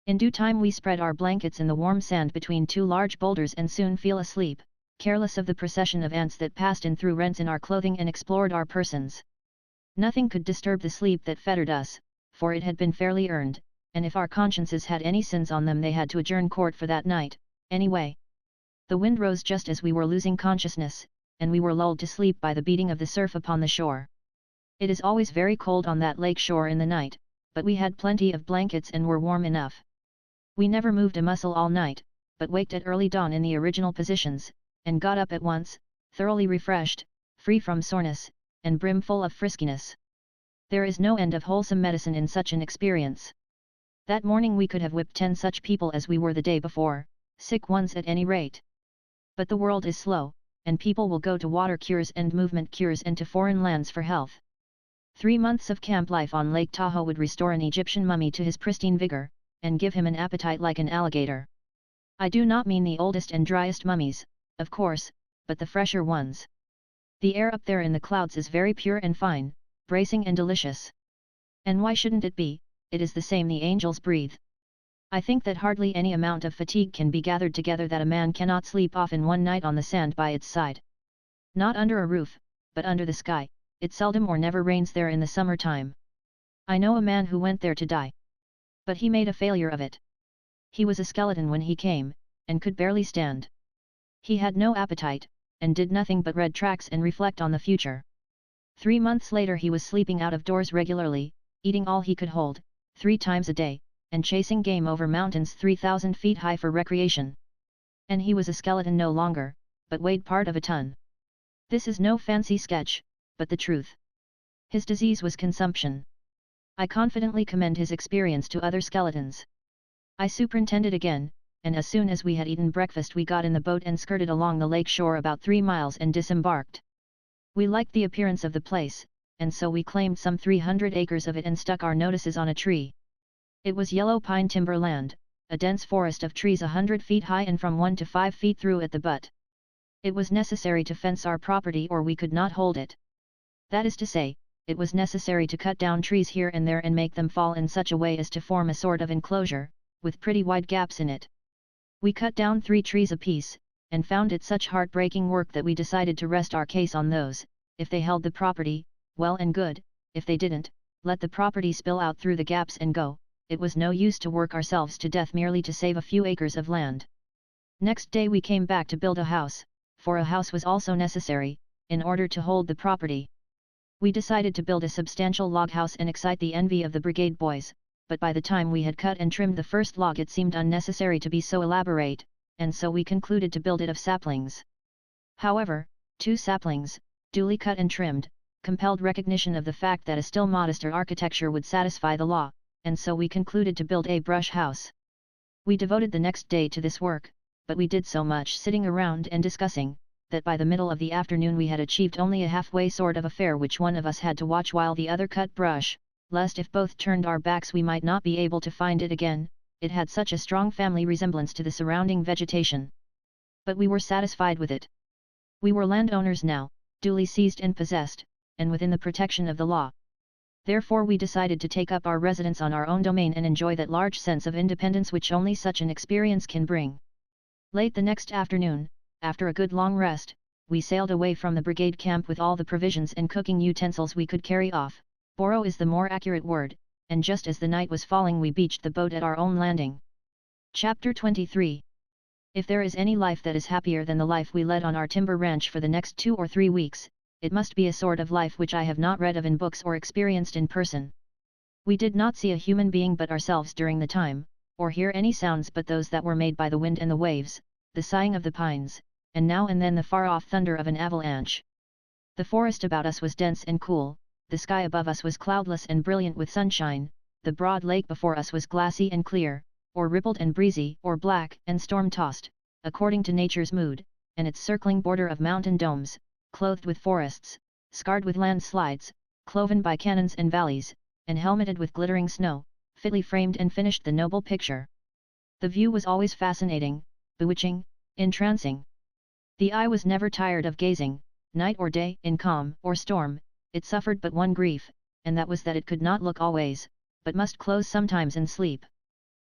In due time we spread our blankets in the warm sand between 2 large boulders and soon fell asleep, careless of the procession of ants that passed in through rents in our clothing and explored our persons. Nothing could disturb the sleep that fettered us, for it had been fairly earned, and if our consciences had any sins on them they had to adjourn court for that night, anyway. The wind rose just as we were losing consciousness, and we were lulled to sleep by the beating of the surf upon the shore. It is always very cold on that lake shore in the night, but we had plenty of blankets and were warm enough. We never moved a muscle all night, but waked at early dawn in the original positions, and got up at once, thoroughly refreshed, free from soreness, and brimful of friskiness. There is no end of wholesome medicine in such an experience. That morning we could have whipped 10 such people as we were the day before, sick ones at any rate. But the world is slow, and people will go to water cures and movement cures and to foreign lands for health. 3 months of camp life on Lake Tahoe would restore an Egyptian mummy to his pristine vigor, and give him an appetite like an alligator. I do not mean the oldest and driest mummies, of course, but the fresher ones. The air up there in the clouds is very pure and fine, bracing and delicious. And why shouldn't it be? It is the same the angels breathe. I think that hardly any amount of fatigue can be gathered together that a man cannot sleep off in one night on the sand by its side. Not under a roof, but under the sky. It seldom or never rains there in the summer time. I know a man who went there to die. But he made a failure of it. He was a skeleton when he came, and could barely stand. He had no appetite, and did nothing but read tracts and reflect on the future. 3 months later he was sleeping out of doors regularly, eating all he could hold, 3 times a day, and chasing game over mountains 3,000 feet high for recreation. And he was a skeleton no longer, but weighed part of a ton. This is no fancy sketch, but the truth. His disease was consumption. I confidently commend his experience to other skeletons. I superintended again, and as soon as we had eaten breakfast we got in the boat and skirted along the lake shore about 3 miles and disembarked. We liked the appearance of the place, and so we claimed some 300 acres of it and stuck our notices on a tree. It was yellow pine timber land, a dense forest of trees 100 feet high and from 1 to 5 feet through at the butt. It was necessary to fence our property or we could not hold it. That is to say, it was necessary to cut down trees here and there and make them fall in such a way as to form a sort of enclosure, with pretty wide gaps in it. We cut down 3 trees apiece, and found it such heartbreaking work that we decided to rest our case on those. If they held the property, well and good; if they didn't, let the property spill out through the gaps and go. It was no use to work ourselves to death merely to save a few acres of land. Next day we came back to build a house, for a house was also necessary, in order to hold the property. We decided to build a substantial log house and excite the envy of the brigade boys, but by the time we had cut and trimmed the first log it seemed unnecessary to be so elaborate, and so we concluded to build it of saplings. However, 2 saplings, duly cut and trimmed, compelled recognition of the fact that a still modester architecture would satisfy the law, and so we concluded to build a brush house. We devoted the next day to this work, but we did so much sitting around and discussing, that by the middle of the afternoon we had achieved only a halfway sort of affair which one of us had to watch while the other cut brush, lest if both turned our backs we might not be able to find it again, it had such a strong family resemblance to the surrounding vegetation. But we were satisfied with it. We were landowners now, duly seized and possessed, and within the protection of the law. Therefore we decided to take up our residence on our own domain and enjoy that large sense of independence which only such an experience can bring. Late the next afternoon, after a good long rest, we sailed away from the brigade camp with all the provisions and cooking utensils we could carry off. Borrow is the more accurate word, and just as the night was falling we beached the boat at our own landing. Chapter 23. If there is any life that is happier than the life we led on our timber ranch for the next 2 or 3 weeks, it must be a sort of life which I have not read of in books or experienced in person. We did not see a human being but ourselves during the time, or hear any sounds but those that were made by the wind and the waves, the sighing of the pines, and now and then the far-off thunder of an avalanche. The forest about us was dense and cool, the sky above us was cloudless and brilliant with sunshine, the broad lake before us was glassy and clear, or rippled and breezy, or black and storm-tossed, according to nature's mood, and its circling border of mountain domes, clothed with forests, scarred with landslides, cloven by canyons and valleys, and helmeted with glittering snow, fitly framed and finished the noble picture. The view was always fascinating, bewitching, entrancing. The eye was never tired of gazing, night or day, in calm or storm. It suffered but one grief, and that was that it could not look always, but must close sometimes and sleep.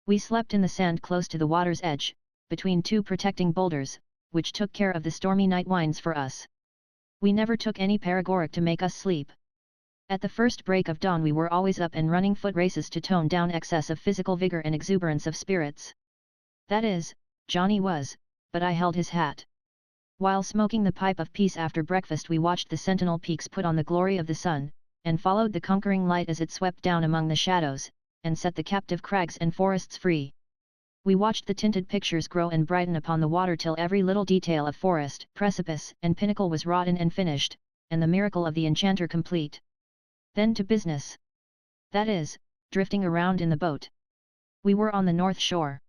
We slept in the sand close to the water's edge, between 2 protecting boulders, which took care of the stormy night winds for us. We never took any paregoric to make us sleep. At the first break of dawn we were always up and running foot races to tone down excess of physical vigor and exuberance of spirits. That is, Johnny was, but I held his hat. While smoking the pipe of peace after breakfast we watched the sentinel peaks put on the glory of the sun, and followed the conquering light as it swept down among the shadows, and set the captive crags and forests free. We watched the tinted pictures grow and brighten upon the water till every little detail of forest, precipice, and pinnacle was wrought in and finished, and the miracle of the enchanter complete. Then to business. That is, drifting around in the boat. We were on the north shore.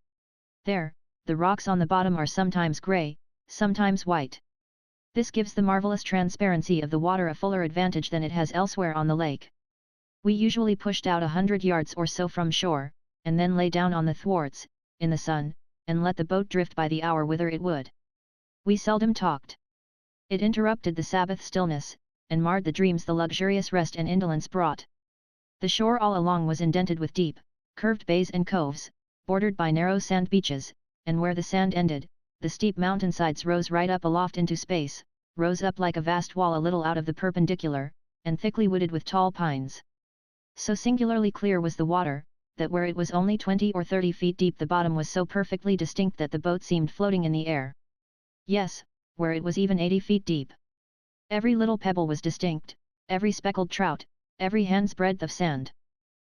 There, the rocks on the bottom are sometimes grey, sometimes white. This gives the marvelous transparency of the water a fuller advantage than it has elsewhere on the lake. We usually pushed out 100 yards or so from shore, and then lay down on the thwarts, in the sun, and let the boat drift by the hour whither it would. We seldom talked. It interrupted the Sabbath stillness, and marred the dreams the luxurious rest and indolence brought. The shore all along was indented with deep, curved bays and coves, bordered by narrow sand beaches, and where the sand ended, the steep mountainsides rose right up aloft into space, rose up like a vast wall a little out of the perpendicular, and thickly wooded with tall pines. So singularly clear was the water, that where it was only 20 or 30 feet deep the bottom was so perfectly distinct that the boat seemed floating in the air. Yes, where it was even 80 feet deep. Every little pebble was distinct, every speckled trout, every hand's breadth of sand.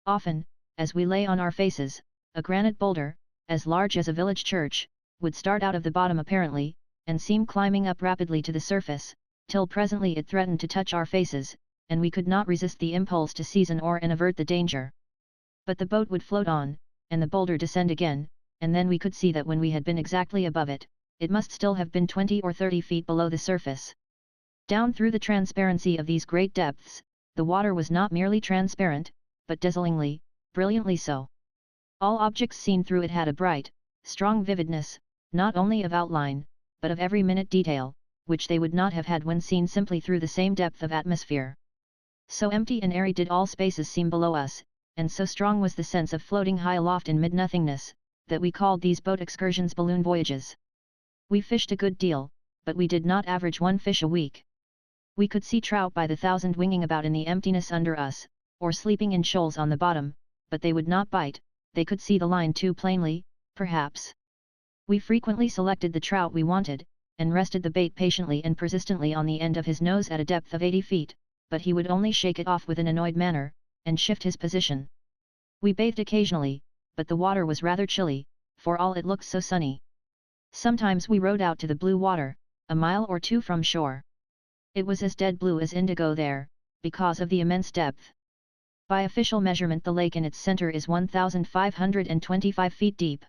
Often, as we lay on our faces, a granite boulder, as large as a village church, would start out of the bottom apparently, and seem climbing up rapidly to the surface, till presently it threatened to touch our faces, and we could not resist the impulse to seize an oar and avert the danger. But the boat would float on, and the boulder descend again, and then we could see that when we had been exactly above it, it must still have been 20 or 30 feet below the surface. Down through the transparency of these great depths, the water was not merely transparent, but dazzlingly, brilliantly so. All objects seen through it had a bright, strong vividness, not only of outline, but of every minute detail, which they would not have had when seen simply through the same depth of atmosphere. So empty and airy did all spaces seem below us, and so strong was the sense of floating high aloft in mid-nothingness, that we called these boat excursions balloon voyages. We fished a good deal, but we did not average 1 fish a week. We could see trout by the thousand winging about in the emptiness under us, or sleeping in shoals on the bottom, but they would not bite. They could see the line too plainly, perhaps. We frequently selected the trout we wanted, and rested the bait patiently and persistently on the end of his nose at a depth of 80 feet, but he would only shake it off with an annoyed manner, and shift his position. We bathed occasionally, but the water was rather chilly, for all it looked so sunny. Sometimes we rowed out to the blue water, a mile or two from shore. It was as dead blue as indigo there, because of the immense depth. By official measurement the lake in its center is 1,525 feet deep.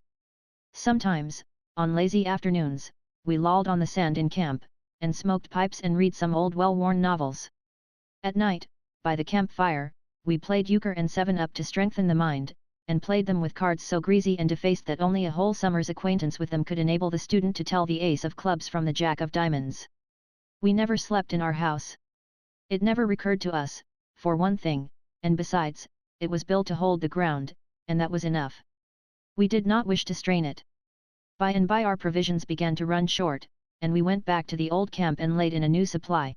Sometimes, on lazy afternoons, we lolled on the sand in camp, and smoked pipes and read some old well-worn novels. At night, by the campfire, we played euchre and 7-up to strengthen the mind, and played them with cards so greasy and defaced that only a whole summer's acquaintance with them could enable the student to tell the ace of clubs from the jack of diamonds. We never slept in our house. It never recurred to us, for one thing, and besides, it was built to hold the ground, and that was enough. We did not wish to strain it. By and by our provisions began to run short, and we went back to the old camp and laid in a new supply.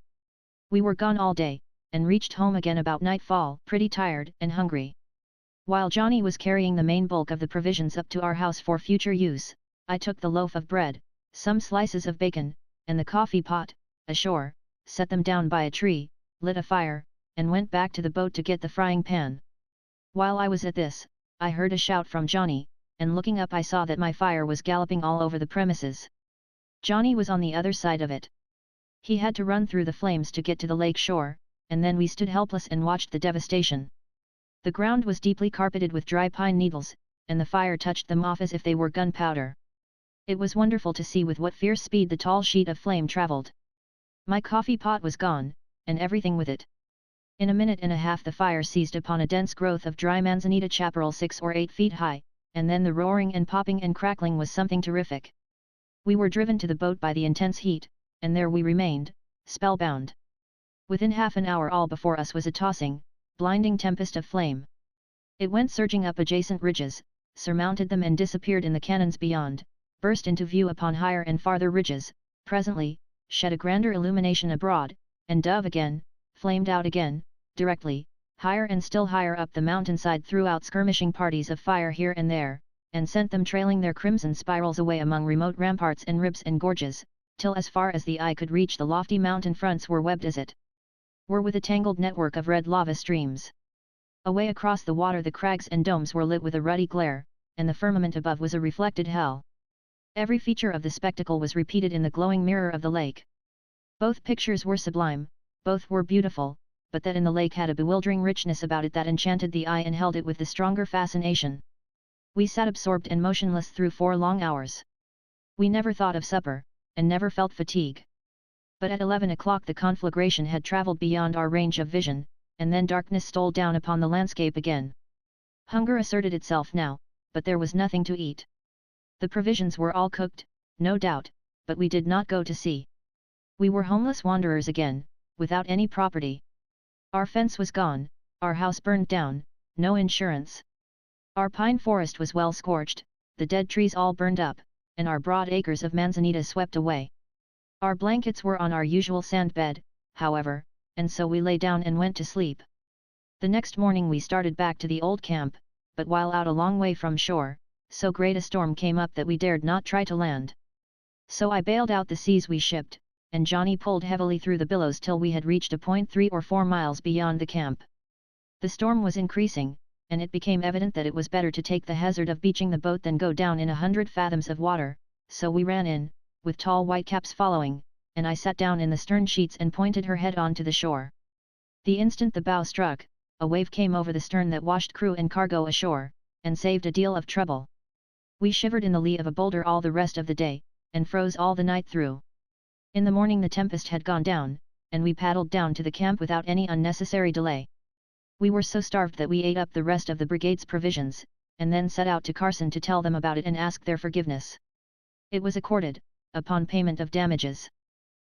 We were gone all day, and reached home again about nightfall, pretty tired and hungry. While Johnny was carrying the main bulk of the provisions up to our house for future use, I took the loaf of bread, some slices of bacon, and the coffee pot, ashore, set them down by a tree, lit a fire, and went back to the boat to get the frying pan. While I was at this, I heard a shout from Johnny, and looking up I saw that my fire was galloping all over the premises. Johnny was on the other side of it. He had to run through the flames to get to the lake shore, and then we stood helpless and watched the devastation. The ground was deeply carpeted with dry pine needles, and the fire touched them off as if they were gunpowder. It was wonderful to see with what fierce speed the tall sheet of flame travelled. My coffee pot was gone, and everything with it. In a minute and a half the fire seized upon a dense growth of dry manzanita chaparral 6 or 8 feet high, and then the roaring and popping and crackling was something terrific. We were driven to the boat by the intense heat, and there we remained, spellbound. Within half an hour all before us was a tossing, blinding tempest of flame. It went surging up adjacent ridges, surmounted them and disappeared in the canyons beyond, burst into view upon higher and farther ridges, presently, shed a grander illumination abroad, and dove again, flamed out again, directly, higher and still higher up the mountainside threw out skirmishing parties of fire here and there, and sent them trailing their crimson spirals away among remote ramparts and ribs and gorges, till as far as the eye could reach the lofty mountain fronts were webbed as it were with a tangled network of red lava streams. Away across the water the crags and domes were lit with a ruddy glare, and the firmament above was a reflected hell. Every feature of the spectacle was repeated in the glowing mirror of the lake. Both pictures were sublime, both were beautiful, but that in the lake had a bewildering richness about it that enchanted the eye and held it with the stronger fascination. We sat absorbed and motionless through 4 long hours. We never thought of supper, and never felt fatigue. But at 11 o'clock the conflagration had travelled beyond our range of vision, and then darkness stole down upon the landscape again. Hunger asserted itself now, but there was nothing to eat. The provisions were all cooked, no doubt, but we did not go to sea. We were homeless wanderers again, without any property. Our fence was gone, our house burned down, no insurance. Our pine forest was well scorched, the dead trees all burned up, and our broad acres of manzanita swept away. Our blankets were on our usual sand bed, however, and so we lay down and went to sleep. The next morning we started back to the old camp, but while out a long way from shore, so great a storm came up that we dared not try to land. So I bailed out the seas we shipped, and Johnny pulled heavily through the billows till we had reached a point 3 or 4 miles beyond the camp. The storm was increasing, and it became evident that it was better to take the hazard of beaching the boat than go down in 100 fathoms of water, so we ran in, with tall whitecaps following, and I sat down in the stern sheets and pointed her head on to the shore. The instant the bow struck, a wave came over the stern that washed crew and cargo ashore, and saved a deal of trouble. We shivered in the lee of a boulder all the rest of the day, and froze all the night through. In the morning the tempest had gone down, and we paddled down to the camp without any unnecessary delay. We were so starved that we ate up the rest of the brigade's provisions, and then set out to Carson to tell them about it and ask their forgiveness. It was accorded, upon payment of damages.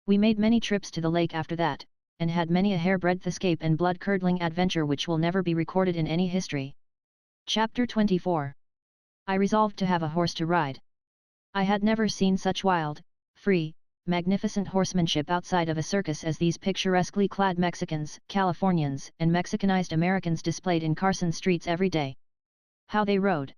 We made many trips to the lake after that, and had many a hairbreadth escape and blood-curdling adventure which will never be recorded in any history. Chapter 24. I resolved to have a horse to ride. I had never seen such wild, free, magnificent horsemanship outside of a circus as these picturesquely clad Mexicans, Californians, and Mexicanized Americans displayed in Carson streets every day. How they rode!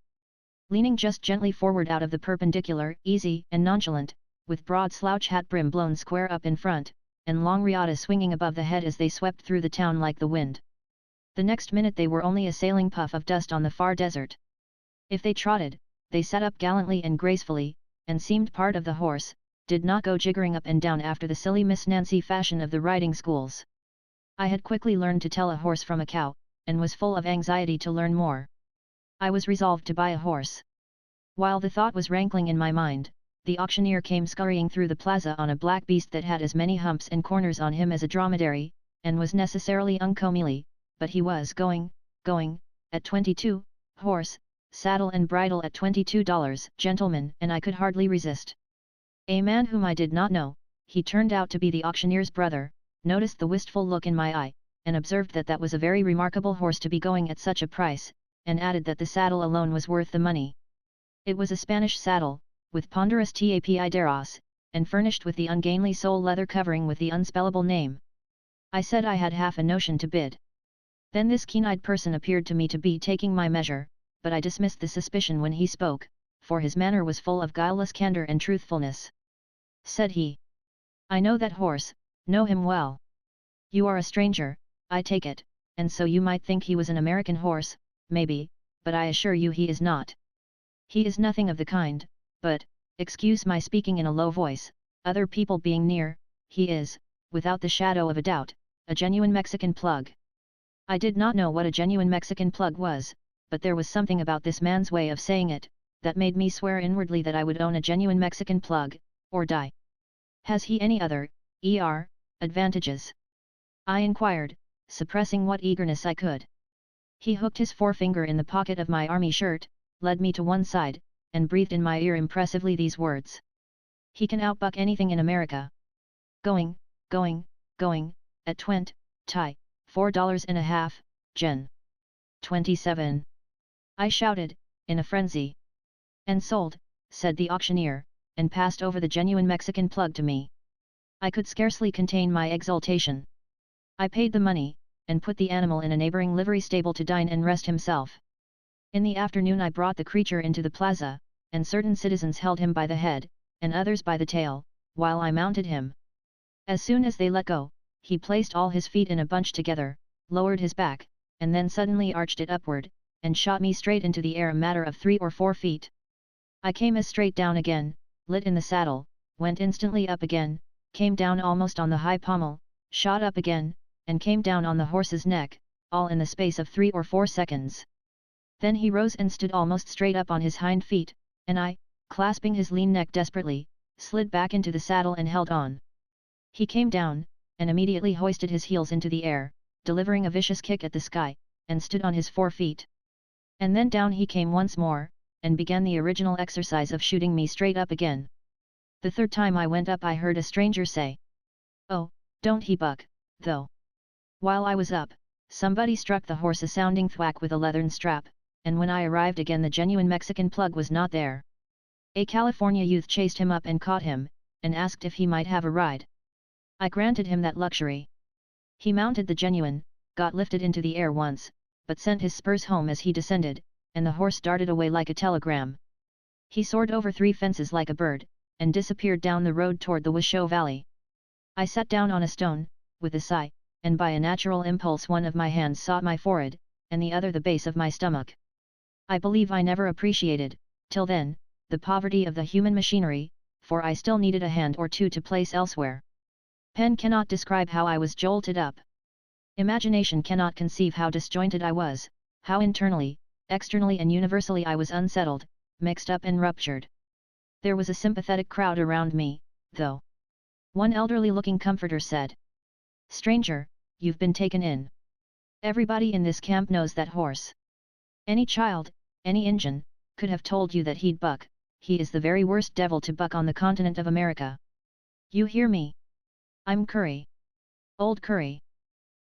Leaning just gently forward out of the perpendicular, easy and nonchalant, with broad slouch hat brim blown square up in front, and long riata swinging above the head as they swept through the town like the wind. The next minute they were only a sailing puff of dust on the far desert. If they trotted, they sat up gallantly and gracefully, and seemed part of the horse, did not go jiggering up and down after the silly Miss Nancy fashion of the riding schools. I had quickly learned to tell a horse from a cow, and was full of anxiety to learn more. I was resolved to buy a horse. While the thought was rankling in my mind, the auctioneer came scurrying through the plaza on a black beast that had as many humps and corners on him as a dromedary, and was necessarily uncomely, but he was going, at 22, horse, saddle and bridle at $22, gentlemen, and I could hardly resist. A man whom I did not know, he turned out to be the auctioneer's brother, noticed the wistful look in my eye, and observed that that was a very remarkable horse to be going at such a price, and added that the saddle alone was worth the money. It was a Spanish saddle, with ponderous tapideros, and furnished with the ungainly sole leather covering with the unspellable name. I said I had half a notion to bid. Then this keen-eyed person appeared to me to be taking my measure, but I dismissed the suspicion when he spoke, for his manner was full of guileless candor and truthfulness. Said he, "I know that horse, know him well. You are a stranger, I take it, and so you might think he was an American horse, maybe, but I assure you he is not. He is nothing of the kind, but, excuse my speaking in a low voice, other people being near, he is, without the shadow of a doubt, a genuine Mexican plug." I did not know what a genuine Mexican plug was, but there was something about this man's way of saying it, that made me swear inwardly that I would own a genuine Mexican plug, or die. "Has he any other, advantages?" I inquired, suppressing what eagerness I could. He hooked his forefinger in the pocket of my army shirt, led me to one side, and breathed in my ear impressively these words. "He can outbuck anything in America. Going, at $4.50, gen. 27. I shouted, in a frenzy. "And sold," said the auctioneer, and passed over the genuine Mexican plug to me. I could scarcely contain my exultation. I paid the money, and put the animal in a neighboring livery stable to dine and rest himself. In the afternoon I brought the creature into the plaza, and certain citizens held him by the head, and others by the tail, while I mounted him. As soon as they let go, he placed all his feet in a bunch together, lowered his back, and then suddenly arched it upward, and shot me straight into the air a matter of 3 or 4 feet. I came as straight down again, lit in the saddle, went instantly up again, came down almost on the high pommel, shot up again, and came down on the horse's neck, all in the space of 3 or 4 seconds. Then he rose and stood almost straight up on his hind feet, and I, clasping his lean neck desperately, slid back into the saddle and held on. He came down, and immediately hoisted his heels into the air, delivering a vicious kick at the sky, and stood on his 4 feet. And then down he came once more, and began the original exercise of shooting me straight up again. The third time I went up I heard a stranger say, "Oh, don't he buck, though." While I was up, somebody struck the horse a sounding thwack with a leathern strap, and when I arrived again the genuine Mexican plug was not there. A California youth chased him up and caught him, and asked if he might have a ride. I granted him that luxury. He mounted the genuine, got lifted into the air once, but sent his spurs home as he descended, and the horse darted away like a telegram. He soared over 3 fences like a bird, and disappeared down the road toward the Washoe Valley. I sat down on a stone, with a sigh, and by a natural impulse one of my hands sought my forehead, and the other the base of my stomach. I believe I never appreciated, till then, the poverty of the human machinery, for I still needed a hand or two to place elsewhere. Pen cannot describe how I was jolted up. Imagination cannot conceive how disjointed I was, how internally, externally and universally I was unsettled, mixed up and ruptured. There was a sympathetic crowd around me, though. One elderly-looking comforter said, "Stranger, you've been taken in. Everybody in this camp knows that horse. Any child, any Injun, could have told you that he'd buck. He is the very worst devil to buck on the continent of America. You hear me? I'm Curry. Old Curry.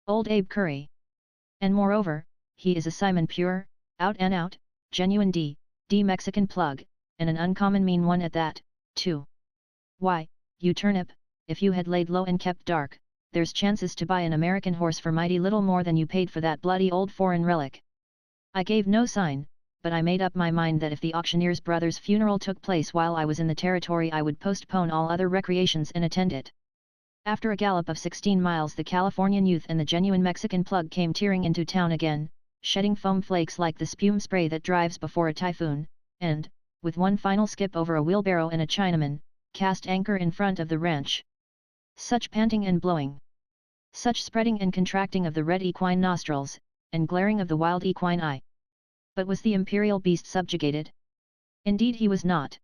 Old Abe Curry. And moreover, he is a Simon pure, out and out, genuine D Mexican plug, and an uncommon mean one at that, too. Why, you turnip, if you had laid low and kept dark, there's chances to buy an American horse for mighty little more than you paid for that bloody old foreign relic." I gave no sign, but I made up my mind that if the auctioneer's brother's funeral took place while I was in the territory I would postpone all other recreations and attend it. After a gallop of 16 miles the Californian youth and the genuine Mexican plug came tearing into town again, shedding foam flakes like the spume spray that drives before a typhoon, and, with one final skip over a wheelbarrow and a Chinaman, cast anchor in front of the ranch. Such panting and blowing! Such spreading and contracting of the red equine nostrils, and glaring of the wild equine eye! But was the imperial beast subjugated? Indeed he was not.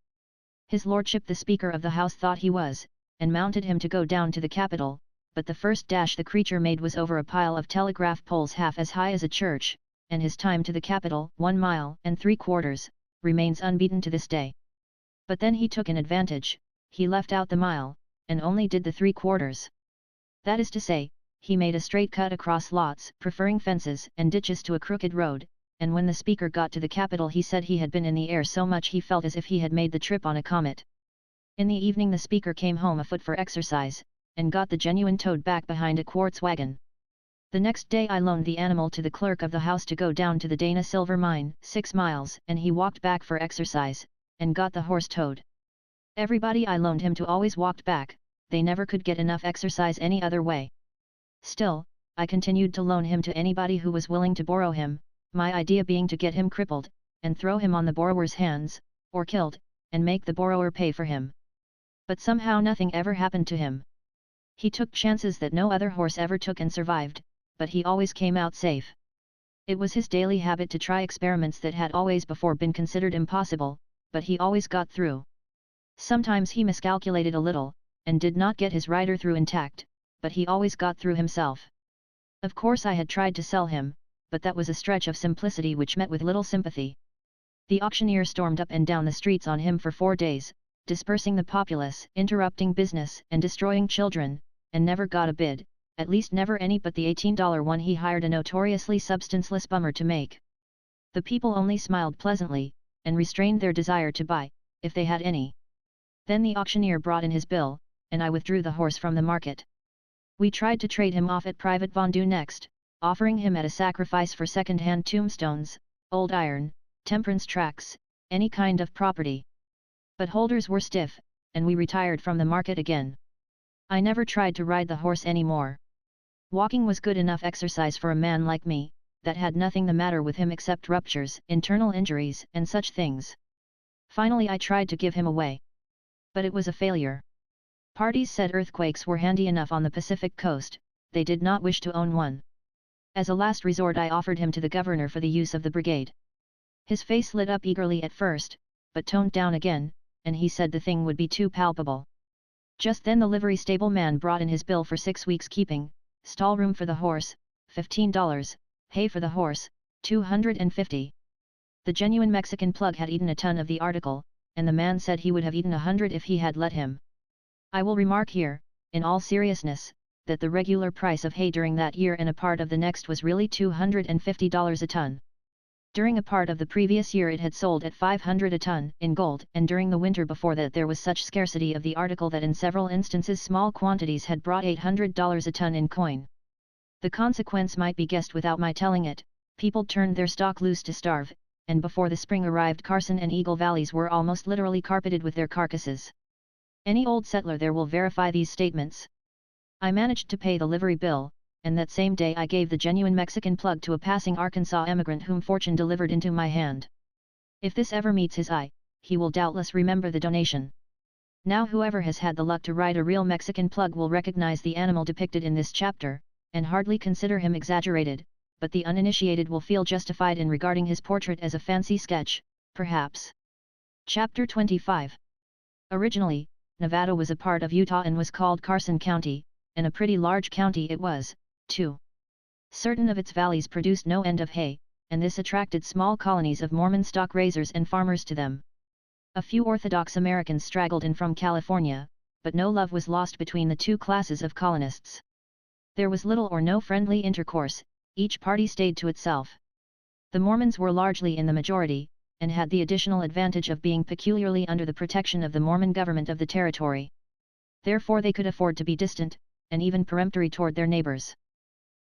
His lordship the Speaker of the House thought he was, and mounted him to go down to the capital, but the first dash the creature made was over a pile of telegraph poles half as high as a church, and his time to the capital, 1 mile and 3/4, remains unbeaten to this day. But then he took an advantage, he left out the mile, and only did the 3/4. That is to say, he made a straight cut across lots, preferring fences and ditches to a crooked road, and when the Speaker got to the capital he said he had been in the air so much he felt as if he had made the trip on a comet. In the evening the Speaker came home afoot for exercise, and got the genuine towed back behind a quartz wagon. The next day I loaned the animal to the clerk of the house to go down to the Dana silver mine, 6 miles, and he walked back for exercise, and got the horse towed. Everybody I loaned him to always walked back, they never could get enough exercise any other way. Still, I continued to loan him to anybody who was willing to borrow him, my idea being to get him crippled, and throw him on the borrower's hands, or killed, and make the borrower pay for him. But somehow nothing ever happened to him. He took chances that no other horse ever took and survived, but he always came out safe. It was his daily habit to try experiments that had always before been considered impossible, but he always got through. Sometimes he miscalculated a little, and did not get his rider through intact, but he always got through himself. Of course I had tried to sell him, but that was a stretch of simplicity which met with little sympathy. The auctioneer stormed up and down the streets on him for 4 days, dispersing the populace, interrupting business, and destroying children, and never got a bid, at least never any but the $18 one he hired a notoriously substanceless bummer to make. The people only smiled pleasantly, and restrained their desire to buy, if they had any. Then the auctioneer brought in his bill, and I withdrew the horse from the market. We tried to trade him off at private vendue next, offering him at a sacrifice for second-hand tombstones, old iron, temperance tracts, any kind of property. But holders were stiff, and we retired from the market again. I never tried to ride the horse any more. Walking was good enough exercise for a man like me, that had nothing the matter with him except ruptures, internal injuries, and such things. Finally I tried to give him away. But it was a failure. Parties said earthquakes were handy enough on the Pacific coast, they did not wish to own one. As a last resort I offered him to the governor for the use of the brigade. His face lit up eagerly at first, but toned down again, and he said the thing would be too palpable. Just then the livery stable man brought in his bill for 6 weeks' keeping, stall room for the horse, $15, hay for the horse, $250. The genuine Mexican plug had eaten a ton of the article, and the man said he would have eaten 100 if he had let him. I will remark here, in all seriousness, that the regular price of hay during that year and a part of the next was really $250 a ton. During a part of the previous year it had sold at $500 a ton in gold, and during the winter before that there was such scarcity of the article that in several instances small quantities had brought $800 a ton in coin. The consequence might be guessed without my telling it, people turned their stock loose to starve, and before the spring arrived Carson and Eagle valleys were almost literally carpeted with their carcasses. Any old settler there will verify these statements. I managed to pay the livery bill, and that same day I gave the genuine Mexican plug to a passing Arkansas emigrant whom fortune delivered into my hand. If this ever meets his eye, he will doubtless remember the donation. Now whoever has had the luck to ride a real Mexican plug will recognize the animal depicted in this chapter, and hardly consider him exaggerated, but the uninitiated will feel justified in regarding his portrait as a fancy sketch, perhaps. Chapter 25. Originally, Nevada was a part of Utah and was called Carson County, and a pretty large county it was, too. Certain of its valleys produced no end of hay, and this attracted small colonies of Mormon stock raisers and farmers to them. A few Orthodox Americans straggled in from California, but no love was lost between the two classes of colonists. There was little or no friendly intercourse, each party stayed to itself. The Mormons were largely in the majority, and had the additional advantage of being peculiarly under the protection of the Mormon government of the territory. Therefore they could afford to be distant, and even peremptory toward their neighbors.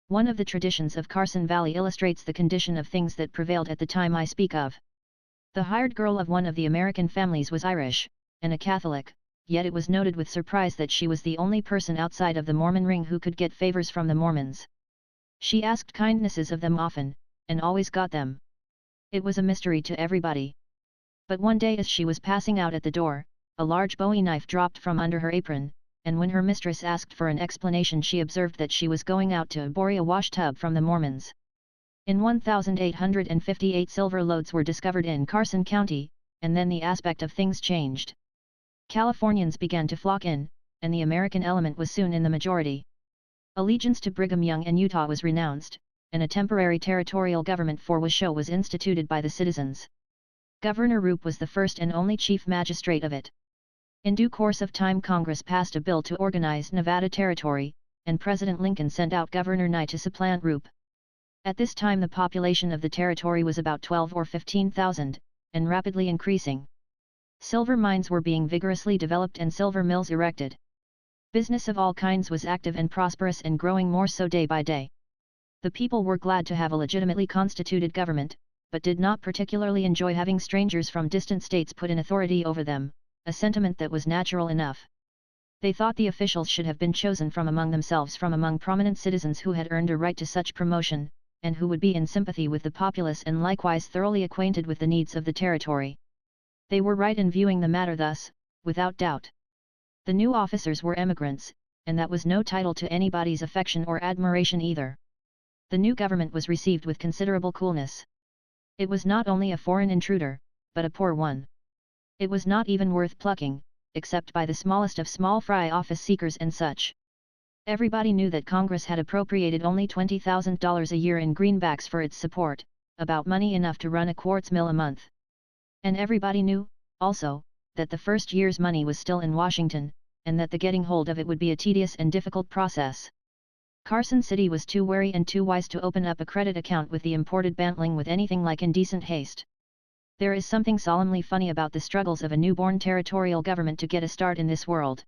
One of the traditions of Carson Valley illustrates the condition of things that prevailed at the time I speak of. The hired girl of one of the American families was Irish, and a Catholic, yet it was noted with surprise that she was the only person outside of the Mormon ring who could get favors from the Mormons. She asked kindnesses of them often, and always got them. It was a mystery to everybody. But one day as she was passing out at the door, a large Bowie knife dropped from under her apron, and when her mistress asked for an explanation she observed that she was going out to borrow a wash tub from the Mormons. In 1,858 silver lodes were discovered in Carson County, and then the aspect of things changed. Californians began to flock in, and the American element was soon in the majority. Allegiance to Brigham Young and Utah was renounced, and a temporary territorial government for Washoe was instituted by the citizens. Governor Roop was the first and only chief magistrate of it. In due course of time Congress passed a bill to organize Nevada Territory, and President Lincoln sent out Governor Nye to supplant Roop. At this time the population of the territory was about 12 or 15,000, and rapidly increasing. Silver mines were being vigorously developed and silver mills erected. Business of all kinds was active and prosperous and growing more so day by day. The people were glad to have a legitimately constituted government, but did not particularly enjoy having strangers from distant states put in authority over them, a sentiment that was natural enough. They thought the officials should have been chosen from among themselves, from among prominent citizens who had earned a right to such promotion, and who would be in sympathy with the populace and likewise thoroughly acquainted with the needs of the territory. They were right in viewing the matter thus, without doubt. The new officers were emigrants, and that was no title to anybody's affection or admiration either. The new government was received with considerable coolness. It was not only a foreign intruder, but a poor one. It was not even worth plucking, except by the smallest of small fry office seekers and such. Everybody knew that Congress had appropriated only $20,000 a year in greenbacks for its support, about money enough to run a quartz mill a month. And everybody knew, also, that the first year's money was still in Washington, and that the getting hold of it would be a tedious and difficult process. Carson City was too wary and too wise to open up a credit account with the imported bantling with anything like indecent haste. There is something solemnly funny about the struggles of a newborn territorial government to get a start in this world.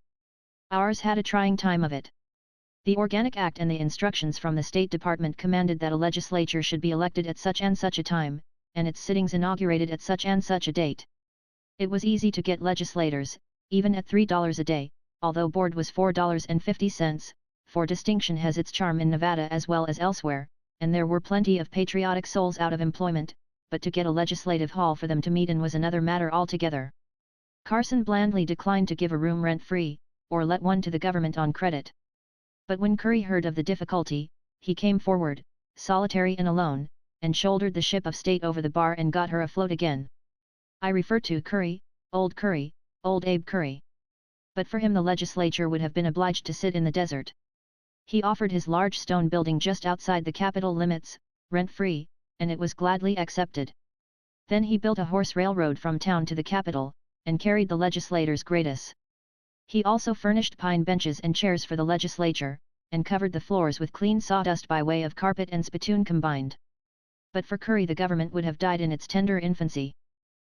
Ours had a trying time of it. The Organic Act and the instructions from the State Department commanded that a legislature should be elected at such and such a time, and its sittings inaugurated at such and such a date. It was easy to get legislators, even at $3 a day, although board was $4.50, for distinction has its charm in Nevada as well as elsewhere, and there were plenty of patriotic souls out of employment, but to get a legislative hall for them to meet in was another matter altogether. Carson blandly declined to give a room rent-free, or let one to the government on credit. But when Curry heard of the difficulty, he came forward, solitary and alone, and shouldered the ship of state over the bar and got her afloat again. I refer to Curry, old Abe Curry. But for him the legislature would have been obliged to sit in the desert. He offered his large stone building just outside the capital limits, rent-free, and it was gladly accepted. Then he built a horse railroad from town to the capital, and carried the legislators gratis. He also furnished pine benches and chairs for the legislature, and covered the floors with clean sawdust by way of carpet and spittoon combined. But for Curry the government would have died in its tender infancy.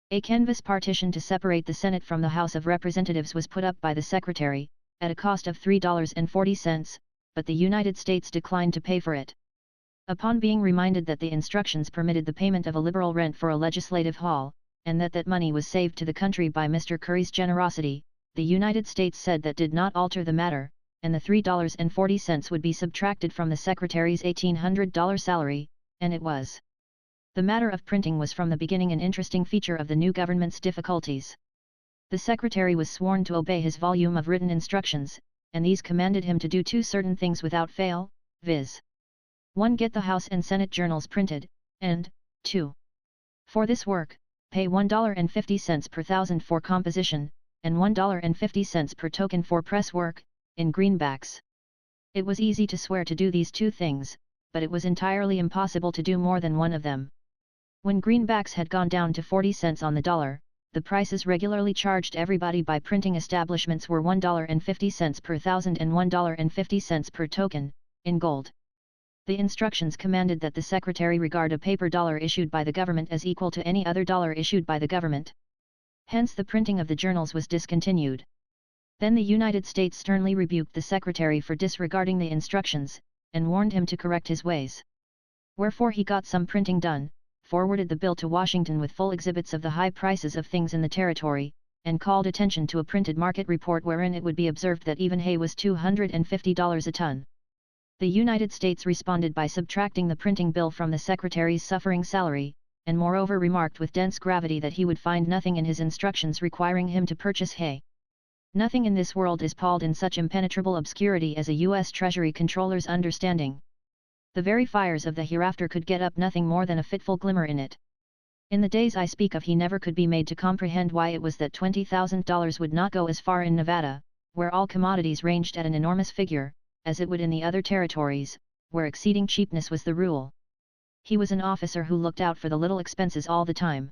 A canvas partition to separate the Senate from the House of Representatives was put up by the Secretary, at a cost of $3.40, but the United States declined to pay for it. Upon being reminded that the instructions permitted the payment of a liberal rent for a legislative hall, and that money was saved to the country by Mr. Curry's generosity, the United States said that did not alter the matter, and the $3.40 would be subtracted from the Secretary's $1,800 salary, and it was. The matter of printing was from the beginning an interesting feature of the new government's difficulties. The Secretary was sworn to obey his volume of written instructions, and these commanded him to do two certain things without fail, viz. 1. Get the House and Senate journals printed, and 2. For this work, pay $1.50 per thousand for composition, and $1.50 per token for press work, in greenbacks. It was easy to swear to do these two things, but it was entirely impossible to do more than one of them. When greenbacks had gone down to 40 cents on the dollar, the prices regularly charged everybody by printing establishments were $1.50 per thousand and $1.50 per token, in gold. The instructions commanded that the Secretary regard a paper dollar issued by the government as equal to any other dollar issued by the government. Hence the printing of the journals was discontinued. Then the United States sternly rebuked the Secretary for disregarding the instructions, and warned him to correct his ways. Wherefore he got some printing done, forwarded the bill to Washington with full exhibits of the high prices of things in the territory, and called attention to a printed market report wherein it would be observed that even hay was $250 a ton. The United States responded by subtracting the printing bill from the Secretary's suffering salary, and moreover remarked with dense gravity that he would find nothing in his instructions requiring him to purchase hay. Nothing in this world is palled in such impenetrable obscurity as a U.S. Treasury Controller's understanding. The very fires of the hereafter could get up nothing more than a fitful glimmer in it. In the days I speak of he never could be made to comprehend why it was that $20,000 would not go as far in Nevada, where all commodities ranged at an enormous figure, as it would in the other territories, where exceeding cheapness was the rule. He was an officer who looked out for the little expenses all the time.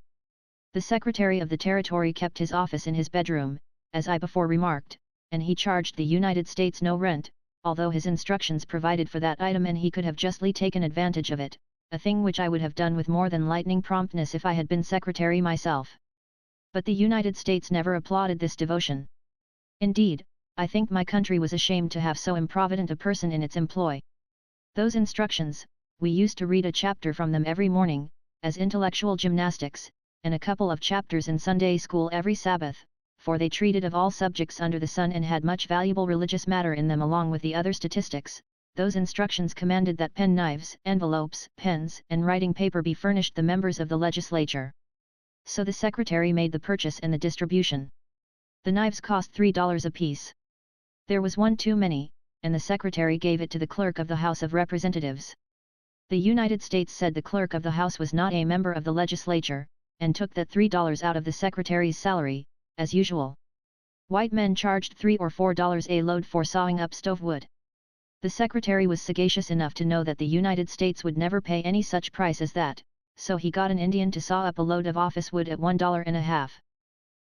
The Secretary of the Territory kept his office in his bedroom, as I before remarked, and he charged the United States no rent, although his instructions provided for that item and he could have justly taken advantage of it, a thing which I would have done with more than lightning promptness if I had been secretary myself. But the United States never applauded this devotion. Indeed, I think my country was ashamed to have so improvident a person in its employ. Those instructions, we used to read a chapter from them every morning, as intellectual gymnastics, and a couple of chapters in Sunday school every Sabbath, for they treated of all subjects under the sun and had much valuable religious matter in them along with the other statistics. Those instructions commanded that pen knives, envelopes, pens, and writing paper be furnished the members of the legislature. So the secretary made the purchase and the distribution. The knives cost $3 apiece. There was one too many, and the secretary gave it to the clerk of the House of Representatives. The United States said the clerk of the House was not a member of the legislature, and took that $3 out of the secretary's salary, as usual. White men charged $3 or $4 a load for sawing up stove wood. The secretary was sagacious enough to know that the United States would never pay any such price as that, so he got an Indian to saw up a load of office wood at $1.50.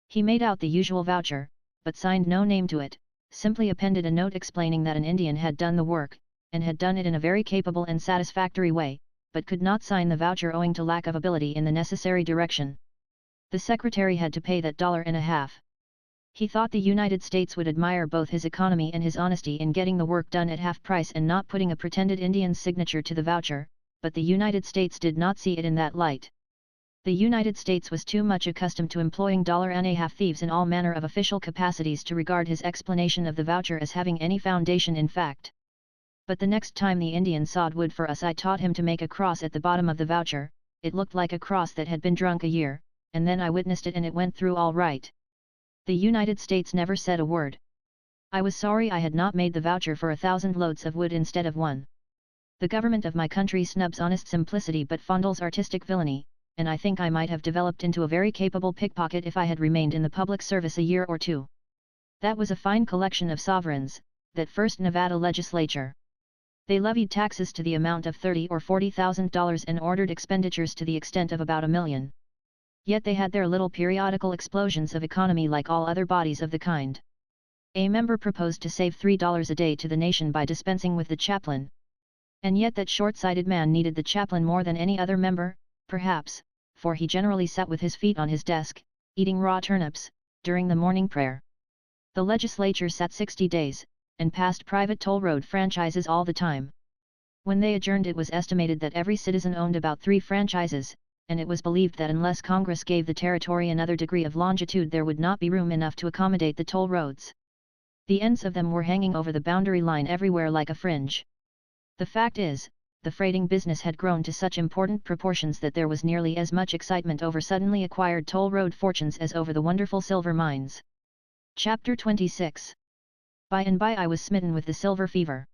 He made out the usual voucher, but signed no name to it, simply appended a note explaining that an Indian had done the work, and had done it in a very capable and satisfactory way, but could not sign the voucher owing to lack of ability in the necessary direction. The secretary had to pay that $1.50. He thought the United States would admire both his economy and his honesty in getting the work done at half price and not putting a pretended Indian's signature to the voucher, but the United States did not see it in that light. The United States was too much accustomed to employing $1.50 thieves in all manner of official capacities to regard his explanation of the voucher as having any foundation in fact. But the next time the Indian sawed wood for us I taught him to make a cross at the bottom of the voucher. It looked like a cross that had been drunk a year, and then I witnessed it and it went through all right. The United States never said a word. I was sorry I had not made the voucher for 1,000 loads of wood instead of one. The government of my country snubs honest simplicity but fondles artistic villainy, and I think I might have developed into a very capable pickpocket if I had remained in the public service a year or two. That was a fine collection of sovereigns, that first Nevada legislature. They levied taxes to the amount of $30,000 or $40,000 and ordered expenditures to the extent of about $1 million. Yet they had their little periodical explosions of economy like all other bodies of the kind. A member proposed to save $3 a day to the nation by dispensing with the chaplain. And yet that short-sighted man needed the chaplain more than any other member, perhaps, for he generally sat with his feet on his desk, eating raw turnips, during the morning prayer. The legislature sat 60 days, and passed private toll road franchises all the time. When they adjourned it was estimated that every citizen owned about 3 franchises, and it was believed that unless Congress gave the territory another degree of longitude there would not be room enough to accommodate the toll roads. The ends of them were hanging over the boundary line everywhere like a fringe. The fact is, the freighting business had grown to such important proportions that there was nearly as much excitement over suddenly acquired toll road fortunes as over the wonderful silver mines. Chapter 26. By and by I was smitten with the silver fever.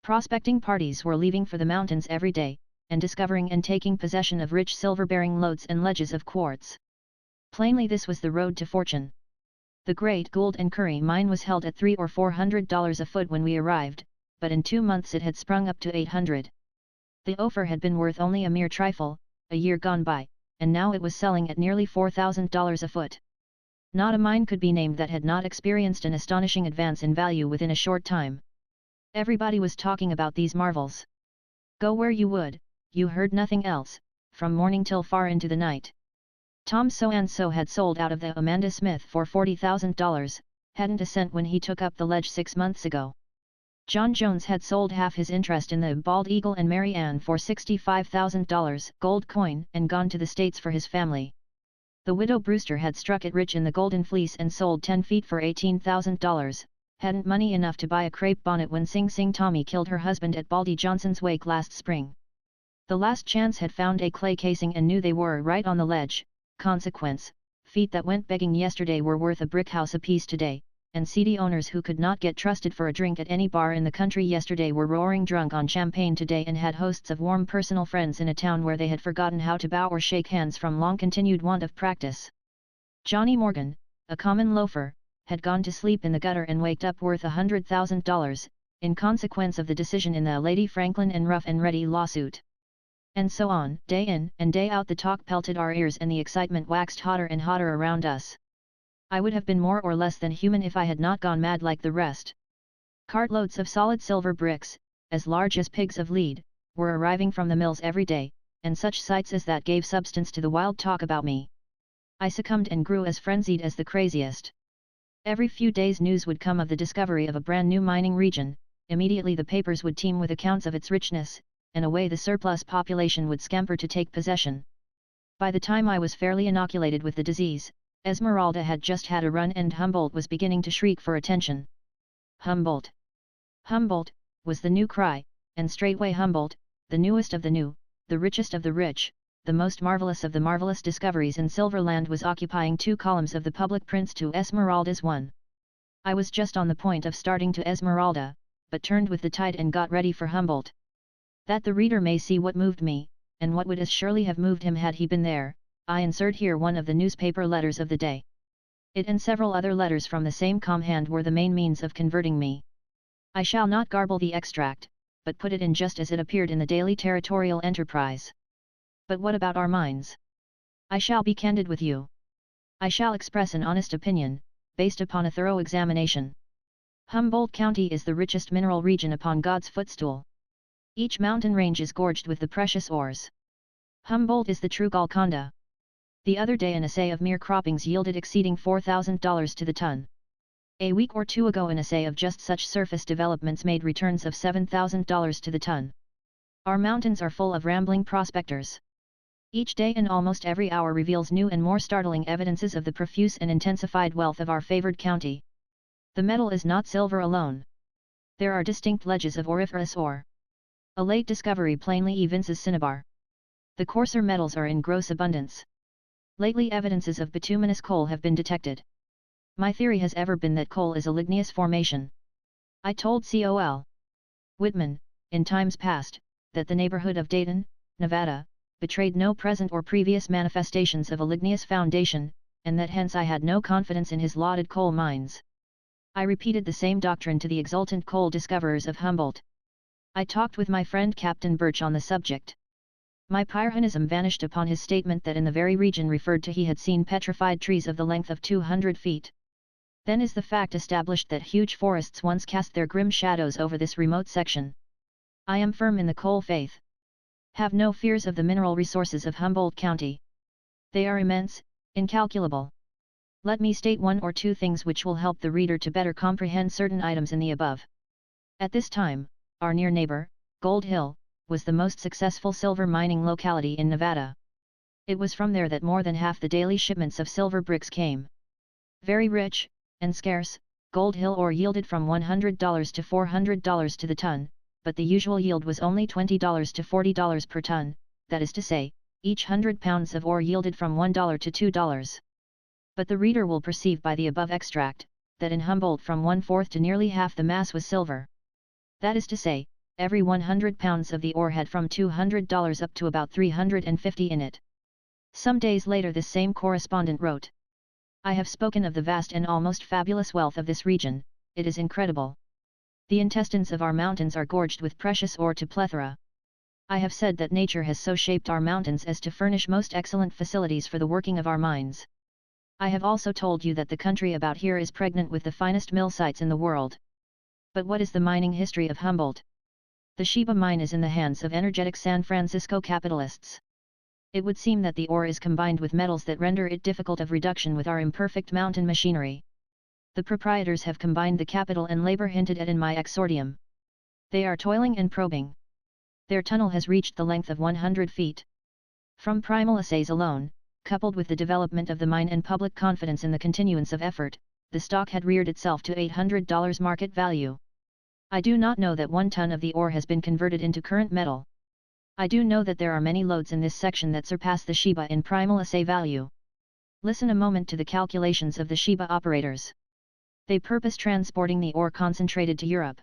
Prospecting parties were leaving for the mountains every day, and discovering and taking possession of rich silver-bearing lodes and ledges of quartz. Plainly this was the road to fortune. The great Gould and Curry mine was held at $300 or $400 a foot when we arrived, but in 2 months it had sprung up to $800. The Ophir had been worth only a mere trifle, a year gone by, and now it was selling at nearly $4,000 a foot. Not a mine could be named that had not experienced an astonishing advance in value within a short time. Everybody was talking about these marvels. Go where you would, you heard nothing else, from morning till far into the night. Tom So-and-so had sold out of the Amanda Smith for $40,000, hadn't a cent when he took up the ledge 6 months ago. John Jones had sold half his interest in the Bald Eagle and Mary Ann for $65,000 gold coin and gone to the States for his family. The widow Brewster had struck it rich in the Golden Fleece and sold 10 feet for $18,000, hadn't money enough to buy a crepe bonnet when Sing Sing Tommy killed her husband at Baldy Johnson's wake last spring. The last chance had found a clay casing and knew they were right on the ledge. Consequence, feet that went begging yesterday were worth a brick house apiece today, and seedy owners who could not get trusted for a drink at any bar in the country yesterday were roaring drunk on champagne today and had hosts of warm personal friends in a town where they had forgotten how to bow or shake hands from long-continued want of practice. Johnny Morgan, a common loafer, had gone to sleep in the gutter and waked up worth $100,000, in consequence of the decision in the Lady Franklin and Rough and Ready lawsuit. And so on, day in and day out the talk pelted our ears and the excitement waxed hotter and hotter around us. I would have been more or less than human if I had not gone mad like the rest. Cartloads of solid silver bricks, as large as pigs of lead, were arriving from the mills every day, and such sights as that gave substance to the wild talk about me. I succumbed and grew as frenzied as the craziest. Every few days news would come of the discovery of a brand new mining region, immediately the papers would teem with accounts of its richness, and away the surplus population would scamper to take possession. By the time I was fairly inoculated with the disease, Esmeralda had just had a run and Humboldt was beginning to shriek for attention. Humboldt! Humboldt! Was the new cry, and straightway Humboldt, the newest of the new, the richest of the rich, the most marvelous of the marvelous discoveries in Silverland was occupying 2 columns of the public prints to Esmeralda's 1. I was just on the point of starting to Esmeralda, but turned with the tide and got ready for Humboldt. That the reader may see what moved me, and what would as surely have moved him had he been there, I insert here one of the newspaper letters of the day. It and several other letters from the same calm hand were the main means of converting me. I shall not garble the extract, but put it in just as it appeared in the Daily Territorial Enterprise. But what about our mines? I shall be candid with you. I shall express an honest opinion, based upon a thorough examination. Humboldt County is the richest mineral region upon God's footstool. Each mountain range is gorged with the precious ores. Humboldt is the true Golconda. The other day an assay of mere croppings yielded exceeding $4,000 to the ton. A week or 2 ago an assay of just such surface developments made returns of $7,000 to the ton. Our mountains are full of rambling prospectors. Each day and almost every hour reveals new and more startling evidences of the profuse and intensified wealth of our favored county. The metal is not silver alone. There are distinct ledges of auriferous ore. A late discovery plainly evinces cinnabar. The coarser metals are in gross abundance. Lately evidences of bituminous coal have been detected. My theory has ever been that coal is a ligneous formation. I told Col. Whitman, in times past, that the neighborhood of Dayton, Nevada, betrayed no present or previous manifestations of a ligneous foundation, and that hence I had no confidence in his lauded coal mines. I repeated the same doctrine to the exultant coal discoverers of Humboldt. I talked with my friend Captain Birch on the subject. My Pyrrhonism vanished upon his statement that in the very region referred to he had seen petrified trees of the length of 200 feet. Then is the fact established that huge forests once cast their grim shadows over this remote section. I am firm in the coal faith. Have no fears of the mineral resources of Humboldt County. They are immense, incalculable. Let me state 1 or 2 things which will help the reader to better comprehend certain items in the above. At this time, our near neighbor, Gold Hill, was the most successful silver mining locality in Nevada. It was from there that more than half the daily shipments of silver bricks came. Very rich, and scarce, Gold Hill ore yielded from $100 to $400 to the ton, but the usual yield was only $20 to $40 per ton, that is to say, each 100 pounds of ore yielded from $1 to $2. But the reader will perceive by the above extract, that in Humboldt from 1/4 to nearly half the mass was silver. That is to say, every 100 pounds of the ore had from $200 up to about $350 in it. Some days later this same correspondent wrote, I have spoken of the vast and almost fabulous wealth of this region, it is incredible. The intestines of our mountains are gorged with precious ore to plethora. I have said that nature has so shaped our mountains as to furnish most excellent facilities for the working of our mines. I have also told you that the country about here is pregnant with the finest mill sites in the world. But what is the mining history of Humboldt? The Sheba mine is in the hands of energetic San Francisco capitalists. It would seem that the ore is combined with metals that render it difficult of reduction with our imperfect mountain machinery. The proprietors have combined the capital and labor hinted at in my exordium. They are toiling and probing. Their tunnel has reached the length of 100 feet. From primal assays alone, coupled with the development of the mine and public confidence in the continuance of effort, the stock had reared itself to $800 market value. I do not know that 1 ton of the ore has been converted into current metal. I do know that there are many loads in this section that surpass the Shiba in primal assay value. Listen a moment to the calculations of the Shiba operators. They purpose transporting the ore concentrated to Europe.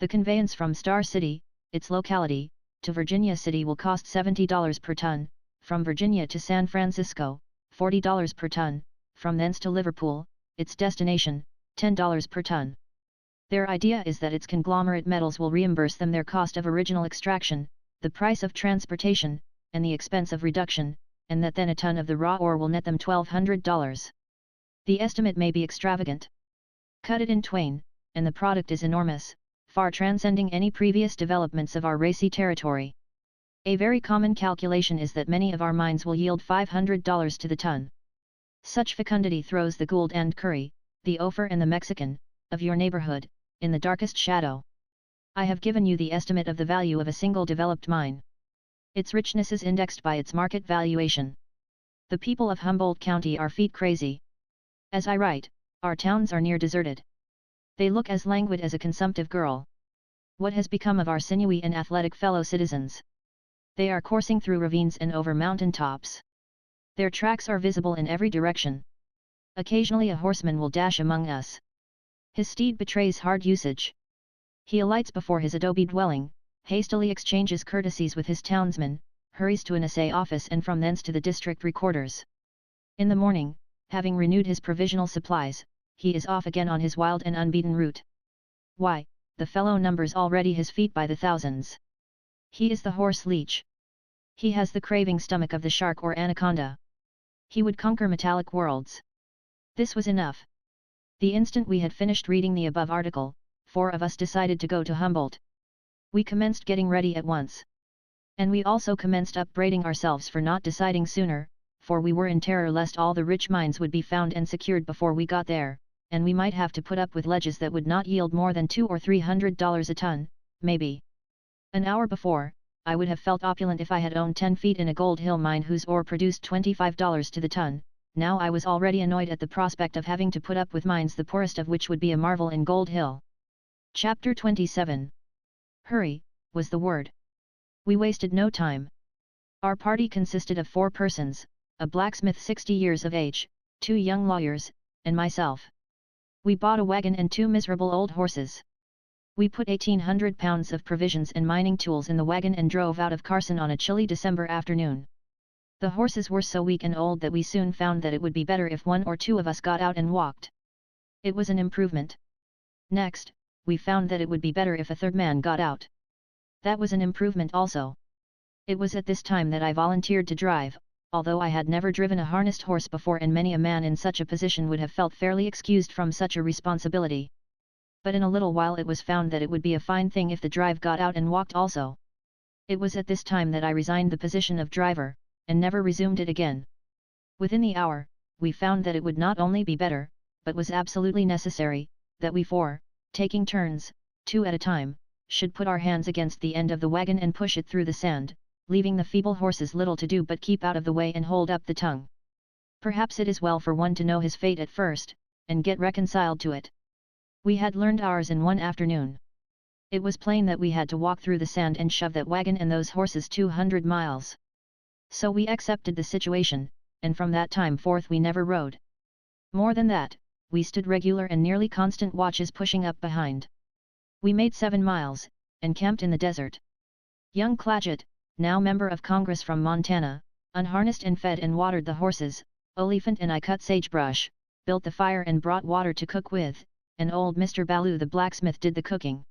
The conveyance from Star City, its locality, to Virginia City will cost $70 per ton, from Virginia to San Francisco, $40 per ton, from thence to Liverpool, its destination, $10 per ton. Their idea is that its conglomerate metals will reimburse them their cost of original extraction, the price of transportation, and the expense of reduction, and that then a ton of the raw ore will net them $1,200. The estimate may be extravagant. Cut it in twain, and the product is enormous, far transcending any previous developments of our racy territory. A very common calculation is that many of our mines will yield $500 to the ton. Such fecundity throws the Gould and Curry, the Ophir and the Mexican, of your neighborhood, in the darkest shadow. I have given you the estimate of the value of a single developed mine. Its richness is indexed by its market valuation. The people of Humboldt County are feet crazy. As I write, our towns are near deserted. They look as languid as a consumptive girl. What has become of our sinewy and athletic fellow citizens? They are coursing through ravines and over mountain tops. Their tracks are visible in every direction. Occasionally a horseman will dash among us. His steed betrays hard usage. He alights before his adobe dwelling, hastily exchanges courtesies with his townsmen, hurries to an assay office and from thence to the district recorder's. In the morning, having renewed his provisional supplies, he is off again on his wild and unbeaten route. Why, the fellow numbers already his feet by the thousands. He is the horse leech. He has the craving stomach of the shark or anaconda. He would conquer metallic worlds. This was enough. The instant we had finished reading the above article, 4 of us decided to go to Humboldt. We commenced getting ready at once. And we also commenced upbraiding ourselves for not deciding sooner, for we were in terror lest all the rich mines would be found and secured before we got there, and we might have to put up with ledges that would not yield more than $200 or $300 a ton, maybe. An hour before, I would have felt opulent if I had owned 10 feet in a Gold Hill mine whose ore produced $25 to the ton. Now I was already annoyed at the prospect of having to put up with mines the poorest of which would be a marvel in Gold Hill. Chapter 27. Hurry, was the word. We wasted no time. Our party consisted of 4 persons, a blacksmith 60 years of age, 2 young lawyers, and myself. We bought a wagon and 2 miserable old horses. We put 1,800 pounds of provisions and mining tools in the wagon and drove out of Carson on a chilly December afternoon. The horses were so weak and old that we soon found that it would be better if 1 or 2 of us got out and walked. It was an improvement. Next, we found that it would be better if a 3rd man got out. That was an improvement also. It was at this time that I volunteered to drive, although I had never driven a harnessed horse before and many a man in such a position would have felt fairly excused from such a responsibility. But in a little while it was found that it would be a fine thing if the drive got out and walked also. It was at this time that I resigned the position of driver, and never resumed it again. Within the hour, we found that it would not only be better, but was absolutely necessary, that we 4, taking turns, 2 at a time, should put our hands against the end of the wagon and push it through the sand, leaving the feeble horses little to do but keep out of the way and hold up the tongue. Perhaps it is well for one to know his fate at first, and get reconciled to it. We had learned ours in 1 afternoon. It was plain that we had to walk through the sand and shove that wagon and those horses 200 miles. So we accepted the situation, and from that time forth we never rode. More than that, we stood regular and nearly constant watches pushing up behind. We made 7 miles, and camped in the desert. Young Clagett, now member of Congress from Montana, unharnessed and fed and watered the horses. Oliphant and I cut sagebrush, built the fire and brought water to cook with, and old Mr. Ballou the blacksmith did the cooking.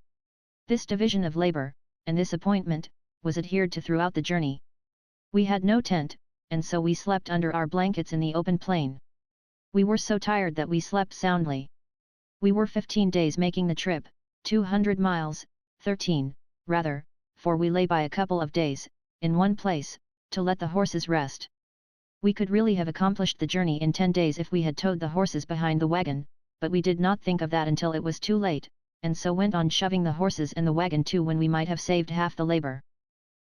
This division of labor, and this appointment, was adhered to throughout the journey. We had no tent, and so we slept under our blankets in the open plain. We were so tired that we slept soundly. We were 15 days making the trip, 200 miles, 13, rather, for we lay by a couple of days, in one place, to let the horses rest. We could really have accomplished the journey in 10 days if we had towed the horses behind the wagon, but we did not think of that until it was too late, and so went on shoving the horses and the wagon too when we might have saved half the labor.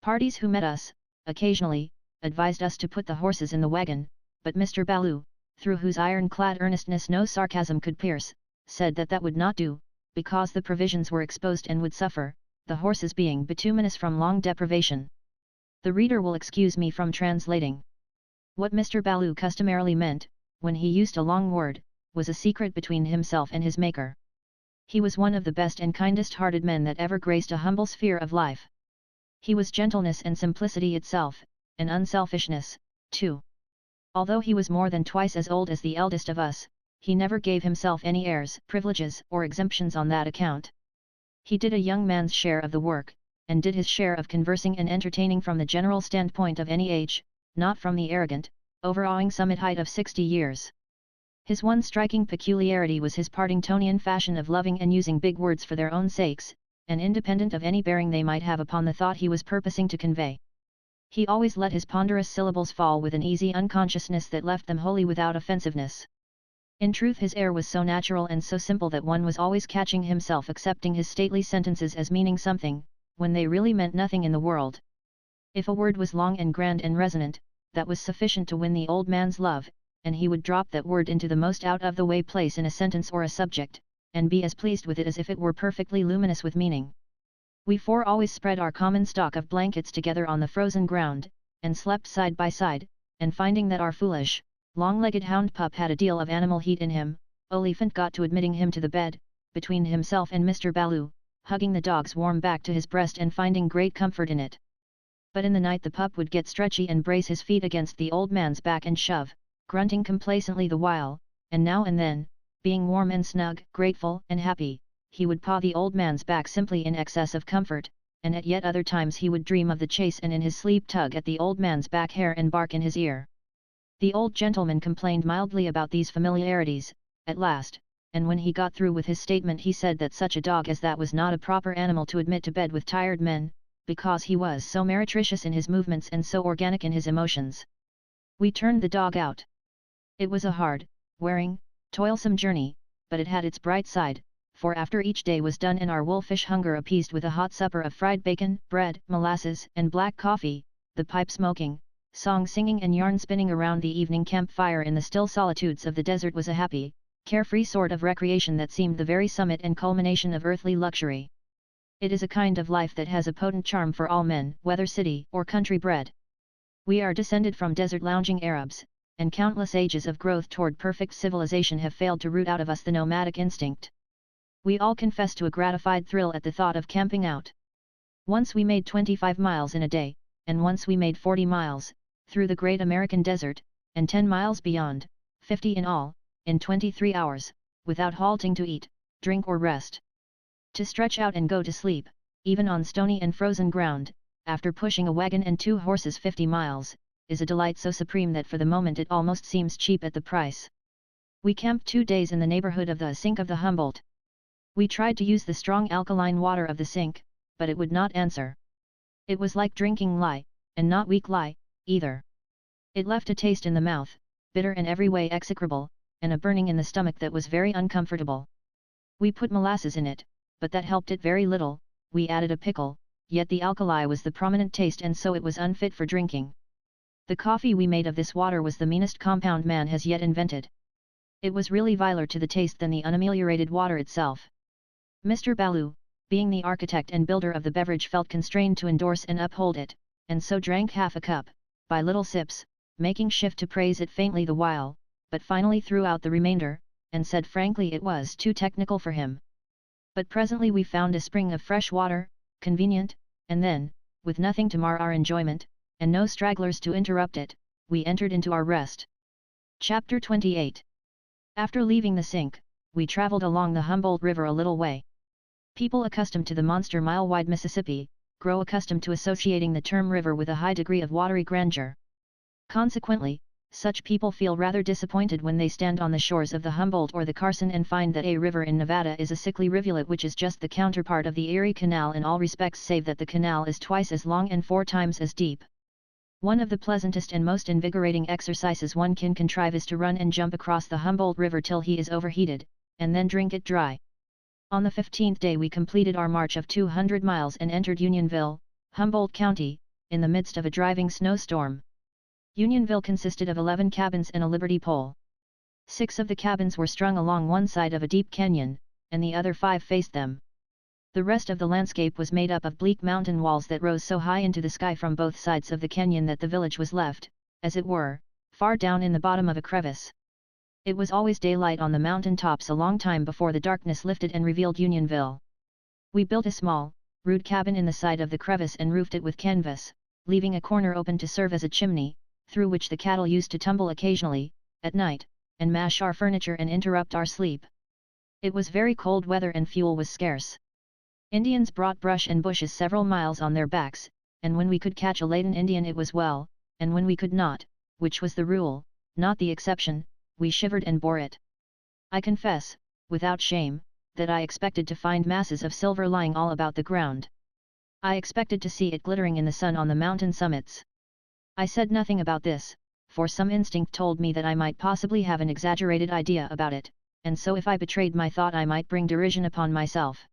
Parties who met us, occasionally, advised us to put the horses in the wagon, but Mr. Ballou, through whose ironclad earnestness no sarcasm could pierce, said that that would not do, because the provisions were exposed and would suffer, the horses being bituminous from long deprivation. The reader will excuse me from translating. What Mr. Balu customarily meant, when he used a long word, was a secret between himself and his maker. He was one of the best and kindest-hearted men that ever graced a humble sphere of life. He was gentleness and simplicity itself, and unselfishness, too. Although he was more than twice as old as the eldest of us, he never gave himself any airs, privileges, or exemptions on that account. He did a young man's share of the work, and did his share of conversing and entertaining from the general standpoint of any age, not from the arrogant, overawing summit height of 60 years. His one striking peculiarity was his Partingtonian fashion of loving and using big words for their own sakes, and independent of any bearing they might have upon the thought he was purposing to convey. He always let his ponderous syllables fall with an easy unconsciousness that left them wholly without offensiveness. In truth, his air was so natural and so simple that one was always catching himself accepting his stately sentences as meaning something, when they really meant nothing in the world. If a word was long and grand and resonant, that was sufficient to win the old man's love, and he would drop that word into the most out-of-the-way place in a sentence or a subject, and be as pleased with it as if it were perfectly luminous with meaning. We four always spread our common stock of blankets together on the frozen ground, and slept side by side, and finding that our foolish, long-legged hound pup had a deal of animal heat in him, Oliphant got to admitting him to the bed, between himself and Mr. Balu, hugging the dog's warm back to his breast and finding great comfort in it. But in the night the pup would get stretchy and brace his feet against the old man's back and shove, grunting complacently the while, and now and then, being warm and snug, grateful and happy, he would paw the old man's back simply in excess of comfort, and at yet other times he would dream of the chase and in his sleep tug at the old man's back hair and bark in his ear. The old gentleman complained mildly about these familiarities, at last, and when he got through with his statement he said that such a dog as that was not a proper animal to admit to bed with tired men, because he was so meretricious in his movements and so organic in his emotions. We turned the dog out. It was a hard, wearing, toilsome journey, but it had its bright side, for after each day was done and our wolfish hunger appeased with a hot supper of fried bacon, bread, molasses, and black coffee, the pipe smoking, song singing and yarn spinning around the evening campfire in the still solitudes of the desert was a happy, carefree sort of recreation that seemed the very summit and culmination of earthly luxury. It is a kind of life that has a potent charm for all men, whether city or country bred. We are descended from desert lounging Arabs, and countless ages of growth toward perfect civilization have failed to root out of us the nomadic instinct. We all confess to a gratified thrill at the thought of camping out. Once we made 25 miles in a day, and once we made 40 miles, through the great American desert, and 10 miles beyond, 50 in all, in 23 hours, without halting to eat, drink or rest. To stretch out and go to sleep, even on stony and frozen ground, after pushing a wagon and 2 horses 50 miles, is a delight so supreme that for the moment it almost seems cheap at the price. We camped 2 days in the neighborhood of the sink of the Humboldt. We tried to use the strong alkaline water of the sink, but it would not answer. It was like drinking lye, and not weak lye, either. It left a taste in the mouth, bitter and every way execrable, and a burning in the stomach that was very uncomfortable. We put molasses in it, but that helped it very little. We added a pickle, yet the alkali was the prominent taste and so it was unfit for drinking. The coffee we made of this water was the meanest compound man has yet invented. It was really viler to the taste than the unameliorated water itself. Mr. Balu, being the architect and builder of the beverage, felt constrained to endorse and uphold it, and so drank half a cup, by little sips, making shift to praise it faintly the while, but finally threw out the remainder, and said frankly it was too technical for him. But presently we found a spring of fresh water, convenient, and then, with nothing to mar our enjoyment, and no stragglers to interrupt it, we entered into our rest. Chapter 28. After leaving the sink, we traveled along the Humboldt River a little way. People accustomed to the monster mile-wide Mississippi, grow accustomed to associating the term river with a high degree of watery grandeur. Consequently, such people feel rather disappointed when they stand on the shores of the Humboldt or the Carson and find that a river in Nevada is a sickly rivulet which is just the counterpart of the Erie Canal in all respects save that the canal is twice as long and 4 times as deep. One of the pleasantest and most invigorating exercises one can contrive is to run and jump across the Humboldt River till he is overheated, and then drink it dry. On the 15th day we completed our march of 200 miles and entered Unionville, Humboldt County, in the midst of a driving snowstorm. Unionville consisted of 11 cabins and a liberty pole. 6 of the cabins were strung along one side of a deep canyon, and the other 5 faced them. The rest of the landscape was made up of bleak mountain walls that rose so high into the sky from both sides of the canyon that the village was left, as it were, far down in the bottom of a crevice. It was always daylight on the mountain tops a long time before the darkness lifted and revealed Unionville. We built a small, rude cabin in the side of the crevice and roofed it with canvas, leaving a corner open to serve as a chimney, through which the cattle used to tumble occasionally, at night, and mash our furniture and interrupt our sleep. It was very cold weather and fuel was scarce. Indians brought brush and bushes several miles on their backs, and when we could catch a laden Indian it was well, and when we could not, which was the rule, not the exception, we shivered and bore it. I confess, without shame, that I expected to find masses of silver lying all about the ground. I expected to see it glittering in the sun on the mountain summits. I said nothing about this, for some instinct told me that I might possibly have an exaggerated idea about it, and so if I betrayed my thought I might bring derision upon myself.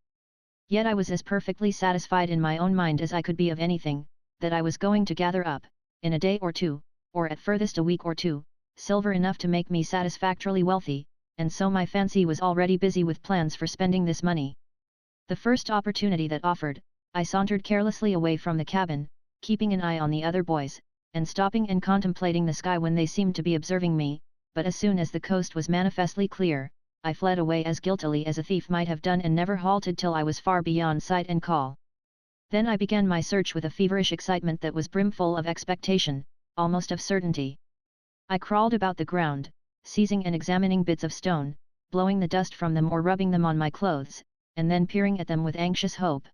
Yet I was as perfectly satisfied in my own mind as I could be of anything, that I was going to gather up, in a day or two, or at furthest a week or two, silver enough to make me satisfactorily wealthy, and so my fancy was already busy with plans for spending this money. The first opportunity that offered, I sauntered carelessly away from the cabin, keeping an eye on the other boys, and stopping and contemplating the sky when they seemed to be observing me, but as soon as the coast was manifestly clear, I fled away as guiltily as a thief might have done and never halted till I was far beyond sight and call. Then I began my search with a feverish excitement that was brimful of expectation, almost of certainty. I crawled about the ground, seizing and examining bits of stone, blowing the dust from them or rubbing them on my clothes, and then peering at them with anxious hope.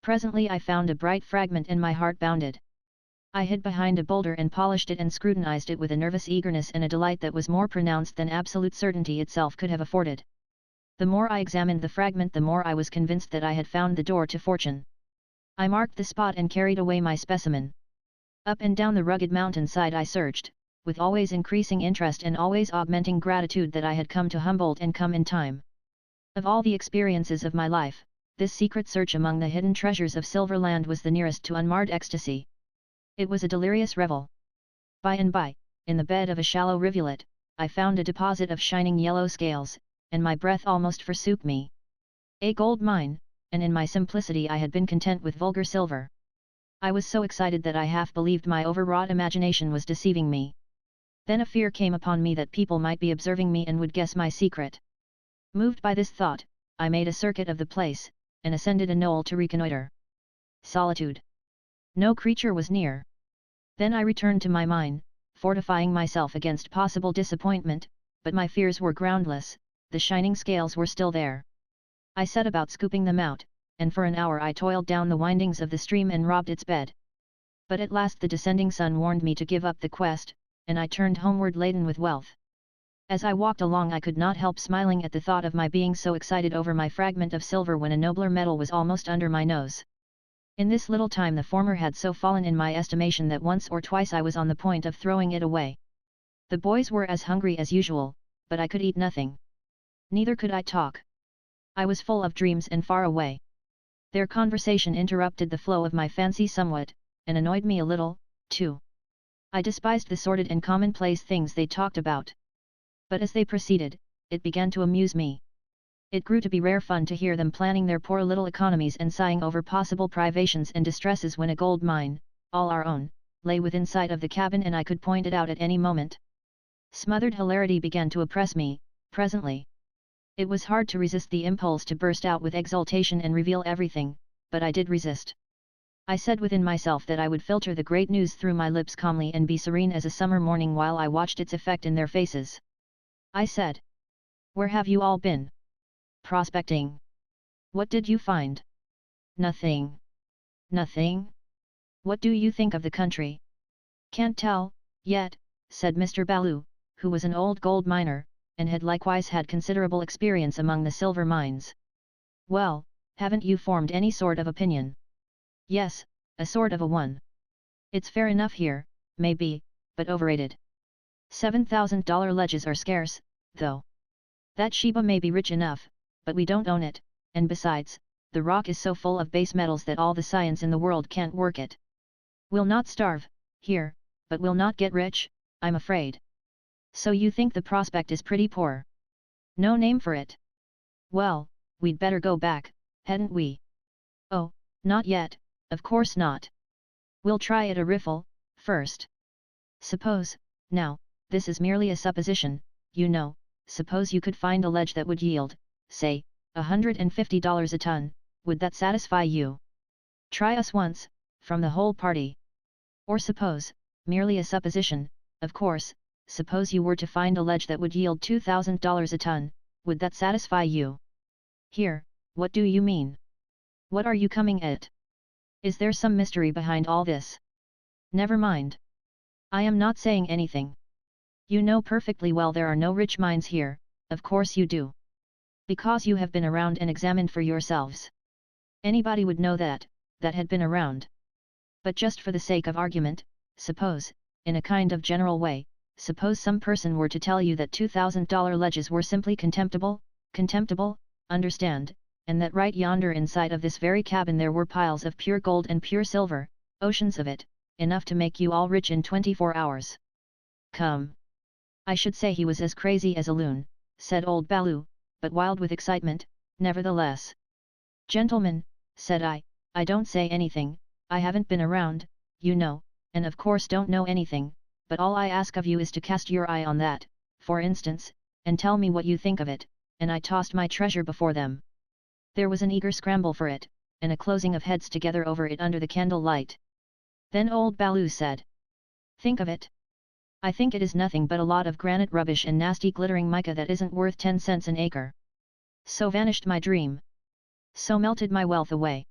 Presently I found a bright fragment and my heart bounded. I hid behind a boulder and polished it and scrutinized it with a nervous eagerness and a delight that was more pronounced than absolute certainty itself could have afforded. The more I examined the fragment the more I was convinced that I had found the door to fortune. I marked the spot and carried away my specimen. Up and down the rugged mountain side I searched, with always increasing interest and always augmenting gratitude that I had come to Humboldt and come in time. Of all the experiences of my life, this secret search among the hidden treasures of Silverland was the nearest to unmarred ecstasy. It was a delirious revel. By and by, in the bed of a shallow rivulet, I found a deposit of shining yellow scales, and my breath almost forsook me. A gold mine, and in my simplicity I had been content with vulgar silver. I was so excited that I half believed my overwrought imagination was deceiving me. Then a fear came upon me that people might be observing me and would guess my secret. Moved by this thought, I made a circuit of the place, and ascended a knoll to reconnoiter. Solitude. No creature was near. Then I returned to my mine, fortifying myself against possible disappointment, but my fears were groundless, the shining scales were still there. I set about scooping them out, and for an hour I toiled down the windings of the stream and robbed its bed. But at last the descending sun warned me to give up the quest, and I turned homeward laden with wealth. As I walked along I could not help smiling at the thought of my being so excited over my fragment of silver when a nobler metal was almost under my nose. In this little time the former had so fallen in my estimation that once or twice I was on the point of throwing it away. The boys were as hungry as usual, but I could eat nothing. Neither could I talk. I was full of dreams and far away. Their conversation interrupted the flow of my fancy somewhat, and annoyed me a little, too. I despised the sordid and commonplace things they talked about. But as they proceeded, it began to amuse me. It grew to be rare fun to hear them planning their poor little economies and sighing over possible privations and distresses when a gold mine, all our own, lay within sight of the cabin and I could point it out at any moment. Smothered hilarity began to oppress me, presently. It was hard to resist the impulse to burst out with exultation and reveal everything, but I did resist. I said within myself that I would filter the great news through my lips calmly and be serene as a summer morning while I watched its effect in their faces. I said, "Where have you all been?" "Prospecting." "What did you find?" "Nothing." "Nothing? What do you think of the country?" "Can't tell, yet," said Mr. Baloo, who was an old gold miner, and had likewise had considerable experience among the silver mines. "Well, haven't you formed any sort of opinion?" "Yes, a sort of a one. It's fair enough here, may be, but overrated. $7,000 ledges are scarce, though. That Sheba may be rich enough, but we don't own it, and besides, the rock is so full of base metals that all the science in the world can't work it. We'll not starve, here, but we'll not get rich, I'm afraid." "So you think the prospect is pretty poor?" "No name for it." "Well, we'd better go back, hadn't we?" Oh, not yet, of course not. We'll try it a riffle, first. Suppose, now, this is merely a supposition, you know, suppose you could find a ledge that would yield, say, $150 a ton, would that satisfy you? Try us once, from the whole party. Or suppose, merely a supposition, of course, suppose you were to find a ledge that would yield $2,000 a ton, would that satisfy you? Here, what do you mean? What are you coming at? Is there some mystery behind all this? Never mind. I am not saying anything. You know perfectly well there are no rich mines here, of course you do. Because you have been around and examined for yourselves. Anybody would know that had been around. But just for the sake of argument, suppose, in a kind of general way, suppose some person were to tell you that $2,000 ledges were simply contemptible, understand, and that right yonder inside of this very cabin there were piles of pure gold and pure silver, oceans of it, enough to make you all rich in 24 hours. Come. I should say he was as crazy as a loon, said old Baloo, but wild with excitement, nevertheless. Gentlemen, said I don't say anything, I haven't been around, you know, and of course don't know anything, but all I ask of you is to cast your eye on that, for instance, and tell me what you think of it, and I tossed my treasure before them. There was an eager scramble for it, and a closing of heads together over it under the candle light. Then old Baloo said, think of it. I think it is nothing but a lot of granite rubbish and nasty glittering mica that isn't worth 10 cents an acre. So vanished my dream. So melted my wealth away.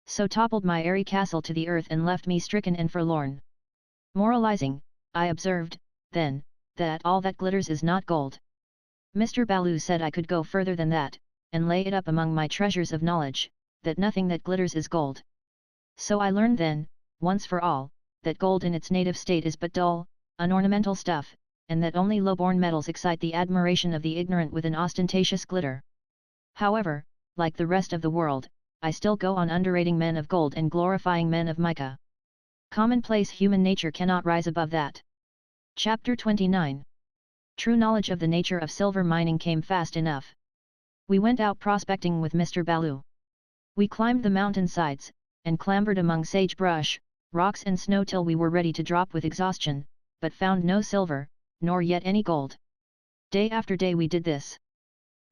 So toppled my airy castle to the earth and left me stricken and forlorn. Moralizing, I observed, then, that all that glitters is not gold. Mr. Baloo said I could go further than that, and lay it up among my treasures of knowledge, that nothing that glitters is gold. So I learned then, once for all, that gold in its native state is but dull, unornamental stuff, and that only low-born metals excite the admiration of the ignorant with an ostentatious glitter. However, like the rest of the world, I still go on underrating men of gold and glorifying men of mica. Commonplace human nature cannot rise above that. Chapter 29. True knowledge of the nature of silver mining came fast enough. We went out prospecting with Mr. Baloo. We climbed the mountain sides, and clambered among sagebrush, rocks and snow till we were ready to drop with exhaustion, but found no silver, nor yet any gold. Day after day we did this.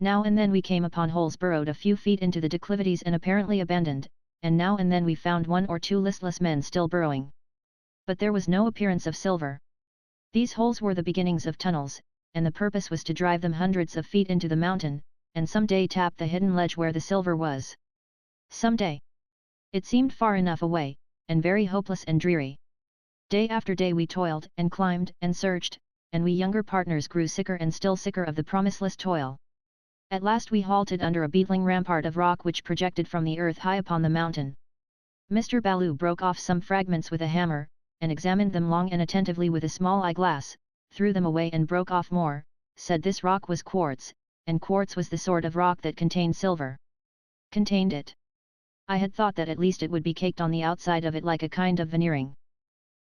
Now and then we came upon holes burrowed a few feet into the declivities and apparently abandoned, and now and then we found one or two listless men still burrowing. But there was no appearance of silver. These holes were the beginnings of tunnels, and the purpose was to drive them hundreds of feet into the mountain, and some day tap the hidden ledge where the silver was. Some day. It seemed far enough away, and very hopeless and dreary. Day after day we toiled, and climbed, and searched, and we younger partners grew sicker and still sicker of the promiseless toil. At last we halted under a beetling rampart of rock which projected from the earth high upon the mountain. Mr. Baloo broke off some fragments with a hammer, and examined them long and attentively with a small eyeglass, threw them away and broke off more, said this rock was quartz, and quartz was the sort of rock that contained silver. Contained it? I had thought that at least it would be caked on the outside of it like a kind of veneering.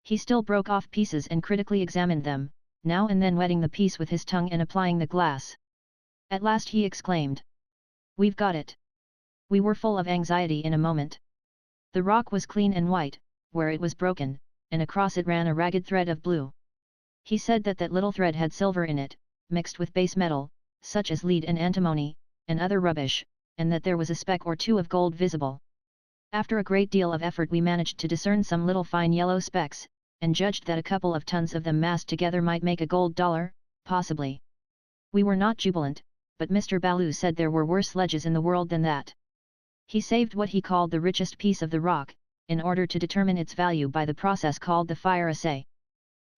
He still broke off pieces and critically examined them, now and then wetting the piece with his tongue and applying the glass. At last he exclaimed, "We've got it!" We were full of anxiety in a moment. The rock was clean and white, where it was broken, and across it ran a ragged thread of blue. He said that that little thread had silver in it, mixed with base metal, such as lead and antimony, and other rubbish, and that there was a speck or two of gold visible. After a great deal of effort we managed to discern some little fine yellow specks, and judged that a couple of tons of them massed together might make a gold dollar, possibly. We were not jubilant, but Mr. Baloo said there were worse ledges in the world than that. He saved what he called the richest piece of the rock, in order to determine its value by the process called the fire assay.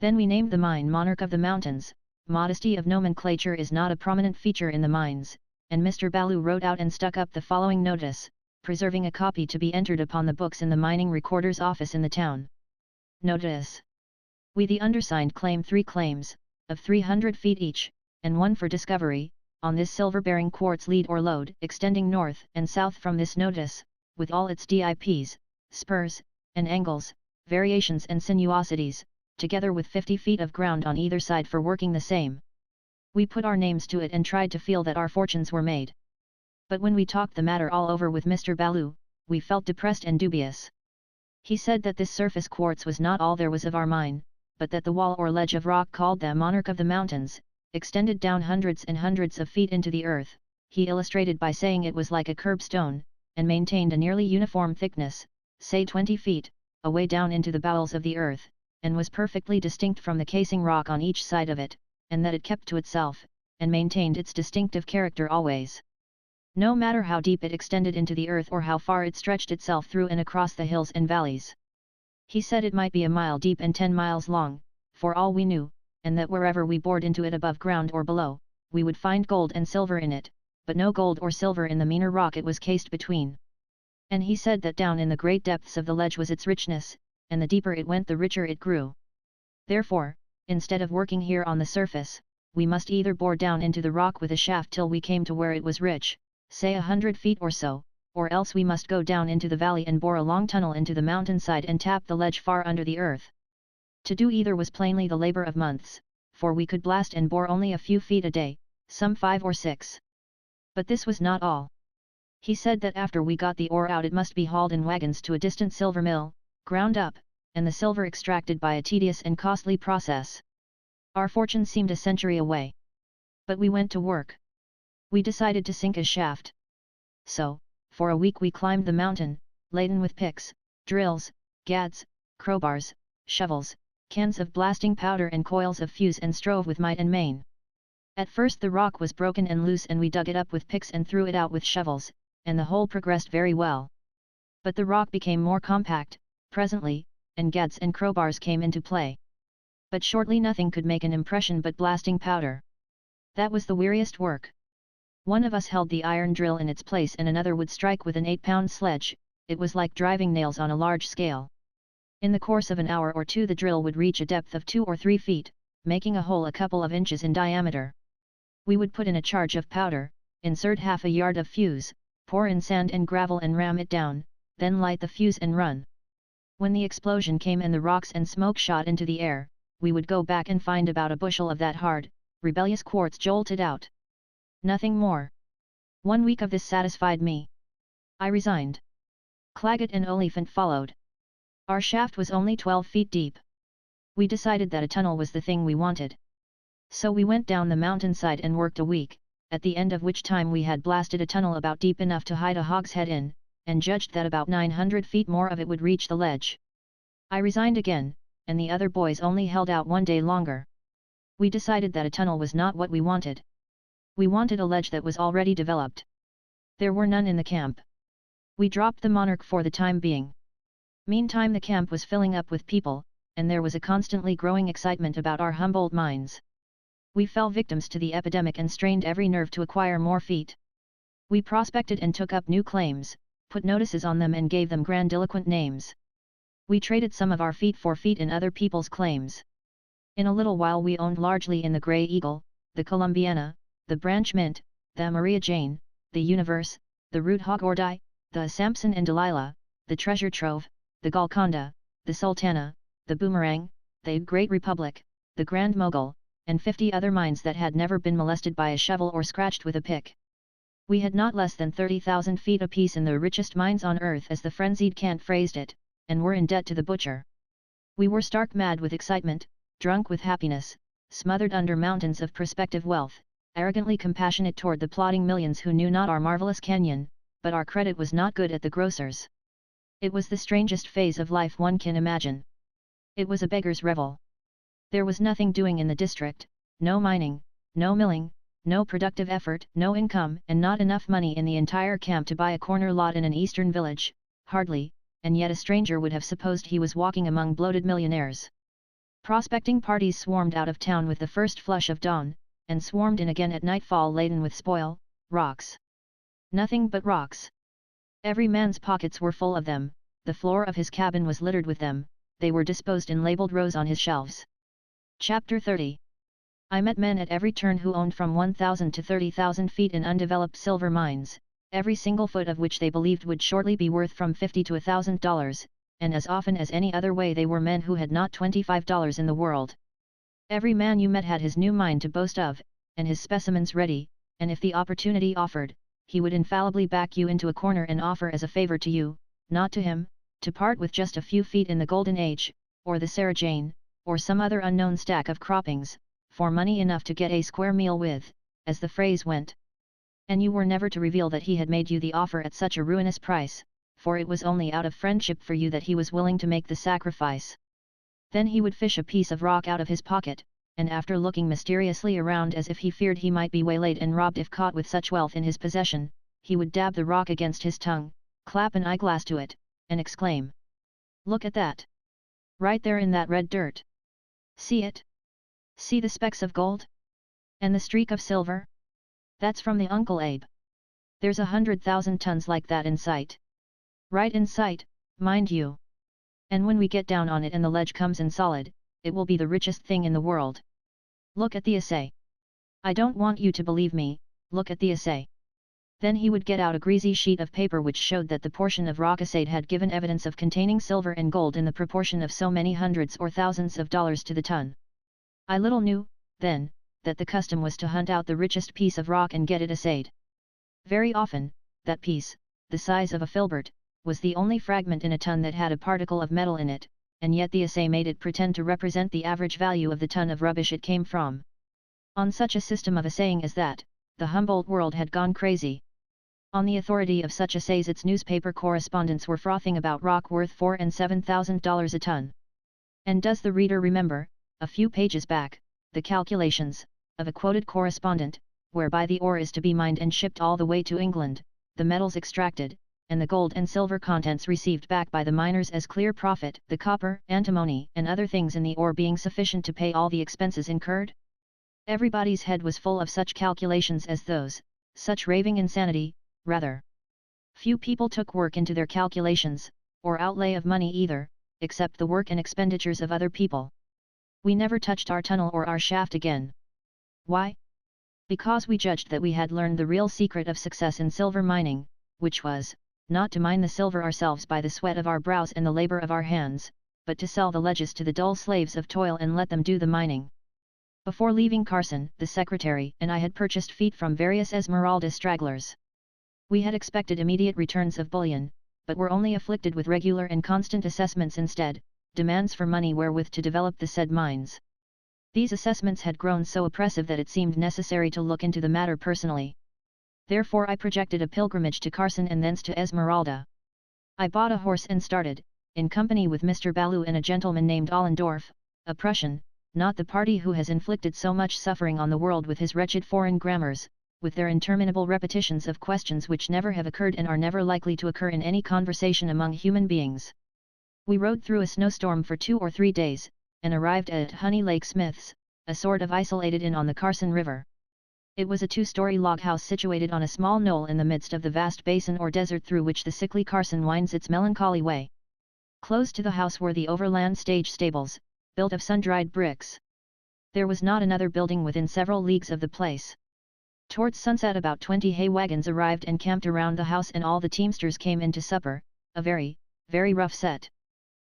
Then we named the mine Monarch of the Mountains. Modesty of nomenclature is not a prominent feature in the mines, and Mr. Baloo wrote out and stuck up the following notice, preserving a copy to be entered upon the books in the mining recorder's office in the town. Notice: we the undersigned claim 3 claims, of 300 feet each, and one for discovery, on this silver-bearing quartz lead or lode extending north and south from this notice, with all its dips, spurs, and angles, variations and sinuosities, together with 50 feet of ground on either side for working the same. We put our names to it and tried to feel that our fortunes were made. But when we talked the matter all over with Mr. Baloo, we felt depressed and dubious. He said that this surface quartz was not all there was of our mine, but that the wall or ledge of rock called the monarch of the mountains, extended down hundreds and hundreds of feet into the earth. He illustrated by saying it was like a curbstone, and maintained a nearly uniform thickness, say 20 feet, away down into the bowels of the earth, and was perfectly distinct from the casing rock on each side of it, and that it kept to itself, and maintained its distinctive character always. No matter how deep it extended into the earth or how far it stretched itself through and across the hills and valleys. He said it might be a mile deep and 10 miles long, for all we knew, and that wherever we bored into it above ground or below, we would find gold and silver in it, but no gold or silver in the meaner rock it was cased between. And he said that down in the great depths of the ledge was its richness, and the deeper it went the richer it grew. Therefore, instead of working here on the surface, we must either bore down into the rock with a shaft till we came to where it was rich, say 100 feet or so, or else we must go down into the valley and bore a long tunnel into the mountainside and tap the ledge far under the earth. To do either was plainly the labor of months, for we could blast and bore only a few feet a day, some 5 or 6. But this was not all. He said that after we got the ore out it must be hauled in wagons to a distant silver mill, ground up, and the silver extracted by a tedious and costly process. Our fortune seemed a century away. But we went to work. We decided to sink a shaft. So, for a week we climbed the mountain, laden with picks, drills, gads, crowbars, shovels, cans of blasting powder and coils of fuse, and strove with might and main. At first the rock was broken and loose and we dug it up with picks and threw it out with shovels, and the whole progressed very well. But the rock became more compact, presently, and gads and crowbars came into play. But shortly nothing could make an impression but blasting powder. That was the weariest work. One of us held the iron drill in its place and another would strike with an 8-pound sledge. It was like driving nails on a large scale. In the course of an hour or two the drill would reach a depth of 2 or 3 feet, making a hole a couple of inches in diameter. We would put in a charge of powder, insert half a yard of fuse, pour in sand and gravel and ram it down, then light the fuse and run. When the explosion came and the rocks and smoke shot into the air, we would go back and find about a bushel of that hard, rebellious quartz jolted out. Nothing more. 1 week of this satisfied me. I resigned. Claggett and Oliphant followed. Our shaft was only 12 feet deep. We decided that a tunnel was the thing we wanted. So we went down the mountainside and worked a week, at the end of which time we had blasted a tunnel about deep enough to hide a hogshead in, and judged that about 900 feet more of it would reach the ledge. I resigned again, and the other boys only held out 1 day longer. We decided that a tunnel was not what we wanted. We wanted a ledge that was already developed. There were none in the camp. We dropped the monarch for the time being. Meantime the camp was filling up with people, and there was a constantly growing excitement about our Humboldt mines. We fell victims to the epidemic and strained every nerve to acquire more feet. We prospected and took up new claims, put notices on them and gave them grandiloquent names. We traded some of our feet for feet in other people's claims. In a little while we owned largely in the Grey Eagle, the Columbiana, the Branch Mint, the Maria Jane, the Universe, the Root Hog Ordi, the Samson and Delilah, the Treasure Trove, the Golconda, the Sultana, the Boomerang, the Great Republic, the Grand Mogul, and 50 other mines that had never been molested by a shovel or scratched with a pick. We had not less than 30,000 feet apiece in the richest mines on earth, as the frenzied cant phrased it, and were in debt to the butcher. We were stark mad with excitement, drunk with happiness, smothered under mountains of prospective wealth, arrogantly compassionate toward the plodding millions who knew not our marvelous canyon, but our credit was not good at the grocers. It was the strangest phase of life one can imagine. It was a beggar's revel. There was nothing doing in the district, no mining, no milling, no productive effort, no income, and not enough money in the entire camp to buy a corner lot in an eastern village, hardly, and yet a stranger would have supposed he was walking among bloated millionaires. Prospecting parties swarmed out of town with the first flush of dawn, and swarmed in again at nightfall laden with spoil, rocks. Nothing but rocks. Every man's pockets were full of them, the floor of his cabin was littered with them, they were disposed in labeled rows on his shelves. Chapter 30. I met men at every turn who owned from 1,000 to 30,000 feet in undeveloped silver mines, every single foot of which they believed would shortly be worth from $50 to $1,000, and as often as any other way they were men who had not $25 in the world. Every man you met had his new mine to boast of, and his specimens ready, and if the opportunity offered, he would infallibly back you into a corner and offer as a favor to you, not to him, to part with just a few feet in the Golden Age, or the Sarah Jane, or some other unknown stack of croppings, for money enough to get a square meal with, as the phrase went. And you were never to reveal that he had made you the offer at such a ruinous price, for it was only out of friendship for you that he was willing to make the sacrifice. Then he would fish a piece of rock out of his pocket, and after looking mysteriously around as if he feared he might be waylaid and robbed if caught with such wealth in his possession, he would dab the rock against his tongue, clap an eyeglass to it, and exclaim, "Look at that! Right there in that red dirt! See it? See the specks of gold? And the streak of silver? That's from the Uncle Abe. There's 100,000 tons like that in sight. Right in sight, mind you. And when we get down on it and the ledge comes in solid, it will be the richest thing in the world. Look at the assay. I don't want you to believe me, look at the assay." Then he would get out a greasy sheet of paper which showed that the portion of rock assayed had given evidence of containing silver and gold in the proportion of so many hundreds or thousands of dollars to the ton. I little knew, then, that the custom was to hunt out the richest piece of rock and get it assayed. Very often, that piece, the size of a filbert, was the only fragment in a ton that had a particle of metal in it, and yet the assay made it pretend to represent the average value of the ton of rubbish it came from. On such a system of assaying as that, the Humboldt world had gone crazy. On the authority of such assays its newspaper correspondents were frothing about rock worth $4,000 and $7,000 a ton. And does the reader remember, a few pages back, the calculations, of a quoted correspondent, whereby the ore is to be mined and shipped all the way to England, the metals extracted, and the gold and silver contents received back by the miners as clear profit, the copper, antimony, and other things in the ore being sufficient to pay all the expenses incurred? Everybody's head was full of such calculations as those, such raving insanity, rather. Few people took work into their calculations, or outlay of money either, except the work and expenditures of other people. We never touched our tunnel or our shaft again. Why? Because we judged that we had learned the real secret of success in silver mining, which was, not to mine the silver ourselves by the sweat of our brows and the labor of our hands, but to sell the ledges to the dull slaves of toil and let them do the mining. Before leaving Carson, the secretary and I had purchased feet from various Esmeralda stragglers. We had expected immediate returns of bullion, but were only afflicted with regular and constant assessments instead, demands for money wherewith to develop the said mines. These assessments had grown so oppressive that it seemed necessary to look into the matter personally. Therefore I projected a pilgrimage to Carson and thence to Esmeralda. I bought a horse and started, in company with Mr. Ballou and a gentleman named Allendorf, a Prussian, not the party who has inflicted so much suffering on the world with his wretched foreign grammars, with their interminable repetitions of questions which never have occurred and are never likely to occur in any conversation among human beings. We rode through a snowstorm for 2 or 3 days, and arrived at Honey Lake Smith's, a sort of isolated inn on the Carson River. It was a 2-story log house situated on a small knoll in the midst of the vast basin or desert through which the sickly Carson winds its melancholy way. Close to the house were the overland stage stables, built of sun-dried bricks. There was not another building within several leagues of the place. Towards sunset about 20 hay wagons arrived and camped around the house and all the teamsters came in to supper, a very, very rough set.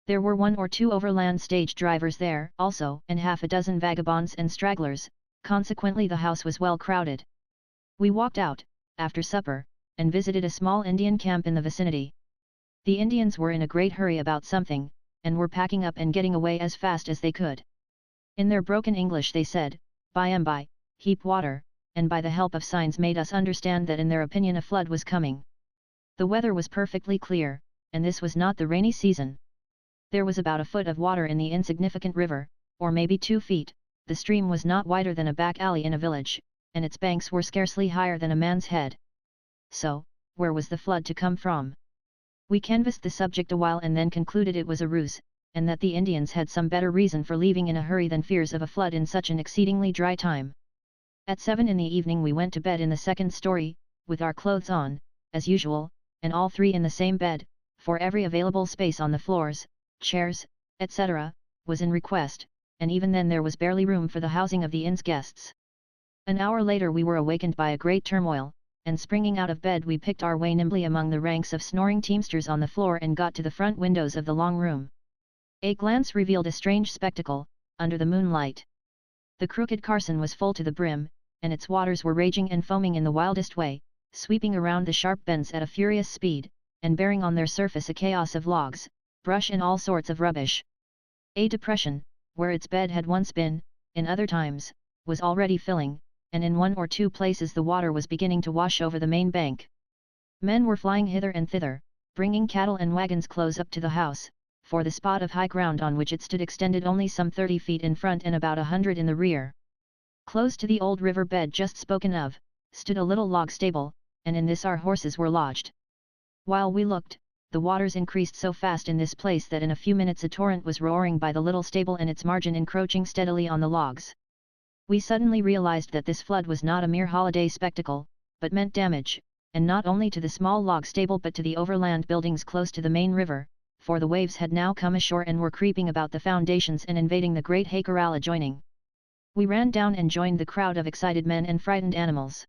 There were 1 or 2 overland stage drivers there, also, and half a dozen vagabonds and stragglers, consequently the house was well crowded. We walked out, after supper, and visited a small Indian camp in the vicinity. The Indians were in a great hurry about something, and were packing up and getting away as fast as they could. In their broken English they said, "By and by, heap water," and by the help of signs made us understand that in their opinion a flood was coming. The weather was perfectly clear, and this was not the rainy season. There was about a foot of water in the insignificant river, or maybe 2 feet, the stream was not wider than a back alley in a village, and its banks were scarcely higher than a man's head. So, where was the flood to come from? We canvassed the subject a while and then concluded it was a ruse, and that the Indians had some better reason for leaving in a hurry than fears of a flood in such an exceedingly dry time. At 7 in the evening we went to bed in the 2nd story, with our clothes on, as usual, and all 3 in the same bed, for every available space on the floors, chairs, etc., was in request, and even then there was barely room for the housing of the inn's guests. An hour later we were awakened by a great turmoil, and springing out of bed we picked our way nimbly among the ranks of snoring teamsters on the floor and got to the front windows of the long room. A glance revealed a strange spectacle, under the moonlight. The crooked Carson was full to the brim, and its waters were raging and foaming in the wildest way, sweeping around the sharp bends at a furious speed, and bearing on their surface a chaos of logs, brush and all sorts of rubbish. A depression, where its bed had once been, in other times, was already filling, and in one or two places the water was beginning to wash over the main bank. Men were flying hither and thither, bringing cattle and wagons close up to the house, for the spot of high ground on which it stood extended only some 30 feet in front and about 100 in the rear. Close to the old river bed just spoken of, stood a little log stable, and in this our horses were lodged. While we looked, the waters increased so fast in this place that in a few minutes a torrent was roaring by the little stable and its margin encroaching steadily on the logs. We suddenly realized that this flood was not a mere holiday spectacle, but meant damage, and not only to the small log stable but to the overland buildings close to the main river, for the waves had now come ashore and were creeping about the foundations and invading the great hay corral adjoining. We ran down and joined the crowd of excited men and frightened animals.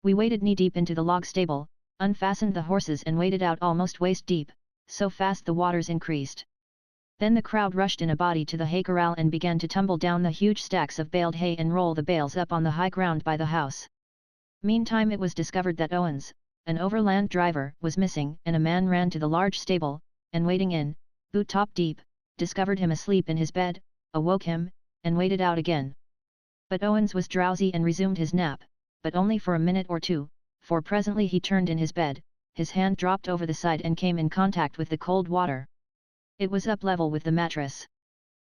We waded knee-deep into the log stable, unfastened the horses and waded out almost waist-deep, so fast the waters increased. Then the crowd rushed in a body to the hay corral and began to tumble down the huge stacks of baled hay and roll the bales up on the high ground by the house. Meantime it was discovered that Owens, an overland driver, was missing, and a man ran to the large stable, and wading in, boot-top deep, discovered him asleep in his bed, awoke him, and waded out again. But Owens was drowsy and resumed his nap, but only for a minute or two, for presently he turned in his bed, his hand dropped over the side and came in contact with the cold water. It was up level with the mattress.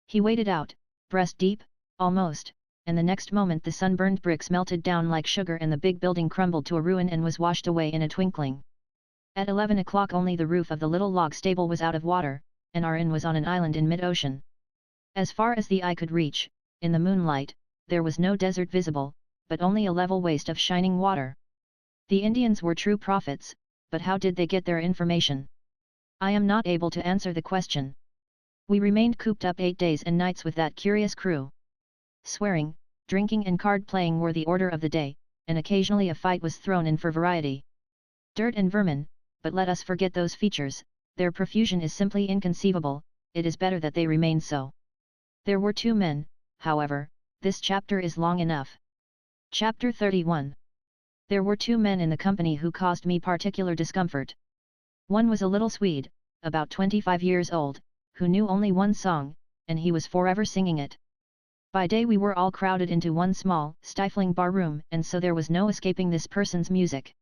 He waded out, breast deep, almost, and the next moment the sunburned bricks melted down like sugar and the big building crumbled to a ruin and was washed away in a twinkling. At 11 o'clock only the roof of the little log stable was out of water, and our inn was on an island in mid-ocean. As far as the eye could reach, in the moonlight, there was no desert visible, but only a level waste of shining water. The Indians were true prophets, but how did they get their information? I am not able to answer the question. We remained cooped up 8 days and nights with that curious crew. Swearing, drinking and card-playing were the order of the day, and occasionally a fight was thrown in for variety. Dirt and vermin, but let us forget those features, their profusion is simply inconceivable, it is better that they remain so. There were 2 men, however, this chapter is long enough. Chapter 31. There were 2 men in the company who caused me particular discomfort. One was a little Swede, about 25 years old, who knew only one song, and he was forever singing it. By day we were all crowded into one small, stifling bar-room, and so there was no escaping this person's music.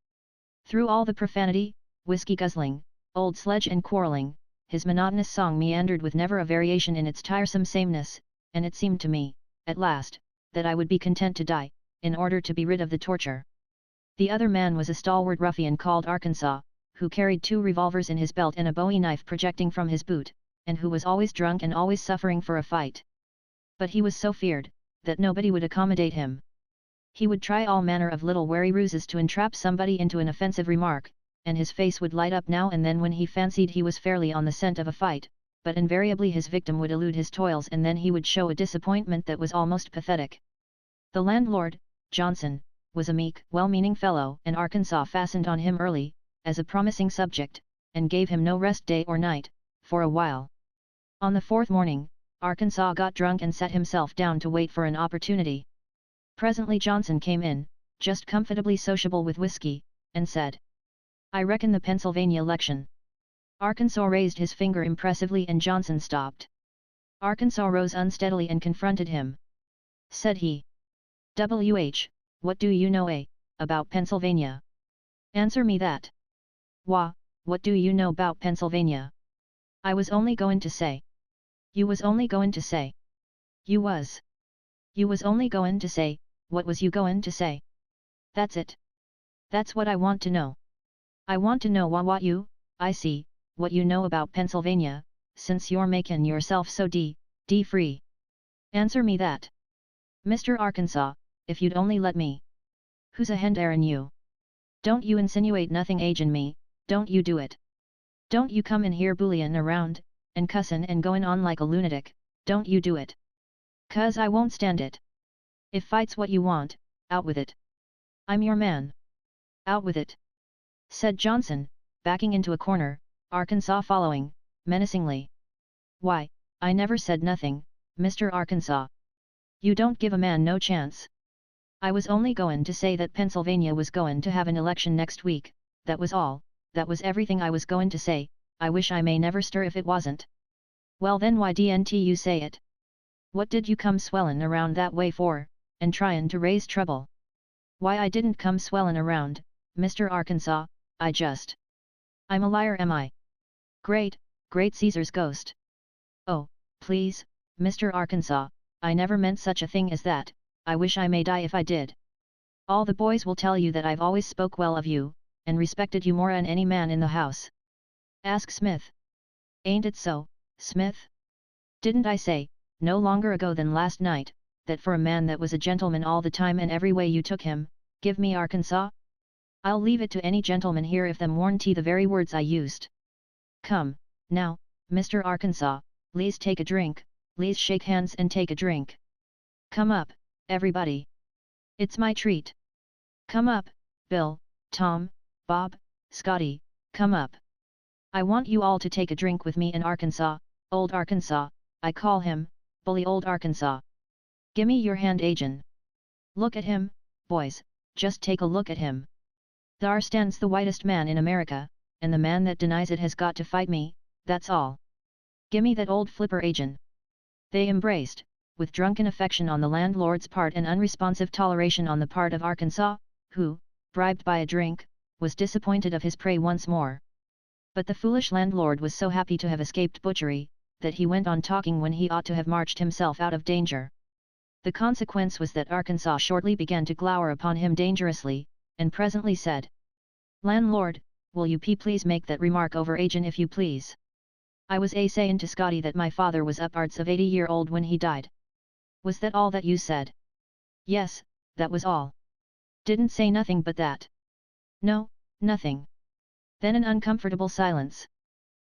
Through all the profanity, whiskey guzzling, old sledge and quarreling, his monotonous song meandered with never a variation in its tiresome sameness, and it seemed to me, at last, that I would be content to die, in order to be rid of the torture. The other man was a stalwart ruffian called Arkansas, who carried 2 revolvers in his belt and a bowie knife projecting from his boot, and who was always drunk and always suffering for a fight. But he was so feared, that nobody would accommodate him. He would try all manner of little wary ruses to entrap somebody into an offensive remark, and his face would light up now and then when he fancied he was fairly on the scent of a fight, but invariably his victim would elude his toils and then he would show a disappointment that was almost pathetic. The landlord, Johnson, was a meek, well-meaning fellow, and Arkansas fastened on him early, as a promising subject, and gave him no rest day or night, for a while. On the 4th morning, Arkansas got drunk and sat himself down to wait for an opportunity. Presently Johnson came in, just comfortably sociable with whiskey, and said, "I reckon the Pennsylvania election." Arkansas raised his finger impressively and Johnson stopped. Arkansas rose unsteadily and confronted him. Said he, "W.H., what do you know about Pennsylvania? Answer me that." "Wha, what do you know 'bout Pennsylvania? I was only going to say." "You was only going to say. You was. You was only going to say, what was you going to say?" "That's it. That's what I want to know. I want to know what you, I see, what you know about Pennsylvania, since you're makin' yourself so free. Answer me that. Mr. Arkansas, if you'd only let me. Who's a hen darin' you? Don't you insinuate nothing agin me, don't you do it. Don't you come in here bullyin' around, and cussin' and goin' on like a lunatic, don't you do it. 'Cause I won't stand it. If fight's what you want, out with it. I'm your man. Out with it," said Johnson, backing into a corner, Arkansas following, menacingly. "Why, I never said nothing, Mr. Arkansas. You don't give a man no chance. I was only goin' to say that Pennsylvania was goin' to have an election next week, that was all, that was everything I was going to say, I wish I may never stir if it wasn't. Well then why didn't you say it? What did you come swellin' around that way for, and tryin' to raise trouble? Why I didn't come swellin' around, Mr. Arkansas, I'm a liar am I? Great, great Caesar's ghost. Oh, please, Mr. Arkansas, I never meant such a thing as that, I wish I may die if I did. All the boys will tell you that I've always spoke well of you, and respected you more than any man in the house. Ask Smith. Ain't it so, Smith? Didn't I say, no longer ago than last night, that for a man that was a gentleman all the time and every way you took him, give me Arkansas? I'll leave it to any gentleman here if them warranty the very words I used. Come, now, Mr. Arkansas, le's take a drink, le's shake hands and take a drink. Come up, everybody. It's my treat. Come up, Bill, Tom, Bob, Scotty, come up. I want you all to take a drink with me in Arkansas, old Arkansas, I call him, bully old Arkansas. Gimme your hand agent. Look at him, boys, just take a look at him. Thar stands the whitest man in America, and the man that denies it has got to fight me, that's all. Gimme that old flipper agent. They embraced, with drunken affection on the landlord's part and unresponsive toleration on the part of Arkansas, who, bribed by a drink, was disappointed of his prey once more. But the foolish landlord was so happy to have escaped butchery, that he went on talking when he ought to have marched himself out of danger. The consequence was that Arkansas shortly began to glower upon him dangerously, and presently said, "Landlord, will you please make that remark over agent if you please? I was sayin' to Scotty that my father was up'ards of 80-year-old when he died. Was that all that you said?" "Yes, that was all. Didn't say nothing but that." "No, nothing." Then an uncomfortable silence.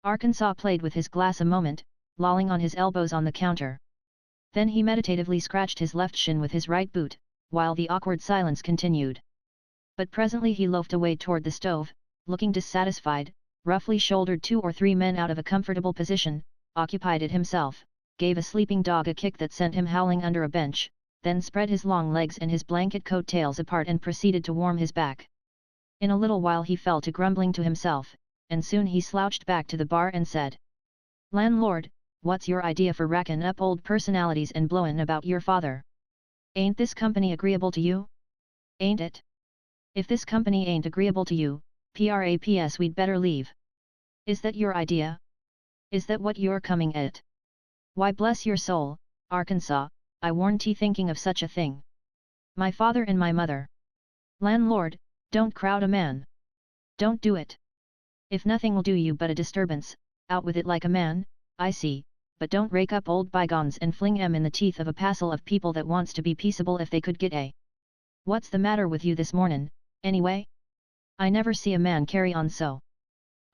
Arkansas played with his glass a moment, lolling on his elbows on the counter. Then he meditatively scratched his left shin with his right boot, while the awkward silence continued. But presently he loafed away toward the stove, looking dissatisfied, roughly shouldered 2 or 3 men out of a comfortable position, occupied it himself, gave a sleeping dog a kick that sent him howling under a bench, then spread his long legs and his blanket coat tails apart and proceeded to warm his back. In a little while he fell to grumbling to himself, and soon he slouched back to the bar and said, "Landlord, what's your idea for rackin' up old personalities and blowin' about your father? Ain't this company agreeable to you? Ain't it? If this company ain't agreeable to you, praps we'd better leave. Is that your idea? Is that what you're coming at? Why bless your soul, Arkansas, I warn't thinking of such a thing. My father and my mother." "Landlord, don't crowd a man. Don't do it. If nothing'll do you but a disturbance, out with it like a man, I see, but don't rake up old bygones and fling 'em in the teeth of a passel of people that wants to be peaceable if they could get a. What's the matter with you this mornin', anyway? I never see a man carry on so.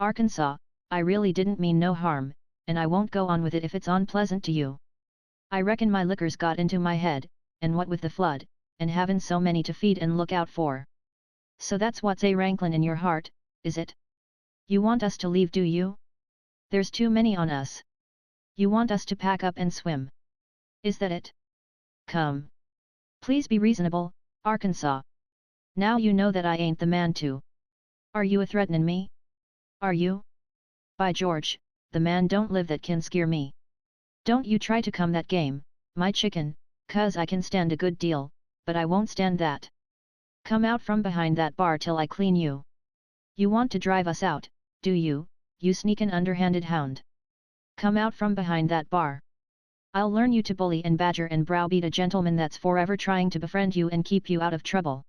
Arkansas, I really didn't mean no harm, and I won't go on with it if it's unpleasant to you. I reckon my liquor's got into my head, and what with the flood, and havin' so many to feed and look out for. So that's what's a ranklin' in your heart, is it? You want us to leave, do you? There's too many on us. You want us to pack up and swim. Is that it? Come. Please be reasonable, Arkansas. Now you know that I ain't the man to. Are you a-threatenin' me? Are you? By George, the man don't live that can scare me. Don't you try to come that game, my chicken, 'cause I can stand a good deal, but I won't stand that. Come out from behind that bar till I clean you. You want to drive us out, do you, you sneakin' underhanded hound? Come out from behind that bar. I'll learn you to bully and badger and browbeat a gentleman that's forever trying to befriend you and keep you out of trouble.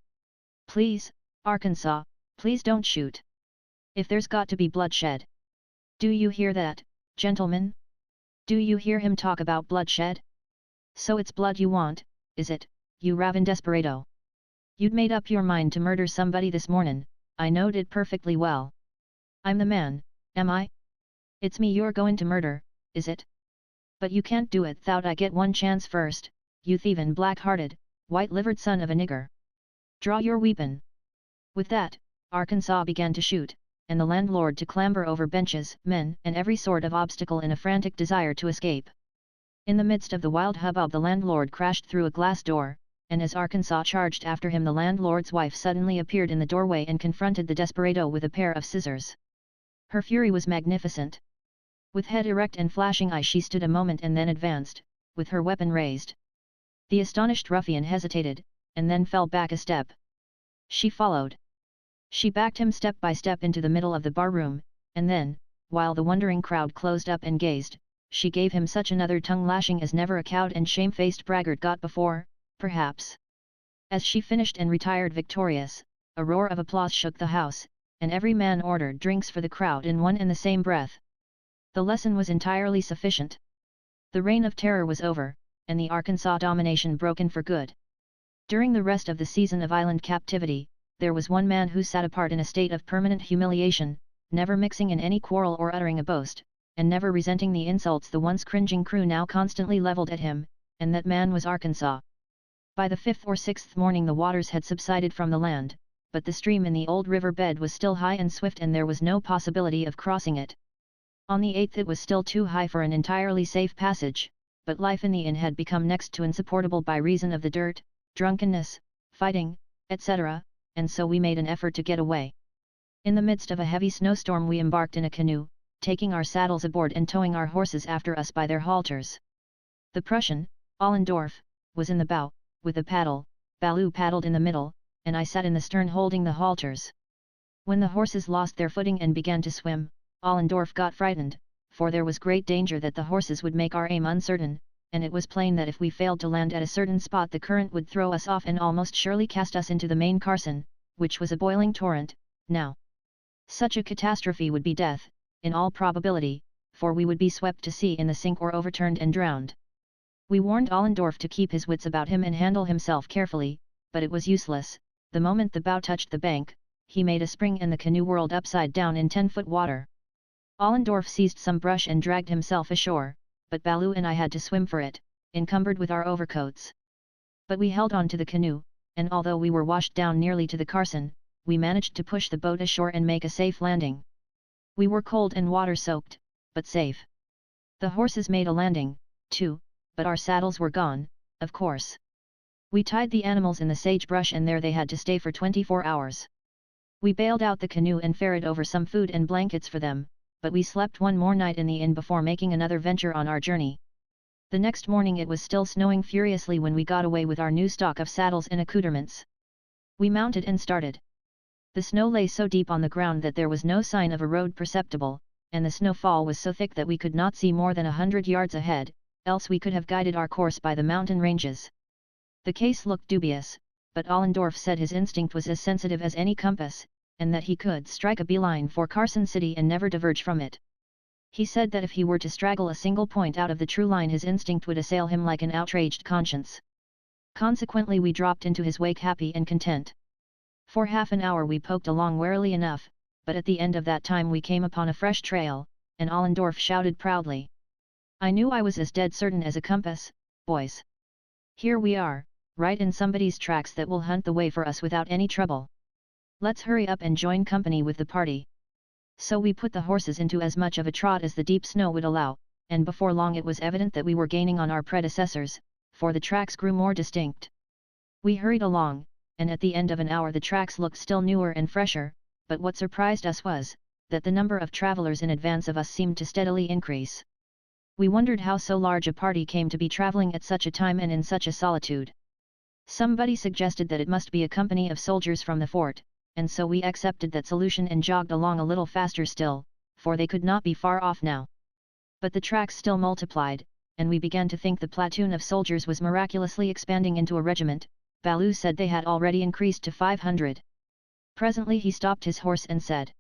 Please, Arkansas, please don't shoot. If there's got to be bloodshed. Do you hear that, gentlemen? Do you hear him talk about bloodshed? So it's blood you want, is it, you ravin' desperado? You'd made up your mind to murder somebody this mornin', I knowed it perfectly well. I'm the man, am I? It's me you're goin' to murder, is it? But you can't do it 'thout I get one chance first, you thievin' black-hearted, white-livered son of a nigger. Draw your weapon." With that, Arkansas began to shoot, and the landlord to clamber over benches, men, and every sort of obstacle in a frantic desire to escape. In the midst of the wild hubbub the landlord crashed through a glass door, and as Arkansas charged after him the landlord's wife suddenly appeared in the doorway and confronted the desperado with a pair of scissors. Her fury was magnificent. With head erect and flashing eye she stood a moment and then advanced, with her weapon raised. The astonished ruffian hesitated, and then fell back a step. She followed. She backed him step by step into the middle of the bar-room, and then, while the wondering crowd closed up and gazed, she gave him such another tongue-lashing as never a cowed and shamefaced braggart got before, perhaps. As she finished and retired victorious, a roar of applause shook the house, and every man ordered drinks for the crowd in one and the same breath. The lesson was entirely sufficient. The reign of terror was over, and the Arkansas domination broken for good. During the rest of the season of island captivity, there was one man who sat apart in a state of permanent humiliation, never mixing in any quarrel or uttering a boast, and never resenting the insults the once cringing crew now constantly leveled at him, and that man was Arkansas. By the 5th or 6th morning the waters had subsided from the land, but the stream in the old river bed was still high and swift and there was no possibility of crossing it. On the 8th it was still too high for an entirely safe passage, but life in the inn had become next to insupportable by reason of the dirt, drunkenness, fighting, etc., and so we made an effort to get away. In the midst of a heavy snowstorm we embarked in a canoe, taking our saddles aboard and towing our horses after us by their halters. The Prussian, Allendorf, was in the bow, with a paddle, Baloo paddled in the middle, and I sat in the stern holding the halters. When the horses lost their footing and began to swim, Allendorf got frightened, for there was great danger that the horses would make our aim uncertain, and it was plain that if we failed to land at a certain spot the current would throw us off and almost surely cast us into the main Carson, which was a boiling torrent, now. Such a catastrophe would be death, in all probability, for we would be swept to sea in the sink or overturned and drowned. We warned Allendorf to keep his wits about him and handle himself carefully, but it was useless. The moment the bow touched the bank, he made a spring and the canoe whirled upside down in 10-foot water. Allendorf seized some brush and dragged himself ashore, but Baloo and I had to swim for it, encumbered with our overcoats. But we held on to the canoe, and although we were washed down nearly to the Carson, we managed to push the boat ashore and make a safe landing. We were cold and water-soaked, but safe. The horses made a landing, too, but our saddles were gone, of course. We tied the animals in the sagebrush and there they had to stay for 24 hours. We bailed out the canoe and ferried over some food and blankets for them, but we slept one more night in the inn before making another venture on our journey. The next morning it was still snowing furiously when we got away with our new stock of saddles and accoutrements. We mounted and started. The snow lay so deep on the ground that there was no sign of a road perceptible, and the snowfall was so thick that we could not see more than 100 yards ahead, else we could have guided our course by the mountain ranges. The case looked dubious, but Allendorf said his instinct was as sensitive as any compass, and that he could strike a beeline for Carson City and never diverge from it. He said that if he were to straggle a single point out of the true line his instinct would assail him like an outraged conscience. Consequently we dropped into his wake happy and content. For half an hour we poked along warily enough, but at the end of that time we came upon a fresh trail, and Allendorf shouted proudly. I knew I was as dead certain as a compass, boys. Here we are, right in somebody's tracks that will hunt the way for us without any trouble. Let's hurry up and join company with the party. So we put the horses into as much of a trot as the deep snow would allow, and before long it was evident that we were gaining on our predecessors, for the tracks grew more distinct. We hurried along, and at the end of an hour the tracks looked still newer and fresher, but what surprised us was, that the number of travelers in advance of us seemed to steadily increase. We wondered how so large a party came to be traveling at such a time and in such a solitude. Somebody suggested that it must be a company of soldiers from the fort, and so we accepted that solution and jogged along a little faster still, for they could not be far off now. But the tracks still multiplied, and we began to think the platoon of soldiers was miraculously expanding into a regiment. Baloo said they had already increased to 500. Presently he stopped his horse and said,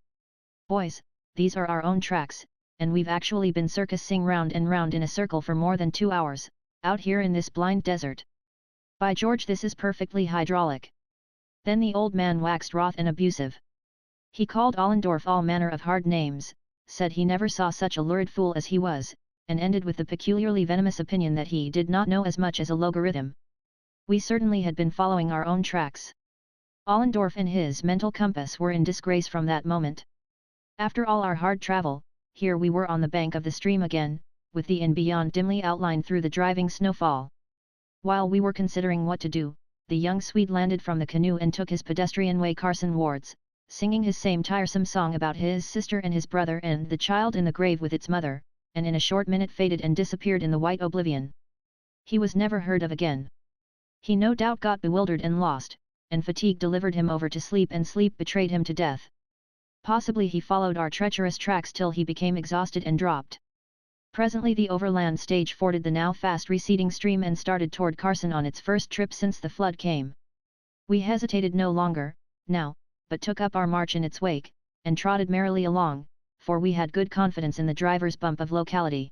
"Boys, these are our own tracks, and we've actually been circusing round and round in a circle for more than 2 hours, out here in this blind desert. By George, this is perfectly hydraulic." Then the old man waxed wroth and abusive. He called Allendorf all manner of hard names, said he never saw such a lurid fool as he was, and ended with the peculiarly venomous opinion that he did not know as much as a logarithm. We certainly had been following our own tracks. Allendorf and his mental compass were in disgrace from that moment. After all our hard travel, here we were on the bank of the stream again, with the inn beyond dimly outlined through the driving snowfall. While we were considering what to do, the young Swede landed from the canoe and took his pedestrian way Carson wards, singing his same tiresome song about his sister and his brother and the child in the grave with its mother, and in a short minute faded and disappeared in the white oblivion. He was never heard of again. He no doubt got bewildered and lost, and fatigue delivered him over to sleep and sleep betrayed him to death. Possibly he followed our treacherous tracks till he became exhausted and dropped. Presently the overland stage forded the now fast receding stream and started toward Carson on its first trip since the flood came. We hesitated no longer, now, but took up our march in its wake, and trotted merrily along, for we had good confidence in the driver's bump of locality.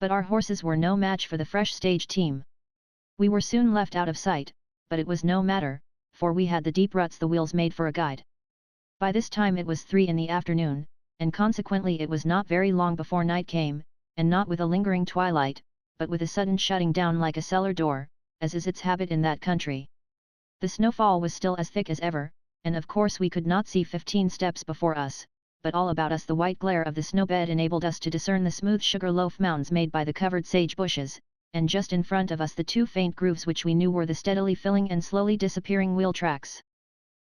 But our horses were no match for the fresh stage team. We were soon left out of sight, but it was no matter, for we had the deep ruts the wheels made for a guide. By this time it was 3 in the afternoon, and consequently it was not very long before night came, and not with a lingering twilight, but with a sudden shutting down like a cellar door, as is its habit in that country. The snowfall was still as thick as ever, and of course we could not see 15 steps before us, but all about us the white glare of the snowbed enabled us to discern the smooth sugar loaf mounds made by the covered sage bushes, and just in front of us the 2 faint grooves which we knew were the steadily filling and slowly disappearing wheel tracks.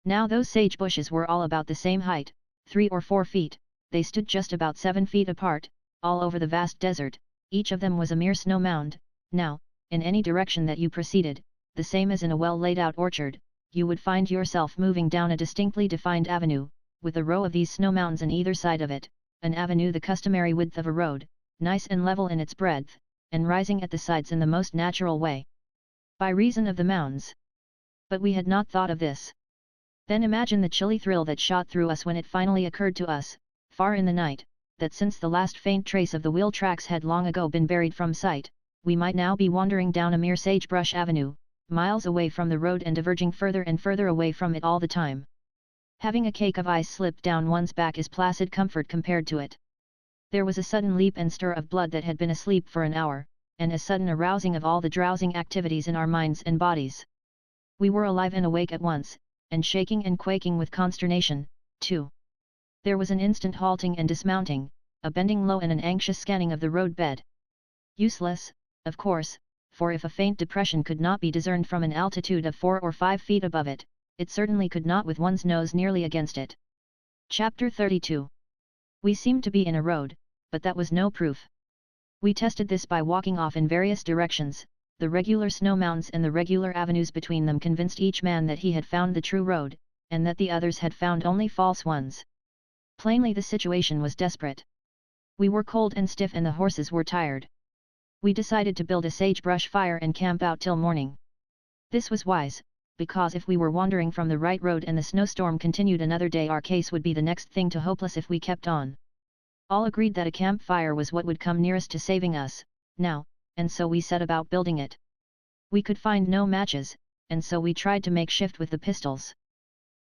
Now those sage bushes were all about the same height, 3 or 4 feet, they stood just about 7 feet apart, all over the vast desert, each of them was a mere snow mound. Now, in any direction that you proceeded, the same as in a well laid out orchard, you would find yourself moving down a distinctly defined avenue, with a row of these snow mounds on either side of it, an avenue the customary width of a road, nice and level in its breadth, and rising at the sides in the most natural way. By reason of the mounds. But we had not thought of this. Then imagine the chilly thrill that shot through us when it finally occurred to us, far in the night, that since the last faint trace of the wheel tracks had long ago been buried from sight, we might now be wandering down a mere sagebrush avenue, miles away from the road and diverging further and further away from it all the time. Having a cake of ice slip down one's back is placid comfort compared to it. There was a sudden leap and stir of blood that had been asleep for an hour, and a sudden arousing of all the drowsing activities in our minds and bodies. We were alive and awake at once, and shaking and quaking with consternation, too. There was an instant halting and dismounting, a bending low and an anxious scanning of the road bed. Useless, of course, for if a faint depression could not be discerned from an altitude of 4 or 5 feet above it, it certainly could not with one's nose nearly against it. Chapter 32. We seemed to be in a road, but that was no proof. We tested this by walking off in various directions. The regular snow mounds and the regular avenues between them convinced each man that he had found the true road, and that the others had found only false ones. Plainly the situation was desperate. We were cold and stiff and the horses were tired. We decided to build a sagebrush fire and camp out till morning. This was wise, because if we were wandering from the right road and the snowstorm continued another day, our case would be the next thing to hopeless if we kept on. All agreed that a campfire was what would come nearest to saving us, now, and so we set about building it. We could find no matches, and so we tried to make shift with the pistols.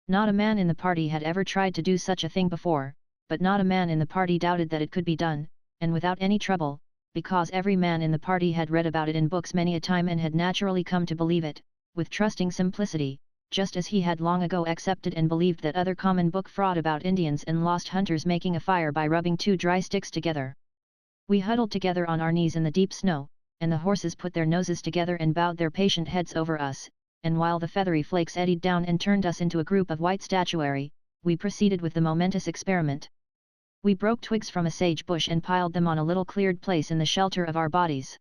Not a man in the party had ever tried to do such a thing before, but not a man in the party doubted that it could be done, and without any trouble, because every man in the party had read about it in books many a time and had naturally come to believe it, with trusting simplicity, just as he had long ago accepted and believed that other common book fraud about Indians and lost hunters making a fire by rubbing 2 dry sticks together. We huddled together on our knees in the deep snow, and the horses put their noses together and bowed their patient heads over us, and while the feathery flakes eddied down and turned us into a group of white statuary, we proceeded with the momentous experiment. We broke twigs from a sage bush and piled them on a little cleared place in the shelter of our bodies.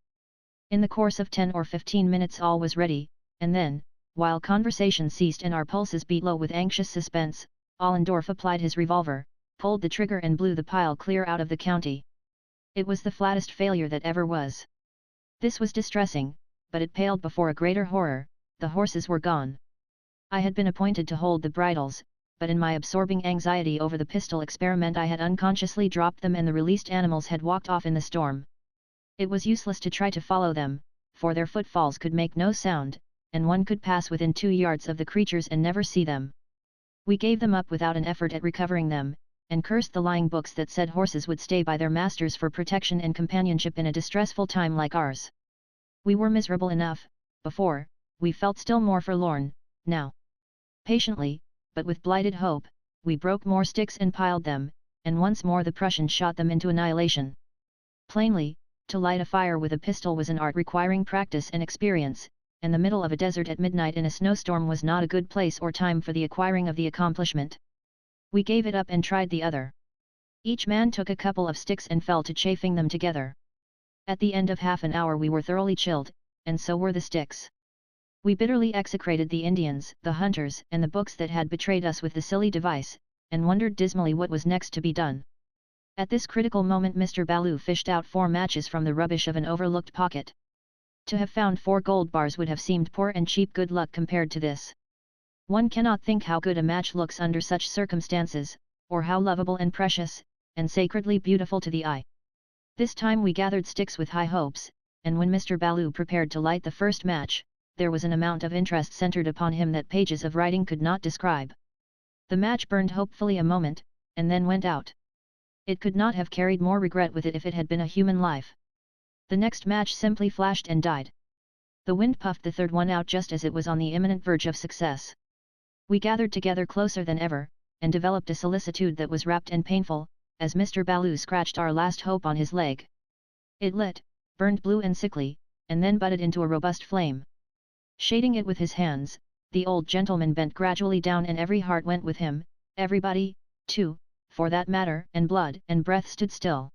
In the course of 10 or 15 minutes all was ready, and then, while conversation ceased and our pulses beat low with anxious suspense, Allendorf applied his revolver, pulled the trigger and blew the pile clear out of the county. It was the flattest failure that ever was. This was distressing, but it paled before a greater horror. The horses were gone. I had been appointed to hold the bridles, but in my absorbing anxiety over the pistol experiment I had unconsciously dropped them and the released animals had walked off in the storm. It was useless to try to follow them, for their footfalls could make no sound, and one could pass within 2 yards of the creatures and never see them. We gave them up without an effort at recovering them, and cursed the lying books that said horses would stay by their masters for protection and companionship in a distressful time like ours. We were miserable enough, before, we felt still more forlorn, now. Patiently, but with blighted hope, we broke more sticks and piled them, and once more the Prussians shot them into annihilation. Plainly, to light a fire with a pistol was an art requiring practice and experience, and the middle of a desert at midnight in a snowstorm was not a good place or time for the acquiring of the accomplishment. We gave it up and tried the other. Each man took a couple of sticks and fell to chafing them together. At the end of half an hour we were thoroughly chilled, and so were the sticks. We bitterly execrated the Indians, the hunters, and the books that had betrayed us with the silly device, and wondered dismally what was next to be done. At this critical moment Mr. Baloo fished out 4 matches from the rubbish of an overlooked pocket. To have found 4 gold bars would have seemed poor and cheap good luck compared to this. One cannot think how good a match looks under such circumstances, or how lovable and precious, and sacredly beautiful to the eye. This time we gathered sticks with high hopes, and when Mr. Baloo prepared to light the first match, there was an amount of interest centered upon him that pages of writing could not describe. The match burned hopefully a moment, and then went out. It could not have carried more regret with it if it had been a human life. The next match simply flashed and died. The wind puffed the third one out just as it was on the imminent verge of success. We gathered together closer than ever, and developed a solicitude that was rapt and painful, as Mr. Baloo scratched our last hope on his leg. It lit, burned blue and sickly, and then budded into a robust flame. Shading it with his hands, the old gentleman bent gradually down and every heart went with him, everybody, too, for that matter, and blood and breath stood still.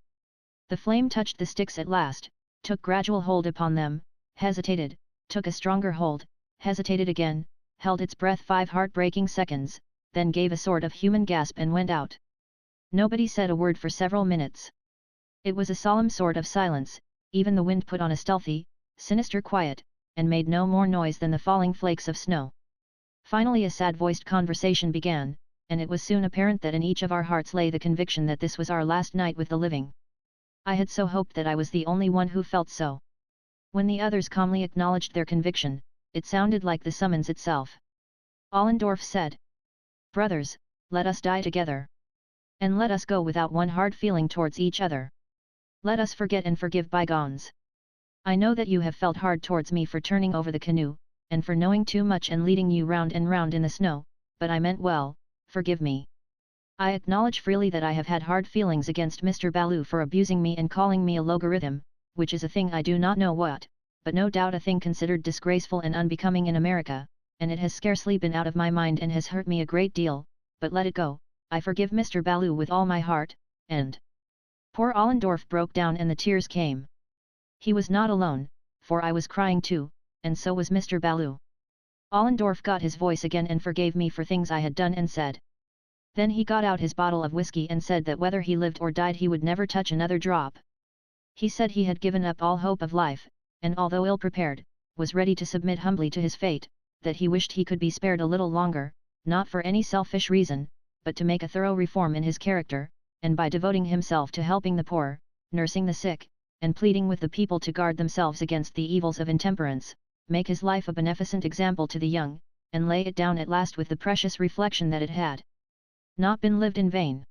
The flame touched the sticks at last, took gradual hold upon them, hesitated, took a stronger hold, hesitated again, held its breath 5 heartbreaking seconds, then gave a sort of human gasp and went out. Nobody said a word for several minutes. It was a solemn sort of silence, even the wind put on a stealthy, sinister quiet, and made no more noise than the falling flakes of snow. Finally a sad-voiced conversation began, and it was soon apparent that in each of our hearts lay the conviction that this was our last night with the living. I had so hoped that I was the only one who felt so. When the others calmly acknowledged their conviction, it sounded like the summons itself. Allendorf said, "Brothers, let us die together. And let us go without one hard feeling towards each other. Let us forget and forgive bygones. I know that you have felt hard towards me for turning over the canoe, and for knowing too much and leading you round and round in the snow, but I meant well, forgive me. I acknowledge freely that I have had hard feelings against Mr. Baloo for abusing me and calling me a logarithm, which is a thing I do not know what, but no doubt a thing considered disgraceful and unbecoming in America, and it has scarcely been out of my mind and has hurt me a great deal, but let it go. I forgive Mr. Baloo with all my heart," and poor Allendorf broke down and the tears came. He was not alone, for I was crying too, and so was Mr. Baloo. Allendorf got his voice again and forgave me for things I had done and said. Then he got out his bottle of whiskey and said that whether he lived or died he would never touch another drop. He said he had given up all hope of life, and although ill-prepared, was ready to submit humbly to his fate, that he wished he could be spared a little longer, not for any selfish reason, but to make a thorough reform in his character, and by devoting himself to helping the poor, nursing the sick, and pleading with the people to guard themselves against the evils of intemperance, make his life a beneficent example to the young, and lay it down at last with the precious reflection that it had not been lived in vain.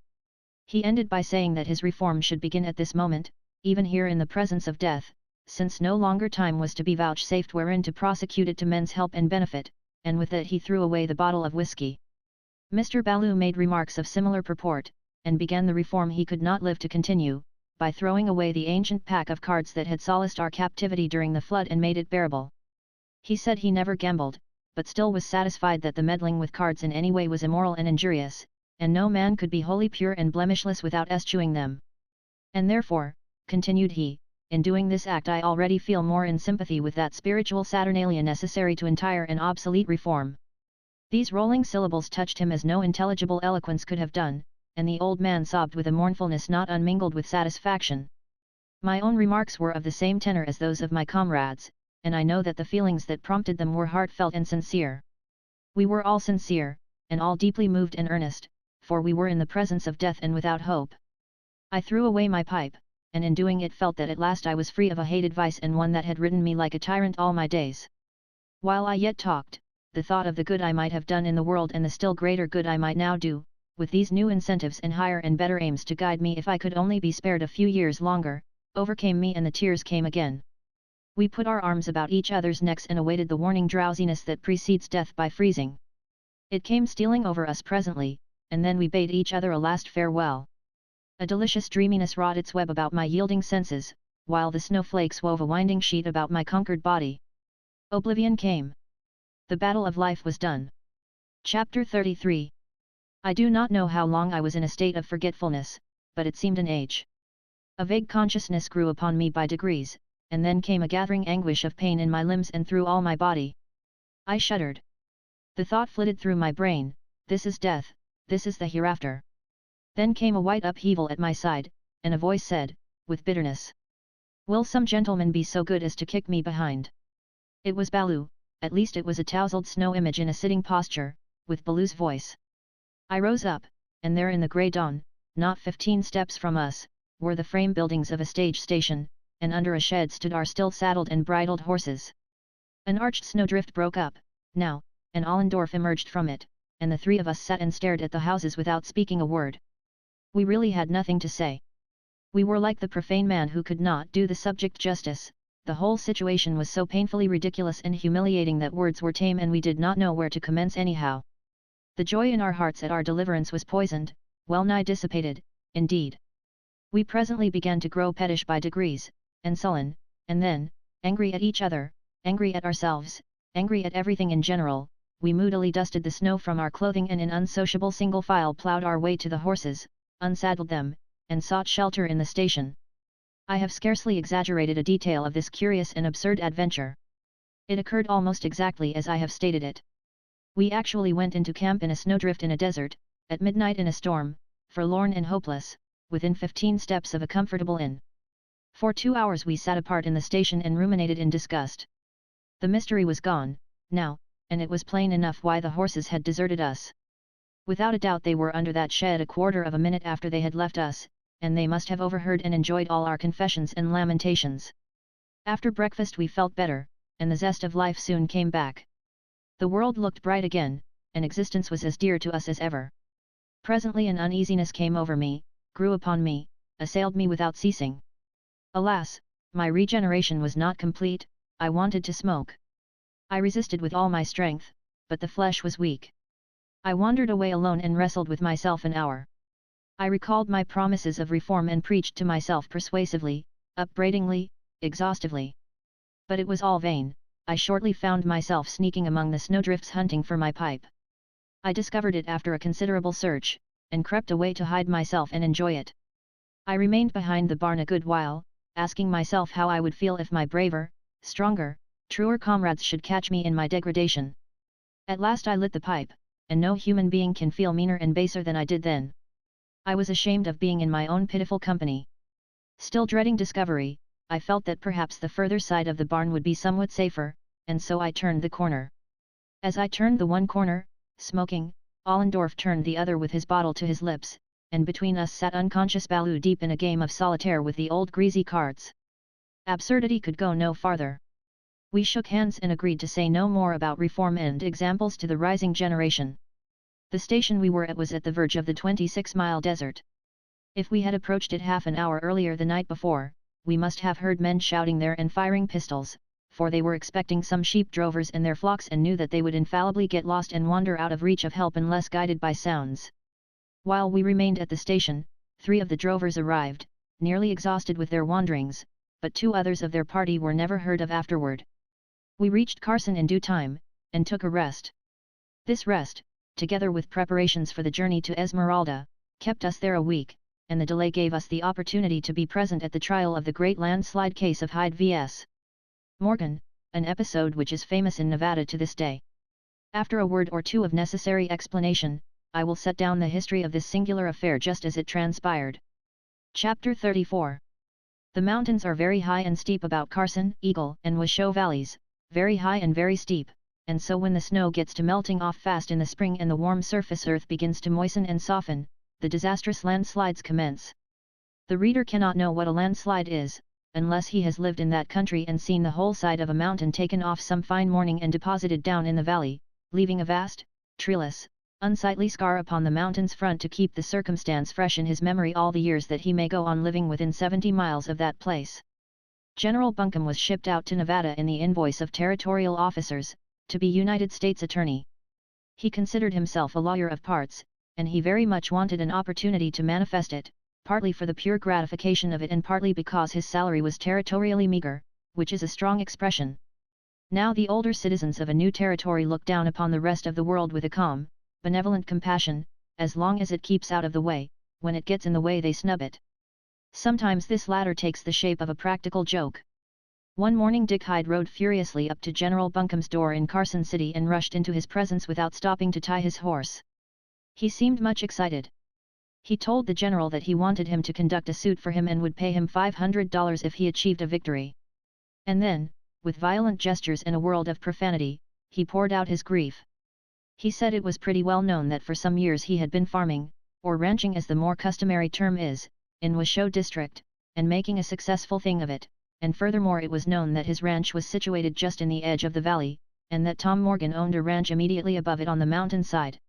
He ended by saying that his reform should begin at this moment, even here in the presence of death, since no longer time was to be vouchsafed wherein to prosecute it to men's help and benefit, and with that he threw away the bottle of whiskey. Mr. Baloo made remarks of similar purport, and began the reform he could not live to continue, by throwing away the ancient pack of cards that had solaced our captivity during the flood and made it bearable. He said he never gambled, but still was satisfied that the meddling with cards in any way was immoral and injurious, and no man could be wholly pure and blemishless without eschewing them. And therefore, continued he, in doing this act I already feel more in sympathy with that spiritual Saturnalia necessary to entire and obsolete reform. These rolling syllables touched him as no intelligible eloquence could have done, and the old man sobbed with a mournfulness not unmingled with satisfaction. My own remarks were of the same tenor as those of my comrades, and I know that the feelings that prompted them were heartfelt and sincere. We were all sincere, and all deeply moved and earnest, for we were in the presence of death and without hope. I threw away my pipe, and in doing it felt that at last I was free of a hated vice and one that had ridden me like a tyrant all my days. While I yet talked, the thought of the good I might have done in the world and the still greater good I might now do, with these new incentives and higher and better aims to guide me if I could only be spared a few years longer, overcame me and the tears came again. We put our arms about each other's necks and awaited the warning drowsiness that precedes death by freezing. It came stealing over us presently, and then we bade each other a last farewell. A delicious dreaminess wrought its web about my yielding senses, while the snowflakes wove a winding sheet about my conquered body. Oblivion came. The battle of life was done. Chapter 33. I do not know how long I was in a state of forgetfulness, but it seemed an age. A vague consciousness grew upon me by degrees, and then came a gathering anguish of pain in my limbs and through all my body. I shuddered. The thought flitted through my brain, this is death, this is the hereafter. Then came a white upheaval at my side, and a voice said, with bitterness, "Will some gentleman be so good as to kick me behind?" It was Baloo, at least it was a tousled snow image in a sitting posture, with Baloo's voice. I rose up, and there in the grey dawn, not 15 steps from us, were the frame buildings of a stage station, and under a shed stood our still saddled and bridled horses. An arched snowdrift broke up, now, and Allendorf emerged from it, and the three of us sat and stared at the houses without speaking a word. We really had nothing to say. We were like the profane man who could not do the subject justice. The whole situation was so painfully ridiculous and humiliating that words were tame and we did not know where to commence anyhow. The joy in our hearts at our deliverance was poisoned, well nigh dissipated, indeed. We presently began to grow pettish by degrees, and sullen, and then, angry at each other, angry at ourselves, angry at everything in general, we moodily dusted the snow from our clothing and in unsociable single file ploughed our way to the horses, unsaddled them, and sought shelter in the station. I have scarcely exaggerated a detail of this curious and absurd adventure. It occurred almost exactly as I have stated it. We actually went into camp in a snowdrift in a desert, at midnight in a storm, forlorn and hopeless, within 15 steps of a comfortable inn. For 2 hours we sat apart in the station and ruminated in disgust. The mystery was gone, now, and it was plain enough why the horses had deserted us. Without a doubt they were under that shed a quarter of a minute after they had left us, and they must have overheard and enjoyed all our confessions and lamentations. After breakfast we felt better, and the zest of life soon came back. The world looked bright again, and existence was as dear to us as ever. Presently an uneasiness came over me, grew upon me, assailed me without ceasing. Alas, my regeneration was not complete, I wanted to smoke. I resisted with all my strength, but the flesh was weak. I wandered away alone and wrestled with myself an hour. I recalled my promises of reform and preached to myself persuasively, upbraidingly, exhaustively. But it was all vain. I shortly found myself sneaking among the snowdrifts hunting for my pipe. I discovered it after a considerable search, and crept away to hide myself and enjoy it. I remained behind the barn a good while, asking myself how I would feel if my braver, stronger, truer comrades should catch me in my degradation. At last I lit the pipe, and no human being can feel meaner and baser than I did then. I was ashamed of being in my own pitiful company. Still dreading discovery, I felt that perhaps the further side of the barn would be somewhat safer, and so I turned the corner. As I turned the one corner, smoking, Allendorf turned the other with his bottle to his lips, and between us sat unconscious Baloo deep in a game of solitaire with the old greasy cards. Absurdity could go no farther. We shook hands and agreed to say no more about reform and examples to the rising generation. The station we were at was at the verge of the 26-mile desert. If we had approached it half an hour earlier the night before, we must have heard men shouting there and firing pistols, for they were expecting some sheep drovers and their flocks and knew that they would infallibly get lost and wander out of reach of help unless guided by sounds. While we remained at the station, 3 of the drovers arrived, nearly exhausted with their wanderings, but 2 others of their party were never heard of afterward. We reached Carson in due time, and took a rest. This rest, together with preparations for the journey to Esmeralda, kept us there a week, and the delay gave us the opportunity to be present at the trial of the great landslide case of Hyde vs. Morgan, an episode which is famous in Nevada to this day. After a word or two of necessary explanation, I will set down the history of this singular affair just as it transpired. Chapter 34. The mountains are very high and steep about Carson, Eagle, and Washoe valleys, very high and very steep, and so when the snow gets to melting off fast in the spring and the warm surface earth begins to moisten and soften, the disastrous landslides commence. The reader cannot know what a landslide is, unless he has lived in that country and seen the whole side of a mountain taken off some fine morning and deposited down in the valley, leaving a vast, treeless, unsightly scar upon the mountain's front to keep the circumstance fresh in his memory all the years that he may go on living within 70 miles of that place. General Buncombe was shipped out to Nevada in the invoice of territorial officers, to be United States Attorney. He considered himself a lawyer of parts, and he very much wanted an opportunity to manifest it, partly for the pure gratification of it and partly because his salary was territorially meager, which is a strong expression. Now the older citizens of a new territory look down upon the rest of the world with a calm, benevolent compassion, as long as it keeps out of the way. When it gets in the way they snub it. Sometimes this latter takes the shape of a practical joke. One morning Dick Hyde rode furiously up to General Buncombe's door in Carson City and rushed into his presence without stopping to tie his horse. He seemed much excited. He told the general that he wanted him to conduct a suit for him and would pay him $500 if he achieved a victory. And then, with violent gestures and a world of profanity, he poured out his grief. He said it was pretty well known that for some years he had been farming, or ranching as the more customary term is, in Washoe district, and making a successful thing of it, and furthermore it was known that his ranch was situated just in the edge of the valley, and that Tom Morgan owned a ranch immediately above it on the mountainside.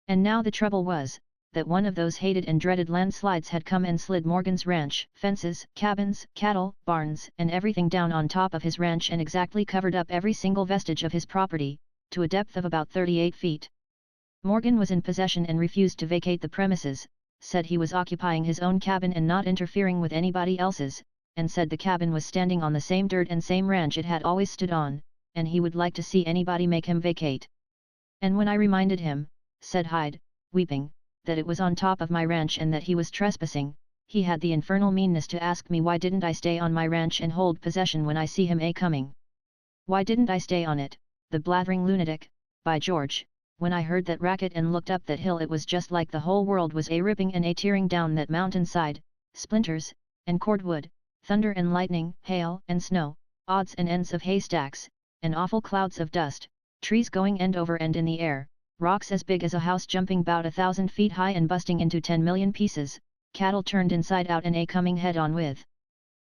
And now the trouble was, that one of those hated and dreaded landslides had come and slid Morgan's ranch, fences, cabins, cattle, barns, and everything down on top of his ranch and exactly covered up every single vestige of his property, to a depth of about 38 feet. Morgan was in possession and refused to vacate the premises, said he was occupying his own cabin and not interfering with anybody else's, and said the cabin was standing on the same dirt and same ranch it had always stood on, and he would like to see anybody make him vacate. And when I reminded him, said Hyde, weeping, that it was on top of my ranch and that he was trespassing, he had the infernal meanness to ask me why didn't I stay on my ranch and hold possession when I see him coming. Why didn't I stay on it, the blathering lunatic, by George. When I heard that racket and looked up that hill it was just like the whole world was ripping and tearing down that mountainside, splinters, and cordwood, thunder and lightning, hail and snow, odds and ends of haystacks, and awful clouds of dust, trees going end over end in the air, rocks as big as a house jumping 'bout 1,000 feet high and busting into 10 million pieces, cattle turned inside out and coming head on with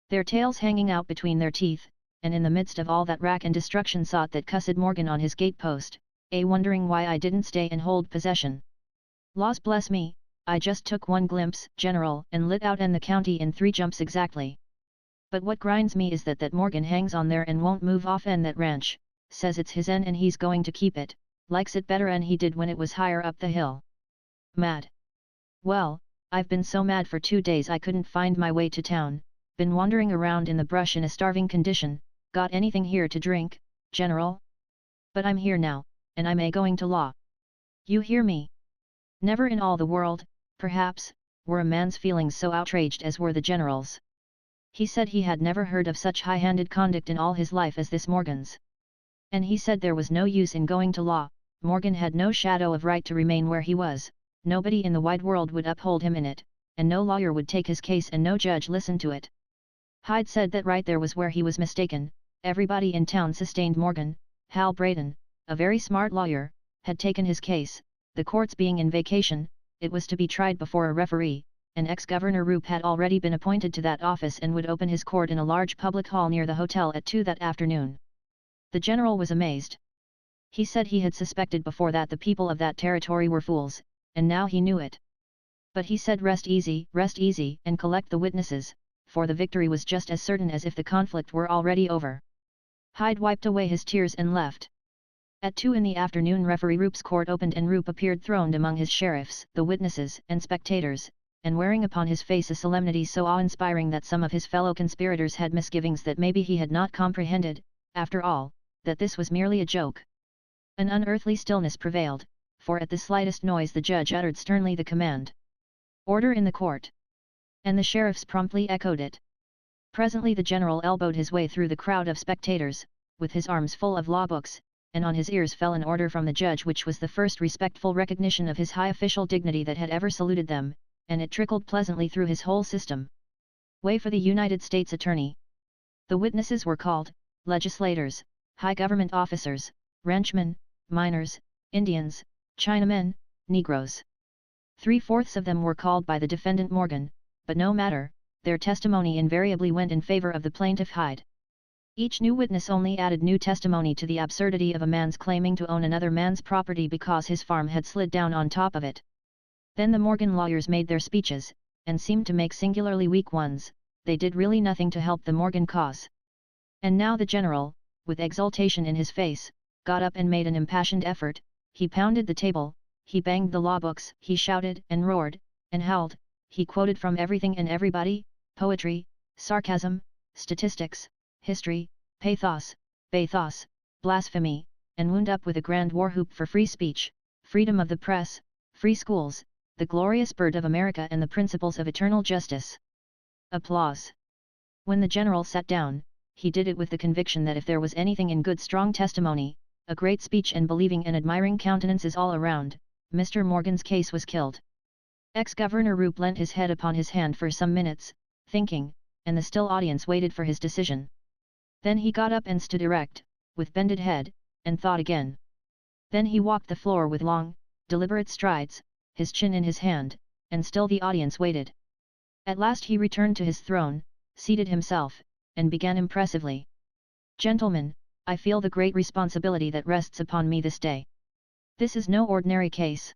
their tails hanging out between their teeth, and in the midst of all that wrack and destruction sot that cussed Morgan on his gatepost, wondering why I didn't stay and hold possession. Laws bless me, I just took one glimpse, General, and lit out and the county in 3 jumps exactly. But what grinds me is that Morgan hangs on there and won't move off and that ranch, says it's his and he's going to keep it, likes it better and he did when it was higher up the hill. Mad. Well, I've been so mad for 2 days I couldn't find my way to town, been wandering around in the brush in a starving condition. Got anything here to drink, General? But I'm here now, and I'm going to law. You hear me? Never in all the world, perhaps, were a man's feelings so outraged as were the General's. He said he had never heard of such high-handed conduct in all his life as this Morgan's. And he said there was no use in going to law, Morgan had no shadow of right to remain where he was, nobody in the wide world would uphold him in it, and no lawyer would take his case and no judge listen to it. Hyde said that right there was where he was mistaken. Everybody in town sustained Morgan. Hal Braden, a very smart lawyer, had taken his case, the courts being in vacation, it was to be tried before a referee, and ex-Governor Roop had already been appointed to that office and would open his court in a large public hall near the hotel at 2 that afternoon. The general was amazed. He said he had suspected before that the people of that territory were fools, and now he knew it. But he said rest easy, and collect the witnesses, for the victory was just as certain as if the conflict were already over. Hyde wiped away his tears and left. At 2 in the afternoon referee Roop's court opened and Roop appeared throned among his sheriffs, the witnesses and spectators, and wearing upon his face a solemnity so awe-inspiring that some of his fellow conspirators had misgivings that maybe he had not comprehended, after all, that this was merely a joke. An unearthly stillness prevailed, for at the slightest noise the judge uttered sternly the command, "Order in the court!" And the sheriffs promptly echoed it. Presently the general elbowed his way through the crowd of spectators, with his arms full of law books, and on his ears fell an order from the judge which was the first respectful recognition of his high official dignity that had ever saluted them, and it trickled pleasantly through his whole system. Way for the United States Attorney. The witnesses were called, legislators, high government officers, ranchmen, miners, Indians, Chinamen, Negroes. 3/4 of them were called by the defendant Morgan, but no matter, their testimony invariably went in favor of the plaintiff Hyde. Each new witness only added new testimony to the absurdity of a man's claiming to own another man's property because his farm had slid down on top of it. Then the Morgan lawyers made their speeches, and seemed to make singularly weak ones. They did really nothing to help the Morgan cause. And now the general, with exultation in his face, got up and made an impassioned effort. He pounded the table, he banged the law books, he shouted and roared, and howled, he quoted from everything and everybody, poetry, sarcasm, statistics, history, pathos, bathos, blasphemy, and wound up with a grand war whoop for free speech, freedom of the press, free schools, the glorious bird of America and the principles of eternal justice. Applause. When the general sat down, he did it with the conviction that if there was anything in good strong testimony, a great speech and believing and admiring countenances all around, Mr. Morgan's case was killed. Ex-Governor Roop leant his head upon his hand for some minutes, thinking, and the still audience waited for his decision. Then he got up and stood erect, with bended head, and thought again. Then he walked the floor with long, deliberate strides, his chin in his hand, and still the audience waited. At last he returned to his throne, seated himself, and began impressively. Gentlemen, I feel the great responsibility that rests upon me this day. This is no ordinary case.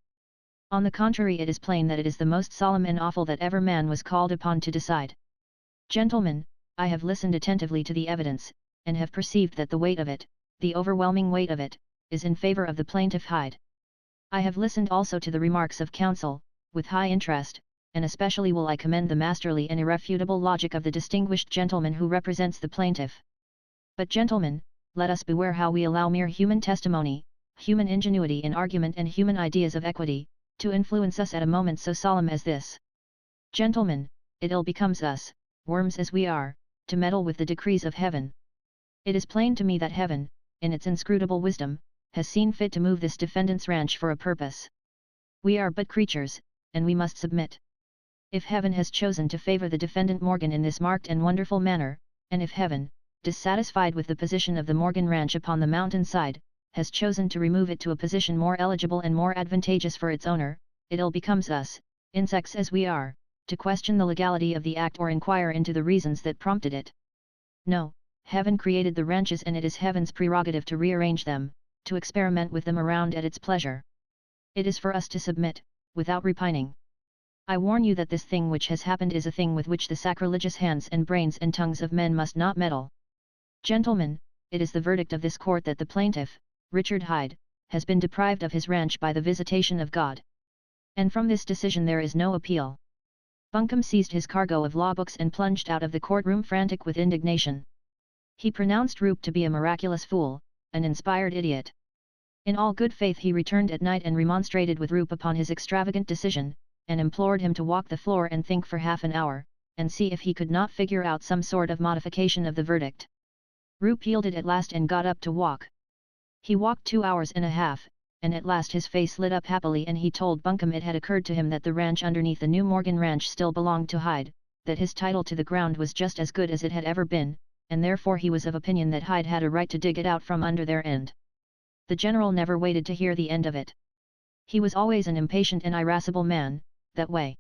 On the contrary, it is plain that it is the most solemn and awful that ever man was called upon to decide. Gentlemen, I have listened attentively to the evidence, and have perceived that the weight of it, the overwhelming weight of it, is in favor of the plaintiff Hyde. I have listened also to the remarks of counsel, with high interest, and especially will I commend the masterly and irrefutable logic of the distinguished gentleman who represents the plaintiff. But gentlemen, let us beware how we allow mere human testimony, human ingenuity in argument and human ideas of equity, to influence us at a moment so solemn as this. Gentlemen, it ill becomes us, worms as we are, to meddle with the decrees of heaven. It is plain to me that heaven, in its inscrutable wisdom, has seen fit to move this defendant's ranch for a purpose. We are but creatures, and we must submit. If heaven has chosen to favor the defendant Morgan in this marked and wonderful manner, and if heaven, dissatisfied with the position of the Morgan ranch upon the mountain side, has chosen to remove it to a position more eligible and more advantageous for its owner, it ill becomes us, insects as we are, to question the legality of the act or inquire into the reasons that prompted it. No, heaven created the ranches and it is heaven's prerogative to rearrange them, to experiment with them around at its pleasure. It is for us to submit, without repining. I warn you that this thing which has happened is a thing with which the sacrilegious hands and brains and tongues of men must not meddle. Gentlemen, it is the verdict of this court that the plaintiff, Richard Hyde, has been deprived of his ranch by the visitation of God. And from this decision there is no appeal. Buncombe seized his cargo of law books and plunged out of the courtroom frantic with indignation. He pronounced Roop to be a miraculous fool, an inspired idiot. In all good faith he returned at night and remonstrated with Roop upon his extravagant decision, and implored him to walk the floor and think for half an hour, and see if he could not figure out some sort of modification of the verdict. Roop yielded at last and got up to walk. He walked 2 hours and a half, and at last his face lit up happily and he told Buncombe it had occurred to him that the ranch underneath the New Morgan ranch still belonged to Hyde, that his title to the ground was just as good as it had ever been, and therefore he was of opinion that Hyde had a right to dig it out from under their end. The general never waited to hear the end of it. He was always an impatient and irascible man, that way.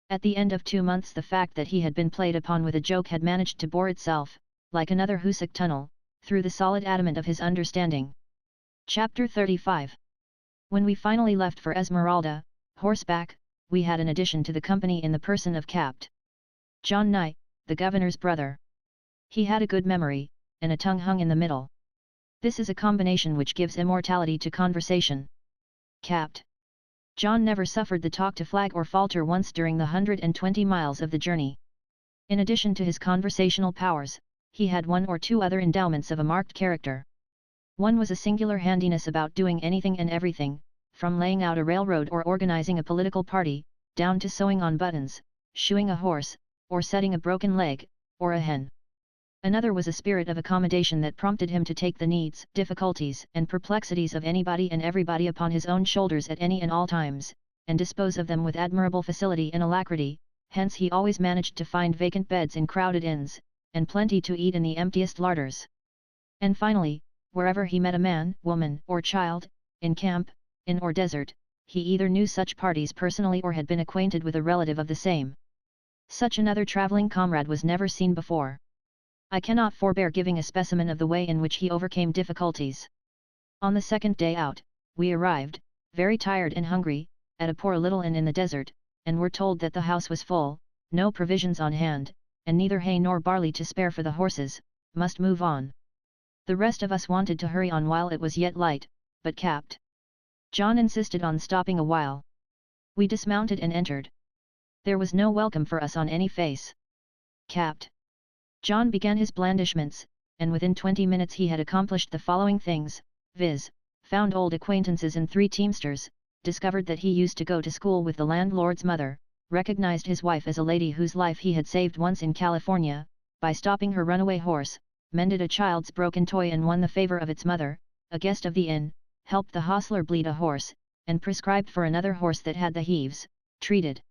At the end of 2 months the fact that he had been played upon with a joke had managed to bore itself, like another Hoosac tunnel, through the solid adamant of his understanding. Chapter 35. When we finally left for Esmeralda, horseback, we had an addition to the company in the person of Capt. John Knight, the governor's brother. He had a good memory, and a tongue hung in the middle. This is a combination which gives immortality to conversation. Capt. John never suffered the talk to flag or falter once during the 120 miles of the journey. In addition to his conversational powers, he had 1 or 2 other endowments of a marked character. One was a singular handiness about doing anything and everything, from laying out a railroad or organizing a political party, down to sewing on buttons, shoeing a horse, or setting a broken leg, or a hen. Another was a spirit of accommodation that prompted him to take the needs, difficulties, and perplexities of anybody and everybody upon his own shoulders at any and all times, and dispose of them with admirable facility and alacrity, hence he always managed to find vacant beds in crowded inns, and plenty to eat in the emptiest larders. And finally, wherever he met a man, woman, or child, in camp, inn or desert, he either knew such parties personally or had been acquainted with a relative of the same. Such another travelling comrade was never seen before. I cannot forbear giving a specimen of the way in which he overcame difficulties. On the 2nd day out, we arrived, very tired and hungry, at a poor little inn in the desert, and were told that the house was full, no provisions on hand, and neither hay nor barley to spare for the horses, must move on. The rest of us wanted to hurry on while it was yet light, but Capt. John insisted on stopping a while. We dismounted and entered. There was no welcome for us on any face. Capt. John began his blandishments, and within 20 minutes he had accomplished the following things, viz., found old acquaintances in 3 teamsters, discovered that he used to go to school with the landlord's mother, recognized his wife as a lady whose life he had saved once in California, by stopping her runaway horse, mended a child's broken toy and won the favor of its mother, a guest of the inn, helped the hostler bleed a horse, and prescribed for another horse that had the heaves, treated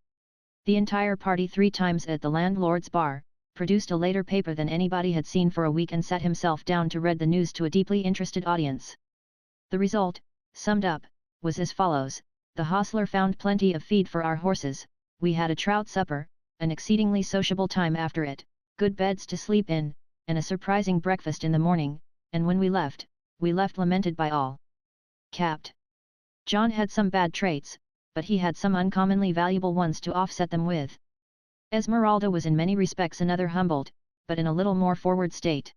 the entire party 3 times at the landlord's bar, produced a later paper than anybody had seen for a week and sat himself down to read the news to a deeply interested audience. The result, summed up, was as follows: the hostler found plenty of feed for our horses, we had a trout supper, an exceedingly sociable time after it, good beds to sleep in, and a surprising breakfast in the morning, and when we left lamented by all. Capt. John had some bad traits, but he had some uncommonly valuable ones to offset them with. Esmeralda was in many respects another Humboldt, but in a little more forward state.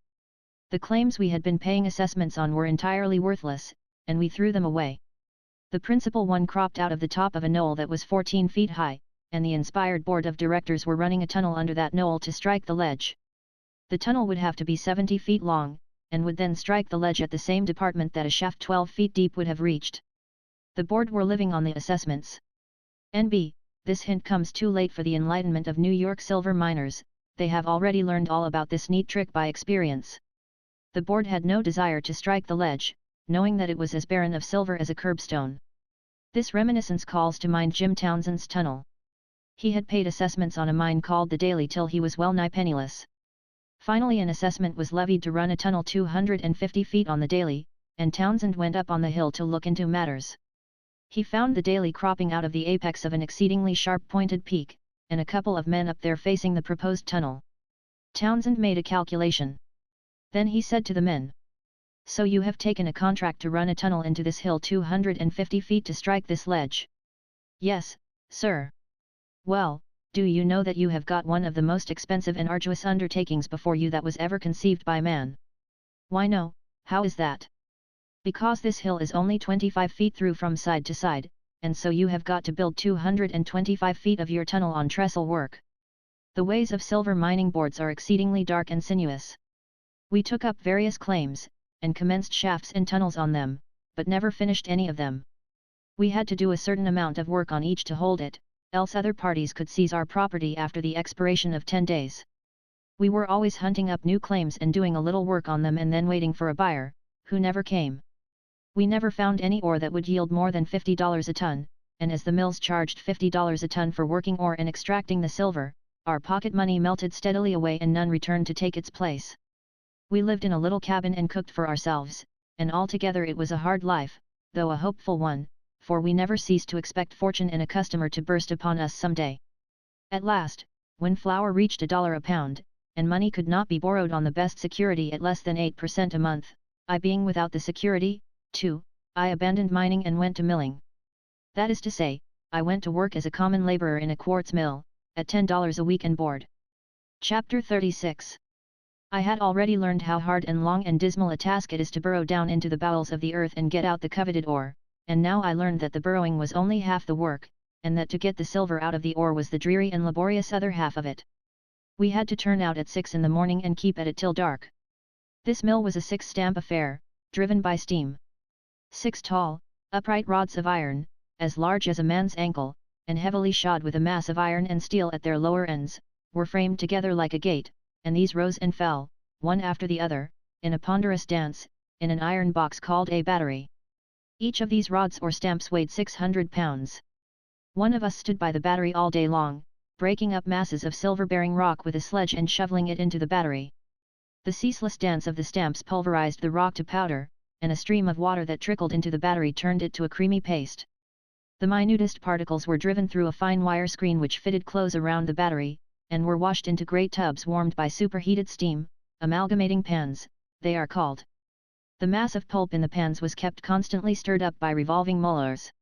The claims we had been paying assessments on were entirely worthless, and we threw them away. The principal one cropped out of the top of a knoll that was 14 feet high, and the inspired board of directors were running a tunnel under that knoll to strike the ledge. The tunnel would have to be 70 feet long, and would then strike the ledge at the same department that a shaft 12 feet deep would have reached. The board were living on the assessments. N.B. This hint comes too late for the enlightenment of New York silver miners, they have already learned all about this neat trick by experience. The board had no desire to strike the ledge, knowing that it was as barren of silver as a curbstone. This reminiscence calls to mind Jim Townsend's tunnel. He had paid assessments on a mine called the Daly till he was well nigh penniless. Finally an assessment was levied to run a tunnel 250 feet on the Daly, and Townsend went up on the hill to look into matters. He found the Daly cropping out of the apex of an exceedingly sharp-pointed peak, and a couple of men up there facing the proposed tunnel. Townsend made a calculation. Then he said to the men, "So you have taken a contract to run a tunnel into this hill 250 feet to strike this ledge?" "Yes, sir." "Well, do you know that you have got one of the most expensive and arduous undertakings before you that was ever conceived by man?" "Why no, how is that?" "Because this hill is only 25 feet through from side to side, and so you have got to build 225 feet of your tunnel on trestle work. The ways of silver mining boards are exceedingly dark and sinuous. We took up various claims, and commenced shafts and tunnels on them, but never finished any of them. We had to do a certain amount of work on each to hold it, else other parties could seize our property after the expiration of 10 days. We were always hunting up new claims and doing a little work on them and then waiting for a buyer, who never came. We never found any ore that would yield more than $50 a ton, and as the mills charged $50 a ton for working ore and extracting the silver, our pocket money melted steadily away and none returned to take its place. We lived in a little cabin and cooked for ourselves, and altogether it was a hard life, though a hopeful one, for we never ceased to expect fortune and a customer to burst upon us some day. At last, when flour reached $1 a pound, and money could not be borrowed on the best security at less than 8% a month, I being without the security, too, I abandoned mining and went to milling. That is to say, I went to work as a common laborer in a quartz mill, at $10 a week and board. Chapter 36. I had already learned how hard and long and dismal a task it is to burrow down into the bowels of the earth and get out the coveted ore, and now I learned that the burrowing was only half the work, and that to get the silver out of the ore was the dreary and laborious other half of it. We had to turn out at 6 in the morning and keep at it till dark. This mill was a 6-stamp affair, driven by steam. 6 tall, upright rods of iron, as large as a man's ankle, and heavily shod with a mass of iron and steel at their lower ends, were framed together like a gate, and these rose and fell, one after the other, in a ponderous dance, in an iron box called a battery. Each of these rods or stamps weighed 600 pounds. One of us stood by the battery all day long, breaking up masses of silver-bearing rock with a sledge and shoveling it into the battery. The ceaseless dance of the stamps pulverized the rock to powder, and a stream of water that trickled into the battery turned it to a creamy paste. The minutest particles were driven through a fine wire screen which fitted close around the battery, and were washed into great tubs warmed by superheated steam, amalgamating pans, they are called. The mass of pulp in the pans was kept constantly stirred up by revolving mullers.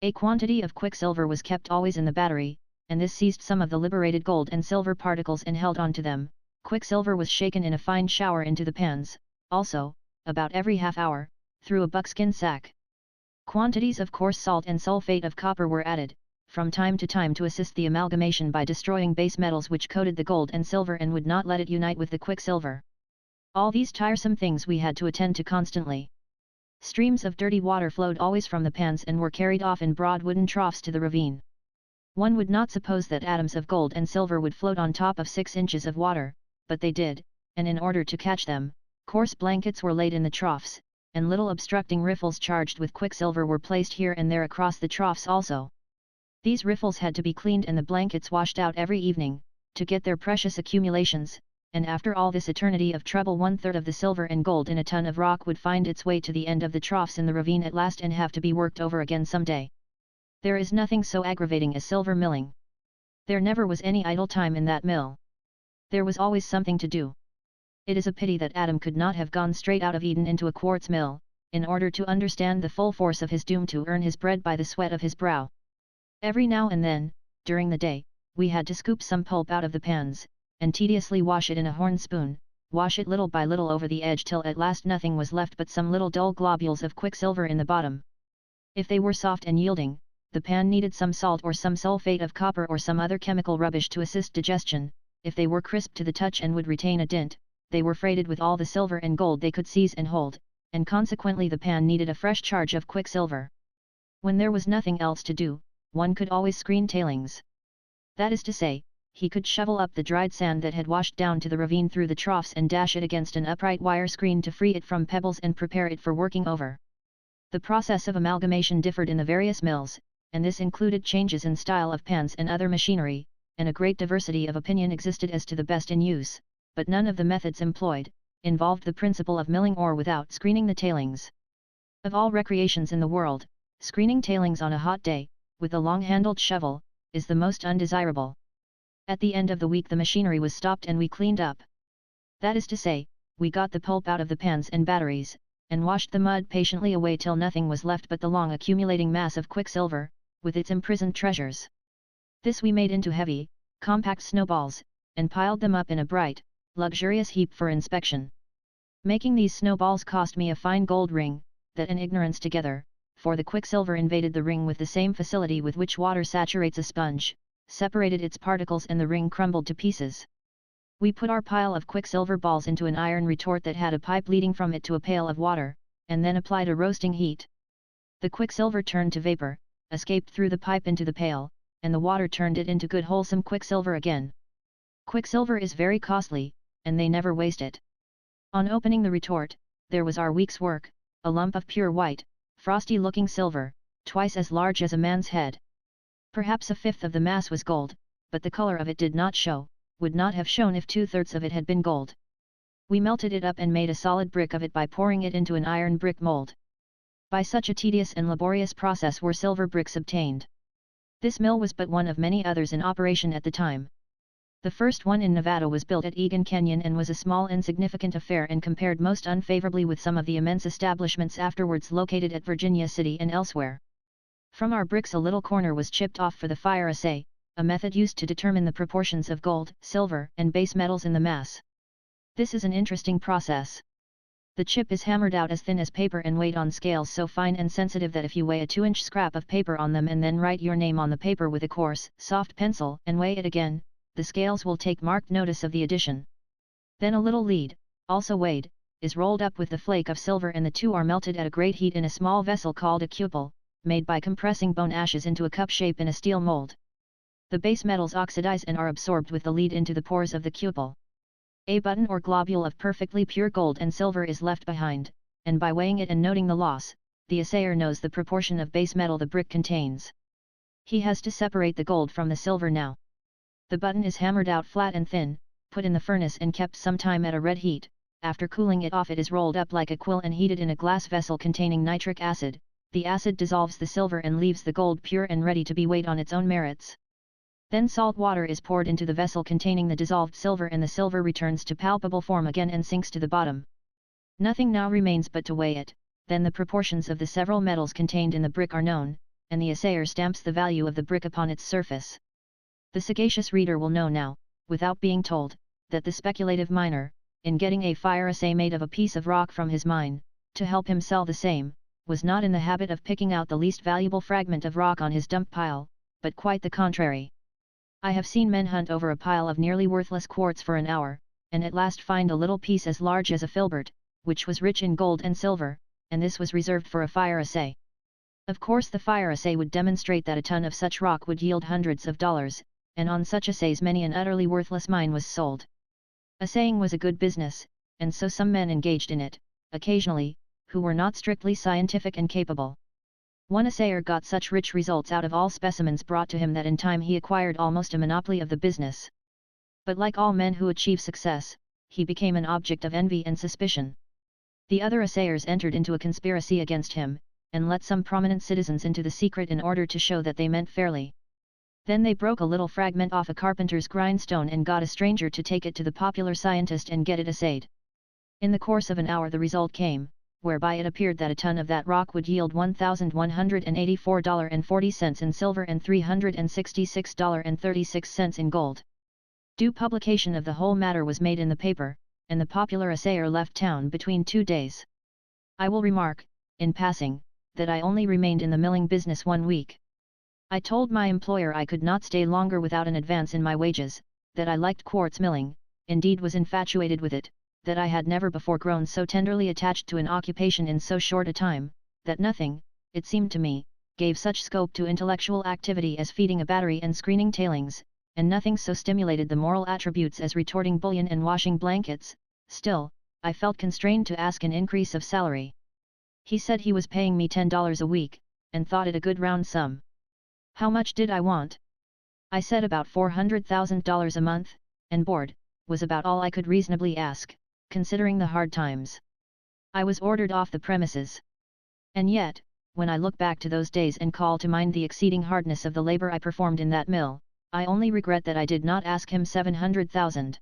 A quantity of quicksilver was kept always in the battery, and this seized some of the liberated gold and silver particles and held on to them. Quicksilver was shaken in a fine shower into the pans, also, about every half hour, through a buckskin sack. Quantities of coarse salt and sulfate of copper were added, from time to time to assist the amalgamation by destroying base metals which coated the gold and silver and would not let it unite with the quicksilver. All these tiresome things we had to attend to constantly. Streams of dirty water flowed always from the pans and were carried off in broad wooden troughs to the ravine. One would not suppose that atoms of gold and silver would float on top of 6 inches of water, but they did, and in order to catch them, coarse blankets were laid in the troughs, and little obstructing riffles charged with quicksilver were placed here and there across the troughs also. These riffles had to be cleaned and the blankets washed out every evening, to get their precious accumulations, and after all this eternity of trouble 1/3 of the silver and gold in a ton of rock would find its way to the end of the troughs in the ravine at last and have to be worked over again some day. There is nothing so aggravating as silver milling. There never was any idle time in that mill. There was always something to do. It is a pity that Adam could not have gone straight out of Eden into a quartz mill, in order to understand the full force of his doom to earn his bread by the sweat of his brow. Every now and then, during the day, we had to scoop some pulp out of the pans, and tediously wash it in a horn spoon, wash it little by little over the edge till at last nothing was left but some little dull globules of quicksilver in the bottom. If they were soft and yielding, the pan needed some salt or some sulfate of copper or some other chemical rubbish to assist digestion. If they were crisp to the touch and would retain a dint, they were freighted with all the silver and gold they could seize and hold, and consequently the pan needed a fresh charge of quicksilver. When there was nothing else to do, one could always screen tailings. That is to say, he could shovel up the dried sand that had washed down to the ravine through the troughs and dash it against an upright wire screen to free it from pebbles and prepare it for working over. The process of amalgamation differed in the various mills, and this included changes in style of pans and other machinery, and a great diversity of opinion existed as to the best in use, but none of the methods employed involved the principle of milling ore without screening the tailings. Of all recreations in the world, screening tailings on a hot day, with a long-handled shovel, is the most undesirable. At the end of the week the machinery was stopped and we cleaned up. That is to say, we got the pulp out of the pans and batteries, and washed the mud patiently away till nothing was left but the long accumulating mass of quicksilver, with its imprisoned treasures. This we made into heavy, compact snowballs, and piled them up in a bright, luxurious heap for inspection. Making these snowballs cost me a fine gold ring, that and ignorance together, for the quicksilver invaded the ring with the same facility with which water saturates a sponge, separated its particles and the ring crumbled to pieces. We put our pile of quicksilver balls into an iron retort that had a pipe leading from it to a pail of water, and then applied a roasting heat. The quicksilver turned to vapor, escaped through the pipe into the pail, and the water turned it into good wholesome quicksilver again. Quicksilver is very costly, and they never waste it. On opening the retort, there was our week's work, a lump of pure white, frosty-looking silver, twice as large as a man's head. Perhaps a fifth of the mass was gold, but the color of it did not show, would not have shown if 2/3 of it had been gold. We melted it up and made a solid brick of it by pouring it into an iron brick mold. By such a tedious and laborious process were silver bricks obtained. This mill was but one of many others in operation at the time. The first one in Nevada was built at Egan Canyon and was a small insignificant affair and compared most unfavorably with some of the immense establishments afterwards located at Virginia City and elsewhere. From our bricks a little corner was chipped off for the fire assay, a method used to determine the proportions of gold, silver, and base metals in the mass. This is an interesting process. The chip is hammered out as thin as paper and weighed on scales so fine and sensitive that if you weigh a 2-inch scrap of paper on them and then write your name on the paper with a coarse, soft pencil and weigh it again, the scales will take marked notice of the addition. Then a little lead, also weighed, is rolled up with the flake of silver and the two are melted at a great heat in a small vessel called a cupel, made by compressing bone ashes into a cup shape in a steel mold. The base metals oxidize and are absorbed with the lead into the pores of the cupel. A button or globule of perfectly pure gold and silver is left behind, and by weighing it and noting the loss, the assayer knows the proportion of base metal the brick contains. He has to separate the gold from the silver now. The button is hammered out flat and thin, put in the furnace and kept some time at a red heat. After cooling it off it is rolled up like a quill and heated in a glass vessel containing nitric acid. The acid dissolves the silver and leaves the gold pure and ready to be weighed on its own merits. Then salt water is poured into the vessel containing the dissolved silver and the silver returns to palpable form again and sinks to the bottom. Nothing now remains but to weigh it, then the proportions of the several metals contained in the brick are known, and the assayer stamps the value of the brick upon its surface. The sagacious reader will know now, without being told, that the speculative miner, in getting a fire assay made of a piece of rock from his mine, to help him sell the same, was not in the habit of picking out the least valuable fragment of rock on his dump pile, but quite the contrary. I have seen men hunt over a pile of nearly worthless quartz for an hour, and at last find a little piece as large as a filbert, which was rich in gold and silver, and this was reserved for a fire assay. Of course the fire assay would demonstrate that a ton of such rock would yield hundreds of dollars, and on such assays many an utterly worthless mine was sold. Assaying was a good business, and so some men engaged in it, occasionally, who were not strictly scientific and capable. One assayer got such rich results out of all specimens brought to him that in time he acquired almost a monopoly of the business. But like all men who achieve success, he became an object of envy and suspicion. The other assayers entered into a conspiracy against him, and let some prominent citizens into the secret in order to show that they meant fairly. Then they broke a little fragment off a carpenter's grindstone and got a stranger to take it to the popular scientist and get it assayed. In the course of an hour the result came, whereby it appeared that a ton of that rock would yield $1,184.40 in silver and $366.36 in gold. Due publication of the whole matter was made in the paper, and the popular assayer left town between 2 days. I will remark, in passing, that I only remained in the milling business 1 week. I told my employer I could not stay longer without an advance in my wages, that I liked quartz milling, indeed was infatuated with it, that I had never before grown so tenderly attached to an occupation in so short a time, that nothing, it seemed to me, gave such scope to intellectual activity as feeding a battery and screening tailings, and nothing so stimulated the moral attributes as retorting bullion and washing blankets. Still, I felt constrained to ask an increase of salary. He said he was paying me $10 a week, and thought it a good round sum. How much did I want? I said about $400,000 a month, and board was about all I could reasonably ask, considering the hard times. I was ordered off the premises. And yet, when I look back to those days and call to mind the exceeding hardness of the labor I performed in that mill, I only regret that I did not ask him $700,000.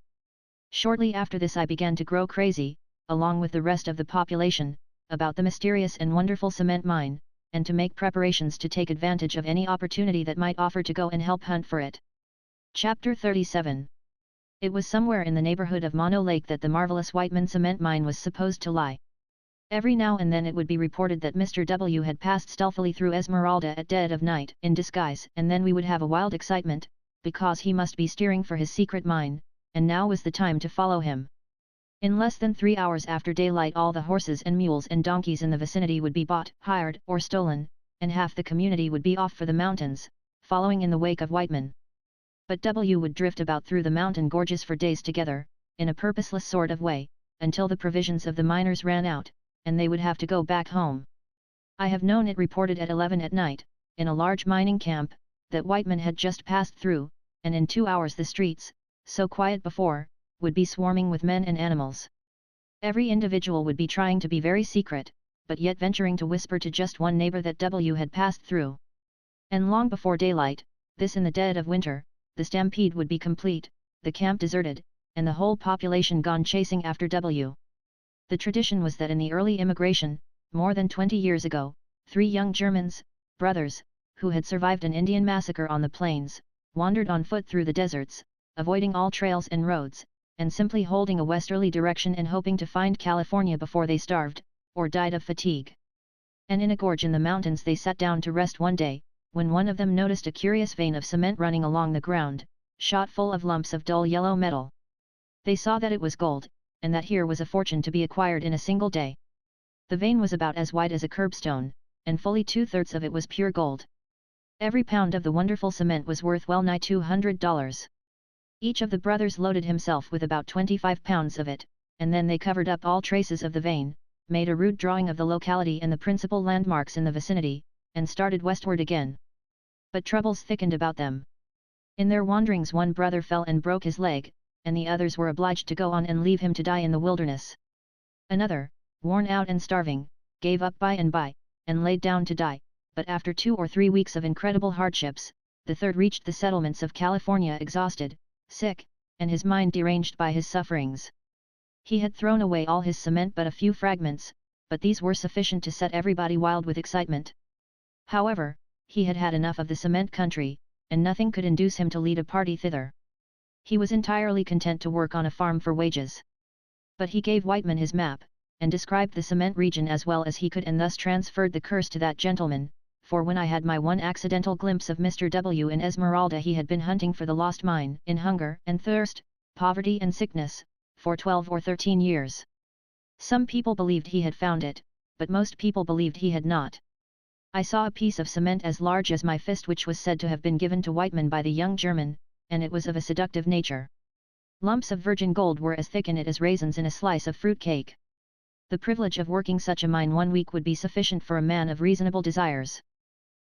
Shortly after this I began to grow crazy, along with the rest of the population, about the mysterious and wonderful cement mine, and to make preparations to take advantage of any opportunity that might offer to go and help hunt for it. Chapter 37. It was somewhere in the neighborhood of Mono Lake that the marvelous Whiteman cement mine was supposed to lie. Every now and then it would be reported that Mr. W. had passed stealthily through Esmeralda at dead of night in disguise, and then we would have a wild excitement, because he must be steering for his secret mine, and now was the time to follow him. In less than 3 hours after daylight all the horses and mules and donkeys in the vicinity would be bought, hired, or stolen, and half the community would be off for the mountains, following in the wake of Whiteman. But W. would drift about through the mountain gorges for days together, in a purposeless sort of way, until the provisions of the miners ran out, and they would have to go back home. I have known it reported at 11 at night, in a large mining camp, that Whiteman had just passed through, and in 2 hours the streets, so quiet before, would be swarming with men and animals. Every individual would be trying to be very secret, but yet venturing to whisper to just one neighbor that W. had passed through. And long before daylight, this in the dead of winter, the stampede would be complete, the camp deserted, and the whole population gone chasing after W. The tradition was that in the early immigration, more than 20 years ago, 3 young Germans, brothers, who had survived an Indian massacre on the plains, wandered on foot through the deserts, avoiding all trails and roads, and simply holding a westerly direction and hoping to find California before they starved, or died of fatigue. And in a gorge in the mountains they sat down to rest one day, when one of them noticed a curious vein of cement running along the ground, shot full of lumps of dull yellow metal. They saw that it was gold, and that here was a fortune to be acquired in a single day. The vein was about as wide as a curbstone, and fully 2/3 of it was pure gold. Every pound of the wonderful cement was worth well nigh $200. Each of the brothers loaded himself with about 25 pounds of it, and then they covered up all traces of the vein, made a rude drawing of the locality and the principal landmarks in the vicinity, and started westward again. But troubles thickened about them. In their wanderings one brother fell and broke his leg, and the others were obliged to go on and leave him to die in the wilderness. Another, worn out and starving, gave up by and by, and laid down to die, but after 2 or 3 weeks of incredible hardships, the third reached the settlements of California exhausted, sick, and his mind deranged by his sufferings. He had thrown away all his cement but a few fragments, but these were sufficient to set everybody wild with excitement. However, he had had enough of the cement country, and nothing could induce him to lead a party thither. He was entirely content to work on a farm for wages. But he gave Whiteman his map, and described the cement region as well as he could, and thus transferred the curse to that gentleman, for when I had my one accidental glimpse of Mr. W. in Esmeralda he had been hunting for the lost mine, in hunger and thirst, poverty and sickness, for 12 or 13 years. Some people believed he had found it, but most people believed he had not. I saw a piece of cement as large as my fist which was said to have been given to Whiteman by the young German, and it was of a seductive nature. Lumps of virgin gold were as thick in it as raisins in a slice of fruit cake. The privilege of working such a mine 1 week would be sufficient for a man of reasonable desires.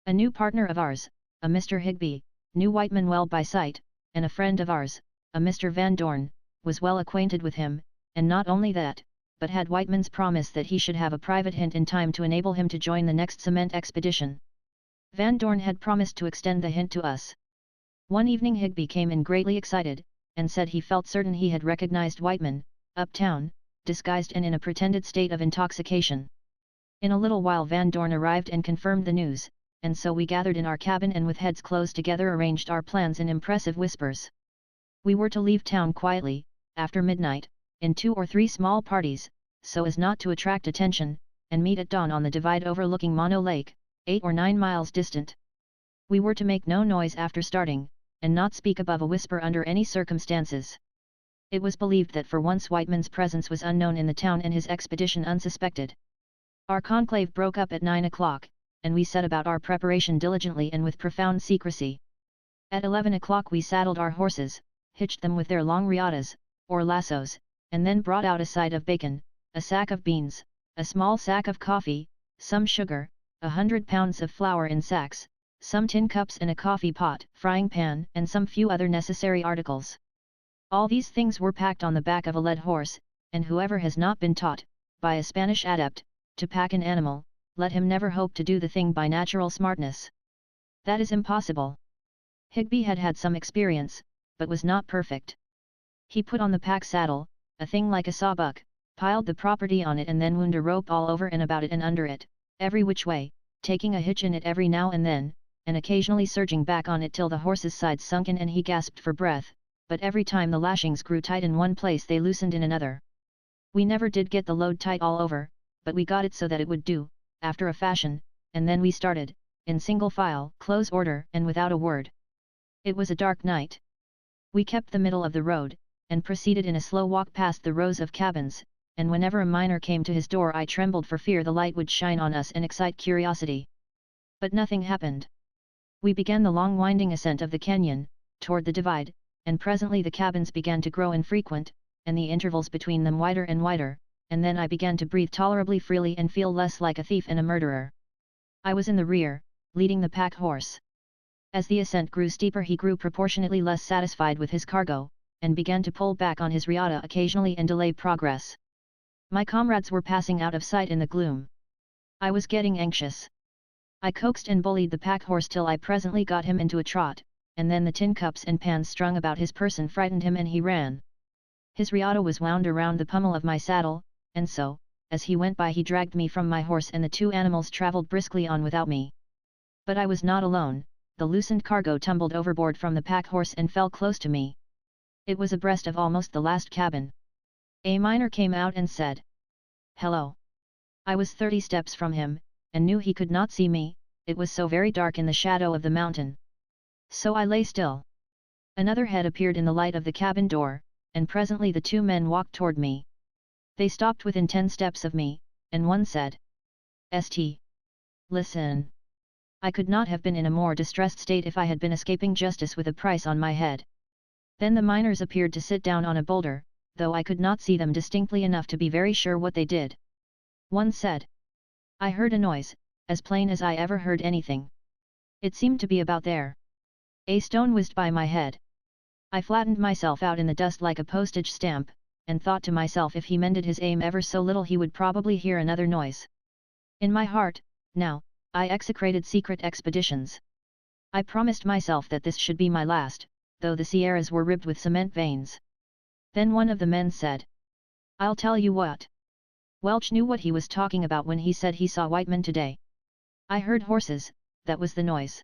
A new partner of ours, a Mr. Higby, knew Whiteman well by sight, and a friend of ours, a Mr. Van Dorn, was well acquainted with him, and not only that, but had Whiteman's promise that he should have a private hint in time to enable him to join the next cement expedition. Van Dorn had promised to extend the hint to us. One evening Higby came in greatly excited, and said he felt certain he had recognized Whiteman, uptown, disguised and in a pretended state of intoxication. In a little while Van Dorn arrived and confirmed the news, and so we gathered in our cabin and with heads close together arranged our plans in impressive whispers. We were to leave town quietly, after midnight, in 2 or 3 small parties, so as not to attract attention, and meet at dawn on the divide overlooking Mono Lake, 8 or 9 miles distant. We were to make no noise after starting, and not speak above a whisper under any circumstances. It was believed that for once Whiteman's presence was unknown in the town and his expedition unsuspected. Our conclave broke up at 9 o'clock, and we set about our preparation diligently and with profound secrecy. At 11 o'clock we saddled our horses, hitched them with their long riatas, or lassos, and then brought out a side of bacon, a sack of beans, a small sack of coffee, some sugar, 100 pounds of flour in sacks, some tin cups and a coffee pot, frying pan, and some few other necessary articles. All these things were packed on the back of a led horse, and whoever has not been taught, by a Spanish adept, to pack an animal, let him never hope to do the thing by natural smartness. That is impossible. Higby had had some experience, but was not perfect. He put on the pack saddle, a thing like a sawbuck, piled the property on it and then wound a rope all over and about it and under it, every which way, taking a hitch in it every now and then, and occasionally surging back on it till the horse's sides sunk in and he gasped for breath, but every time the lashings grew tight in one place they loosened in another. We never did get the load tight all over, but we got it so that it would do, after a fashion, and then we started, in single file, close order and without a word. It was a dark night. We kept the middle of the road, and proceeded in a slow walk past the rows of cabins, and whenever a miner came to his door I trembled for fear the light would shine on us and excite curiosity. But nothing happened. We began the long winding ascent of the canyon, toward the divide, and presently the cabins began to grow infrequent, and the intervals between them wider and wider, and then I began to breathe tolerably freely and feel less like a thief and a murderer. I was in the rear, leading the pack horse. As the ascent grew steeper he grew proportionately less satisfied with his cargo, and began to pull back on his riata occasionally and delay progress. My comrades were passing out of sight in the gloom. I was getting anxious. I coaxed and bullied the pack horse till I presently got him into a trot, and then the tin cups and pans strung about his person frightened him and he ran. His riata was wound around the pommel of my saddle, and so, as he went by he dragged me from my horse and the 2 animals travelled briskly on without me. But I was not alone, the loosened cargo tumbled overboard from the pack horse and fell close to me. It was abreast of almost the last cabin. A miner came out and said, "Hello." I was 30 steps from him, and knew he could not see me, it was so very dark in the shadow of the mountain. So I lay still. Another head appeared in the light of the cabin door, and presently the 2 men walked toward me. They stopped within 10 steps of me, and one said, "St. Listen." I could not have been in a more distressed state if I had been escaping justice with a price on my head. Then the miners appeared to sit down on a boulder, though I could not see them distinctly enough to be very sure what they did. One said, "I heard a noise, as plain as I ever heard anything. It seemed to be about there." A stone whizzed by my head. I flattened myself out in the dust like a postage stamp, and thought to myself if he mended his aim ever so little he would probably hear another noise. In my heart, now, I execrated secret expeditions. I promised myself that this should be my last, though the Sierras were ribbed with cement veins. Then one of the men said, "I'll tell you what. Welch knew what he was talking about when he said he saw Whiteman today. I heard horses, that was the noise.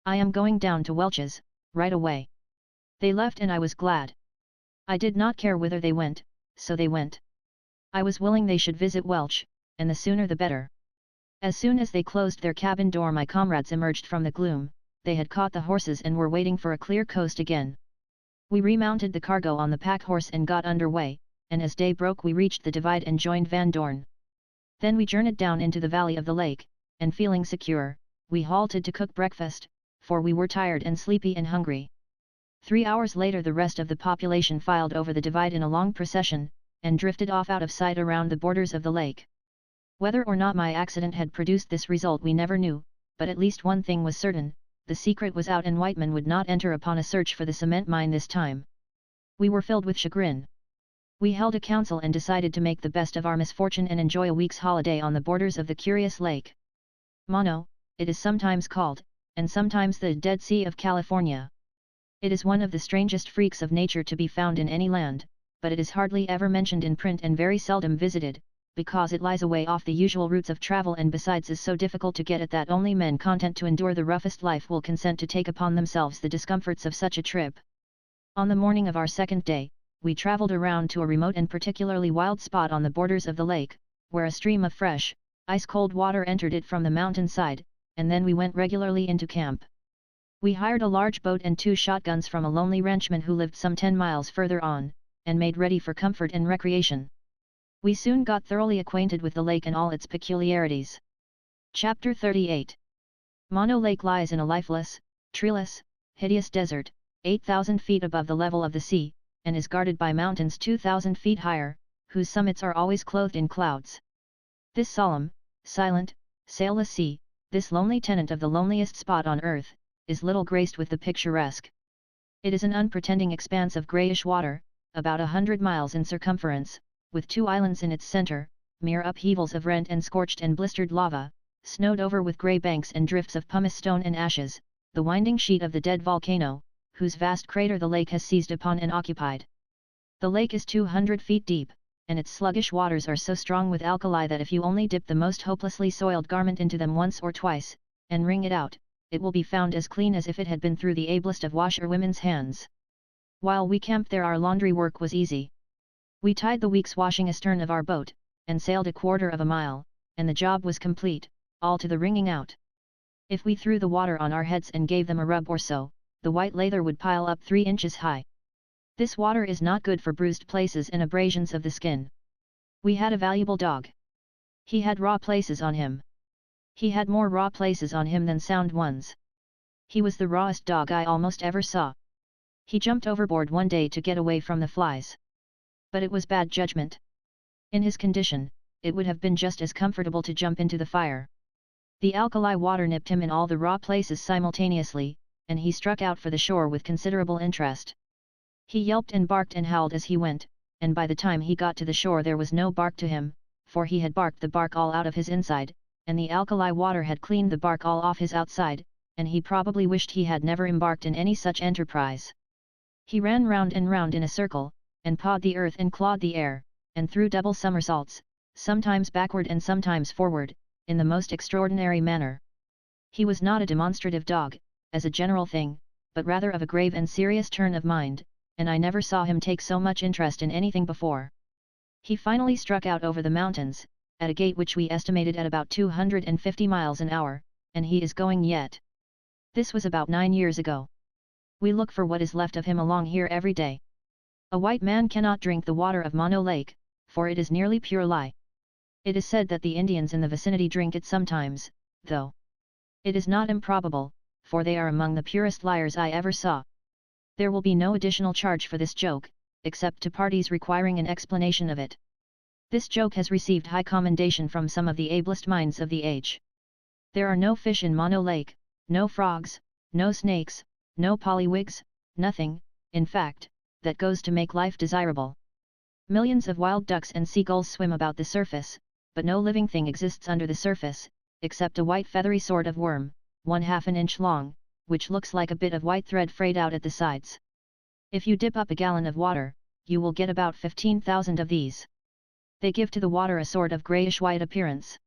I am going down to Welch's, right away." They left and I was glad. I did not care whither they went, so they went. I was willing they should visit Welch, and the sooner the better. As soon as they closed their cabin door my comrades emerged from the gloom, they had caught the horses and were waiting for a clear coast again. We remounted the cargo on the pack horse and got under way, and as day broke we reached the divide and joined Van Dorn. Then we journeyed down into the valley of the lake, and feeling secure, we halted to cook breakfast, for we were tired and sleepy and hungry. 3 hours later the rest of the population filed over the divide in a long procession, and drifted off out of sight around the borders of the lake. Whether or not my accident had produced this result we never knew, but at least one thing was certain, the secret was out and Whiteman would not enter upon a search for the cement mine this time. We were filled with chagrin. We held a council and decided to make the best of our misfortune and enjoy a week's holiday on the borders of the curious lake. Mono, it is sometimes called, and sometimes the Dead Sea of California. It is one of the strangest freaks of nature to be found in any land, but it is hardly ever mentioned in print and very seldom visited, because it lies away off the usual routes of travel and besides is so difficult to get at that only men content to endure the roughest life will consent to take upon themselves the discomforts of such a trip. On the morning of our second day, we traveled around to a remote and particularly wild spot on the borders of the lake, where a stream of fresh, ice-cold water entered it from the mountainside, and then we went regularly into camp. We hired a large boat and 2 shotguns from a lonely ranchman who lived some 10 miles further on, and made ready for comfort and recreation. We soon got thoroughly acquainted with the lake and all its peculiarities. Chapter 38. Mono Lake lies in a lifeless, treeless, hideous desert, 8,000 feet above the level of the sea, and is guarded by mountains 2,000 feet higher, whose summits are always clothed in clouds. This solemn, silent, sailless sea, this lonely tenant of the loneliest spot on earth, is little graced with the picturesque. It is an unpretending expanse of greyish water, about 100 miles in circumference, with 2 islands in its center, mere upheavals of rent and scorched and blistered lava, snowed over with grey banks and drifts of pumice stone and ashes, the winding sheet of the dead volcano, whose vast crater the lake has seized upon and occupied. The lake is 200 feet deep, and its sluggish waters are so strong with alkali that if you only dip the most hopelessly soiled garment into them once or twice, and wring it out, it will be found as clean as if it had been through the ablest of washerwomen's hands. While we camped there our laundry work was easy. We tied the week's washing astern of our boat, and sailed 1/4 of a mile, and the job was complete, all to the wringing out. If we threw the water on our heads and gave them a rub or so, the white lather would pile up 3 inches high. This water is not good for bruised places and abrasions of the skin. We had a valuable dog. He had raw places on him. He had more raw places on him than sound ones. He was the rawest dog I almost ever saw. He jumped overboard one day to get away from the flies. But it was bad judgment. In his condition, it would have been just as comfortable to jump into the fire. The alkali water nipped him in all the raw places simultaneously, and he struck out for the shore with considerable interest. He yelped and barked and howled as he went, and by the time he got to the shore there was no bark to him, for he had barked the bark all out of his inside, and the alkali water had cleaned the bark all off his outside, and he probably wished he had never embarked in any such enterprise. He ran round and round in a circle, and pawed the earth and clawed the air, and threw double somersaults, sometimes backward and sometimes forward, in the most extraordinary manner. He was not a demonstrative dog, as a general thing, but rather of a grave and serious turn of mind, and I never saw him take so much interest in anything before. He finally struck out over the mountains, at a gait which we estimated at about 250 miles an hour, and he is going yet. This was about 9 years ago. We look for what is left of him along here every day. A white man cannot drink the water of Mono Lake, for it is nearly pure lye. It is said that the Indians in the vicinity drink it sometimes, though. It is not improbable, for they are among the purest liars I ever saw. There will be no additional charge for this joke, except to parties requiring an explanation of it. This joke has received high commendation from some of the ablest minds of the age. There are no fish in Mono Lake, no frogs, no snakes, no polywigs, nothing, in fact, that goes to make life desirable. Millions of wild ducks and seagulls swim about the surface, but no living thing exists under the surface, except a white feathery sort of worm, 1/2 an inch long, which looks like a bit of white thread frayed out at the sides. If you dip up a gallon of water, you will get about 15,000 of these. They give to the water a sort of greyish-white appearance.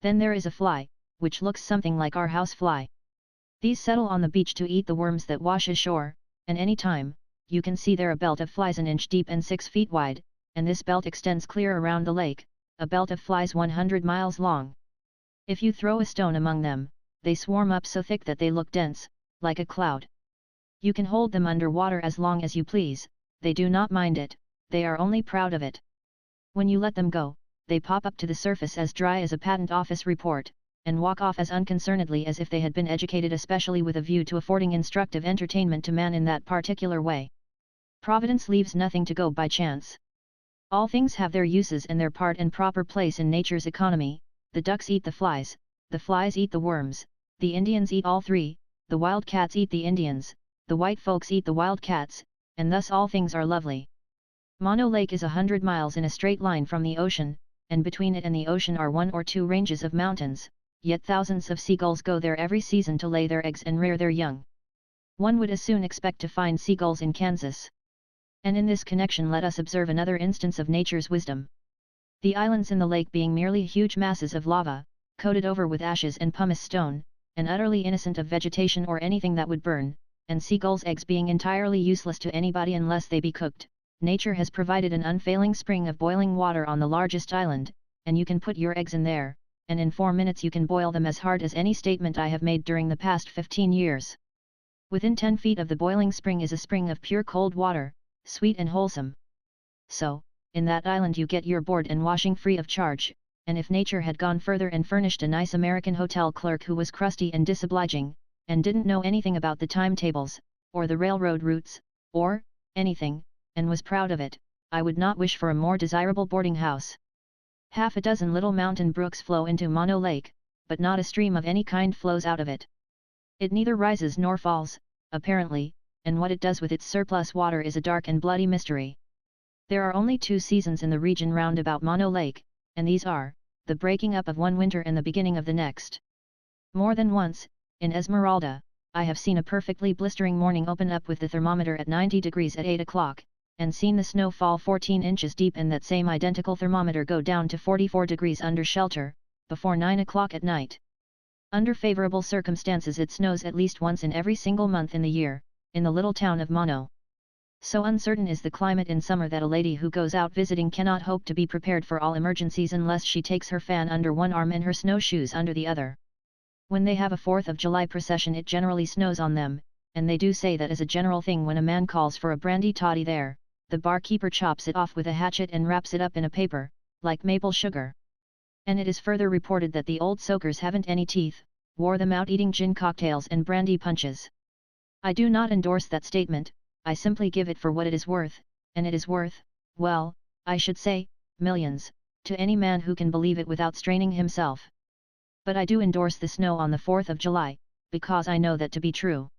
Then there is a fly, which looks something like our house fly. These settle on the beach to eat the worms that wash ashore, and any time, you can see there a belt of flies 1 inch deep and 6 feet wide, and this belt extends clear around the lake, a belt of flies 100 miles long. If you throw a stone among them, they swarm up so thick that they look dense, like a cloud. You can hold them under water as long as you please, they do not mind it, they are only proud of it. When you let them go, they pop up to the surface as dry as a patent office report, and walk off as unconcernedly as if they had been educated especially with a view to affording instructive entertainment to man in that particular way. Providence leaves nothing to go by chance. All things have their uses and their part and proper place in nature's economy. The ducks eat the flies eat the worms, the Indians eat all three, the wild cats eat the Indians, the white folks eat the wild cats, and thus all things are lovely. Mono Lake is 100 miles in a straight line from the ocean, and between it and the ocean are 1 or 2 ranges of mountains, yet thousands of seagulls go there every season to lay their eggs and rear their young. One would as soon expect to find seagulls in Kansas. And in this connection let us observe another instance of nature's wisdom. The islands in the lake being merely huge masses of lava, coated over with ashes and pumice stone, and utterly innocent of vegetation or anything that would burn, and seagulls' eggs being entirely useless to anybody unless they be cooked, nature has provided an unfailing spring of boiling water on the largest island, and you can put your eggs in there, and in 4 minutes you can boil them as hard as any statement I have made during the past 15 years. Within 10 feet of the boiling spring is a spring of pure cold water, sweet and wholesome. So, in that island you get your board and washing free of charge, and if nature had gone further and furnished a nice American hotel clerk who was crusty and disobliging, and didn't know anything about the timetables, or the railroad routes, or anything, and was proud of it, I would not wish for a more desirable boarding house. Half a dozen little mountain brooks flow into Mono Lake, but not a stream of any kind flows out of it. It neither rises nor falls, apparently, and what it does with its surplus water is a dark and bloody mystery. There are only 2 seasons in the region round about Mono Lake, and these are, the breaking up of one winter and the beginning of the next. More than once, in Esmeralda, I have seen a perfectly blistering morning open up with the thermometer at 90 degrees at 8 o'clock, and seen the snow fall 14 inches deep and that same identical thermometer go down to 44 degrees under shelter, before 9 o'clock at night. Under favorable circumstances it snows at least once in every single month in the year, in the little town of Mono. So uncertain is the climate in summer that a lady who goes out visiting cannot hope to be prepared for all emergencies unless she takes her fan under one arm and her snowshoes under the other. When they have a 4th of July procession it generally snows on them, and they do say that as a general thing when a man calls for a brandy toddy there, the barkeeper chops it off with a hatchet and wraps it up in a paper, like maple sugar. And it is further reported that the old soakers haven't any teeth, wore them out eating gin cocktails and brandy punches. I do not endorse that statement, I simply give it for what it is worth, and it is worth, well, I should say, millions, to any man who can believe it without straining himself. But I do endorse the snow on the 4th of July, because I know that to be true.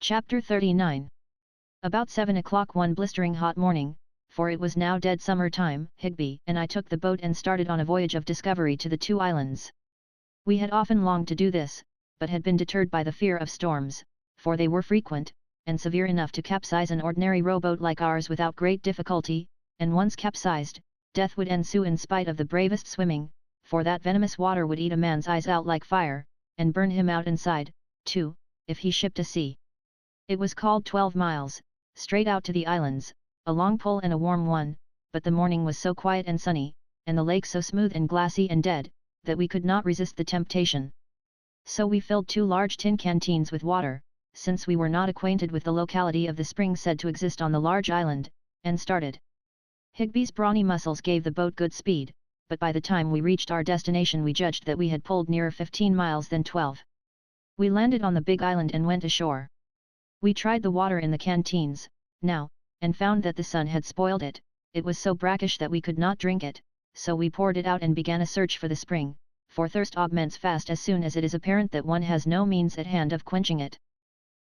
Chapter 39. About 7 o'clock one blistering hot morning, for it was now dead summer time, Higbee and I took the boat and started on a voyage of discovery to the 2 islands. We had often longed to do this, but had been deterred by the fear of storms, for they were frequent, and severe enough to capsize an ordinary rowboat like ours without great difficulty, and once capsized, death would ensue in spite of the bravest swimming, for that venomous water would eat a man's eyes out like fire, and burn him out inside, too, if he shipped a sea. It was called 12 miles, straight out to the islands, a long pull and a warm one, but the morning was so quiet and sunny, and the lake so smooth and glassy and dead, that we could not resist the temptation. So we filled 2 large tin canteens with water, since we were not acquainted with the locality of the spring said to exist on the large island, and started. Higbee's brawny muscles gave the boat good speed, but by the time we reached our destination we judged that we had pulled nearer 15 miles than 12. We landed on the big island and went ashore. We tried the water in the canteens, now, and found that the sun had spoiled it. It was so brackish that we could not drink it, so we poured it out and began a search for the spring, for thirst augments fast as soon as it is apparent that one has no means at hand of quenching it.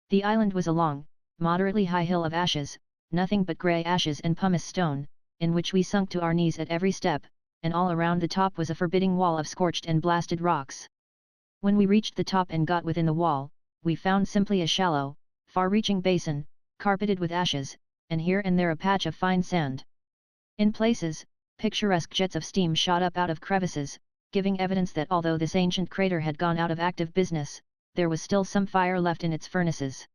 The island was a long, moderately high hill of ashes, nothing but grey ashes and pumice stone, in which we sunk to our knees at every step, and all around the top was a forbidding wall of scorched and blasted rocks. When we reached the top and got within the wall, we found simply a shallow, far-reaching basin, carpeted with ashes, and here and there a patch of fine sand. In places, picturesque jets of steam shot up out of crevices, giving evidence that although this ancient crater had gone out of active business, there was still some fire left in its furnaces.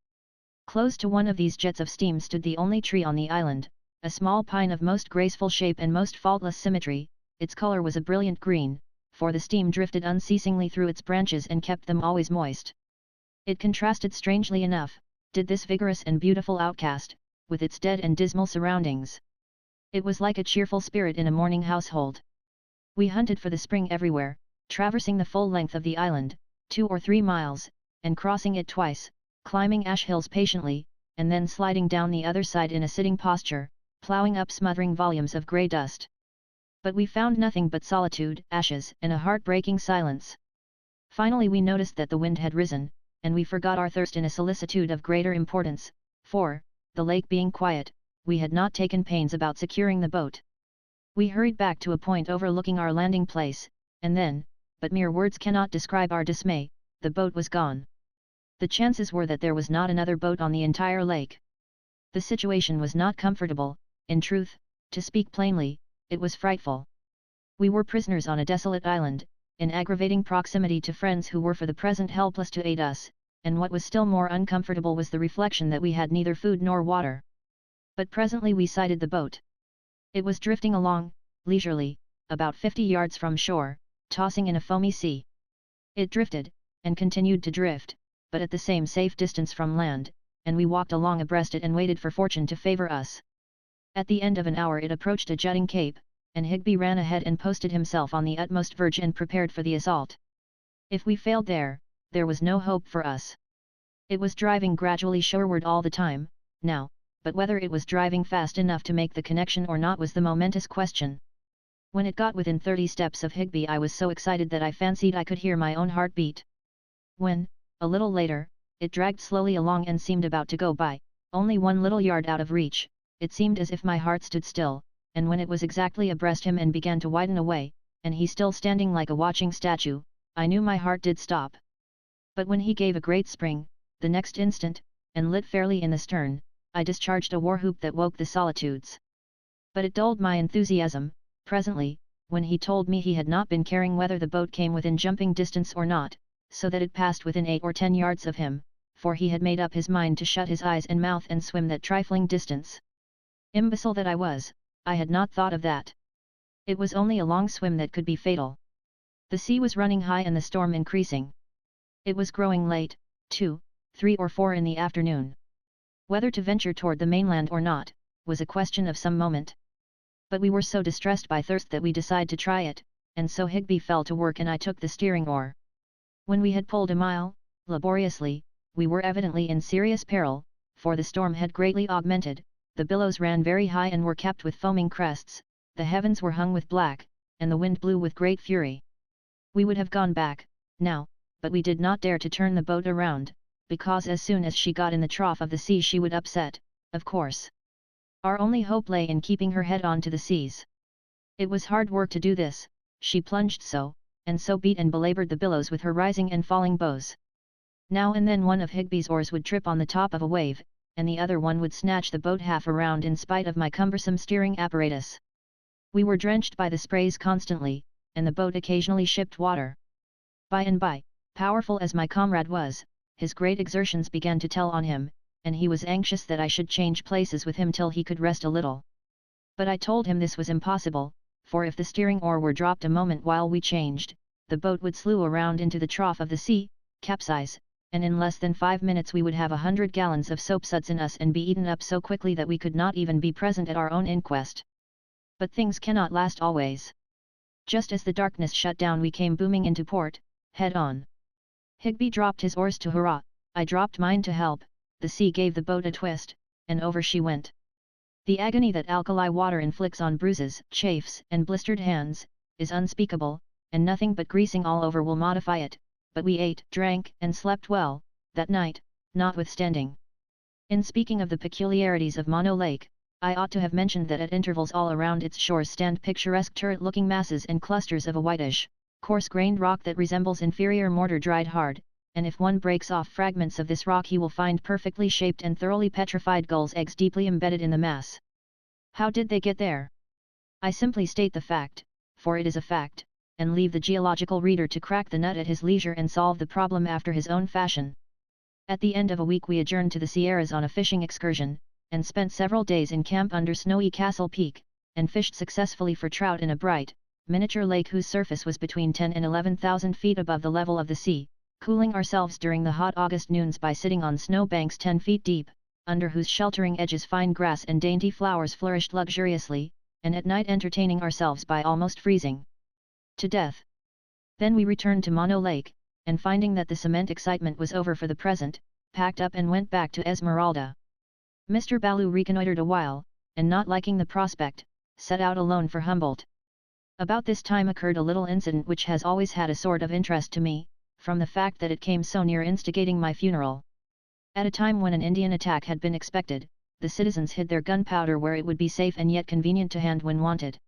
Close to one of these jets of steam stood the only tree on the island, a small pine of most graceful shape and most faultless symmetry. Its color was a brilliant green, for the steam drifted unceasingly through its branches and kept them always moist. It contrasted strangely enough, did this vigorous and beautiful outcast, with its dead and dismal surroundings. It was like a cheerful spirit in a morning household. We hunted for the spring everywhere, traversing the full length of the island, 2 or 3 miles, and crossing it twice, climbing ash hills patiently, and then sliding down the other side in a sitting posture, ploughing up smothering volumes of grey dust. But we found nothing but solitude, ashes, and a heartbreaking silence. Finally we noticed that the wind had risen, and we forgot our thirst in a solicitude of greater importance, for, the lake being quiet, we had not taken pains about securing the boat. We hurried back to a point overlooking our landing place, and then, but mere words cannot describe our dismay, the boat was gone. The chances were that there was not another boat on the entire lake. The situation was not comfortable, in truth, to speak plainly, it was frightful. We were prisoners on a desolate island, in aggravating proximity to friends who were for the present helpless to aid us, and what was still more uncomfortable was the reflection that we had neither food nor water. But presently we sighted the boat. It was drifting along, leisurely, about 50 yards from shore, tossing in a foamy sea. It drifted, and continued to drift, but at the same safe distance from land, and we walked along abreast it and waited for fortune to favour us. At the end of an hour it approached a jutting cape, and Higby ran ahead and posted himself on the utmost verge and prepared for the assault. If we failed there was no hope for us. It was driving gradually shoreward all the time, now, but whether it was driving fast enough to make the connection or not was the momentous question. When it got within 30 steps of Higby I was so excited that I fancied I could hear my own heart beat. When, a little later, it dragged slowly along and seemed about to go by, only 1 little yard out of reach, it seemed as if my heart stood still, and when it was exactly abreast him and began to widen away, and he still standing like a watching statue, I knew my heart did stop. But when he gave a great spring, the next instant, and lit fairly in the stern, I discharged a war whoop that woke the solitudes. But it dulled my enthusiasm. Presently, when he told me he had not been caring whether the boat came within jumping distance or not, so that it passed within 8 or 10 yards of him, for he had made up his mind to shut his eyes and mouth and swim that trifling distance. Imbecile that I was, I had not thought of that. It was only a long swim that could be fatal. The sea was running high and the storm increasing. It was growing late, 2, 3 or 4 in the afternoon. Whether to venture toward the mainland or not, was a question of some moment. But we were so distressed by thirst that we decided to try it, and so Higby fell to work and I took the steering oar. When we had pulled a mile, laboriously, we were evidently in serious peril, for the storm had greatly augmented, the billows ran very high and were capped with foaming crests, the heavens were hung with black, and the wind blew with great fury. We would have gone back, now, but we did not dare to turn the boat around, because as soon as she got in the trough of the sea she would upset, of course. Our only hope lay in keeping her head on to the seas. It was hard work to do this, she plunged so, and so beat and belaboured the billows with her rising and falling bows. Now and then one of Higby's oars would trip on the top of a wave, and the other one would snatch the boat half around in spite of my cumbersome steering apparatus. We were drenched by the sprays constantly, and the boat occasionally shipped water. By and by, powerful as my comrade was, his great exertions began to tell on him, and he was anxious that I should change places with him till he could rest a little. But I told him this was impossible, for if the steering oar were dropped a moment while we changed, the boat would slough around into the trough of the sea, capsize, and in less than 5 minutes we would have 100 gallons of soapsuds in us and be eaten up so quickly that we could not even be present at our own inquest. But things cannot last always. Just as the darkness shut down we came booming into port, head on. Higby dropped his oars to hurrah, I dropped mine to help, the sea gave the boat a twist, and over she went. The agony that alkali water inflicts on bruises, chafes, and blistered hands, is unspeakable, and nothing but greasing all over will modify it, but we ate, drank, and slept well, that night, notwithstanding. In speaking of the peculiarities of Mono Lake, I ought to have mentioned that at intervals all around its shores stand picturesque turret-looking masses and clusters of a whitish, coarse-grained rock that resembles inferior mortar dried hard, and if one breaks off fragments of this rock he will find perfectly shaped and thoroughly petrified gulls' eggs deeply embedded in the mass. How did they get there? I simply state the fact, for it is a fact, and leave the geological reader to crack the nut at his leisure and solve the problem after his own fashion. At the end of a week we adjourned to the Sierras on a fishing excursion, and spent several days in camp under snowy Castle Peak, and fished successfully for trout in a bright, miniature lake whose surface was between 10 and 11,000 feet above the level of the sea, cooling ourselves during the hot August noons by sitting on snow banks 10 feet deep, under whose sheltering edges fine grass and dainty flowers flourished luxuriously, and at night entertaining ourselves by almost freezing to death. Then we returned to Mono Lake, and finding that the cement excitement was over for the present, packed up and went back to Esmeralda. Mr. Balu reconnoitered a while, and not liking the prospect, set out alone for Humboldt. About this time occurred a little incident which has always had a sort of interest to me, from the fact that it came so near instigating my funeral. At a time when an Indian attack had been expected, the citizens hid their gunpowder where it would be safe and yet convenient to hand when wanted.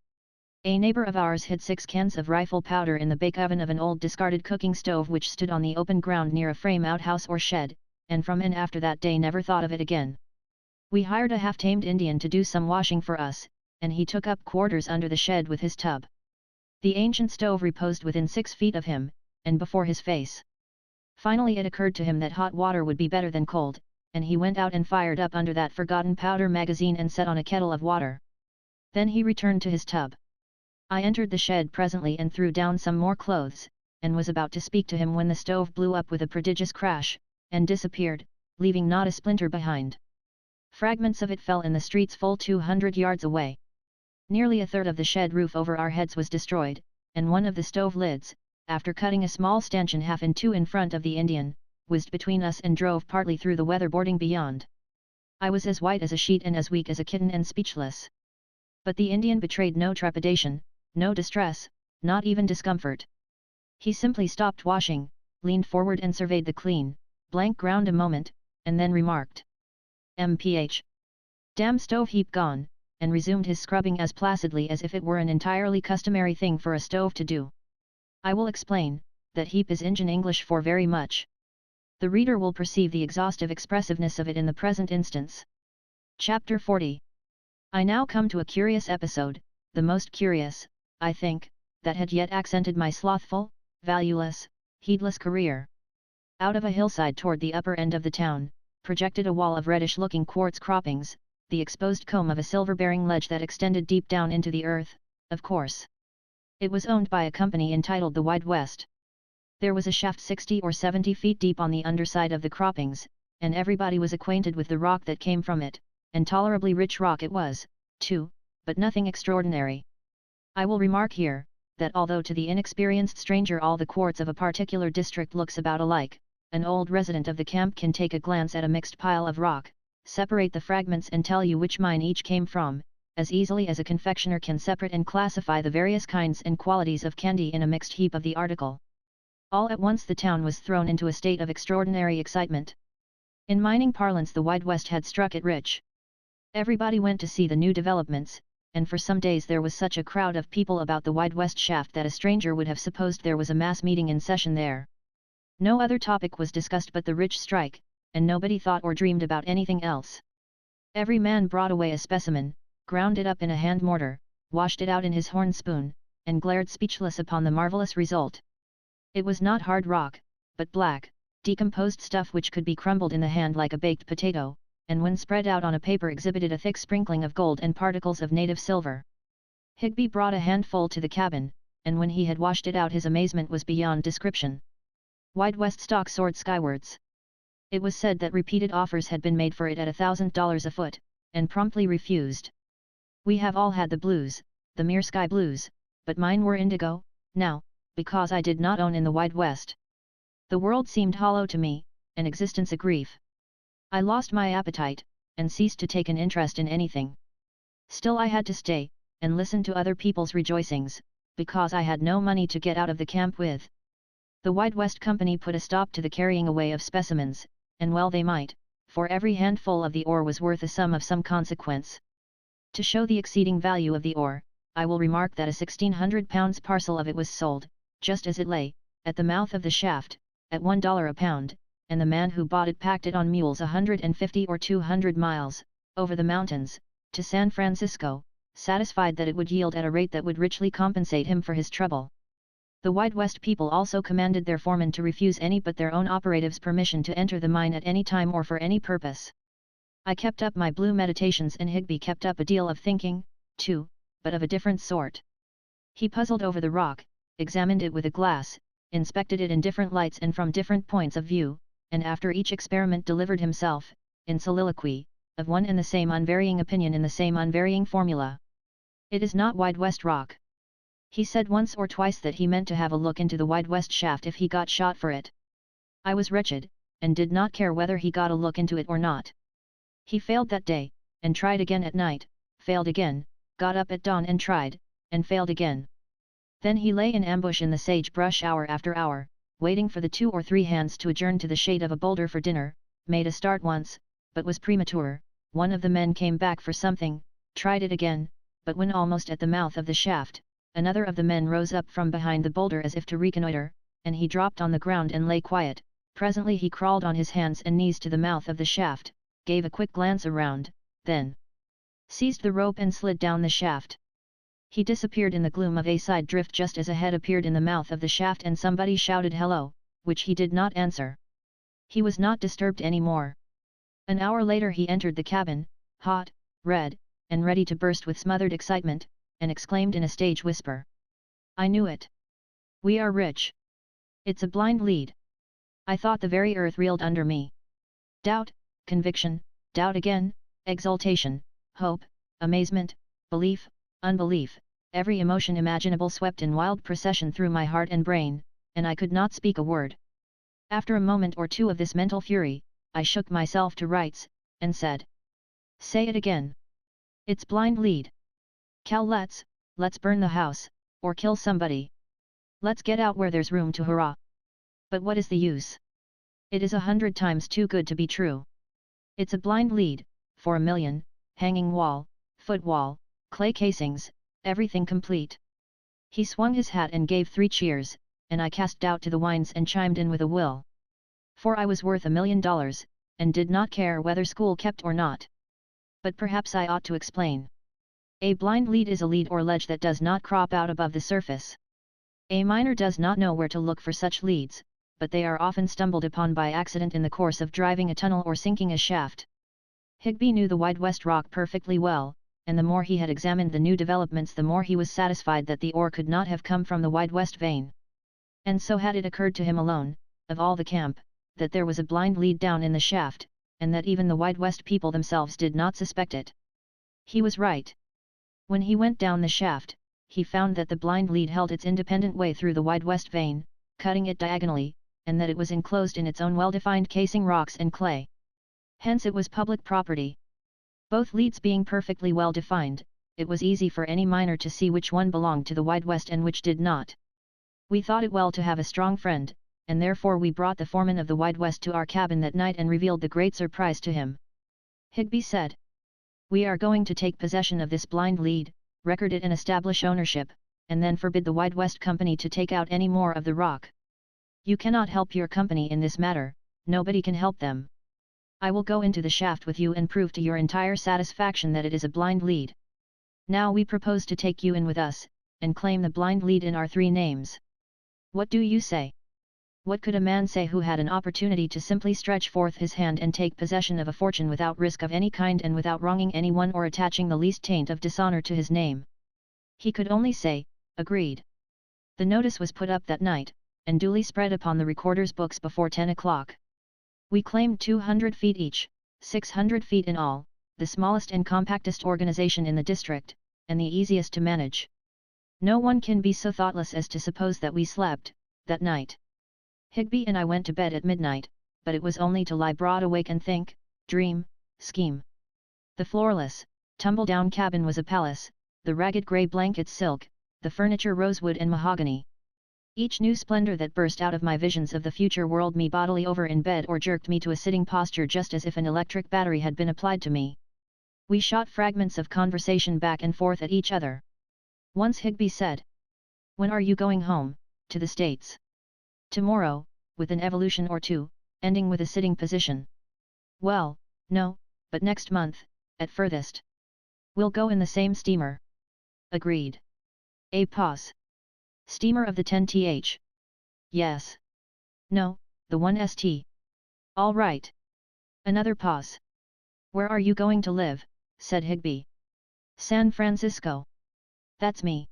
A neighbor of ours hid 6 cans of rifle powder in the bake oven of an old discarded cooking stove which stood on the open ground near a frame outhouse or shed, and from and after that day never thought of it again. We hired a half-tamed Indian to do some washing for us, and he took up quarters under the shed with his tub. The ancient stove reposed within 6 feet of him, and before his face. Finally it occurred to him that hot water would be better than cold, and he went out and fired up under that forgotten powder magazine and set on a kettle of water. Then he returned to his tub. I entered the shed presently and threw down some more clothes, and was about to speak to him when the stove blew up with a prodigious crash, and disappeared, leaving not a splinter behind. Fragments of it fell in the streets full 200 yards away. Nearly a third of the shed roof over our heads was destroyed, and one of the stove lids, after cutting a small stanchion half in two in front of the Indian, whizzed between us and drove partly through the weatherboarding beyond. I was as white as a sheet and as weak as a kitten and speechless. But the Indian betrayed no trepidation, no distress, not even discomfort. He simply stopped washing, leaned forward and surveyed the clean, blank ground a moment, and then remarked, "Mph. Damn stove heap gone," and resumed his scrubbing as placidly as if it were an entirely customary thing for a stove to do. I will explain, that heap is Injun English for very much. The reader will perceive the exhaustive expressiveness of it in the present instance. Chapter 40. I now come to a curious episode, the most curious, I think, that had yet accented my slothful, valueless, heedless career. Out of a hillside toward the upper end of the town, projected a wall of reddish-looking quartz croppings, the exposed comb of a silver-bearing ledge that extended deep down into the earth, of course. It was owned by a company entitled the Wide West. There was a shaft 60 or 70 feet deep on the underside of the croppings, and everybody was acquainted with the rock that came from it, and tolerably rich rock it was, too, but nothing extraordinary. I will remark here, that although to the inexperienced stranger all the quartz of a particular district looks about alike, an old resident of the camp can take a glance at a mixed pile of rock, separate the fragments and tell you which mine each came from, as easily as a confectioner can separate and classify the various kinds and qualities of candy in a mixed heap of the article. All at once the town was thrown into a state of extraordinary excitement. In mining parlance the Wide West had struck it rich. Everybody went to see the new developments, and for some days there was such a crowd of people about the Wide West shaft that a stranger would have supposed there was a mass meeting in session there. No other topic was discussed but the rich strike, and nobody thought or dreamed about anything else. Every man brought away a specimen, ground it up in a hand mortar, washed it out in his horn spoon, and glared speechless upon the marvelous result. It was not hard rock, but black, decomposed stuff which could be crumbled in the hand like a baked potato, and when spread out on a paper exhibited a thick sprinkling of gold and particles of native silver. Higby brought a handful to the cabin, and when he had washed it out his amazement was beyond description. Wide West stock soared skywards. It was said that repeated offers had been made for it at $1,000 a foot, and promptly refused. We have all had the blues, the mere sky blues, but mine were indigo, now, because I did not own in the Wide West. The world seemed hollow to me, and existence a grief. I lost my appetite, and ceased to take an interest in anything. Still I had to stay, and listen to other people's rejoicings, because I had no money to get out of the camp with. The Wide West Company put a stop to the carrying away of specimens, and well they might, for every handful of the ore was worth a sum of some consequence. To show the exceeding value of the ore, I will remark that a 1,600 pounds parcel of it was sold, just as it lay, at the mouth of the shaft, at $1 a pound, and the man who bought it packed it on mules 150 or 200 miles, over the mountains, to San Francisco, satisfied that it would yield at a rate that would richly compensate him for his trouble. The Wide West people also commanded their foremen to refuse any but their own operatives permission to enter the mine at any time or for any purpose. I kept up my blue meditations and Higby kept up a deal of thinking, too, but of a different sort. He puzzled over the rock, examined it with a glass, inspected it in different lights and from different points of view, and after each experiment delivered himself, in soliloquy, of one and the same unvarying opinion in the same unvarying formula. It is not Wide West Rock. He said once or twice that he meant to have a look into the Wide West shaft if he got shot for it. I was wretched, and did not care whether he got a look into it or not. He failed that day, and tried again at night, failed again, got up at dawn and tried, and failed again. Then he lay in ambush in the sagebrush hour after hour, waiting for the 2 or 3 hands to adjourn to the shade of a boulder for dinner, made a start once, but was premature. One of the men came back for something, tried it again, but when almost at the mouth of the shaft, another of the men rose up from behind the boulder as if to reconnoiter, and he dropped on the ground and lay quiet. Presently he crawled on his hands and knees to the mouth of the shaft, gave a quick glance around, then seized the rope and slid down the shaft. He disappeared in the gloom of a side drift just as a head appeared in the mouth of the shaft and somebody shouted hello, which he did not answer. He was not disturbed any more. An hour later he entered the cabin, hot, red, and ready to burst with smothered excitement, and exclaimed in a stage whisper. I knew it. We are rich. It's a blind lead. I thought the very earth reeled under me. Doubt, conviction, doubt again, exultation, hope, amazement, belief, unbelief, every emotion imaginable swept in wild procession through my heart and brain, and I could not speak a word. After a moment or two of this mental fury, I shook myself to rights, and said, Say it again. It's blind lead. Cal, let's burn the house, or kill somebody. Let's get out where there's room to hurrah. But what is the use? It is 100 times too good to be true. It's a blind lead, for 1,000,000, hanging wall, foot wall, clay casings, everything complete. He swung his hat and gave 3 cheers, and I cast doubt to the winds and chimed in with a will. For I was worth $1,000,000, and did not care whether school kept or not. But perhaps I ought to explain. A blind lead is a lead or ledge that does not crop out above the surface. A miner does not know where to look for such leads, but they are often stumbled upon by accident in the course of driving a tunnel or sinking a shaft. Higby knew the Wide West Rock perfectly well, and the more he had examined the new developments the more he was satisfied that the ore could not have come from the Wide West vein. And so had it occurred to him alone, of all the camp, that there was a blind lead down in the shaft, and that even the Wide West people themselves did not suspect it. He was right. When he went down the shaft, he found that the blind lead held its independent way through the Wide West vein, cutting it diagonally, and that it was enclosed in its own well-defined casing rocks and clay. Hence it was public property. Both leads being perfectly well defined, it was easy for any miner to see which one belonged to the Wide West and which did not. We thought it well to have a strong friend, and therefore we brought the foreman of the Wide West to our cabin that night and revealed the great surprise to him. Higby said, We are going to take possession of this blind lead, record it and establish ownership, and then forbid the Wide West Company to take out any more of the rock. You cannot help your company in this matter, nobody can help them. I will go into the shaft with you and prove to your entire satisfaction that it is a blind lead. Now we propose to take you in with us, and claim the blind lead in our 3 names. What do you say? What could a man say who had an opportunity to simply stretch forth his hand and take possession of a fortune without risk of any kind and without wronging anyone or attaching the least taint of dishonor to his name? He could only say, Agreed. The notice was put up that night, and duly spread upon the recorder's books before 10 o'clock. We claimed 200 feet each, 600 feet in all, the smallest and compactest organization in the district, and the easiest to manage. No one can be so thoughtless as to suppose that we slept, that night. Higby and I went to bed at midnight, but it was only to lie broad awake and think, dream, scheme. The floorless, tumble-down cabin was a palace, the ragged grey blankets silk, the furniture rosewood and mahogany. Each new splendor that burst out of my visions of the future whirled me bodily over in bed or jerked me to a sitting posture just as if an electric battery had been applied to me. We shot fragments of conversation back and forth at each other. Once Higby said, When are you going home, to the States? Tomorrow, with an evolution or 2, ending with a sitting position. Well, no, but next month, at furthest. We'll go in the same steamer. Agreed. A pause. Steamer of the 10th. Yes. No, the 1st. All right. Another pause. Where are you going to live? Said Higby. San Francisco. That's me.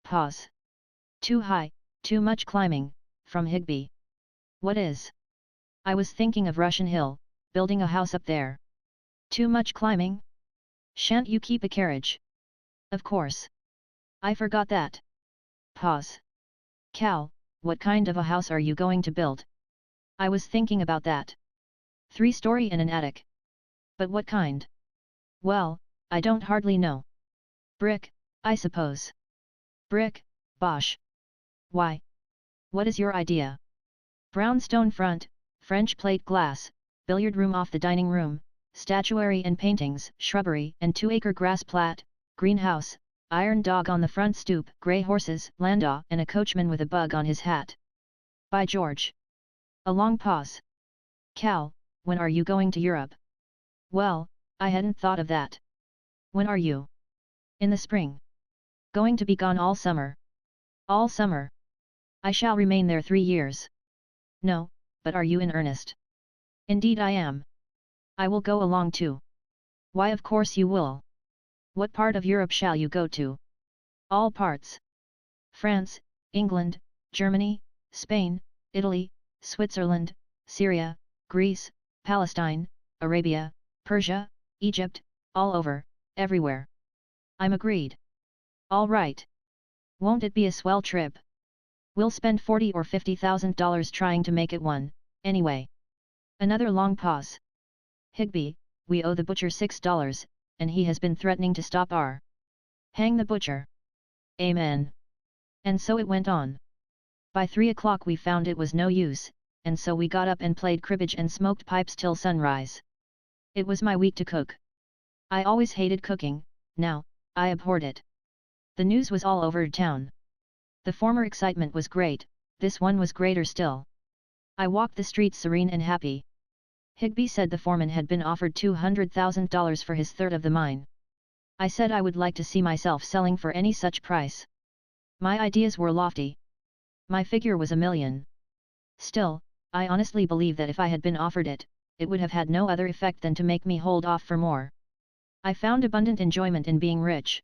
Pause. Too high, too much climbing, from Higby. What is? I was thinking of Russian Hill, building a house up there. Too much climbing? Shan't you keep a carriage? Of course. I forgot that. Pause. Cal, what kind of a house are you going to build? I was thinking about that. 3-story and an attic. But what kind? Well, I don't hardly know. Brick, I suppose. Brick, bosh. Why? What is your idea? Brownstone front, French plate glass, billiard room off the dining room, statuary and paintings, shrubbery and 2-acre grass plat, greenhouse, iron dog on the front stoop, grey horses, landau and a coachman with a bug on his hat. By George. A long pause. Cal, when are you going to Europe? Well, I hadn't thought of that. When are you? In the spring. Going to be gone all summer. All summer. I shall remain there 3 years. No, but are you in earnest? Indeed I am. I will go along too. Why, of course you will. What part of Europe shall you go to? All parts. France, England, Germany, Spain, Italy, Switzerland, Syria, Greece, Palestine, Arabia, Persia, Egypt, all over, everywhere. I'm agreed. All right. Won't it be a swell trip? We'll spend $40,000 or $50,000 trying to make it one, anyway. Another long pause. Higby, we owe the butcher $6, and he has been threatening to stop our. Hang the butcher. Amen. And so it went on. By 3 o'clock we found it was no use, and so we got up and played cribbage and smoked pipes till sunrise. It was my week to cook. I always hated cooking, now, I abhorred it. The news was all over town. The former excitement was great, this one was greater still. I walked the streets serene and happy. Higby said the foreman had been offered $200,000 for his third of the mine. I said I would like to see myself selling for any such price. My ideas were lofty. My figure was $1 million. Still, I honestly believe that if I had been offered it, it would have had no other effect than to make me hold off for more. I found abundant enjoyment in being rich.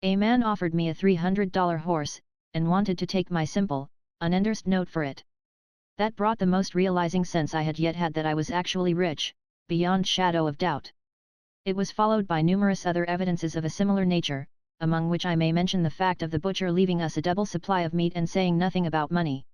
A man offered me a $300 horse, and wanted to take my simple, unendorsed note for it. That brought the most realizing sense I had yet had that I was actually rich, beyond shadow of doubt. It was followed by numerous other evidences of a similar nature, among which I may mention the fact of the butcher leaving us a double supply of meat and saying nothing about money.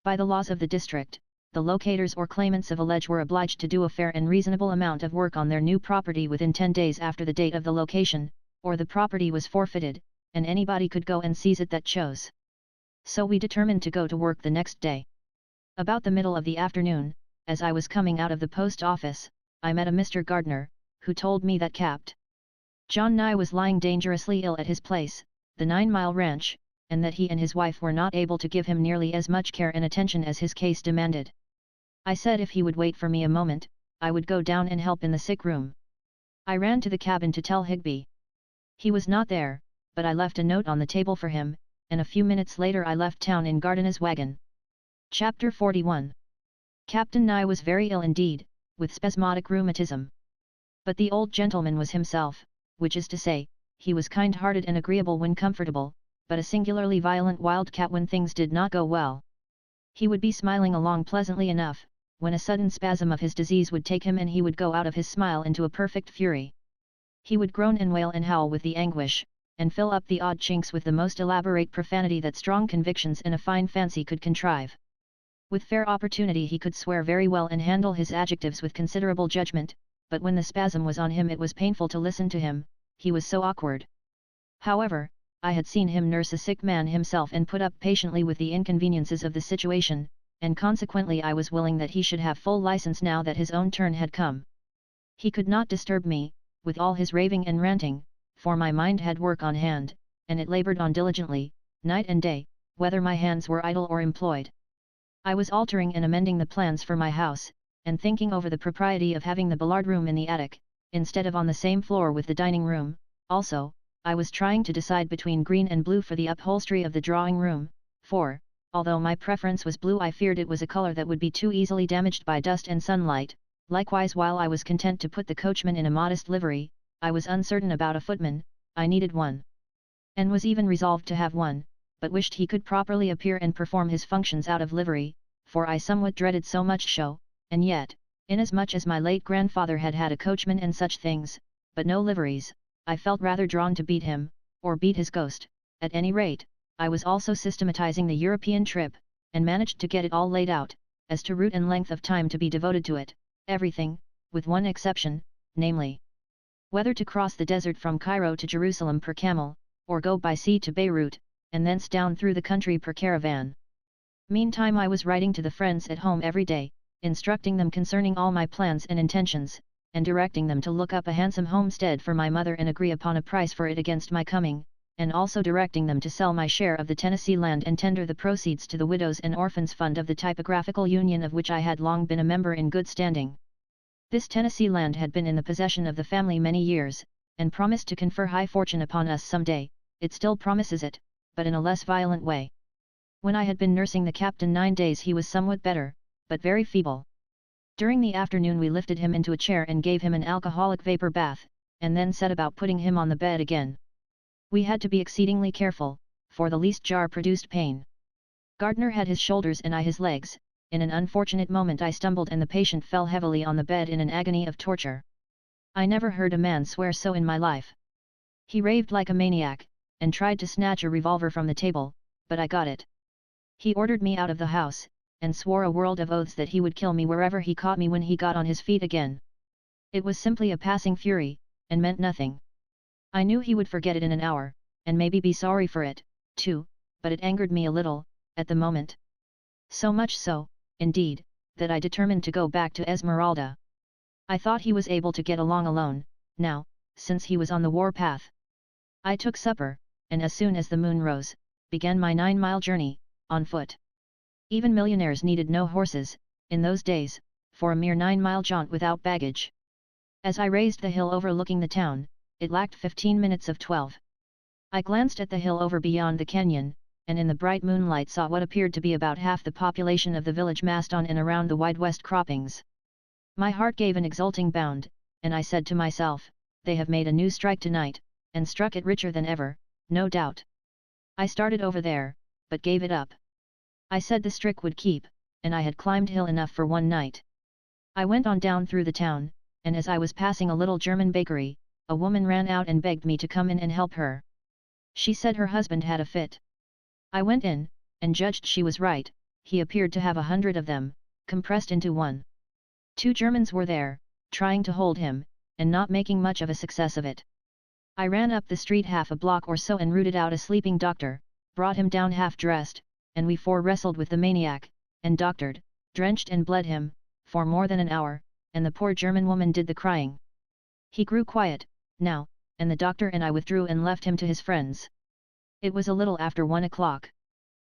By the laws of the district, the locators or claimants of a ledge were obliged to do a fair and reasonable amount of work on their new property within 10 days after the date of the location, or the property was forfeited, and anybody could go and seize it that chose. So we determined to go to work the next day. About the middle of the afternoon, as I was coming out of the post office, I met a Mr. Gardner, who told me that Capt. John Nye was lying dangerously ill at his place, the 9-Mile Ranch, and that he and his wife were not able to give him nearly as much care and attention as his case demanded. I said if he would wait for me a moment, I would go down and help in the sick room. I ran to the cabin to tell Higby. He was not there, but I left a note on the table for him, and a few minutes later I left town in Gardner's wagon. Chapter 41. Captain Nye was very ill indeed, with spasmodic rheumatism. But the old gentleman was himself, which is to say, he was kind-hearted and agreeable when comfortable, but a singularly violent wildcat when things did not go well. He would be smiling along pleasantly enough, when a sudden spasm of his disease would take him and he would go out of his smile into a perfect fury. He would groan and wail and howl with the anguish, and fill up the odd chinks with the most elaborate profanity that strong convictions and a fine fancy could contrive. With fair opportunity he could swear very well and handle his adjectives with considerable judgment, but when the spasm was on him it was painful to listen to him, he was so awkward. However, I had seen him nurse a sick man himself and put up patiently with the inconveniences of the situation, and consequently I was willing that he should have full license now that his own turn had come. He could not disturb me, with all his raving and ranting, for my mind had work on hand, and it laboured on diligently, night and day, whether my hands were idle or employed. I was altering and amending the plans for my house, and thinking over the propriety of having the billiard room in the attic, instead of on the same floor with the dining room. Also, I was trying to decide between green and blue for the upholstery of the drawing room, for, although my preference was blue I feared it was a colour that would be too easily damaged by dust and sunlight. Likewise, while I was content to put the coachman in a modest livery, I was uncertain about a footman. I needed one. And was even resolved to have one, but wished he could properly appear and perform his functions out of livery, for I somewhat dreaded so much show, and yet, inasmuch as my late grandfather had had a coachman and such things, but no liveries, I felt rather drawn to beat him, or beat his ghost. At any rate, I was also systematizing the European trip, and managed to get it all laid out, as to route and length of time to be devoted to it, everything, with one exception, namely, whether to cross the desert from Cairo to Jerusalem per camel, or go by sea to Beirut, and thence down through the country per caravan. Meantime I was writing to the friends at home every day, instructing them concerning all my plans and intentions, and directing them to look up a handsome homestead for my mother and agree upon a price for it against my coming, and also directing them to sell my share of the Tennessee land and tender the proceeds to the Widows and Orphans Fund of the Typographical Union of which I had long been a member in good standing. This Tennessee land had been in the possession of the family many years, and promised to confer high fortune upon us some day. It still promises it, but in a less violent way. When I had been nursing the captain 9 days he was somewhat better, but very feeble. During the afternoon we lifted him into a chair and gave him an alcoholic vapor bath, and then set about putting him on the bed again. We had to be exceedingly careful, for the least jar produced pain. Gardner had his shoulders and I his legs. In an unfortunate moment I stumbled and the patient fell heavily on the bed in an agony of torture. I never heard a man swear so in my life. He raved like a maniac, and tried to snatch a revolver from the table, but I got it. He ordered me out of the house, and swore a world of oaths that he would kill me wherever he caught me when he got on his feet again. It was simply a passing fury, and meant nothing. I knew he would forget it in an hour, and maybe be sorry for it, too, but it angered me a little, at the moment. So much so, indeed, that I determined to go back to Esmeralda. I thought he was able to get along alone, now, since he was on the war path. I took supper, and as soon as the moon rose, began my 9-mile journey, on foot. Even millionaires needed no horses, in those days, for a mere 9-mile jaunt without baggage. As I raised the hill overlooking the town, it lacked 15 minutes of 12. I glanced at the hill over beyond the canyon, and in the bright moonlight saw what appeared to be about half the population of the village massed on and around the wide west croppings. My heart gave an exulting bound, and I said to myself, they have made a new strike tonight, and struck it richer than ever, no doubt. I started over there, but gave it up. I said the trick would keep, and I had climbed hill enough for one night. I went on down through the town, and as I was passing a little German bakery, a woman ran out and begged me to come in and help her. She said her husband had a fit. I went in, and judged she was right. He appeared to have 100 of them, compressed into one. 2 Germans were there, trying to hold him, and not making much of a success of it. I ran up the street half a block or so and rooted out a sleeping doctor, brought him down half-dressed, and we 4 wrestled with the maniac, and doctored, drenched and bled him, for more than an hour, and the poor German woman did the crying. He grew quiet, now, and the doctor and I withdrew and left him to his friends. It was a little after 1 o'clock.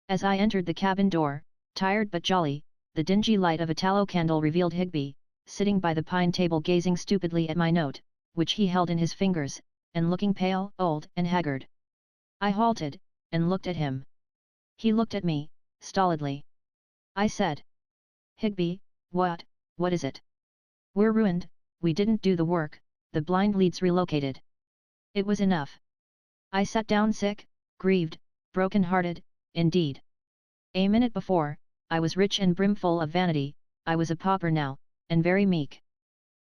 As I entered the cabin door, tired but jolly, the dingy light of a tallow candle revealed Higby, sitting by the pine table gazing stupidly at my note, which he held in his fingers, and looking pale, old, and haggard. I halted, and looked at him. He looked at me, stolidly. I said, "Higby, what is it?" "We're ruined, we didn't do the work, the blind lead's relocated." It was enough. I sat down sick, grieved, broken-hearted, indeed. A minute before, I was rich and brimful of vanity, I was a pauper now, and very meek.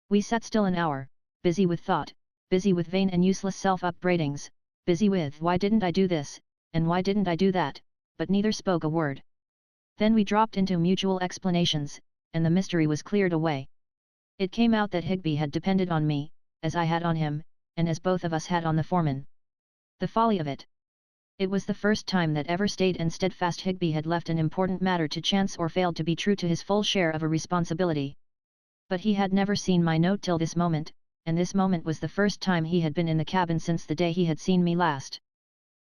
We sat still an hour, busy with thought, busy with vain and useless self-upbraidings, busy with why didn't I do this, and why didn't I do that, but neither spoke a word. Then we dropped into mutual explanations, and the mystery was cleared away. It came out that Higby had depended on me, as I had on him, and as both of us had on the foreman. The folly of it! It was the first time that ever staid and steadfast Higby had left an important matter to chance or failed to be true to his full share of a responsibility. But he had never seen my note till this moment, and this moment was the first time he had been in the cabin since the day he had seen me last.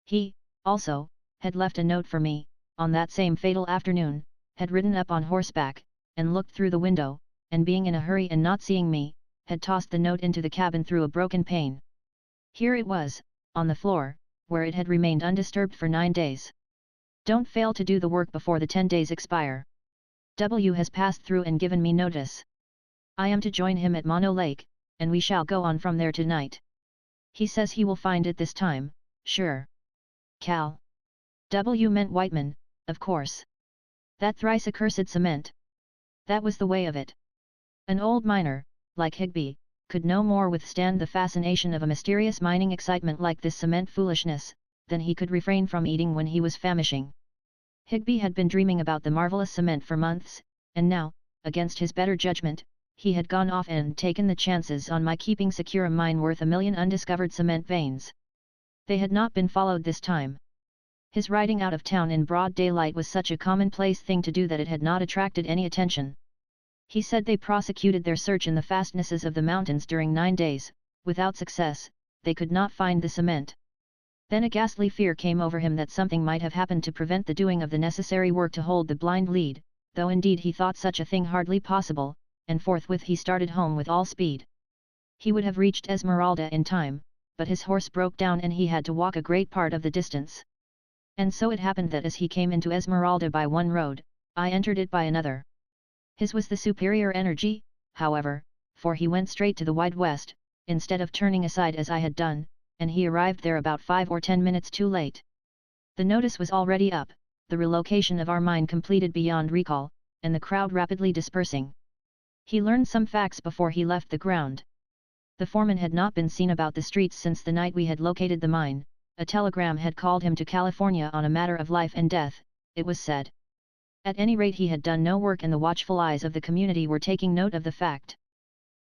He, also, had left a note for me, on that same fatal afternoon, had ridden up on horseback, and looked through the window, and being in a hurry and not seeing me, had tossed the note into the cabin through a broken pane. Here it was, on the floor, where it had remained undisturbed for 9 days. Don't fail to do the work before the 10 days expire. W. has passed through and given me notice. I am to join him at Mono Lake, and we shall go on from there tonight. He says he will find it this time, sure. Cal. W. meant Whiteman, of course. That thrice accursed cement. That was the way of it. An old miner, like Higby, could no more withstand the fascination of a mysterious mining excitement like this cement foolishness, than he could refrain from eating when he was famishing. Higby had been dreaming about the marvelous cement for months, and now, against his better judgment, he had gone off and taken the chances on my keeping secure a mine worth 1,000,000 undiscovered cement veins. They had not been followed this time. His riding out of town in broad daylight was such a commonplace thing to do that it had not attracted any attention. He said they prosecuted their search in the fastnesses of the mountains during 9 days, without success, they could not find the cement. Then a ghastly fear came over him that something might have happened to prevent the doing of the necessary work to hold the blind lead, though indeed he thought such a thing hardly possible, and forthwith he started home with all speed. He would have reached Esmeralda in time, but his horse broke down and he had to walk a great part of the distance. And so it happened that as he came into Esmeralda by one road, I entered it by another. His was the superior energy, however, for he went straight to the wide west, instead of turning aside as I had done, and he arrived there about 5 or 10 minutes too late. The notice was already up, the relocation of our mine completed beyond recall, and the crowd rapidly dispersing. He learned some facts before he left the ground. The foreman had not been seen about the streets since the night we had located the mine. A telegram had called him to California on a matter of life and death, it was said. At any rate he had done no work and the watchful eyes of the community were taking note of the fact.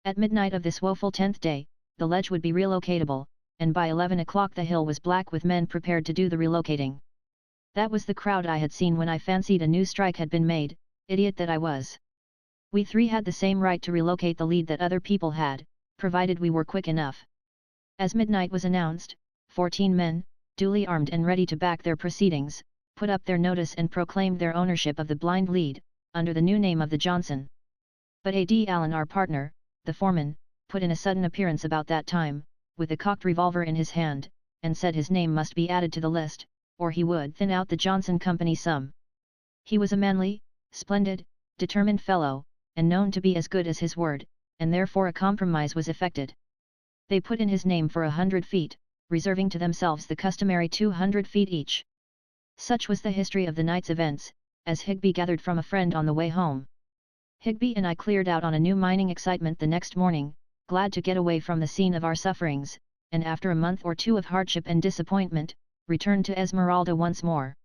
At midnight of this woeful 10th day, the ledge would be relocatable, and by 11 o'clock the hill was black with men prepared to do the relocating. That was the crowd I had seen when I fancied a new strike had been made, idiot that I was. We three had the same right to relocate the lead that other people had, provided we were quick enough. As midnight was announced, 14 men, duly armed and ready to back their proceedings, put up their notice and proclaimed their ownership of the blind lead, under the new name of the Johnson. But A.D. Allen, our partner, the foreman, put in a sudden appearance about that time, with a cocked revolver in his hand, and said his name must be added to the list, or he would thin out the Johnson Company some. He was a manly, splendid, determined fellow, and known to be as good as his word, and therefore a compromise was effected. They put in his name for 100 feet, reserving to themselves the customary 200 feet each. Such was the history of the night's events, as Higby gathered from a friend on the way home. Higby and I cleared out on a new mining excitement the next morning, glad to get away from the scene of our sufferings, and after a month or two of hardship and disappointment, returned to Esmeralda once more.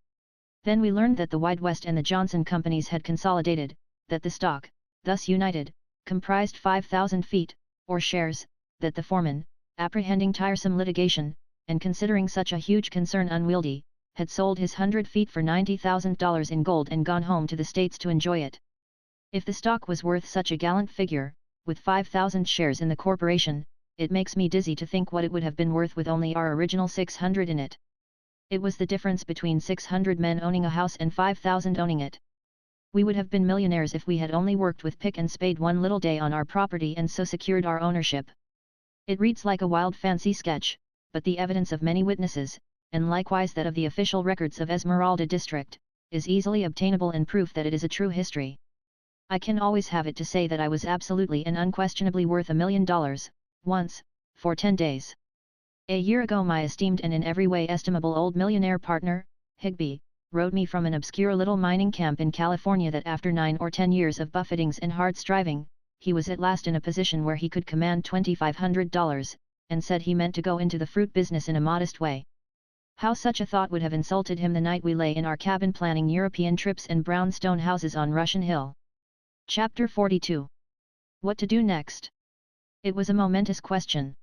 Then we learned that the Wide West and the Johnson companies had consolidated, that the stock, thus united, comprised 5,000 feet, or shares, that the foreman, apprehending tiresome litigation, and considering such a huge concern unwieldy, had sold his 100 feet for $90,000 in gold and gone home to the States to enjoy it. If the stock was worth such a gallant figure, with 5,000 shares in the corporation, it makes me dizzy to think what it would have been worth with only our original 600 in it. It was the difference between 600 men owning a house and 5,000 owning it. We would have been millionaires if we had only worked with pick and spade one little day on our property and so secured our ownership. It reads like a wild fancy sketch, but the evidence of many witnesses, and likewise that of the official records of Esmeralda district, is easily obtainable and proof that it is a true history. I can always have it to say that I was absolutely and unquestionably worth $1 million, once, for 10 days. A year ago my esteemed and in every way estimable old millionaire partner, Higby, wrote me from an obscure little mining camp in California that after 9 or 10 years of buffetings and hard striving, he was at last in a position where he could command $2,500, and said he meant to go into the fruit business in a modest way. How such a thought would have insulted him the night we lay in our cabin planning European trips and brownstone houses on Russian Hill. Chapter 42. What to do next? It was a momentous question.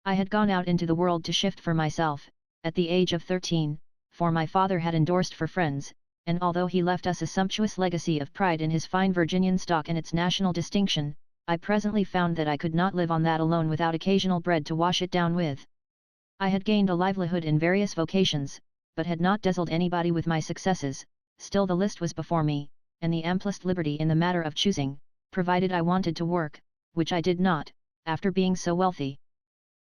I had gone out into the world to shift for myself, at the age of 13, for my father had endorsed for Friends, and although he left us a sumptuous legacy of pride in his fine Virginian stock and its national distinction, I presently found that I could not live on that alone without occasional bread to wash it down with. I had gained a livelihood in various vocations, but had not dazzled anybody with my successes, still the list was before me, and the amplest liberty in the matter of choosing, provided I wanted to work, which I did not, after being so wealthy.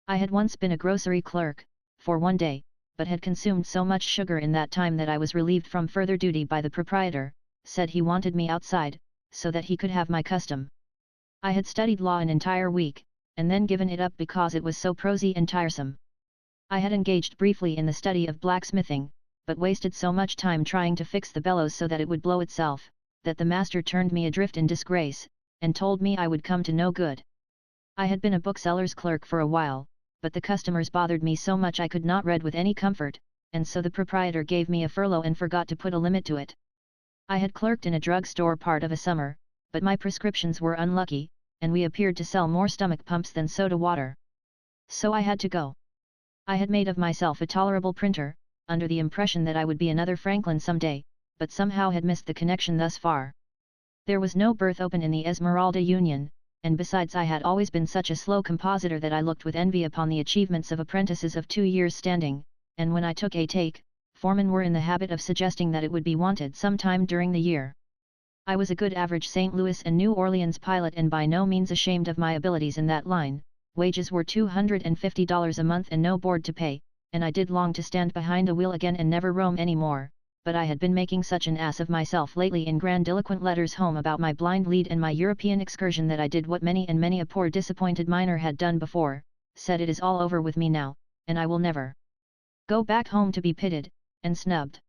I had once been a grocery clerk, for one day, but had consumed so much sugar in that time that I was relieved from further duty by the proprietor, said he wanted me outside, so that he could have my custom. I had studied law an entire week, and then given it up because it was so prosy and tiresome. I had engaged briefly in the study of blacksmithing, but wasted so much time trying to fix the bellows so that it would blow itself, that the master turned me adrift in disgrace, and told me I would come to no good. I had been a bookseller's clerk for a while, but the customers bothered me so much I could not read with any comfort, and so the proprietor gave me a furlough and forgot to put a limit to it. I had clerked in a drugstore part of a summer, but my prescriptions were unlucky, and we appeared to sell more stomach pumps than soda water. So I had to go. I had made of myself a tolerable printer, under the impression that I would be another Franklin someday, but somehow had missed the connection thus far. There was no berth open in the Esmeralda Union, and besides I had always been such a slow compositor that I looked with envy upon the achievements of apprentices of 2 years standing, and when I took a take, foremen were in the habit of suggesting that it would be wanted sometime during the year. I was a good average St. Louis and New Orleans pilot and by no means ashamed of my abilities in that line. Wages were $250 a month and no board to pay, and I did long to stand behind a wheel again and never roam any more, but I had been making such an ass of myself lately in grandiloquent letters home about my blind lead and my European excursion that I did what many and many a poor disappointed miner had done before, said it is all over with me now, and I will never go back home to be pitted, and snubbed.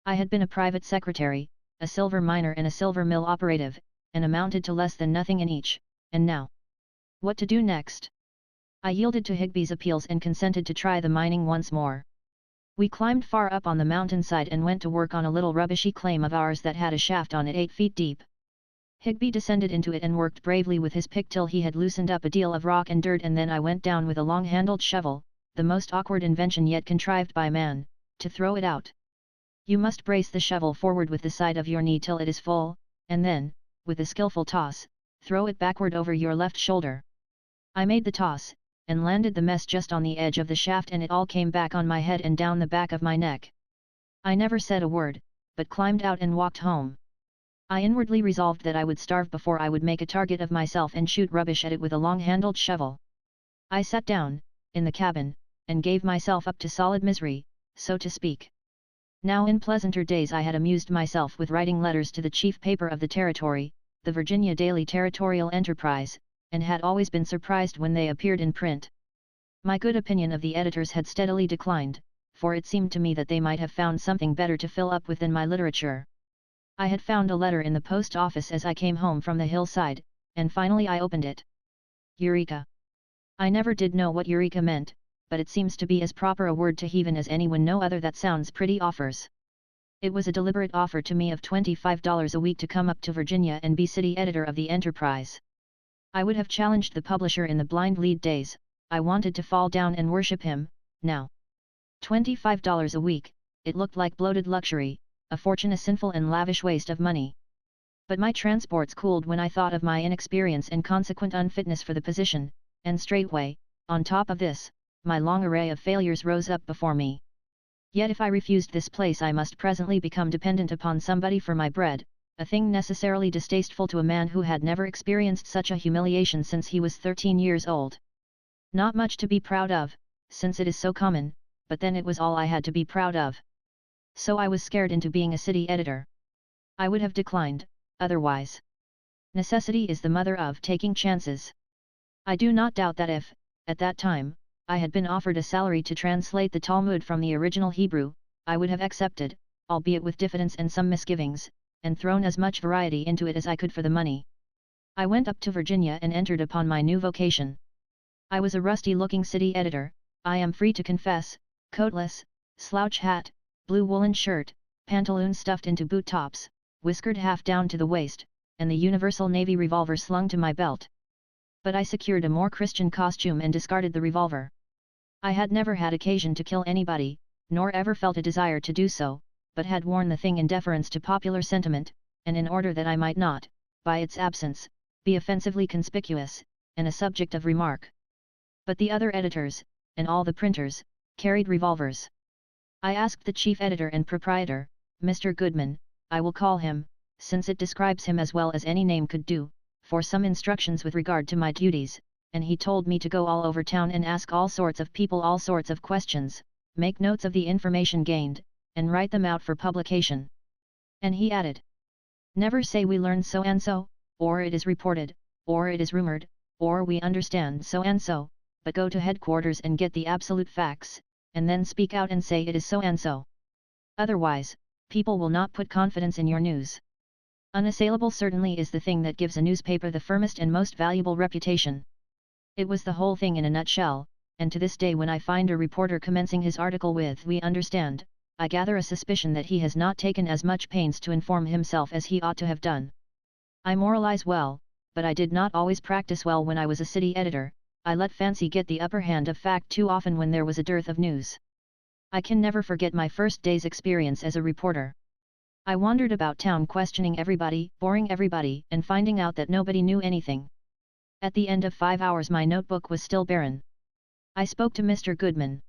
I had been a private secretary, a silver miner and a silver mill operative, and amounted to less than nothing in each, and now? What to do next? I yielded to Higby's appeals and consented to try the mining once more. We climbed far up on the mountainside and went to work on a little rubbishy claim of ours that had a shaft on it 8 feet deep. Higby descended into it and worked bravely with his pick till he had loosened up a deal of rock and dirt, and then I went down with a long-handled shovel, the most awkward invention yet contrived by man, to throw it out. You must brace the shovel forward with the side of your knee till it is full, and then, with a skillful toss, throw it backward over your left shoulder. I made the toss, and landed the mess just on the edge of the shaft, and it all came back on my head and down the back of my neck. I never said a word, but climbed out and walked home. I inwardly resolved that I would starve before I would make a target of myself and shoot rubbish at it with a long-handled shovel. I sat down, in the cabin, and gave myself up to solid misery, so to speak. Now in pleasanter days I had amused myself with writing letters to the chief paper of the territory, the Virginia Daily Territorial Enterprise, and had always been surprised when they appeared in print. My good opinion of the editors had steadily declined, for it seemed to me that they might have found something better to fill up with than my literature. I had found a letter in the post office as I came home from the hillside, and finally I opened it. Eureka! I never did know what eureka meant, but it seems to be as proper a word to heaven as anyone no other that sounds pretty offers. It was a deliberate offer to me of $25 a week to come up to Virginia and be city editor of the Enterprise. I would have challenged the publisher in the blind lead days, I wanted to fall down and worship him, now. $25 a week, it looked like bloated luxury, a fortune, a sinful and lavish waste of money. But my transports cooled when I thought of my inexperience and consequent unfitness for the position, and straightway, on top of this, my long array of failures rose up before me. Yet if I refused this place I must presently become dependent upon somebody for my bread, a thing necessarily distasteful to a man who had never experienced such a humiliation since he was 13 years old. Not much to be proud of, since it is so common, but then it was all I had to be proud of. So I was scared into being a city editor. I would have declined, otherwise. Necessity is the mother of taking chances. I do not doubt that if, at that time, I had been offered a salary to translate the Talmud from the original Hebrew, I would have accepted, albeit with diffidence and some misgivings, and thrown as much variety into it as I could for the money. I went up to Virginia and entered upon my new vocation. I was a rusty-looking city editor, I am free to confess, coatless, slouch hat, blue woolen shirt, pantaloons stuffed into boot tops, whiskered half down to the waist, and the Universal Navy revolver slung to my belt. But I secured a more Christian costume and discarded the revolver. I had never had occasion to kill anybody, nor ever felt a desire to do so, but had worn the thing in deference to popular sentiment, and in order that I might not, by its absence, be offensively conspicuous, and a subject of remark. But the other editors, and all the printers, carried revolvers. I asked the chief editor and proprietor, Mr. Goodman, I will call him, since it describes him as well as any name could do, for some instructions with regard to my duties, and he told me to go all over town and ask all sorts of people all sorts of questions, make notes of the information gained, and write them out for publication. And he added, never say we learned so and so, or it is reported, or it is rumored, or we understand so and so, but go to headquarters and get the absolute facts, and then speak out and say it is so and so. Otherwise, people will not put confidence in your news. Unassailable certainly is the thing that gives a newspaper the firmest and most valuable reputation. It was the whole thing in a nutshell, and to this day when I find a reporter commencing his article with "we understand," I gather a suspicion that he has not taken as much pains to inform himself as he ought to have done. I moralize well, but I did not always practice well when I was a city editor. I let fancy get the upper hand of fact too often when there was a dearth of news. I can never forget my first day's experience as a reporter. I wandered about town questioning everybody, boring everybody, and finding out that nobody knew anything. At the end of 5 hours my notebook was still barren. I spoke to Mr. Goodman.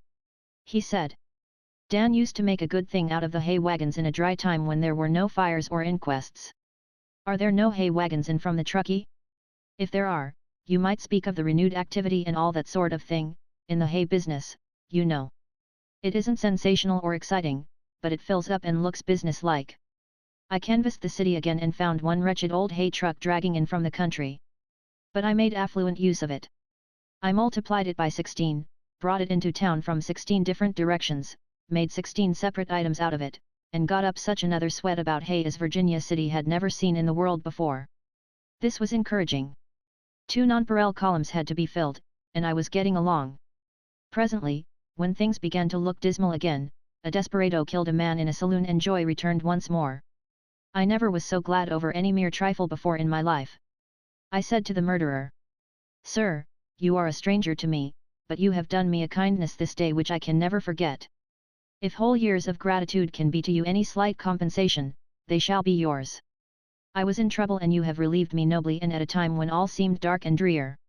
He said, "Dan used to make a good thing out of the hay wagons in a dry time when there were no fires or inquests. Are there no hay wagons in from the Truckee? If there are, you might speak of the renewed activity and all that sort of thing, in the hay business, you know. It isn't sensational or exciting, but it fills up and looks business-like." I canvassed the city again and found one wretched old hay truck dragging in from the country. But I made affluent use of it. I multiplied it by 16, brought it into town from 16 different directions, made 16 separate items out of it, and got up such another sweat about hay as Virginia City had never seen in the world before. This was encouraging. 2 nonpareil columns had to be filled, and I was getting along. Presently, when things began to look dismal again, a desperado killed a man in a saloon and joy returned once more. I never was so glad over any mere trifle before in my life. I said to the murderer, "Sir, you are a stranger to me, but you have done me a kindness this day which I can never forget. If whole years of gratitude can be to you any slight compensation, they shall be yours. I was in trouble and you have relieved me nobly and at a time when all seemed dark and drear.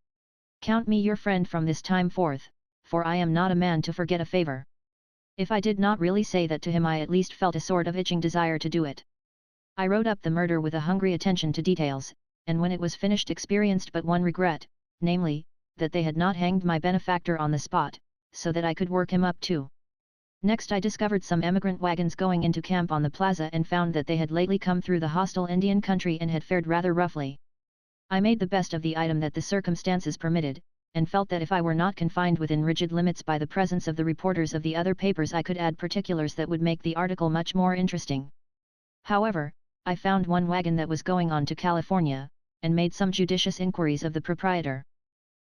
Count me your friend from this time forth, for I am not a man to forget a favour." If I did not really say that to him I at least felt a sort of itching desire to do it. I wrote up the murder with a hungry attention to details, and when it was finished experienced but one regret, namely, that they had not hanged my benefactor on the spot, so that I could work him up too. Next I discovered some emigrant wagons going into camp on the plaza and found that they had lately come through the hostile Indian country and had fared rather roughly. I made the best of the item that the circumstances permitted, and felt that if I were not confined within rigid limits by the presence of the reporters of the other papers I could add particulars that would make the article much more interesting. However, I found one wagon that was going on to California, and made some judicious inquiries of the proprietor.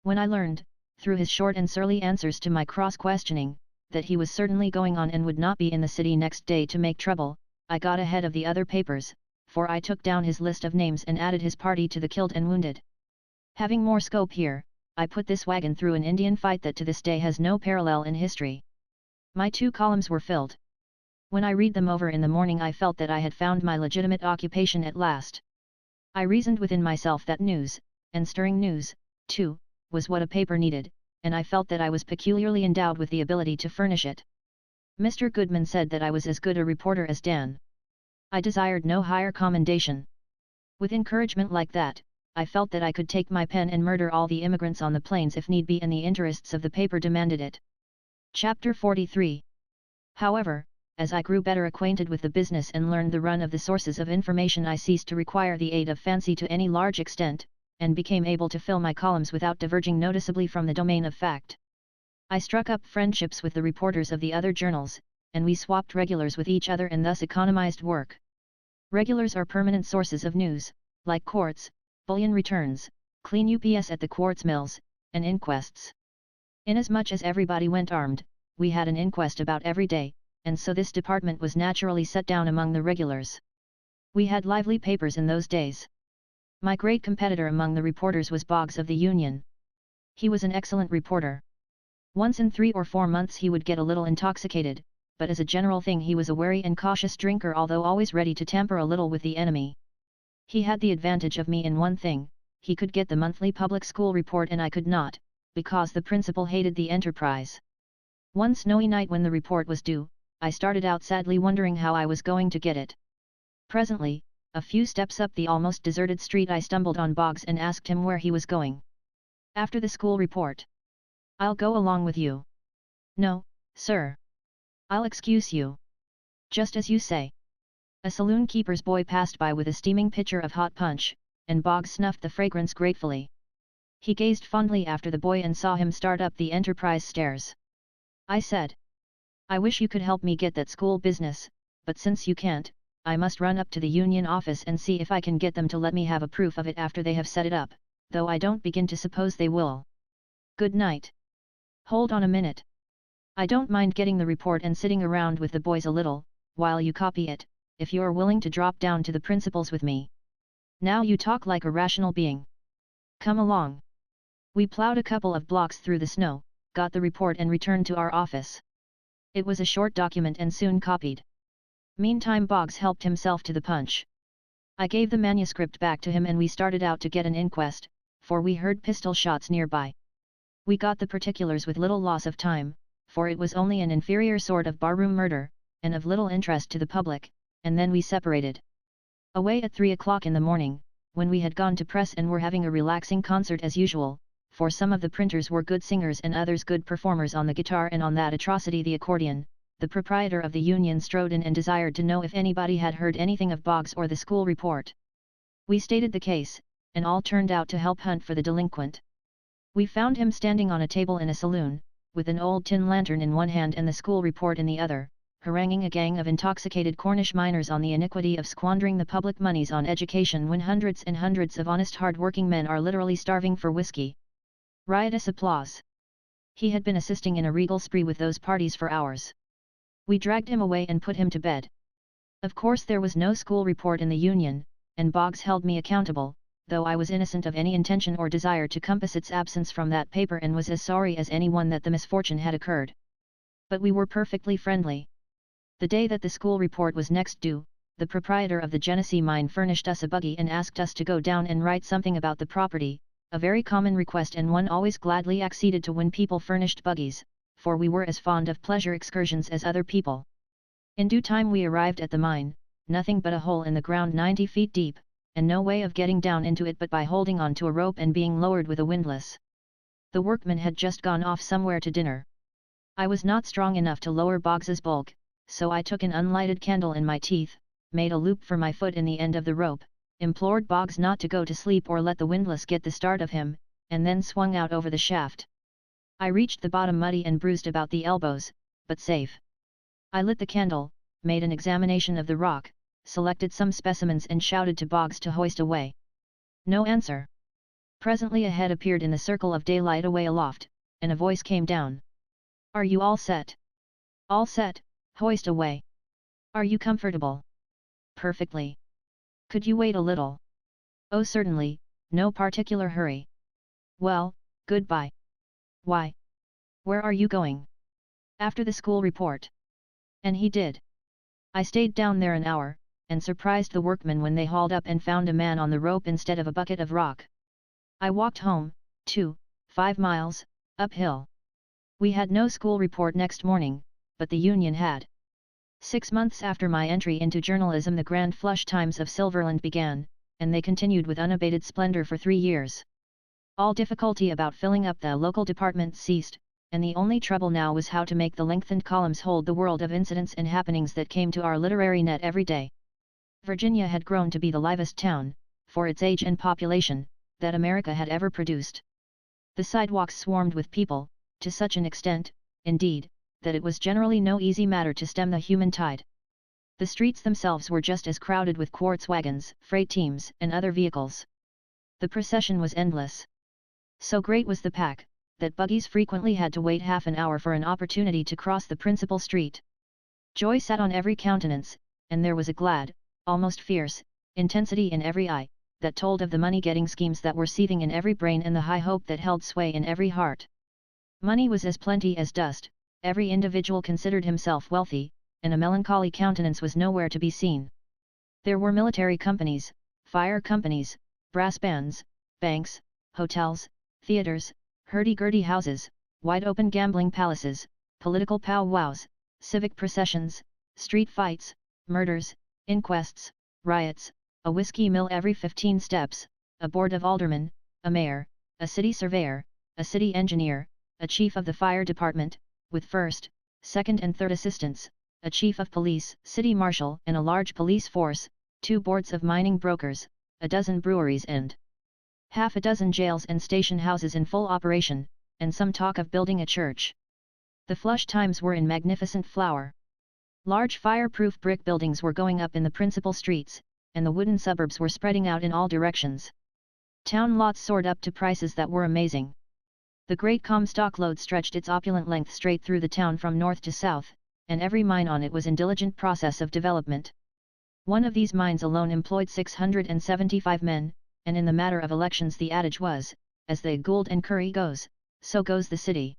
When I learned, through his short and surly answers to my cross-questioning, that he was certainly going on and would not be in the city next day to make trouble, I got ahead of the other papers, for I took down his list of names and added his party to the killed and wounded. Having more scope here, I put this wagon through an Indian fight that to this day has no parallel in history. My 2 columns were filled. When I read them over in the morning I felt that I had found my legitimate occupation at last. I reasoned within myself that news, and stirring news, too, was what a paper needed, and I felt that I was peculiarly endowed with the ability to furnish it. Mr. Goodman said that I was as good a reporter as Dan. I desired no higher commendation. With encouragement like that, I felt that I could take my pen and murder all the immigrants on the plains if need be and the interests of the paper demanded it. Chapter 43. However, as I grew better acquainted with the business and learned the run of the sources of information I ceased to require the aid of fancy to any large extent, and became able to fill my columns without diverging noticeably from the domain of fact. I struck up friendships with the reporters of the other journals, and we swapped regulars with each other and thus economized work. Regulars are permanent sources of news, like courts, bullion returns, clean UPS at the quartz mills, and inquests. Inasmuch as everybody went armed, we had an inquest about every day, and so this department was naturally set down among the regulars. We had lively papers in those days. My great competitor among the reporters was Boggs of the Union. He was an excellent reporter. Once in 3 or 4 months he would get a little intoxicated, but as a general thing he was a wary and cautious drinker although always ready to tamper a little with the enemy. He had the advantage of me in one thing, he could get the monthly public school report and I could not, because the principal hated the enterprise. One snowy night when the report was due, I started out sadly wondering how I was going to get it. Presently, a few steps up the almost deserted street I stumbled on Boggs and asked him where he was going. After the school report. I'll go along with you. No, sir. I'll excuse you. Just as you say. A saloon keeper's boy passed by with a steaming pitcher of hot punch, and Boggs snuffed the fragrance gratefully. He gazed fondly after the boy and saw him start up the Enterprise stairs. I said, "I wish you could help me get that school business, but since you can't, I must run up to the union office and see if I can get them to let me have a proof of it after they have set it up, though I don't begin to suppose they will." Good night. Hold on a minute. I don't mind getting the report and sitting around with the boys a little, while you copy it, if you're willing to drop down to the principal's with me. Now you talk like a rational being. Come along. We plowed a couple of blocks through the snow, got the report and returned to our office. It was a short document and soon copied. Meantime Boggs helped himself to the punch. I gave the manuscript back to him and we started out to get an inquest, for we heard pistol shots nearby. We got the particulars with little loss of time, for it was only an inferior sort of barroom murder, and of little interest to the public, and then we separated. Away at 3 o'clock in the morning, when we had gone to press and were having a relaxing concert as usual, for some of the printers were good singers and others good performers on the guitar and on that atrocity the accordion, the proprietor of the Union strode in and desired to know if anybody had heard anything of Boggs or the school report. We stated the case, and all turned out to help hunt for the delinquent. We found him standing on a table in a saloon, with an old tin lantern in one hand and the school report in the other, haranguing a gang of intoxicated Cornish miners on the iniquity of squandering the public monies on education when hundreds and hundreds of honest hard-working men are literally starving for whiskey. Riotous applause. He had been assisting in a regal spree with those parties for hours. We dragged him away and put him to bed. Of course there was no school report in the Union, and Boggs held me accountable, though I was innocent of any intention or desire to compass its absence from that paper and was as sorry as anyone that the misfortune had occurred. But we were perfectly friendly. The day that the school report was next due, the proprietor of the Genesee mine furnished us a buggy and asked us to go down and write something about the property, a very common request and one always gladly acceded to when people furnished buggies, for we were as fond of pleasure excursions as other people. In due time we arrived at the mine, nothing but a hole in the ground 90 feet deep, and no way of getting down into it but by holding on to a rope and being lowered with a windlass. The workmen had just gone off somewhere to dinner. I was not strong enough to lower Boggs's bulk, so I took an unlighted candle in my teeth, made a loop for my foot in the end of the rope, implored Boggs not to go to sleep or let the windlass get the start of him, and then swung out over the shaft. I reached the bottom muddy and bruised about the elbows, but safe. I lit the candle, made an examination of the rock, selected some specimens and shouted to Boggs to hoist away. No answer. Presently a head appeared in the circle of daylight away aloft, and a voice came down. Are you all set? All set, hoist away. Are you comfortable? Perfectly. Could you wait a little? Oh certainly, no particular hurry. Well, goodbye. Why? Where are you going? After the school report. And he did. I stayed down there an hour, and surprised the workmen when they hauled up and found a man on the rope instead of a bucket of rock. I walked home, 5 miles, uphill. We had no school report next morning, but the Union had. 6 months after my entry into journalism the grand flush times of Silverland began, and they continued with unabated splendor for 3 years. All difficulty about filling up the local departments ceased, and the only trouble now was how to make the lengthened columns hold the world of incidents and happenings that came to our literary net every day. Virginia had grown to be the livest town, for its age and population, that America had ever produced. The sidewalks swarmed with people, to such an extent, indeed, that it was generally no easy matter to stem the human tide. The streets themselves were just as crowded with quartz wagons, freight teams, and other vehicles. The procession was endless. So great was the pack, that buggies frequently had to wait half an hour for an opportunity to cross the principal street. Joy sat on every countenance, and there was a glad, almost fierce, intensity in every eye, that told of the money-getting schemes that were seething in every brain and the high hope that held sway in every heart. Money was as plenty as dust, every individual considered himself wealthy, and a melancholy countenance was nowhere to be seen. There were military companies, fire companies, brass bands, banks, hotels, theaters, hurdy-gurdy houses, wide-open gambling palaces, political pow-wows, civic processions, street fights, murders, inquests, riots, a whiskey mill every 15 steps, a board of aldermen, a mayor, a city surveyor, a city engineer, a chief of the fire department, with first, second and third assistants, a chief of police, city marshal and a large police force, 2 boards of mining brokers, a dozen breweries and half a dozen jails and station houses in full operation, and some talk of building a church. The flush times were in magnificent flower. Large fireproof brick buildings were going up in the principal streets, and the wooden suburbs were spreading out in all directions. Town lots soared up to prices that were amazing. The great Comstock lode stretched its opulent length straight through the town from north to south, and every mine on it was in diligent process of development. One of these mines alone employed 675 men, and in the matter of elections the adage was, as the Gould and Curry goes, so goes the city.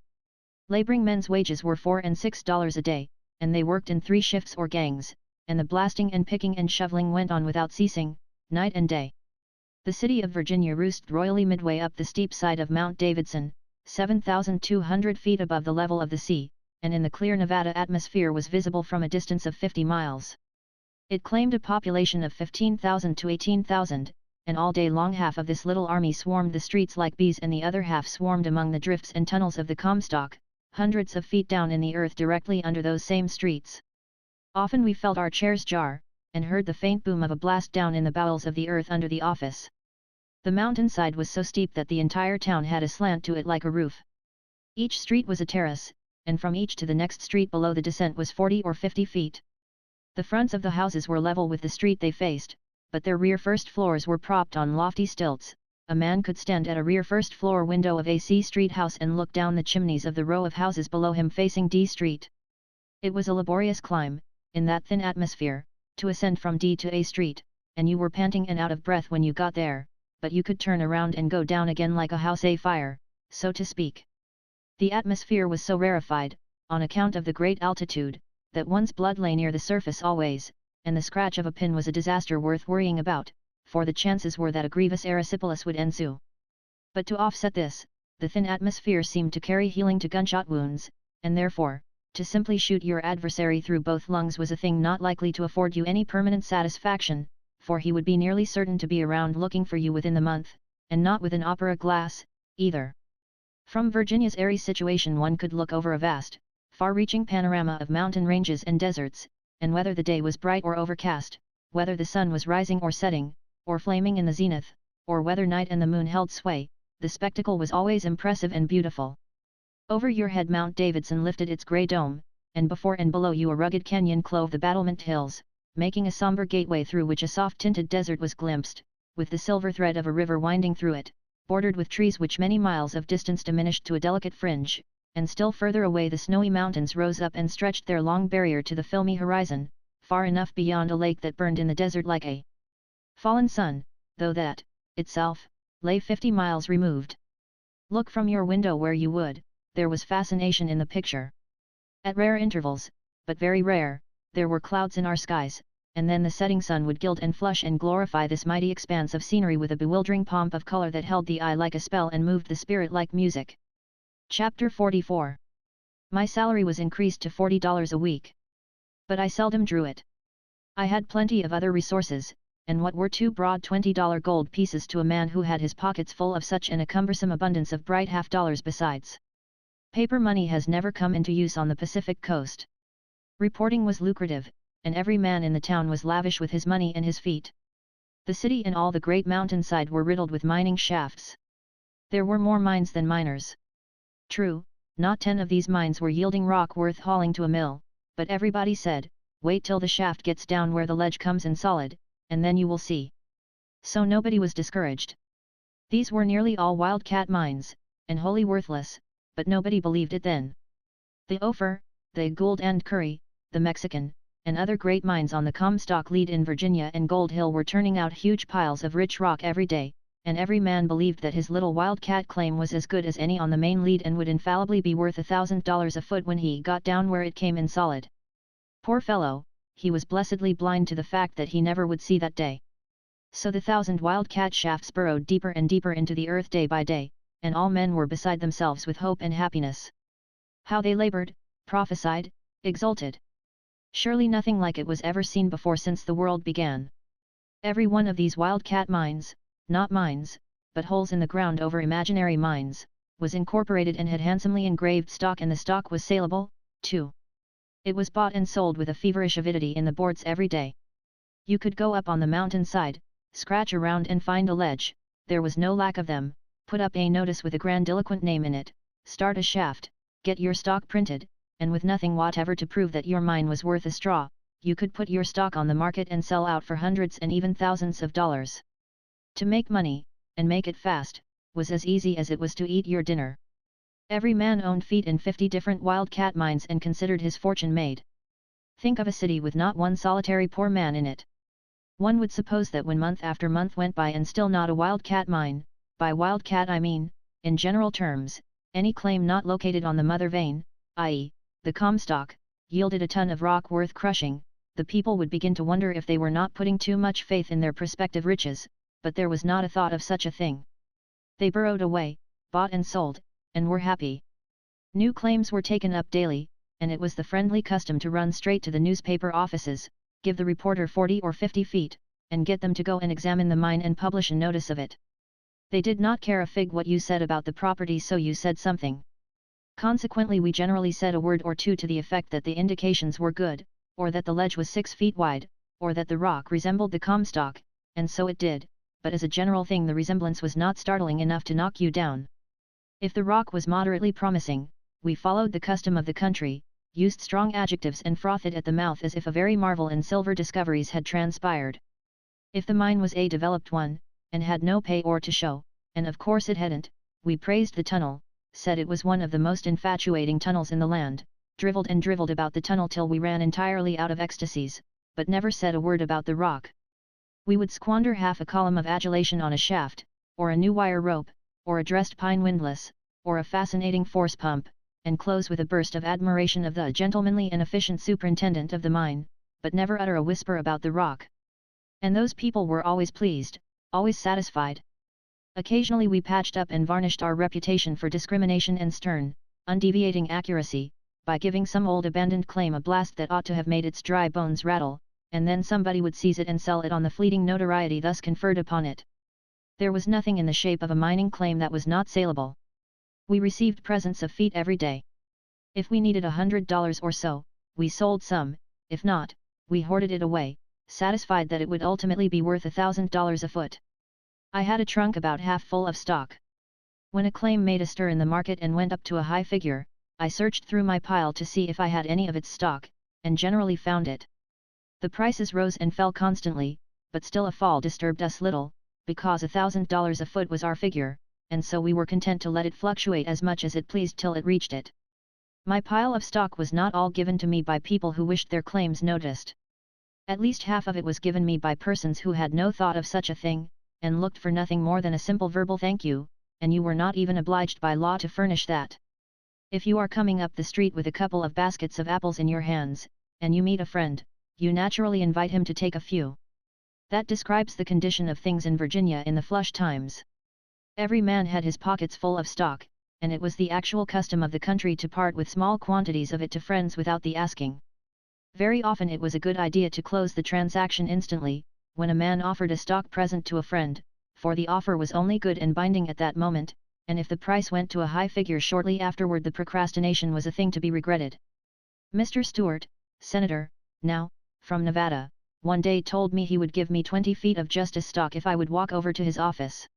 Laboring men's wages were $4 and $6 a day, and they worked in 3 shifts or gangs, and the blasting and picking and shoveling went on without ceasing, night and day. The city of Virginia roosted royally midway up the steep side of Mount Davidson, 7,200 feet above the level of the sea, and in the clear Nevada atmosphere was visible from a distance of 50 miles. It claimed a population of 15,000 to 18,000, and all day long half of this little army swarmed the streets like bees and the other half swarmed among the drifts and tunnels of the Comstock, hundreds of feet down in the earth directly under those same streets. Often we felt our chairs jar, and heard the faint boom of a blast down in the bowels of the earth under the office. The mountainside was so steep that the entire town had a slant to it like a roof. Each street was a terrace, and from each to the next street below the descent was 40 or 50 feet. The fronts of the houses were level with the street they faced, but their rear first floors were propped on lofty stilts. A man could stand at a rear first floor window of a C Street house and look down the chimneys of the row of houses below him facing D Street. It was a laborious climb, in that thin atmosphere, to ascend from D to A Street, and you were panting and out of breath when you got there, but you could turn around and go down again like a house afire, so to speak. The atmosphere was so rarefied, on account of the great altitude, that one's blood lay near the surface always, and the scratch of a pin was a disaster worth worrying about, for the chances were that a grievous erysipelas would ensue. But to offset this, the thin atmosphere seemed to carry healing to gunshot wounds, and therefore, to simply shoot your adversary through both lungs was a thing not likely to afford you any permanent satisfaction, for he would be nearly certain to be around looking for you within the month, and not with an opera glass, either. From Virginia's airy situation one could look over a vast, far-reaching panorama of mountain ranges and deserts, and whether the day was bright or overcast, whether the sun was rising or setting, or flaming in the zenith, or whether night and the moon held sway, the spectacle was always impressive and beautiful. Over your head Mount Davidson lifted its grey dome, and before and below you a rugged canyon clove the battlement hills, making a sombre gateway through which a soft-tinted desert was glimpsed, with the silver thread of a river winding through it, bordered with trees which many miles of distance diminished to a delicate fringe, and still further away the snowy mountains rose up and stretched their long barrier to the filmy horizon, far enough beyond a lake that burned in the desert like a fallen sun, though that, itself, lay 50 miles removed. Look from your window where you would, there was fascination in the picture. At rare intervals, but very rare, there were clouds in our skies, and then the setting sun would gild and flush and glorify this mighty expanse of scenery with a bewildering pomp of color that held the eye like a spell and moved the spirit like music. Chapter 44. My salary was increased to $40 a week. But I seldom drew it. I had plenty of other resources, and what were 2 broad $20 gold pieces to a man who had his pockets full of such an cumbersome abundance of bright half-dollars besides? Paper money has never come into use on the Pacific coast. Reporting was lucrative, and every man in the town was lavish with his money and his feet. The city and all the great mountainside were riddled with mining shafts. There were more mines than miners. True, not 10 of these mines were yielding rock worth hauling to a mill, but everybody said, wait till the shaft gets down where the ledge comes in solid, and then you will see. So nobody was discouraged. These were nearly all wildcat mines, and wholly worthless, but nobody believed it then. The Ophir, the Gould and Curry, the Mexican, and other great mines on the Comstock lead in Virginia and Gold Hill were turning out huge piles of rich rock every day, and every man believed that his little wildcat claim was as good as any on the main lead and would infallibly be worth $1,000 a foot when he got down where it came in solid. Poor fellow, he was blessedly blind to the fact that he never would see that day. So the 1,000 wildcat shafts burrowed deeper and deeper into the earth day by day, and all men were beside themselves with hope and happiness. How they labored, prophesied, exulted! Surely nothing like it was ever seen before since the world began. Every one of these wildcat mines, not mines, but holes in the ground over imaginary mines, was incorporated and had handsomely engraved stock, and the stock was saleable, too. It was bought and sold with a feverish avidity in the boards every day. You could go up on the mountainside, scratch around and find a ledge, there was no lack of them, put up a notice with a grandiloquent name in it, start a shaft, get your stock printed, and with nothing whatever to prove that your mine was worth a straw, you could put your stock on the market and sell out for hundreds and even thousands of dollars. To make money, and make it fast, was as easy as it was to eat your dinner. Every man owned feet in 50 different wildcat mines and considered his fortune made. Think of a city with not one solitary poor man in it. One would suppose that when month after month went by and still not a wildcat mine, by wildcat I mean, in general terms, any claim not located on the mother vein, i.e., the Comstock, yielded a ton of rock worth crushing, the people would begin to wonder if they were not putting too much faith in their prospective riches, but there was not a thought of such a thing. They burrowed away, bought and sold, and were happy. New claims were taken up daily, and it was the friendly custom to run straight to the newspaper offices, give the reporter 40 or 50 feet, and get them to go and examine the mine and publish a notice of it. They did not care a fig what you said about the property, so you said something. Consequently, we generally said a word or two to the effect that the indications were good, or that the ledge was 6 feet wide, or that the rock resembled the Comstock, and so it did, but as a general thing the resemblance was not startling enough to knock you down. If the rock was moderately promising, we followed the custom of the country, used strong adjectives and frothed at the mouth as if a very marvel in silver discoveries had transpired. If the mine was a developed one, and had no pay or to show, and of course it hadn't, we praised the tunnel, said it was one of the most infatuating tunnels in the land, drivelled and drivelled about the tunnel till we ran entirely out of ecstasies, but never said a word about the rock. We would squander half a column of adulation on a shaft, or a new wire rope, or a dressed pine windlass, or a fascinating force pump, and close with a burst of admiration of the gentlemanly and efficient superintendent of the mine, but never utter a whisper about the rock. And those people were always pleased, always satisfied. Occasionally we patched up and varnished our reputation for discrimination and stern, undeviating accuracy, by giving some old abandoned claim a blast that ought to have made its dry bones rattle, and then somebody would seize it and sell it on the fleeting notoriety thus conferred upon it. There was nothing in the shape of a mining claim that was not saleable. We received presents of feet every day. If we needed $100 or so, we sold some, if not, we hoarded it away, satisfied that it would ultimately be worth $1,000 a foot. I had a trunk about half full of stock. When a claim made a stir in the market and went up to a high figure, I searched through my pile to see if I had any of its stock, and generally found it. The prices rose and fell constantly, but still a fall disturbed us little, because $1,000 a foot was our figure, and so we were content to let it fluctuate as much as it pleased till it reached it. My pile of stock was not all given to me by people who wished their claims noticed. At least half of it was given me by persons who had no thought of such a thing, and looked for nothing more than a simple verbal thank you, and you were not even obliged by law to furnish that. If you are coming up the street with a couple of baskets of apples in your hands, and you meet a friend, you naturally invite him to take a few. That describes the condition of things in Virginia in the flush times. Every man had his pockets full of stock, and it was the actual custom of the country to part with small quantities of it to friends without the asking. Very often it was a good idea to close the transaction instantly, when a man offered a stock present to a friend, for the offer was only good and binding at that moment, and if the price went to a high figure shortly afterward the procrastination was a thing to be regretted. Mr. Stewart, Senator, now, from Nevada, one day told me he would give me 20 feet of justice stock if I would walk over to his office.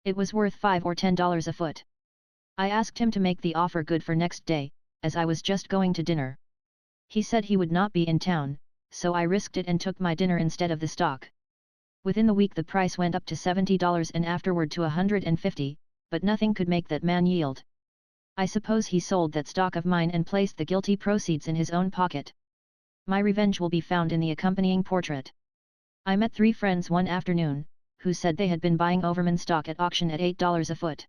It was worth $5 or $10 a foot. I asked him to make the offer good for next day, as I was just going to dinner. He said he would not be in town, so I risked it and took my dinner instead of the stock. Within the week the price went up to $70 and afterward to $150, but nothing could make that man yield. I suppose he sold that stock of mine and placed the guilty proceeds in his own pocket. My revenge will be found in the accompanying portrait. I met 3 friends one afternoon, who said they had been buying Overman stock at auction at $8 a foot.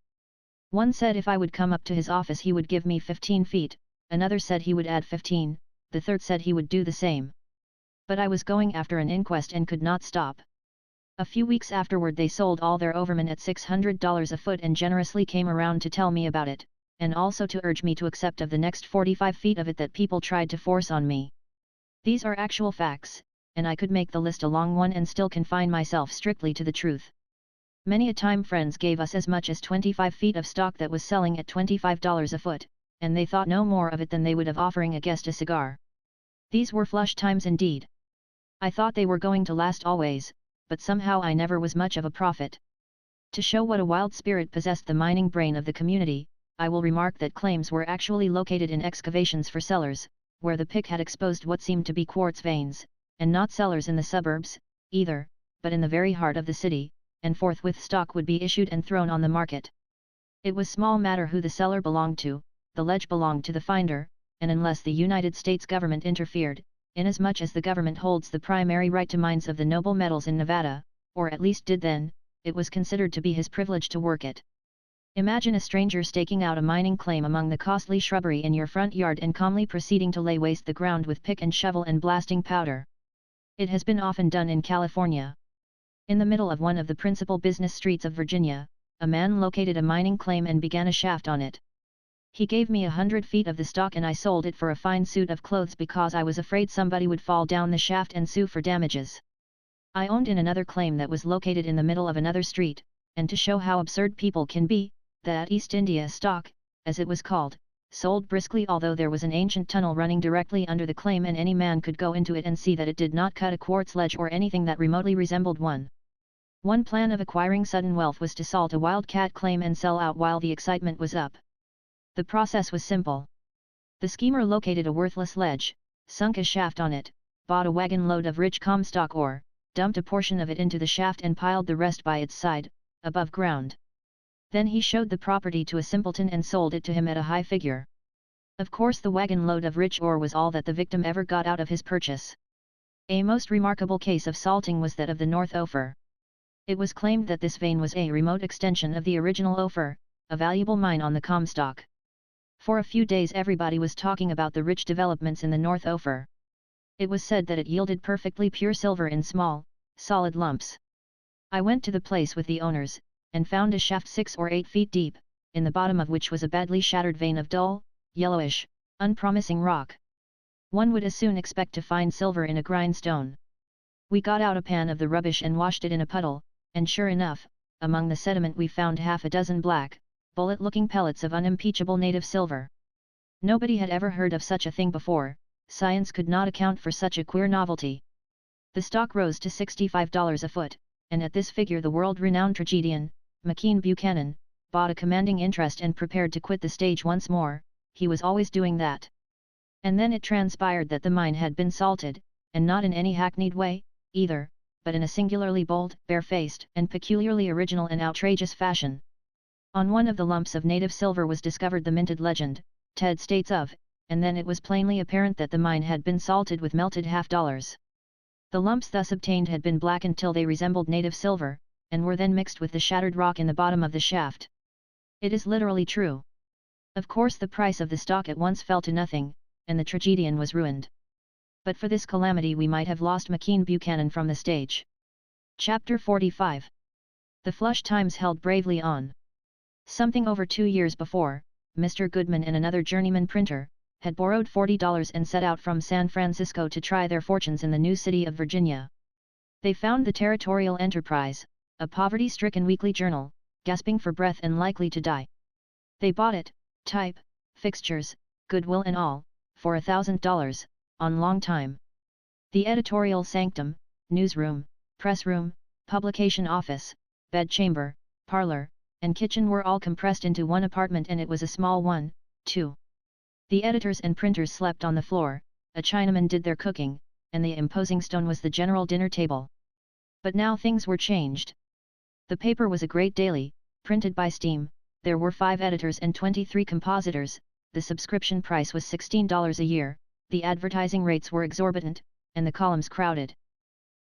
One said if I would come up to his office he would give me 15 feet, another said he would add 15, the third said he would do the same. But I was going after an inquest and could not stop. A few weeks afterward they sold all their Overman at $600 a foot and generously came around to tell me about it, and also to urge me to accept of the next 45 feet of it that people tried to force on me. These are actual facts, and I could make the list a long one and still confine myself strictly to the truth. Many a time friends gave us as much as 25 feet of stock that was selling at $25 a foot, and they thought no more of it than they would of offering a guest a cigar. These were flush times indeed. I thought they were going to last always, but somehow I never was much of a prophet. To show what a wild spirit possessed the mining brain of the community, I will remark that claims were actually located in excavations for cellars, where the pick had exposed what seemed to be quartz veins, and not cellars in the suburbs, either, but in the very heart of the city, and forthwith stock would be issued and thrown on the market. It was small matter who the seller belonged to, the ledge belonged to the finder, and unless the United States government interfered, inasmuch as the government holds the primary right to mines of the noble metals in Nevada, or at least did then, it was considered to be his privilege to work it. Imagine a stranger staking out a mining claim among the costly shrubbery in your front yard and calmly proceeding to lay waste the ground with pick and shovel and blasting powder. It has been often done in California. In the middle of one of the principal business streets of Virginia, a man located a mining claim and began a shaft on it. He gave me 100 feet of the stock and I sold it for a fine suit of clothes because I was afraid somebody would fall down the shaft and sue for damages. I owned in another claim that was located in the middle of another street, and to show how absurd people can be, that East India stock, as it was called, sold briskly although there was an ancient tunnel running directly under the claim and any man could go into it and see that it did not cut a quartz ledge or anything that remotely resembled one. One plan of acquiring sudden wealth was to salt a wildcat claim and sell out while the excitement was up. The process was simple. The schemer located a worthless ledge, sunk a shaft on it, bought a wagon load of rich Comstock ore, dumped a portion of it into the shaft and piled the rest by its side, above ground. Then he showed the property to a simpleton and sold it to him at a high figure. Of course the wagon load of rich ore was all that the victim ever got out of his purchase. A most remarkable case of salting was that of the North Ophir. It was claimed that this vein was a remote extension of the original Ophir, a valuable mine on the Comstock. For a few days everybody was talking about the rich developments in the North Ophir. It was said that it yielded perfectly pure silver in small, solid lumps. I went to the place with the owners, and found a shaft 6 or 8 feet deep, in the bottom of which was a badly shattered vein of dull, yellowish, unpromising rock. One would as soon expect to find silver in a grindstone. We got out a pan of the rubbish and washed it in a puddle, and sure enough, among the sediment we found half a dozen black, bullet-looking pellets of unimpeachable native silver. Nobody had ever heard of such a thing before, science could not account for such a queer novelty. The stock rose to $65 a foot, and at this figure the world-renowned tragedian, McKean Buchanan, bought a commanding interest and prepared to quit the stage once more. He was always doing that. And then it transpired that the mine had been salted, and not in any hackneyed way, either, but in a singularly bold, barefaced, and peculiarly original and outrageous fashion. On one of the lumps of native silver was discovered the minted legend, Ted states of, and then it was plainly apparent that the mine had been salted with melted $half. The lumps thus obtained had been blackened till they resembled native silver, and were then mixed with the shattered rock in the bottom of the shaft. It is literally true. Of course the price of the stock at once fell to nothing, and the tragedian was ruined. But for this calamity we might have lost McKean Buchanan from the stage. Chapter 45. The flush times held bravely on. Something over 2 years before, Mr. Goodman and another journeyman printer, had borrowed $40 and set out from San Francisco to try their fortunes in the new city of Virginia. They found the Territorial Enterprise, a poverty-stricken weekly journal, gasping for breath and likely to die. They bought it, type, fixtures, goodwill and all, for $1,000, on long time. The editorial sanctum, newsroom, press room, publication office, bedchamber, parlor, and kitchen were all compressed into one apartment, and it was a small one, too. The editors and printers slept on the floor, a Chinaman did their cooking, and the imposing stone was the general dinner table. But now things were changed. The paper was a great daily, printed by steam, there were 5 editors and 23 compositors, the subscription price was $16 a year, the advertising rates were exorbitant, and the columns crowded.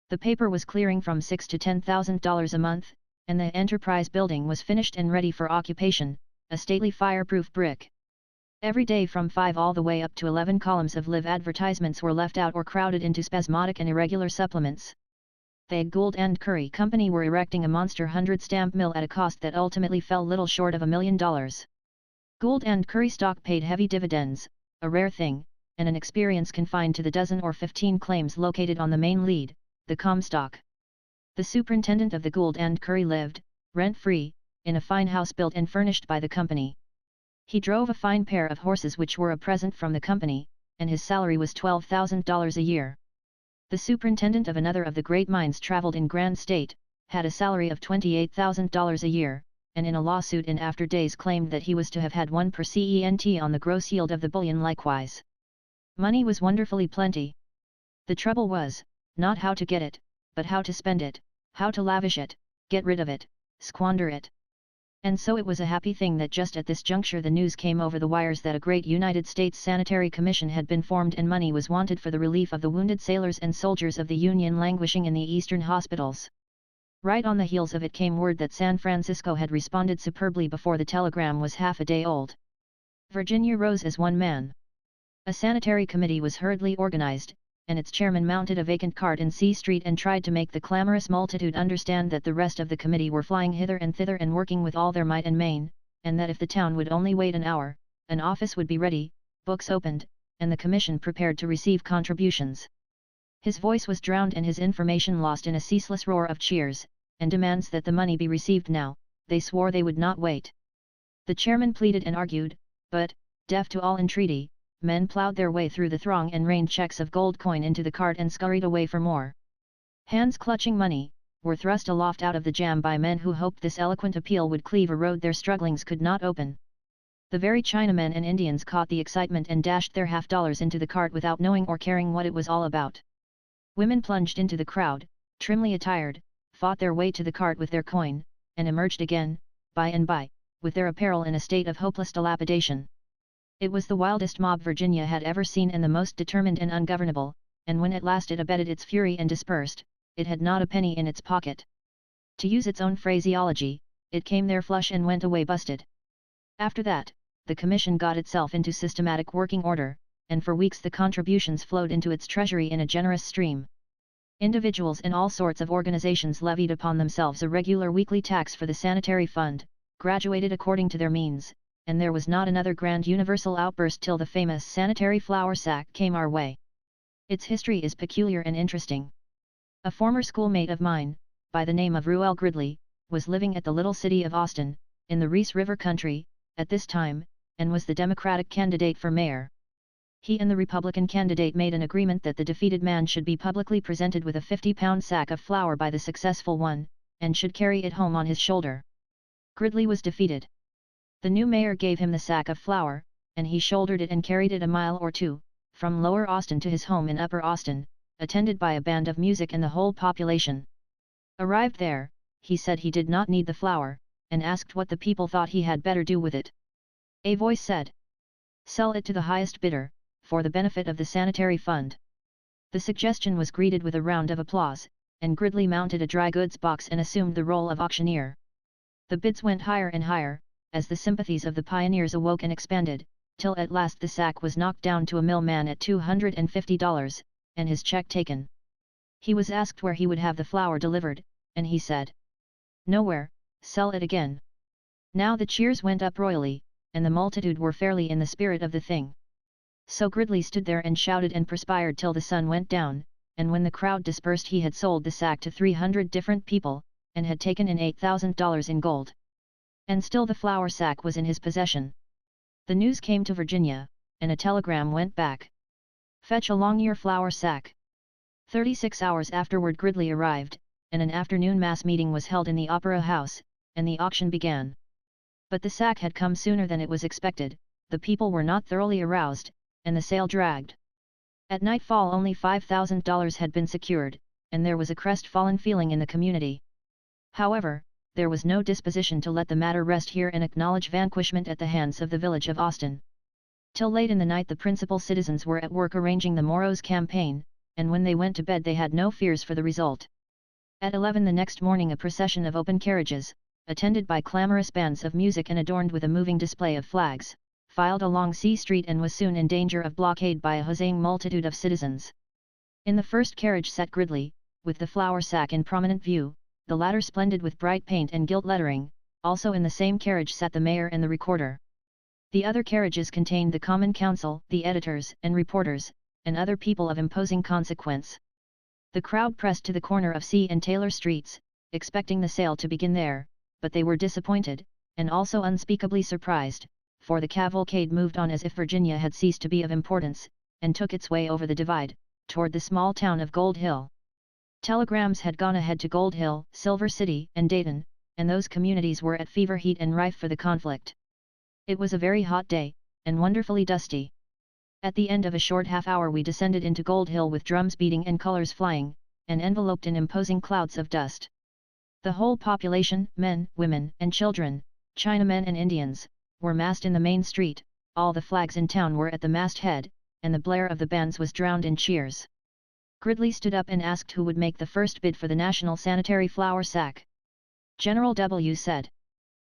The paper was clearing from $6,000 to $10,000 a month, and the Enterprise building was finished and ready for occupation, a stately fireproof brick. Every day from 5 all the way up to 11 columns of live advertisements were left out or crowded into spasmodic and irregular supplements. The Gould and Curry Company were erecting a monster 100-stamp mill at a cost that ultimately fell little short of $1 million. Gould and Curry stock paid heavy dividends, a rare thing, and an experience confined to the dozen or 15 claims located on the main lead, the Comstock. The superintendent of the Gould and Curry lived, rent-free, in a fine house built and furnished by the company. He drove a fine pair of horses which were a present from the company, and his salary was $12,000 a year. The superintendent of another of the great mines traveled in grand state, had a salary of $28,000 a year, and in a lawsuit in after days claimed that he was to have had 1 per cent on the gross yield of the bullion likewise. Money was wonderfully plenty. The trouble was, not how to get it, but how to spend it, how to lavish it, get rid of it, squander it. And so it was a happy thing that just at this juncture the news came over the wires that a great United States Sanitary Commission had been formed and money was wanted for the relief of the wounded sailors and soldiers of the Union languishing in the eastern hospitals. Right on the heels of it came word that San Francisco had responded superbly before the telegram was half a day old. Virginia rose as one man. A sanitary committee was hurriedly organized, and its chairman mounted a vacant cart in C Street and tried to make the clamorous multitude understand that the rest of the committee were flying hither and thither and working with all their might and main, and that if the town would only wait an hour, an office would be ready, books opened, and the commission prepared to receive contributions. His voice was drowned and his information lost in a ceaseless roar of cheers, and demands that the money be received now. They swore they would not wait. The chairman pleaded and argued, but, deaf to all entreaty, men plowed their way through the throng and rained checks of gold coin into the cart and scurried away for more. Hands clutching money, were thrust aloft out of the jam by men who hoped this eloquent appeal would cleave a road their strugglings could not open. The very Chinamen and Indians caught the excitement and dashed their half-dollars into the cart without knowing or caring what it was all about. Women plunged into the crowd, trimly attired, fought their way to the cart with their coin, and emerged again, by and by, with their apparel in a state of hopeless dilapidation. It was the wildest mob Virginia had ever seen and the most determined and ungovernable, and when at last it abated its fury and dispersed, it had not a penny in its pocket. To use its own phraseology, it came there flush and went away busted. After that, the commission got itself into systematic working order, and for weeks the contributions flowed into its treasury in a generous stream. Individuals and all sorts of organizations levied upon themselves a regular weekly tax for the sanitary fund, graduated according to their means, and there was not another grand universal outburst till the famous sanitary flour sack came our way. Its history is peculiar and interesting. A former schoolmate of mine, by the name of Ruel Gridley, was living at the little city of Austin, in the Reese River country, at this time, and was the Democratic candidate for mayor. He and the Republican candidate made an agreement that the defeated man should be publicly presented with a 50-pound sack of flour by the successful one, and should carry it home on his shoulder. Gridley was defeated. The new mayor gave him the sack of flour, and he shouldered it and carried it a mile or two, from Lower Austin to his home in Upper Austin, attended by a band of music and the whole population. Arrived there, he said he did not need the flour, and asked what the people thought he had better do with it. A voice said, "Sell it to the highest bidder, for the benefit of the sanitary fund." The suggestion was greeted with a round of applause, and Gridley mounted a dry goods box and assumed the role of auctioneer. The bids went higher and higher, as the sympathies of the pioneers awoke and expanded, till at last the sack was knocked down to a millman at $250, and his check taken. He was asked where he would have the flour delivered, and he said, "Nowhere, sell it again." Now the cheers went up royally, and the multitude were fairly in the spirit of the thing. So Gridley stood there and shouted and perspired till the sun went down, and when the crowd dispersed he had sold the sack to 300 different people, and had taken in $8,000 in gold. And still the flour sack was in his possession. The news came to Virginia, and a telegram went back. "Fetch along your flour sack." 36 hours afterward Gridley arrived, and an afternoon mass meeting was held in the Opera House, and the auction began. But the sack had come sooner than it was expected, the people were not thoroughly aroused, and the sale dragged. At nightfall only $5,000 had been secured, and there was a crestfallen feeling in the community. However, there was no disposition to let the matter rest here and acknowledge vanquishment at the hands of the village of Austin. Till late in the night the principal citizens were at work arranging the morrow's campaign, and when they went to bed they had no fears for the result. At 11 the next morning a procession of open carriages, attended by clamorous bands of music and adorned with a moving display of flags, filed along C Street and was soon in danger of blockade by a huzzaing multitude of citizens. In the first carriage sat Gridley, with the flour sack in prominent view, the latter splendid with bright paint and gilt lettering. Also in the same carriage sat the mayor and the recorder. The other carriages contained the common council, the editors and reporters, and other people of imposing consequence. The crowd pressed to the corner of C and Taylor Streets, expecting the sale to begin there, but they were disappointed, and also unspeakably surprised, for the cavalcade moved on as if Virginia had ceased to be of importance, and took its way over the divide, toward the small town of Gold Hill. Telegrams had gone ahead to Gold Hill, Silver City, and Dayton, and those communities were at fever heat and rife for the conflict. It was a very hot day, and wonderfully dusty. At the end of a short half-hour we descended into Gold Hill with drums beating and colors flying, and enveloped in imposing clouds of dust. The whole population, men, women, and children, Chinamen and Indians, were massed in the main street, all the flags in town were at the masthead, and the blare of the bands was drowned in cheers. Gridley stood up and asked who would make the first bid for the national sanitary flour sack. General W. said.